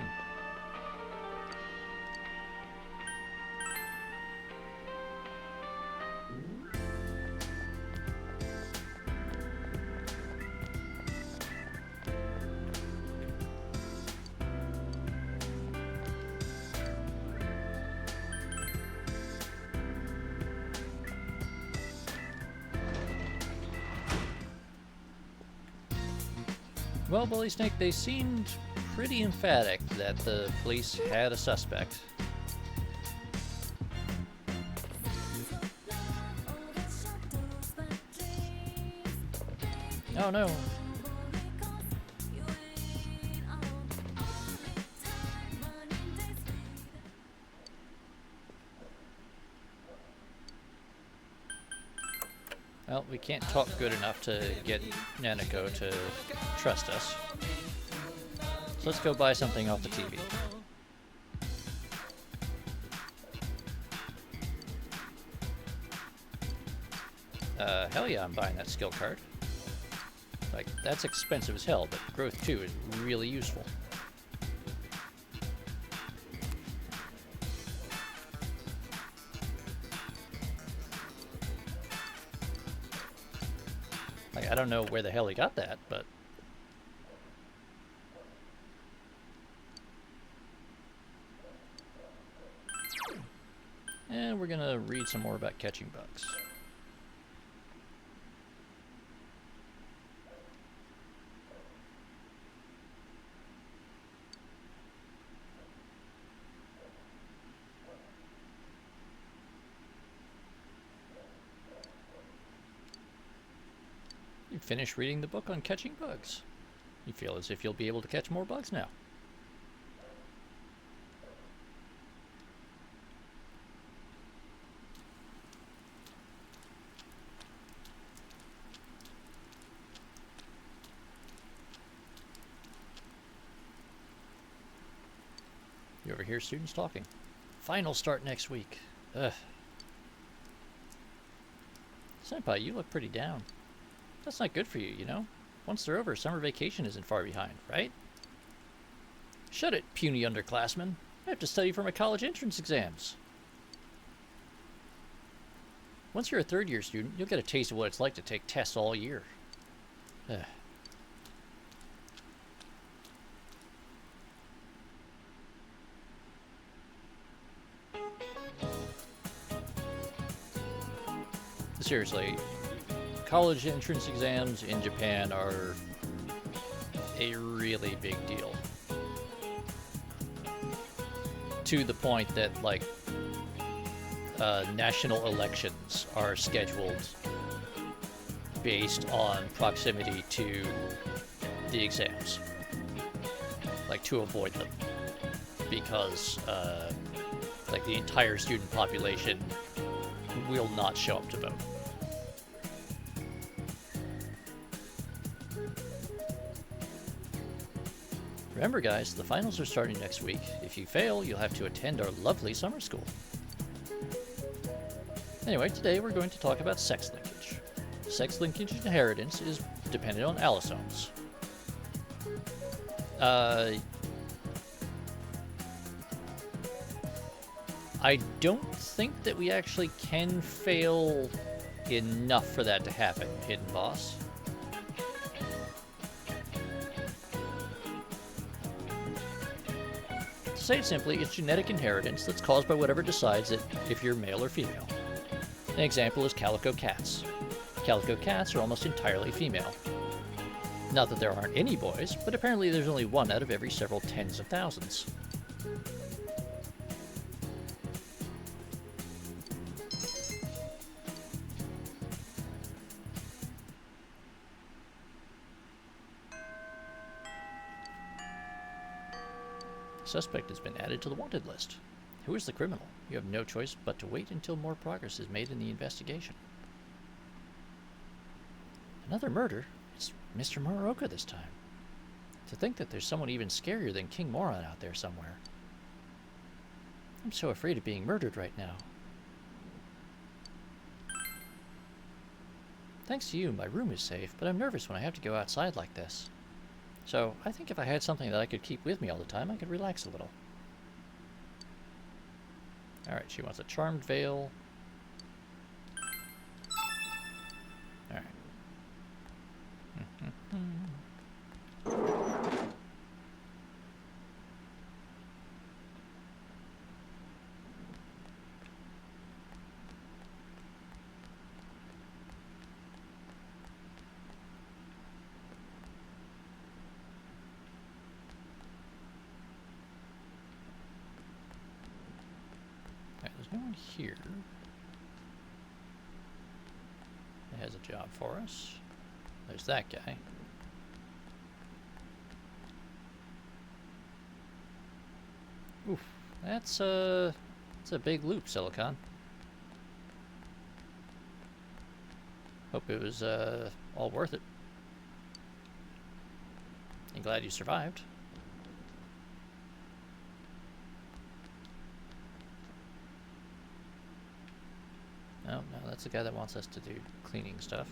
Speaker 1: Well, Bully Snake, they seemed pretty emphatic that the police had a suspect. Oh no. Well, we can't talk good enough to get Nanako to trust us. So let's go buy something off the TV. Hell yeah, I'm buying that skill card. Like, that's expensive as hell, but Growth 2 is really useful. Like, I don't know where the hell he got that, but... And we're gonna read some more about catching bugs. You finished reading the book on catching bugs. You feel as if you'll be able to catch more bugs now. You ever hear students talking? Finals start next week. Ugh. Senpai, you look pretty down. That's not good for you, you know? Once they're over, summer vacation isn't far behind, right? Shut it, puny underclassmen. I have to study for my college entrance exams. Once you're a third-year student, you'll get a taste of what it's like to take tests all year. Ugh. Seriously, college entrance exams in Japan are a really big deal. To the point that, like, national elections are scheduled based on proximity to the exams. Like, to avoid them. Because, like, the entire student population will not show up to vote. Remember guys, the finals are starting next week. If you fail, you'll have to attend our lovely summer school. Anyway, today we're going to talk about sex linkage. Sex linkage inheritance is dependent on allosomes. I don't think that we actually can fail enough for that to happen, Hidden Boss. To say it simply, it's genetic inheritance that's caused by whatever decides that if you're male or female. An example is calico cats. Calico cats are almost entirely female. Not that there aren't any boys, but apparently there's only one out of every several tens of thousands. Suspect has been added to the wanted list. Who is the criminal? You have no choice but to wait until more progress is made in the investigation. Another murder? It's Mr. Muraoka this time. To think that there's someone even scarier than King Moron out there somewhere. I'm so afraid of being murdered right now. Thanks to you, my room is safe, but I'm nervous when I have to go outside like this. So, I think if I had something that I could keep with me all the time, I could relax a little. Alright, she wants a charmed veil. Alright. There's no one here that has a job for us. There's that guy. Oof, that's a big loop, Silicon. Hope it was all worth it. I'm glad you survived. Oh, no, that's the guy that wants us to do cleaning stuff.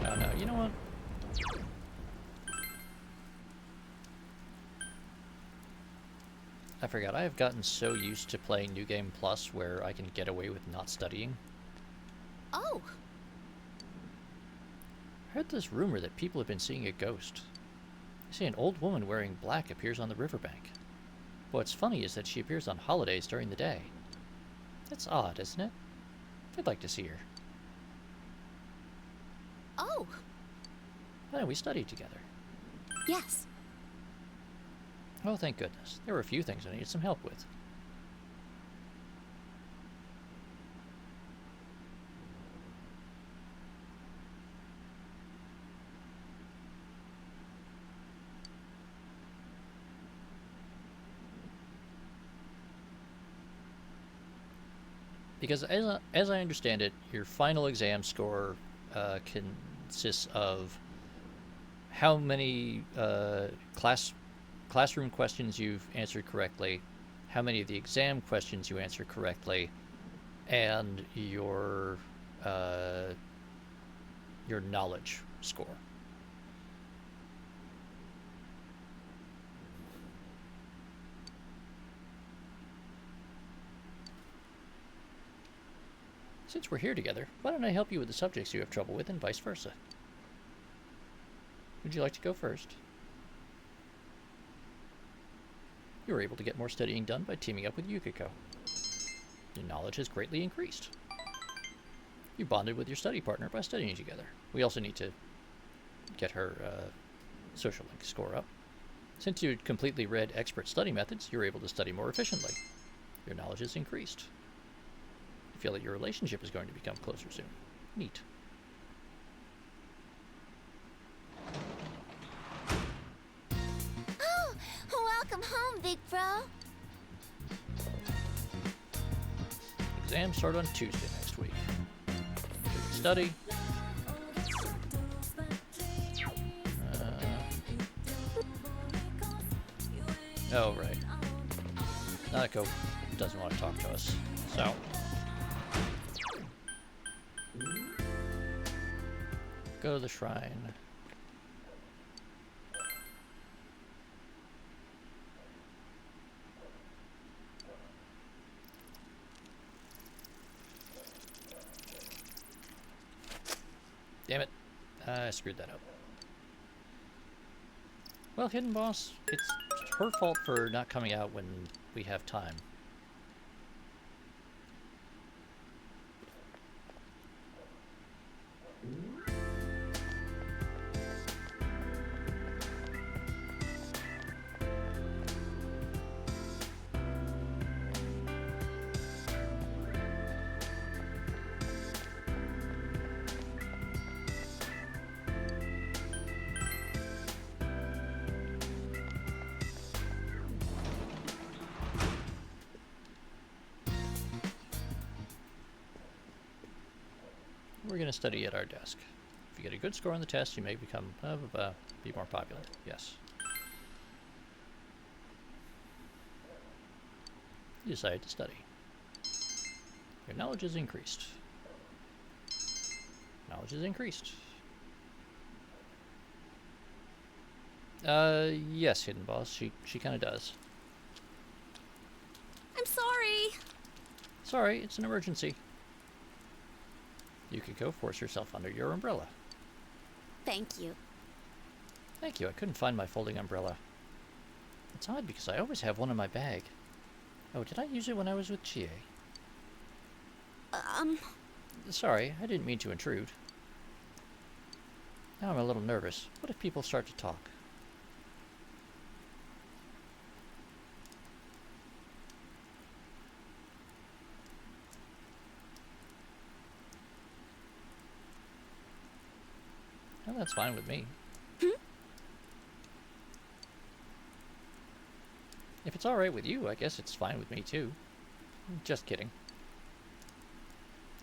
Speaker 1: Oh no, you know what? I forgot, I have gotten so used to playing New Game Plus where I can get away with not studying.
Speaker 10: Oh!
Speaker 1: I heard this rumor that people have been seeing a ghost. They say an old woman wearing black appears on the riverbank. What's funny is that she appears on holidays during the day. That's odd, isn't it? I'd like to see her.
Speaker 10: Oh!
Speaker 1: Why don't we study together?
Speaker 10: Yes.
Speaker 1: Oh, thank goodness. There were a few things I needed some help with. Because as I understand it, your final exam score consists of how many classroom questions you've answered correctly, how many of the exam questions you answer correctly, and your knowledge score. Since we're here together, why don't I help you with the subjects you have trouble with and vice versa? Would you like to go first? You were able to get more studying done by teaming up with Yukiko. Your knowledge has greatly increased. You bonded with your study partner by studying together. We also need to get her social link score up. Since you'd completely read expert study methods, you're able to study more efficiently. Your knowledge is increased. You feel that your relationship is going to become closer soon. Neat.
Speaker 16: Oh, welcome home, big bro.
Speaker 1: Exams start on Tuesday next week. Study. Oh, right. Nanako doesn't want to talk to us, so. Go to the shrine. Damn it. I screwed that up. Well, Hidden Boss, it's her fault for not coming out when we have time. We're going to study at our desk. If you get a good score on the test, you may become, be more popular. Yes. You decided to study. Your knowledge is increased. Knowledge is increased. Yes, Hidden Boss. She kind of does.
Speaker 16: I'm sorry.
Speaker 1: Sorry, it's an emergency. You could go force yourself under your umbrella.
Speaker 16: Thank you.
Speaker 1: Thank you. I couldn't find my folding umbrella. It's odd because I always have one in my bag. Oh, did I use it when I was with Chie? Sorry, I didn't mean to intrude. Now I'm a little nervous. What if people start to talk? Well, that's fine with me. If it's alright with you, I guess it's fine with me too. Just kidding.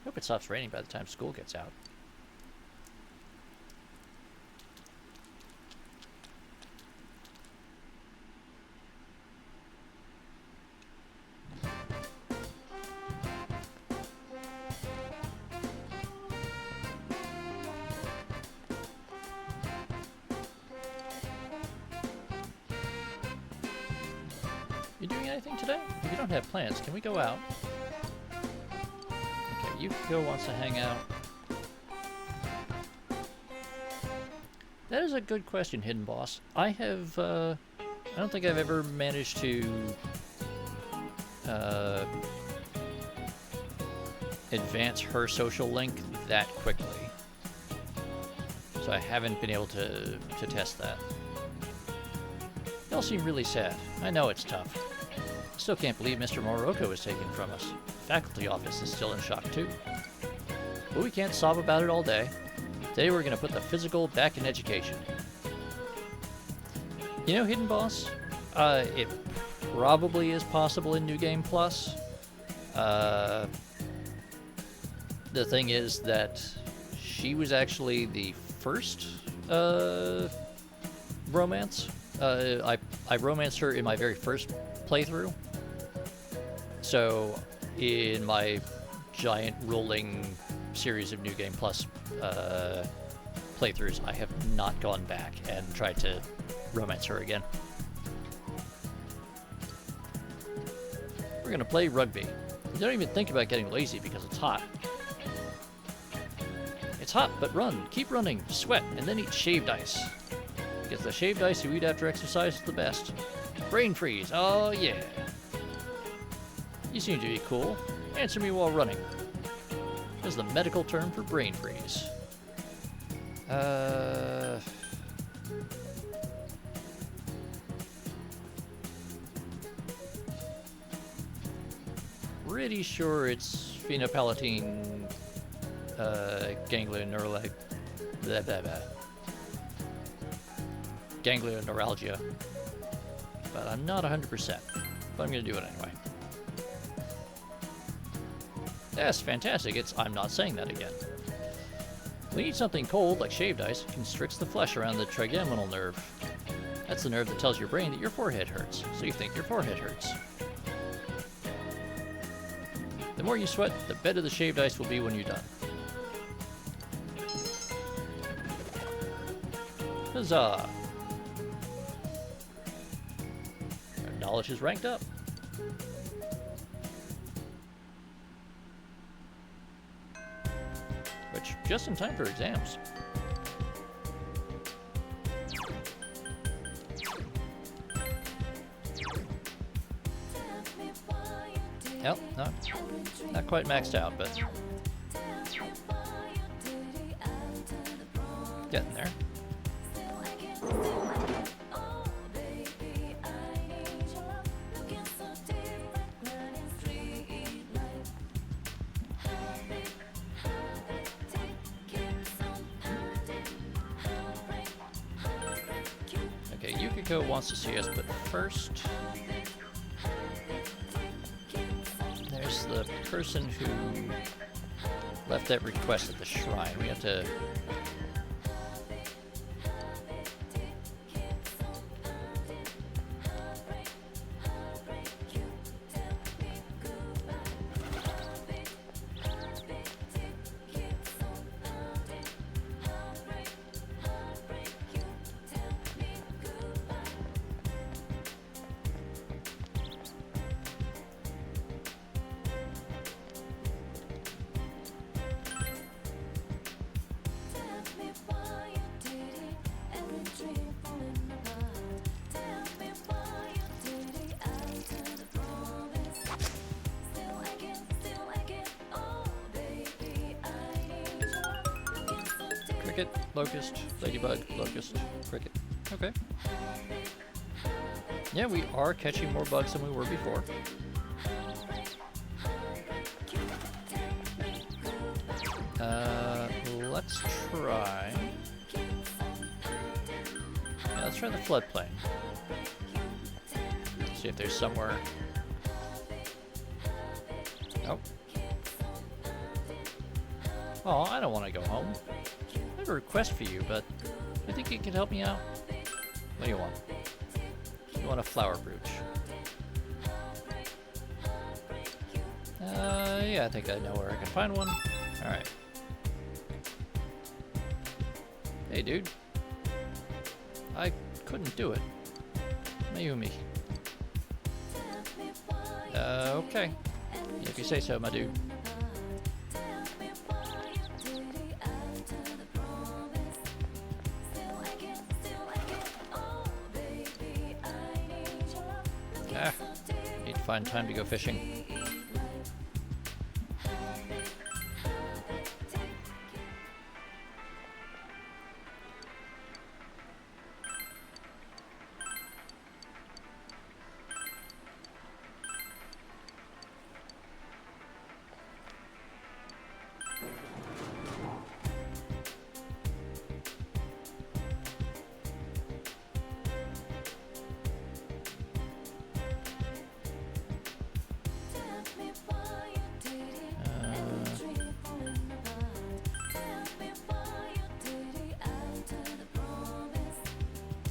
Speaker 1: Hope it stops raining by the time school gets out. You doing anything today? If you don't have plans, can we go out? Okay, Yukiko wants to hang out. That is a good question, Hidden Boss. I have, I don't think I've ever managed to, advance her social link that quickly. So I haven't been able to test that. Y'all seem really sad. I know it's tough. Still can't believe Mr. Morocco was taken from us. Faculty office is still in shock too. But we can't sob about it all day. Today we're gonna put the physical back in education. You know, Hidden Boss, it probably is possible in New Game Plus. The thing is that she was actually the first romance. I romanced her in my very first playthrough. So, in my giant rolling series of New Game Plus playthroughs, I have not gone back and tried to romance her again. We're gonna play rugby. Don't even think about getting lazy because it's hot. It's hot, but run. Keep running. Sweat, and then eat shaved ice. Because the shaved ice you eat after exercise is the best. Brain freeze. Oh, yeah. You seem to be cool. Answer me while running. This is the medical term for brain freeze. Pretty sure it's phenopalatine ganglion neuralgia. Blah, blah, blah. Ganglion neuralgia. But I'm not 100%. But I'm going to do it anyway. Yes, fantastic. I'm not saying that again. We need something cold, like shaved ice, constricts the flesh around the trigeminal nerve. That's the nerve that tells your brain that your forehead hurts, so you think your forehead hurts. The more you sweat, the better the shaved ice will be when you're done. Huzzah! Our knowledge is ranked up. Which, just in time for exams. Yep, not quite maxed out, but getting there. Okay, Yukiko wants to see us, but first, there's the person who left that request at the shrine. We have to... Cricket, locust, ladybug, locust, cricket. Okay. Yeah, we are catching more bugs than we were before. Let's try... Yeah, let's try the floodplain. See if there's somewhere... Oh. Oh, I don't want to go home. I have a request for you, but you think you could help me out? What do you want? You want a flower brooch. Yeah, I think I know where I can find one. Alright. Hey, dude. I couldn't do it. Mayumi. Okay. If you say so, my dude. Need to find time to go fishing.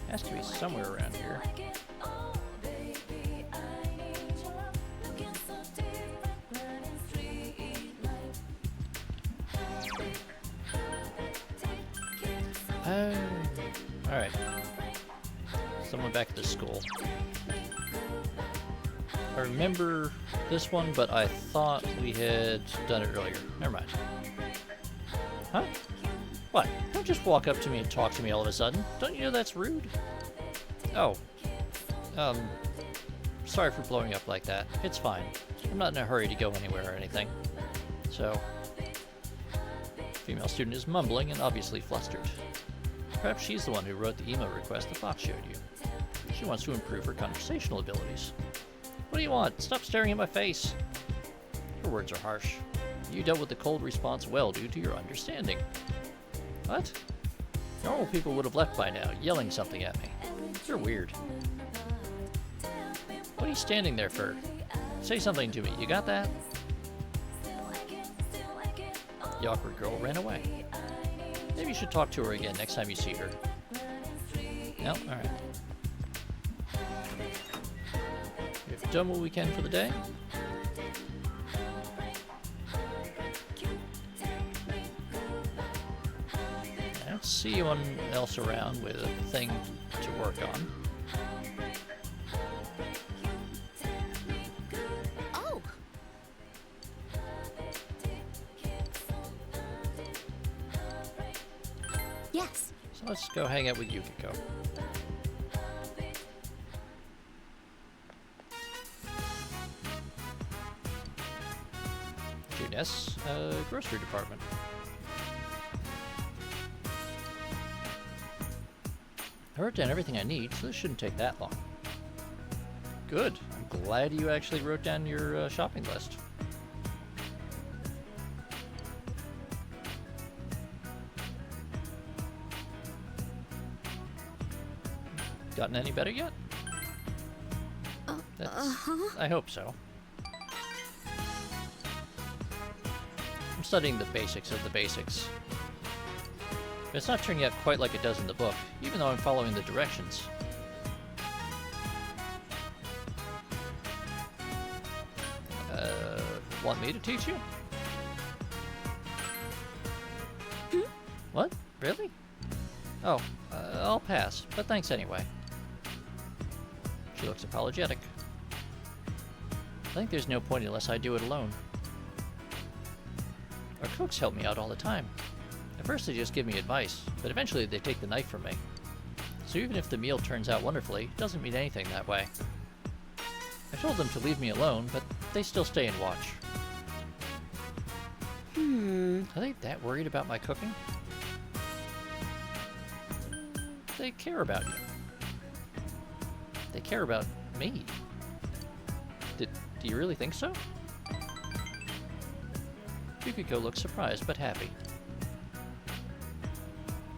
Speaker 1: Has to be somewhere around here. Alright. Someone back at the school. I remember this one, but I thought we had done it earlier. Never mind. Huh? What? Don't just walk up to me and talk to me all of a sudden. Don't you know that's rude? Oh. Sorry for blowing up like that. It's fine. I'm not in a hurry to go anywhere or anything. So, female student is mumbling and obviously flustered. Perhaps she's the one who wrote the email request the fox showed you. She wants to improve her conversational abilities. What do you want? Stop staring at my face. Her words are harsh. You dealt with the cold response well due to your understanding. What? Normal people would have left by now, yelling something at me. You're weird. What are you standing there for? Say something to me, you got that? The awkward girl ran away. Maybe you should talk to her again next time you see her. No? Alright. We've done what we can for the day. I don't see anyone else around with a thing to work on.
Speaker 16: Oh! Yes.
Speaker 1: So let's go hang out with Yukiko. Junes, grocery department. I wrote down everything I need, so this shouldn't take that long. Good. I'm glad you actually wrote down your shopping list. Gotten any better yet? I hope so. I'm studying the basics of the basics. But it's not turning out quite like it does in the book, even though I'm following the directions. Want me to teach you? What? Really? Oh, I'll pass, but thanks anyway. She looks apologetic. I think there's no point unless I do it alone. Our cooks help me out all the time. At first they just give me advice, but eventually they take the knife from me. So even if the meal turns out wonderfully, it doesn't mean anything that way. I told them to leave me alone, but they still stay and watch. Are they that worried about my cooking? They care about you. They care about me. Do you really think so? Yukiko looks surprised but happy.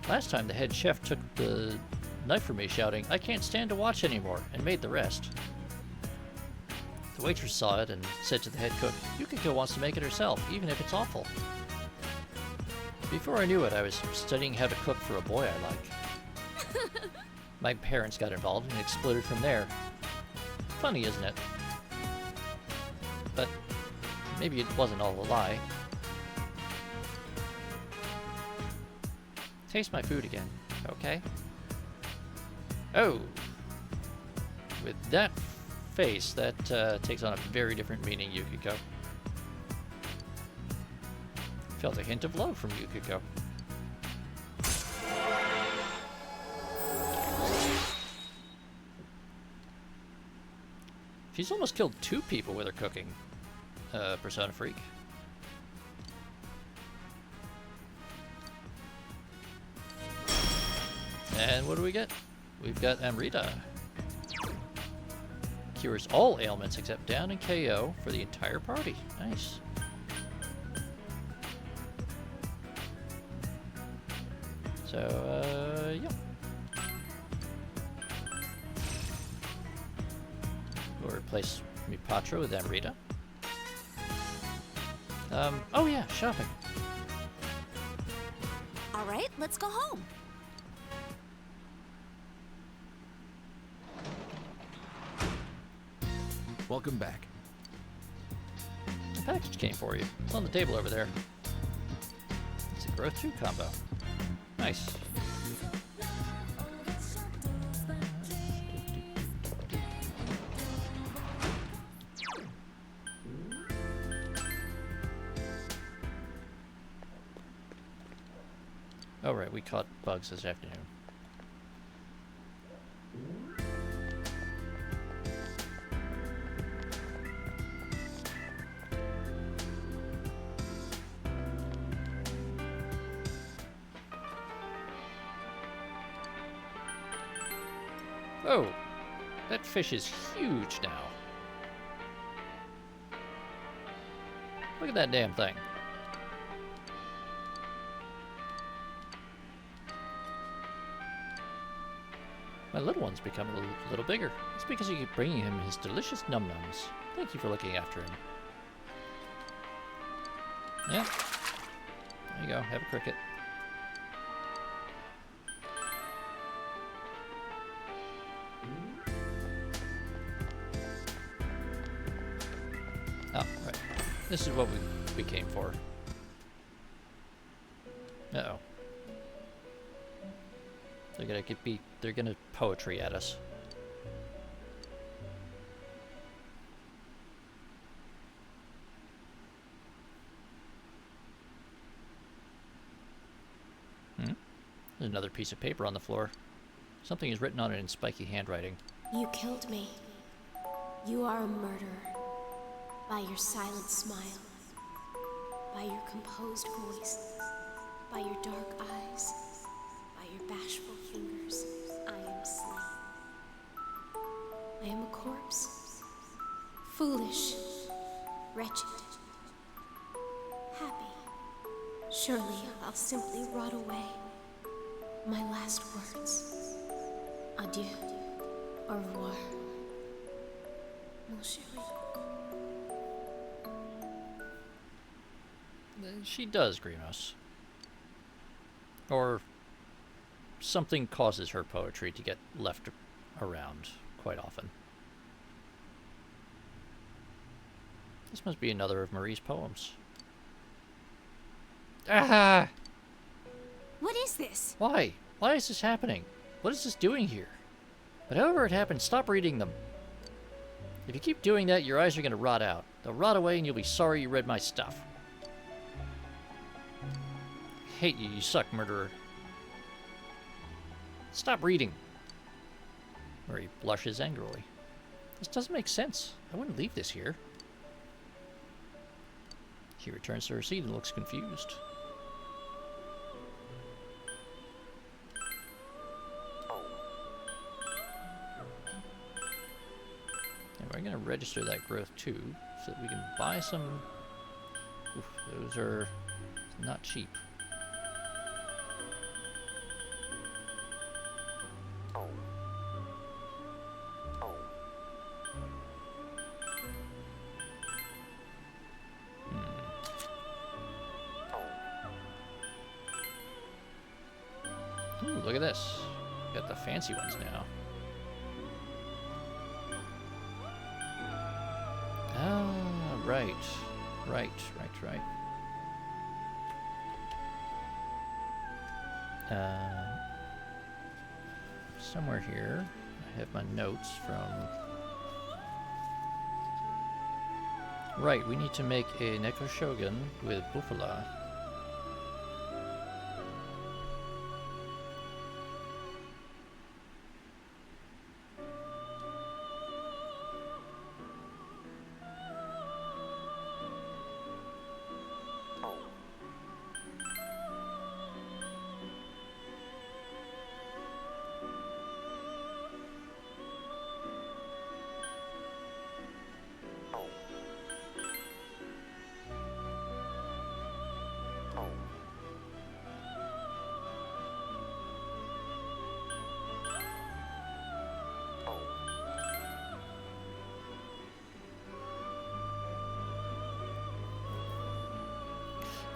Speaker 1: Last time the head chef took the knife from me shouting, "I can't stand to watch anymore," and made the rest. The waitress saw it and said to the head cook, "Yukiko wants to make it herself, even if it's awful." Before I knew it, I was studying how to cook for a boy I like. My parents got involved and it exploded from there. Funny, isn't it? But maybe it wasn't all a lie. Taste my food again, okay? Oh! With that face, that takes on a very different meaning, Yukiko. Felt a hint of love from Yukiko. She's almost killed 2 people with her cooking, Persona Freak. And what do we get? We've got Amrita. Cures all ailments except down and KO for the entire party. Nice. So, yeah. We'll replace Mipatra with Amrita. Oh yeah, shopping.
Speaker 16: All right, let's go home.
Speaker 5: Welcome back.
Speaker 1: The package came for you. It's on the table over there. It's a growth 2 combo. Nice. Oh right, we caught bugs this afternoon. Oh, that fish is huge now. Look at that damn thing. My little one's become a little bigger. It's because you keep bringing him his delicious num-nums. Thank you for looking after him. Yeah. There you go. Have a cricket. Oh, right. This is what we came for. Uh-oh. They're gonna get beat. They're gonna poetry at us. There's another piece of paper on the floor. Something is written on it in spiky handwriting.
Speaker 16: You killed me. You are a murderer. By your silent smile. By your composed voice. By your dark eyes. By your bashful fingers. I am slain. I am a corpse. Foolish. Wretched. Happy. Surely I'll simply rot away. My last words. Adieu. Au revoir. Mon chéri.
Speaker 1: She does, Grimos. Or something causes her poetry to get left around quite often. This must be another of Marie's poems. Ah!
Speaker 16: What is this?
Speaker 1: Why? Why is this happening? What is this doing here? But however it happened, stop reading them. If you keep doing that, your eyes are going to rot out. They'll rot away and you'll be sorry you read my stuff. I hate you, you suck, murderer. Stop reading. Marie blushes angrily. This doesn't make sense. I wouldn't leave this here. She returns to her seat and looks confused. And we're going to register that growth too, so that we can buy some... Oof, those are not cheap. Ooh, look at this. Got the fancy ones now. Ah, right. Right. Somewhere here, I have my notes from... Right, we need to make a Neko Shogun with Bufala.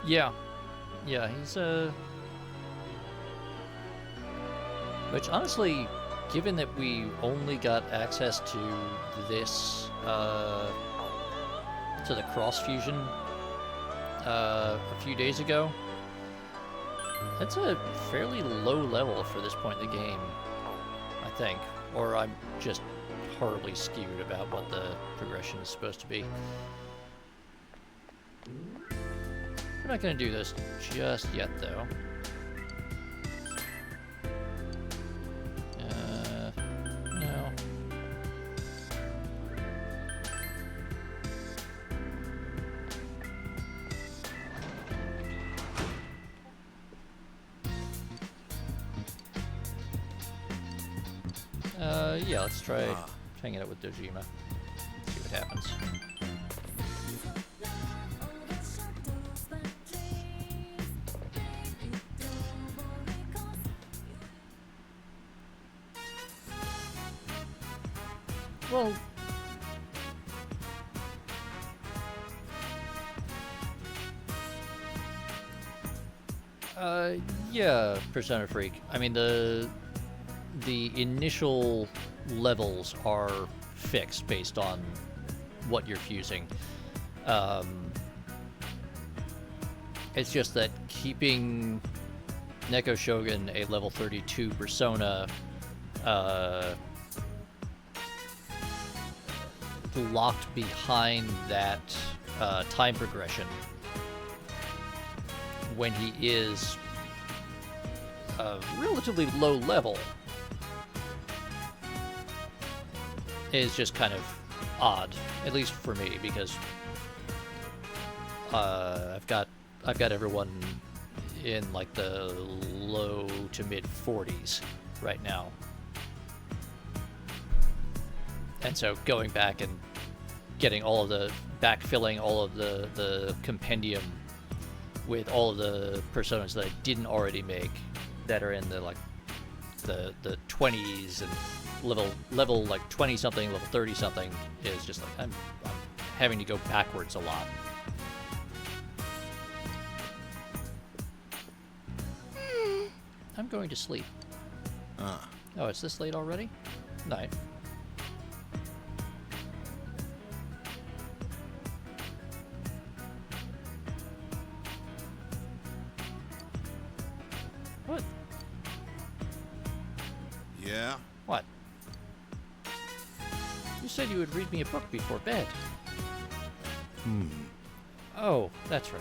Speaker 1: Yeah, he's which honestly, given that we only got access to this, to the cross fusion, a few days ago, that's a fairly low level for this point in the game, I think. Or I'm just horribly skewed about what the progression is supposed to be. We're not going to do this just yet, though. No. Yeah, let's try hanging out with Dojima. See what happens. Well, yeah, Persona Freak. I mean, the initial levels are fixed based on what you're fusing. It's just that keeping Neko Shogun a level 32 persona locked behind that time progression when he is a relatively low level is just kind of odd, at least for me, because I've got everyone in like the low to mid 40s right now, and so going back and getting all of the backfilling all of the compendium with all of the personas that I didn't already make that are in the like the 20s and level like 20 something, level 30 something is just like I'm having to go backwards a lot. I'm going to sleep. Oh, it's this late already? Night. What?
Speaker 5: Yeah?
Speaker 1: What? You said you would read me a book before bed. Oh, that's right.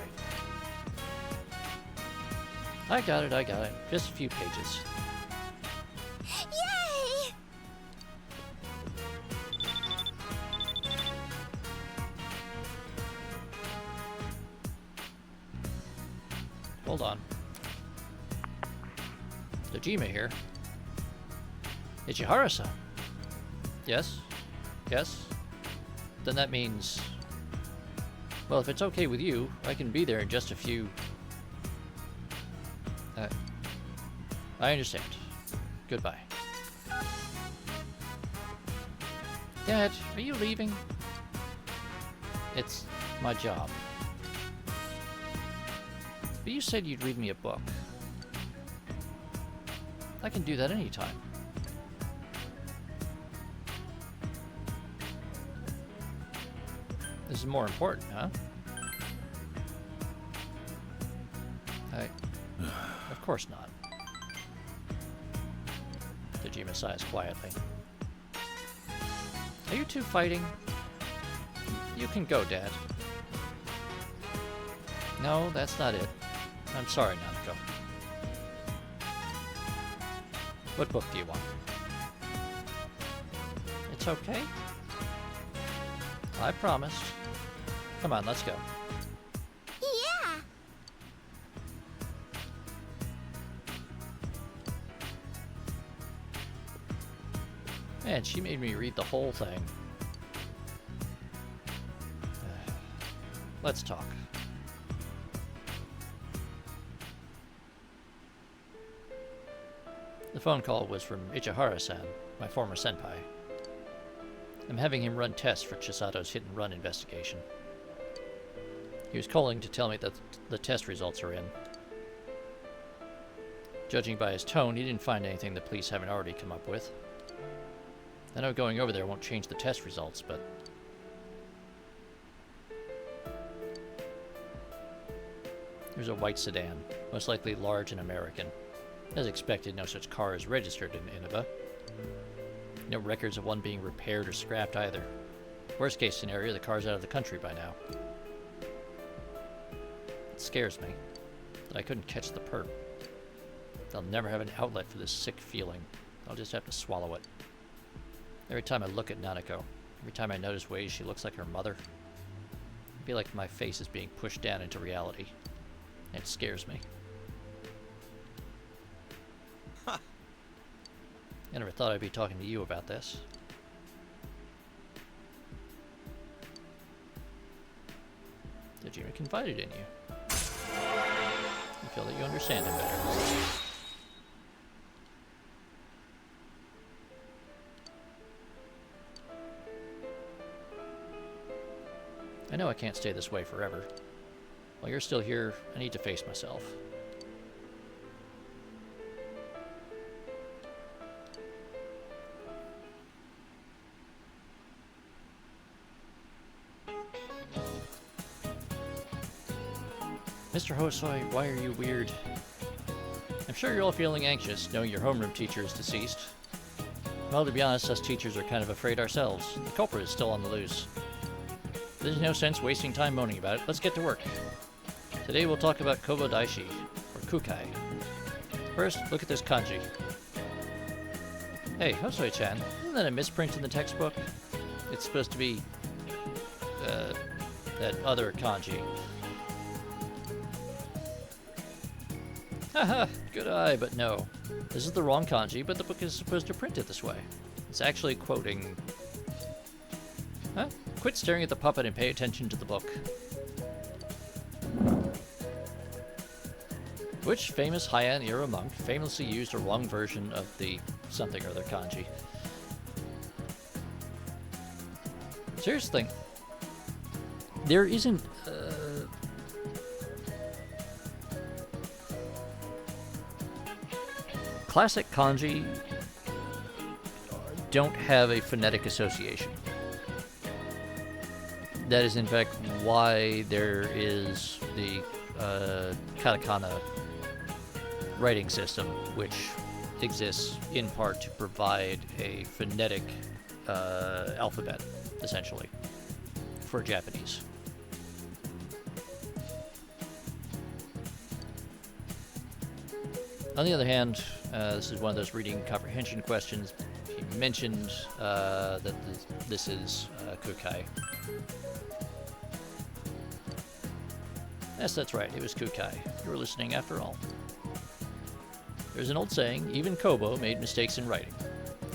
Speaker 1: I got it. Just a few pages.
Speaker 10: Yay!
Speaker 1: Hold on. Dojima here. Ichihara-san. Yes? Yes? Then that means... Well, if it's okay with you, I can be there in just a few... I understand. Goodbye. Dad, are you leaving? It's my job. But you said you'd read me a book. I can do that anytime. This is more important, huh? Of course not. Dojima sighs quietly. Are you two fighting? You can go, Dad. No, that's not it. I'm sorry, Nanako. What book do you want? It's okay. I promised. Come on, let's go.
Speaker 10: Yeah!
Speaker 1: Man, she made me read the whole thing. Let's talk. The phone call was from Ichihara-san, my former senpai. I'm having him run tests for Chisato's hit-and-run investigation. He was calling to tell me that the test results are in. Judging by his tone, he didn't find anything the police haven't already come up with. I know going over there won't change the test results, but... There's a white sedan, most likely large and American. As expected, no such car is registered in Inaba. No records of one being repaired or scrapped either. Worst case scenario, the car's out of the country by now. It scares me that I couldn't catch the perp. I'll never have an outlet for this sick feeling. I'll just have to swallow it. Every time I look at Nanako, every time I notice ways she looks like her mother, I feel like my face is being pushed down into reality. It scares me. I never thought I'd be talking to you about this. Did Jimmy confided in you? You feel that you understand him better. I know I can't stay this way forever. While you're still here, I need to face myself. Mr. Hosoi, why are you weird? I'm sure you're all feeling anxious, knowing your homeroom teacher is deceased. Well, to be honest, us teachers are kind of afraid ourselves. The culprit is still on the loose. There's no sense wasting time moaning about it. Let's get to work. Today we'll talk about Kobo Daishi, or Kukai. First, look at this kanji. Hey, Hosoi-chan, isn't that a misprint in the textbook? It's supposed to be, that other kanji. Haha, good eye, but no. This is the wrong kanji, but the book is supposed to print it this way. It's actually quoting... Huh? Quit staring at the puppet and pay attention to the book. Which famous Heian era monk famously used a wrong version of the something or other kanji? Seriously, there isn't... Classic kanji don't have a phonetic association. That is in fact why there is the katakana writing system, which exists in part to provide a phonetic alphabet, essentially, for Japanese. On the other hand, this is one of those reading comprehension questions. He mentioned that this is Kukai. Yes, that's right, it was Kukai. You were listening after all. There's an old saying, even Kobo made mistakes in writing.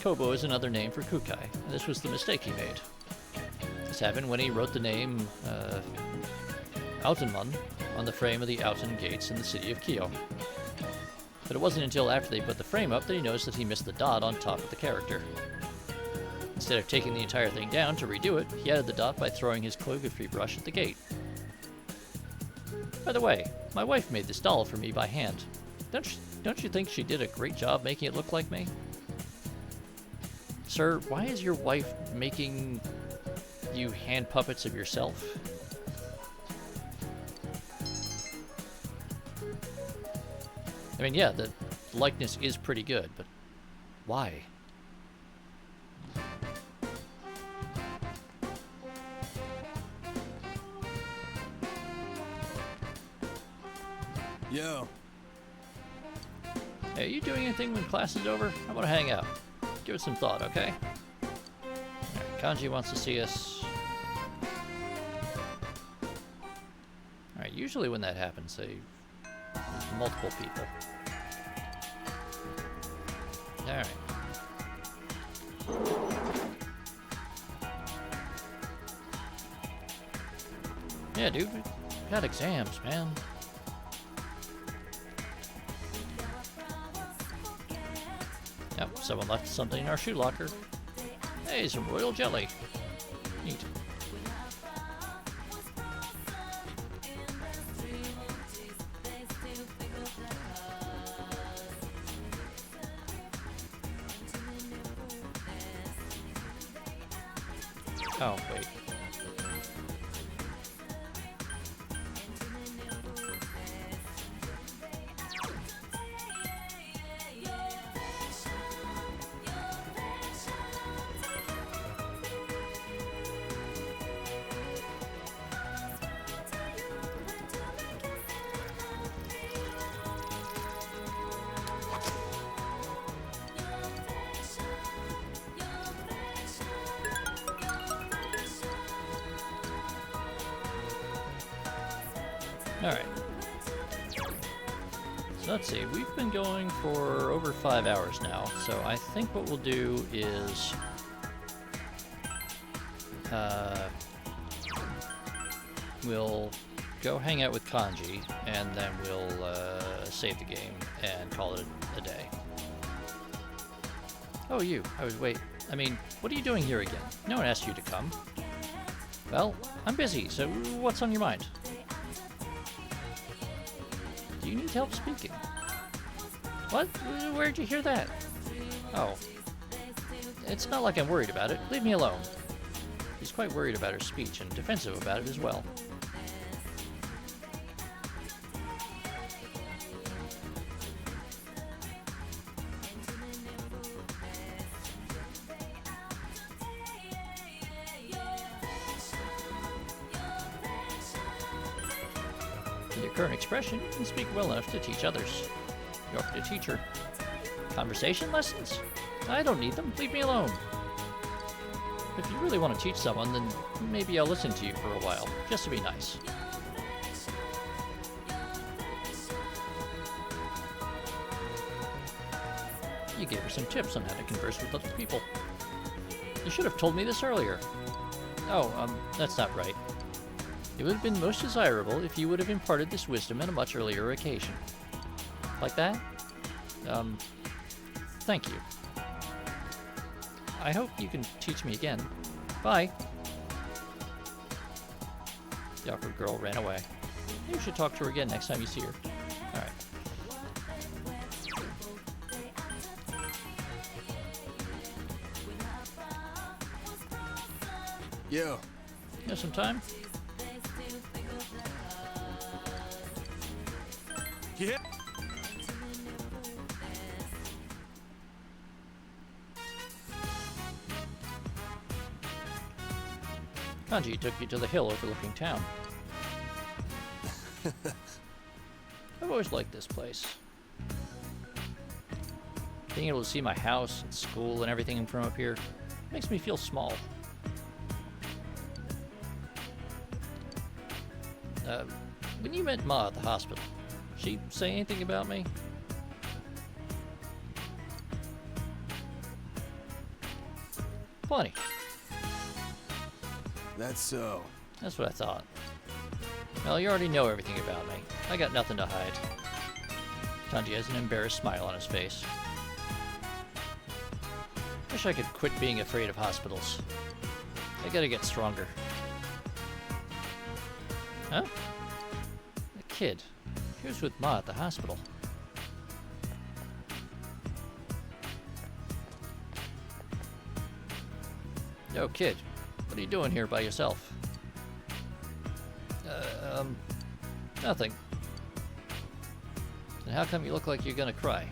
Speaker 1: Kobo is another name for Kukai, and this was the mistake he made. This happened when he wrote the name Autenman on the frame of the Auten gates in the city of Kyo. But it wasn't until after they put the frame up that he noticed that he missed the dot on top of the character. Instead of taking the entire thing down to redo it, he added the dot by throwing his calligraphy brush at the gate. By the way, my wife made this doll for me by hand. Don't you think she did a great job making it look like me? Sir, why is your wife making you hand puppets of yourself? I mean, yeah, the likeness is pretty good, but why?
Speaker 9: Yo.
Speaker 1: Hey, are you doing anything when class is over? I want to hang out. Give it some thought, okay? Alright, Kanji wants to see us. Alright, usually when that happens, there's multiple people. Alright. Yeah, dude, we got exams, man. Yep, someone left something in our shoe locker. Hey, some royal jelly. Neat. Oh, wait. Alright. let's see, we've been going for over 5 hours now, so I think what we'll do is we'll go hang out with Kanji, and then we'll save the game and call it a day. Oh, you. I mean, what are you doing here again? No one asked you to come. Well, I'm busy, so what's on your mind? Do you need help speaking? What? Where'd you hear that? Oh. It's not like I'm worried about it. Leave me alone. He's quite worried about her speech and defensive about it as well. With your current expression, you can speak well enough to teach others. You offer to teach her. Conversation lessons? I don't need them. Leave me alone. If you really want to teach someone, then maybe I'll listen to you for a while, just to be nice. You gave her some tips on how to converse with other people. You should have told me this earlier. Oh, that's not right. It would have been most desirable if you would have imparted this wisdom at a much earlier occasion. Like that? Thank you. I hope you can teach me again. Bye. The awkward girl ran away. You should talk to her again next time you see her. Alright.
Speaker 9: Yo.
Speaker 1: You have some time?
Speaker 9: Yeah.
Speaker 1: Kanji took you to the hill overlooking town. I've always liked this place. Being able to see my house and school and everything from up here makes me feel small. When you met Ma at the hospital, she say anything about me? Plenty.
Speaker 9: That's so.
Speaker 1: That's what I thought. Well, you already know everything about me. I got nothing to hide. Kanji has an embarrassed smile on his face. Wish I could quit being afraid of hospitals. I gotta get stronger. Huh? A kid. He was with Ma at the hospital. Yo, kid. What are you doing here by yourself? Nothing. Then how come you look like you're gonna cry?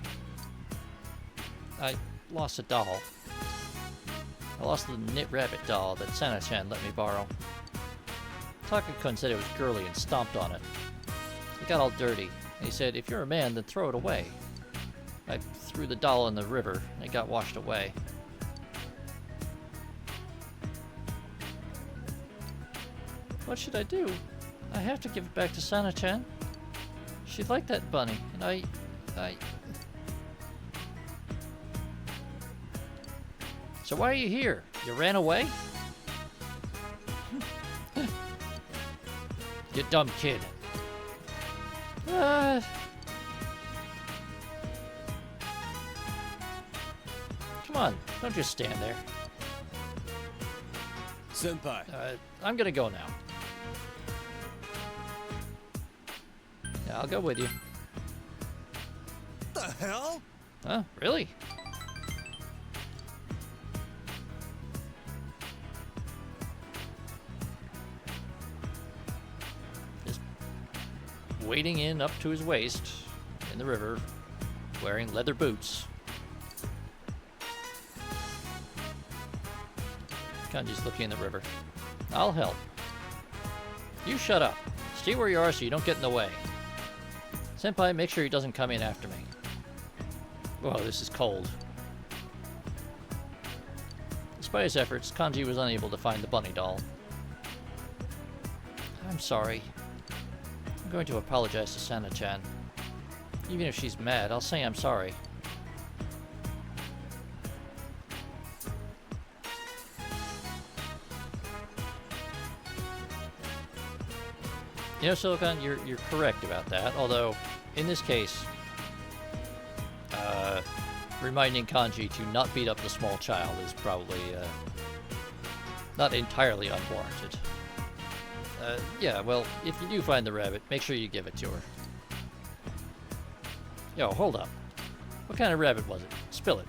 Speaker 1: I lost a doll. I lost the knit rabbit doll that Sana-chan let me borrow. Taka-kun said it was girly and stomped on it. It got all dirty, and he said, if you're a man, then throw it away. I threw the doll in the river, and it got washed away. What should I do? I have to give it back to Sana-chan. She liked that bunny, and I... So why are you here? You ran away? You dumb kid. Come on, don't just stand there.
Speaker 9: Senpai.
Speaker 1: I'm gonna go now. Yeah, I'll go with you.
Speaker 9: What the hell?
Speaker 1: Huh? Really? Just wading in up to his waist in the river, wearing leather boots. Kanji's looking in the river. I'll help. You shut up. Stay where you are so you don't get in the way. Senpai, make sure he doesn't come in after me. Whoa, this is cold. Despite his efforts, Kanji was unable to find the bunny doll. I'm sorry. I'm going to apologize to Sana-chan. Even if she's mad, I'll say I'm sorry. You know, Silicon, you're correct about that. Although, in this case, reminding Kanji to not beat up the small child is probably not entirely unwarranted. Yeah, well, if you do find the rabbit, make sure you give it to her. Yo, hold up. What kind of rabbit was it? Spill it.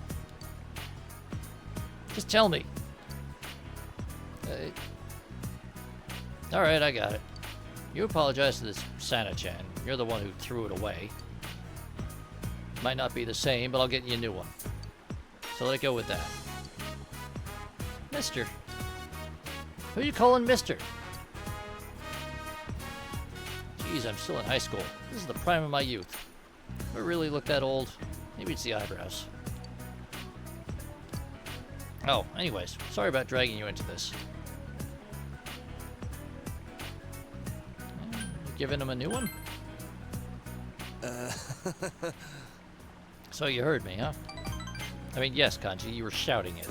Speaker 1: Just tell me. Alright, I got it. You apologize to this Sana-chan. You're the one who threw it away. Might not be the same, but I'll get you a new one. So let it go with that. Mister. Who you calling Mister? Jeez, I'm still in high school. This is the prime of my youth. Do I really look that old? Maybe it's the eyebrows. Oh, anyways, sorry about dragging you into this. You giving him a new one? So you heard me, huh? I mean, yes, Kanji, you were shouting it.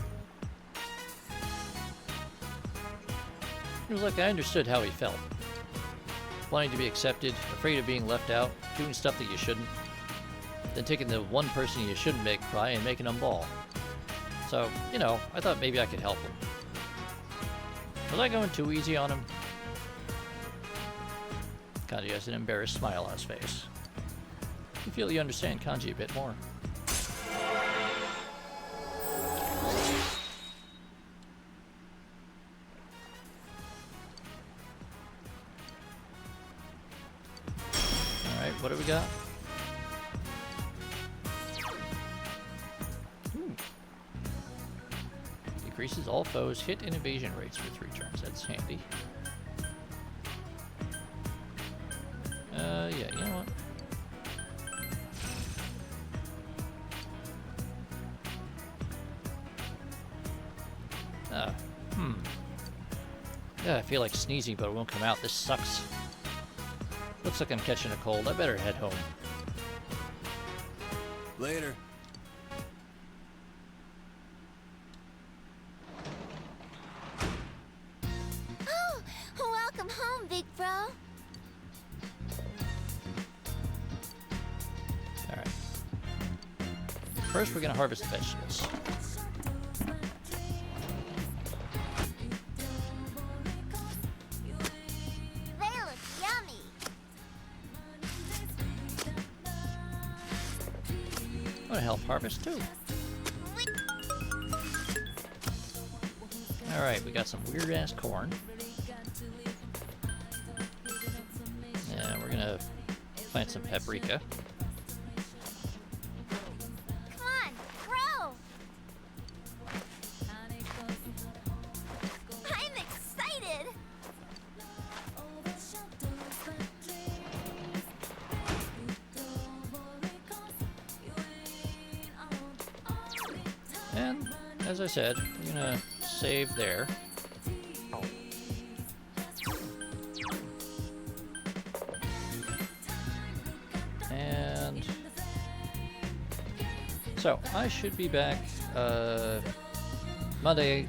Speaker 1: It was like I understood how he felt. Wanting to be accepted, afraid of being left out, doing stuff that you shouldn't. Then taking the one person you shouldn't make cry and making them bawl. So, you know, I thought maybe I could help him. Was I going too easy on him? Kanji has an embarrassed smile on his face. You feel you understand Kanji a bit more. Alright, what do we got? Decreases all foes' hit and evasion rates for 3 turns. That's handy. Yeah, you know what? Yeah, I feel like sneezing, but it won't come out. This sucks. Looks like I'm catching a cold. I better head home.
Speaker 9: Later.
Speaker 10: Oh, welcome home, big bro.
Speaker 1: Alright. First, we're gonna harvest the vegetables.
Speaker 10: They look yummy.
Speaker 1: I'm gonna help harvest too. Alright, we got some weird ass corn. And we're gonna plant some paprika.
Speaker 10: Come on, grow. I'm excited.
Speaker 1: And, as I said, we're gonna save there. And so I should be back Monday,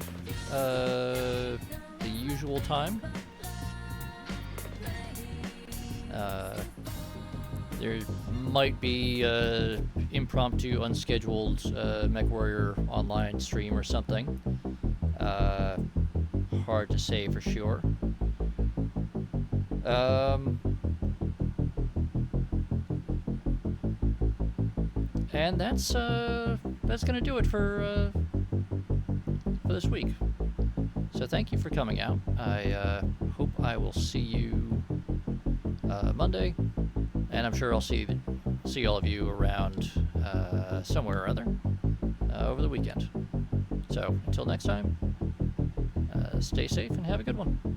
Speaker 1: the usual time. There might be impromptu, unscheduled MechWarrior online stream or something. Hard to say for sure. And that's gonna do it for this week. So thank you for coming out. I hope I will see you Monday, and I'm sure I'll see all of you around somewhere or other over the weekend. So until next time, stay safe and have a good one.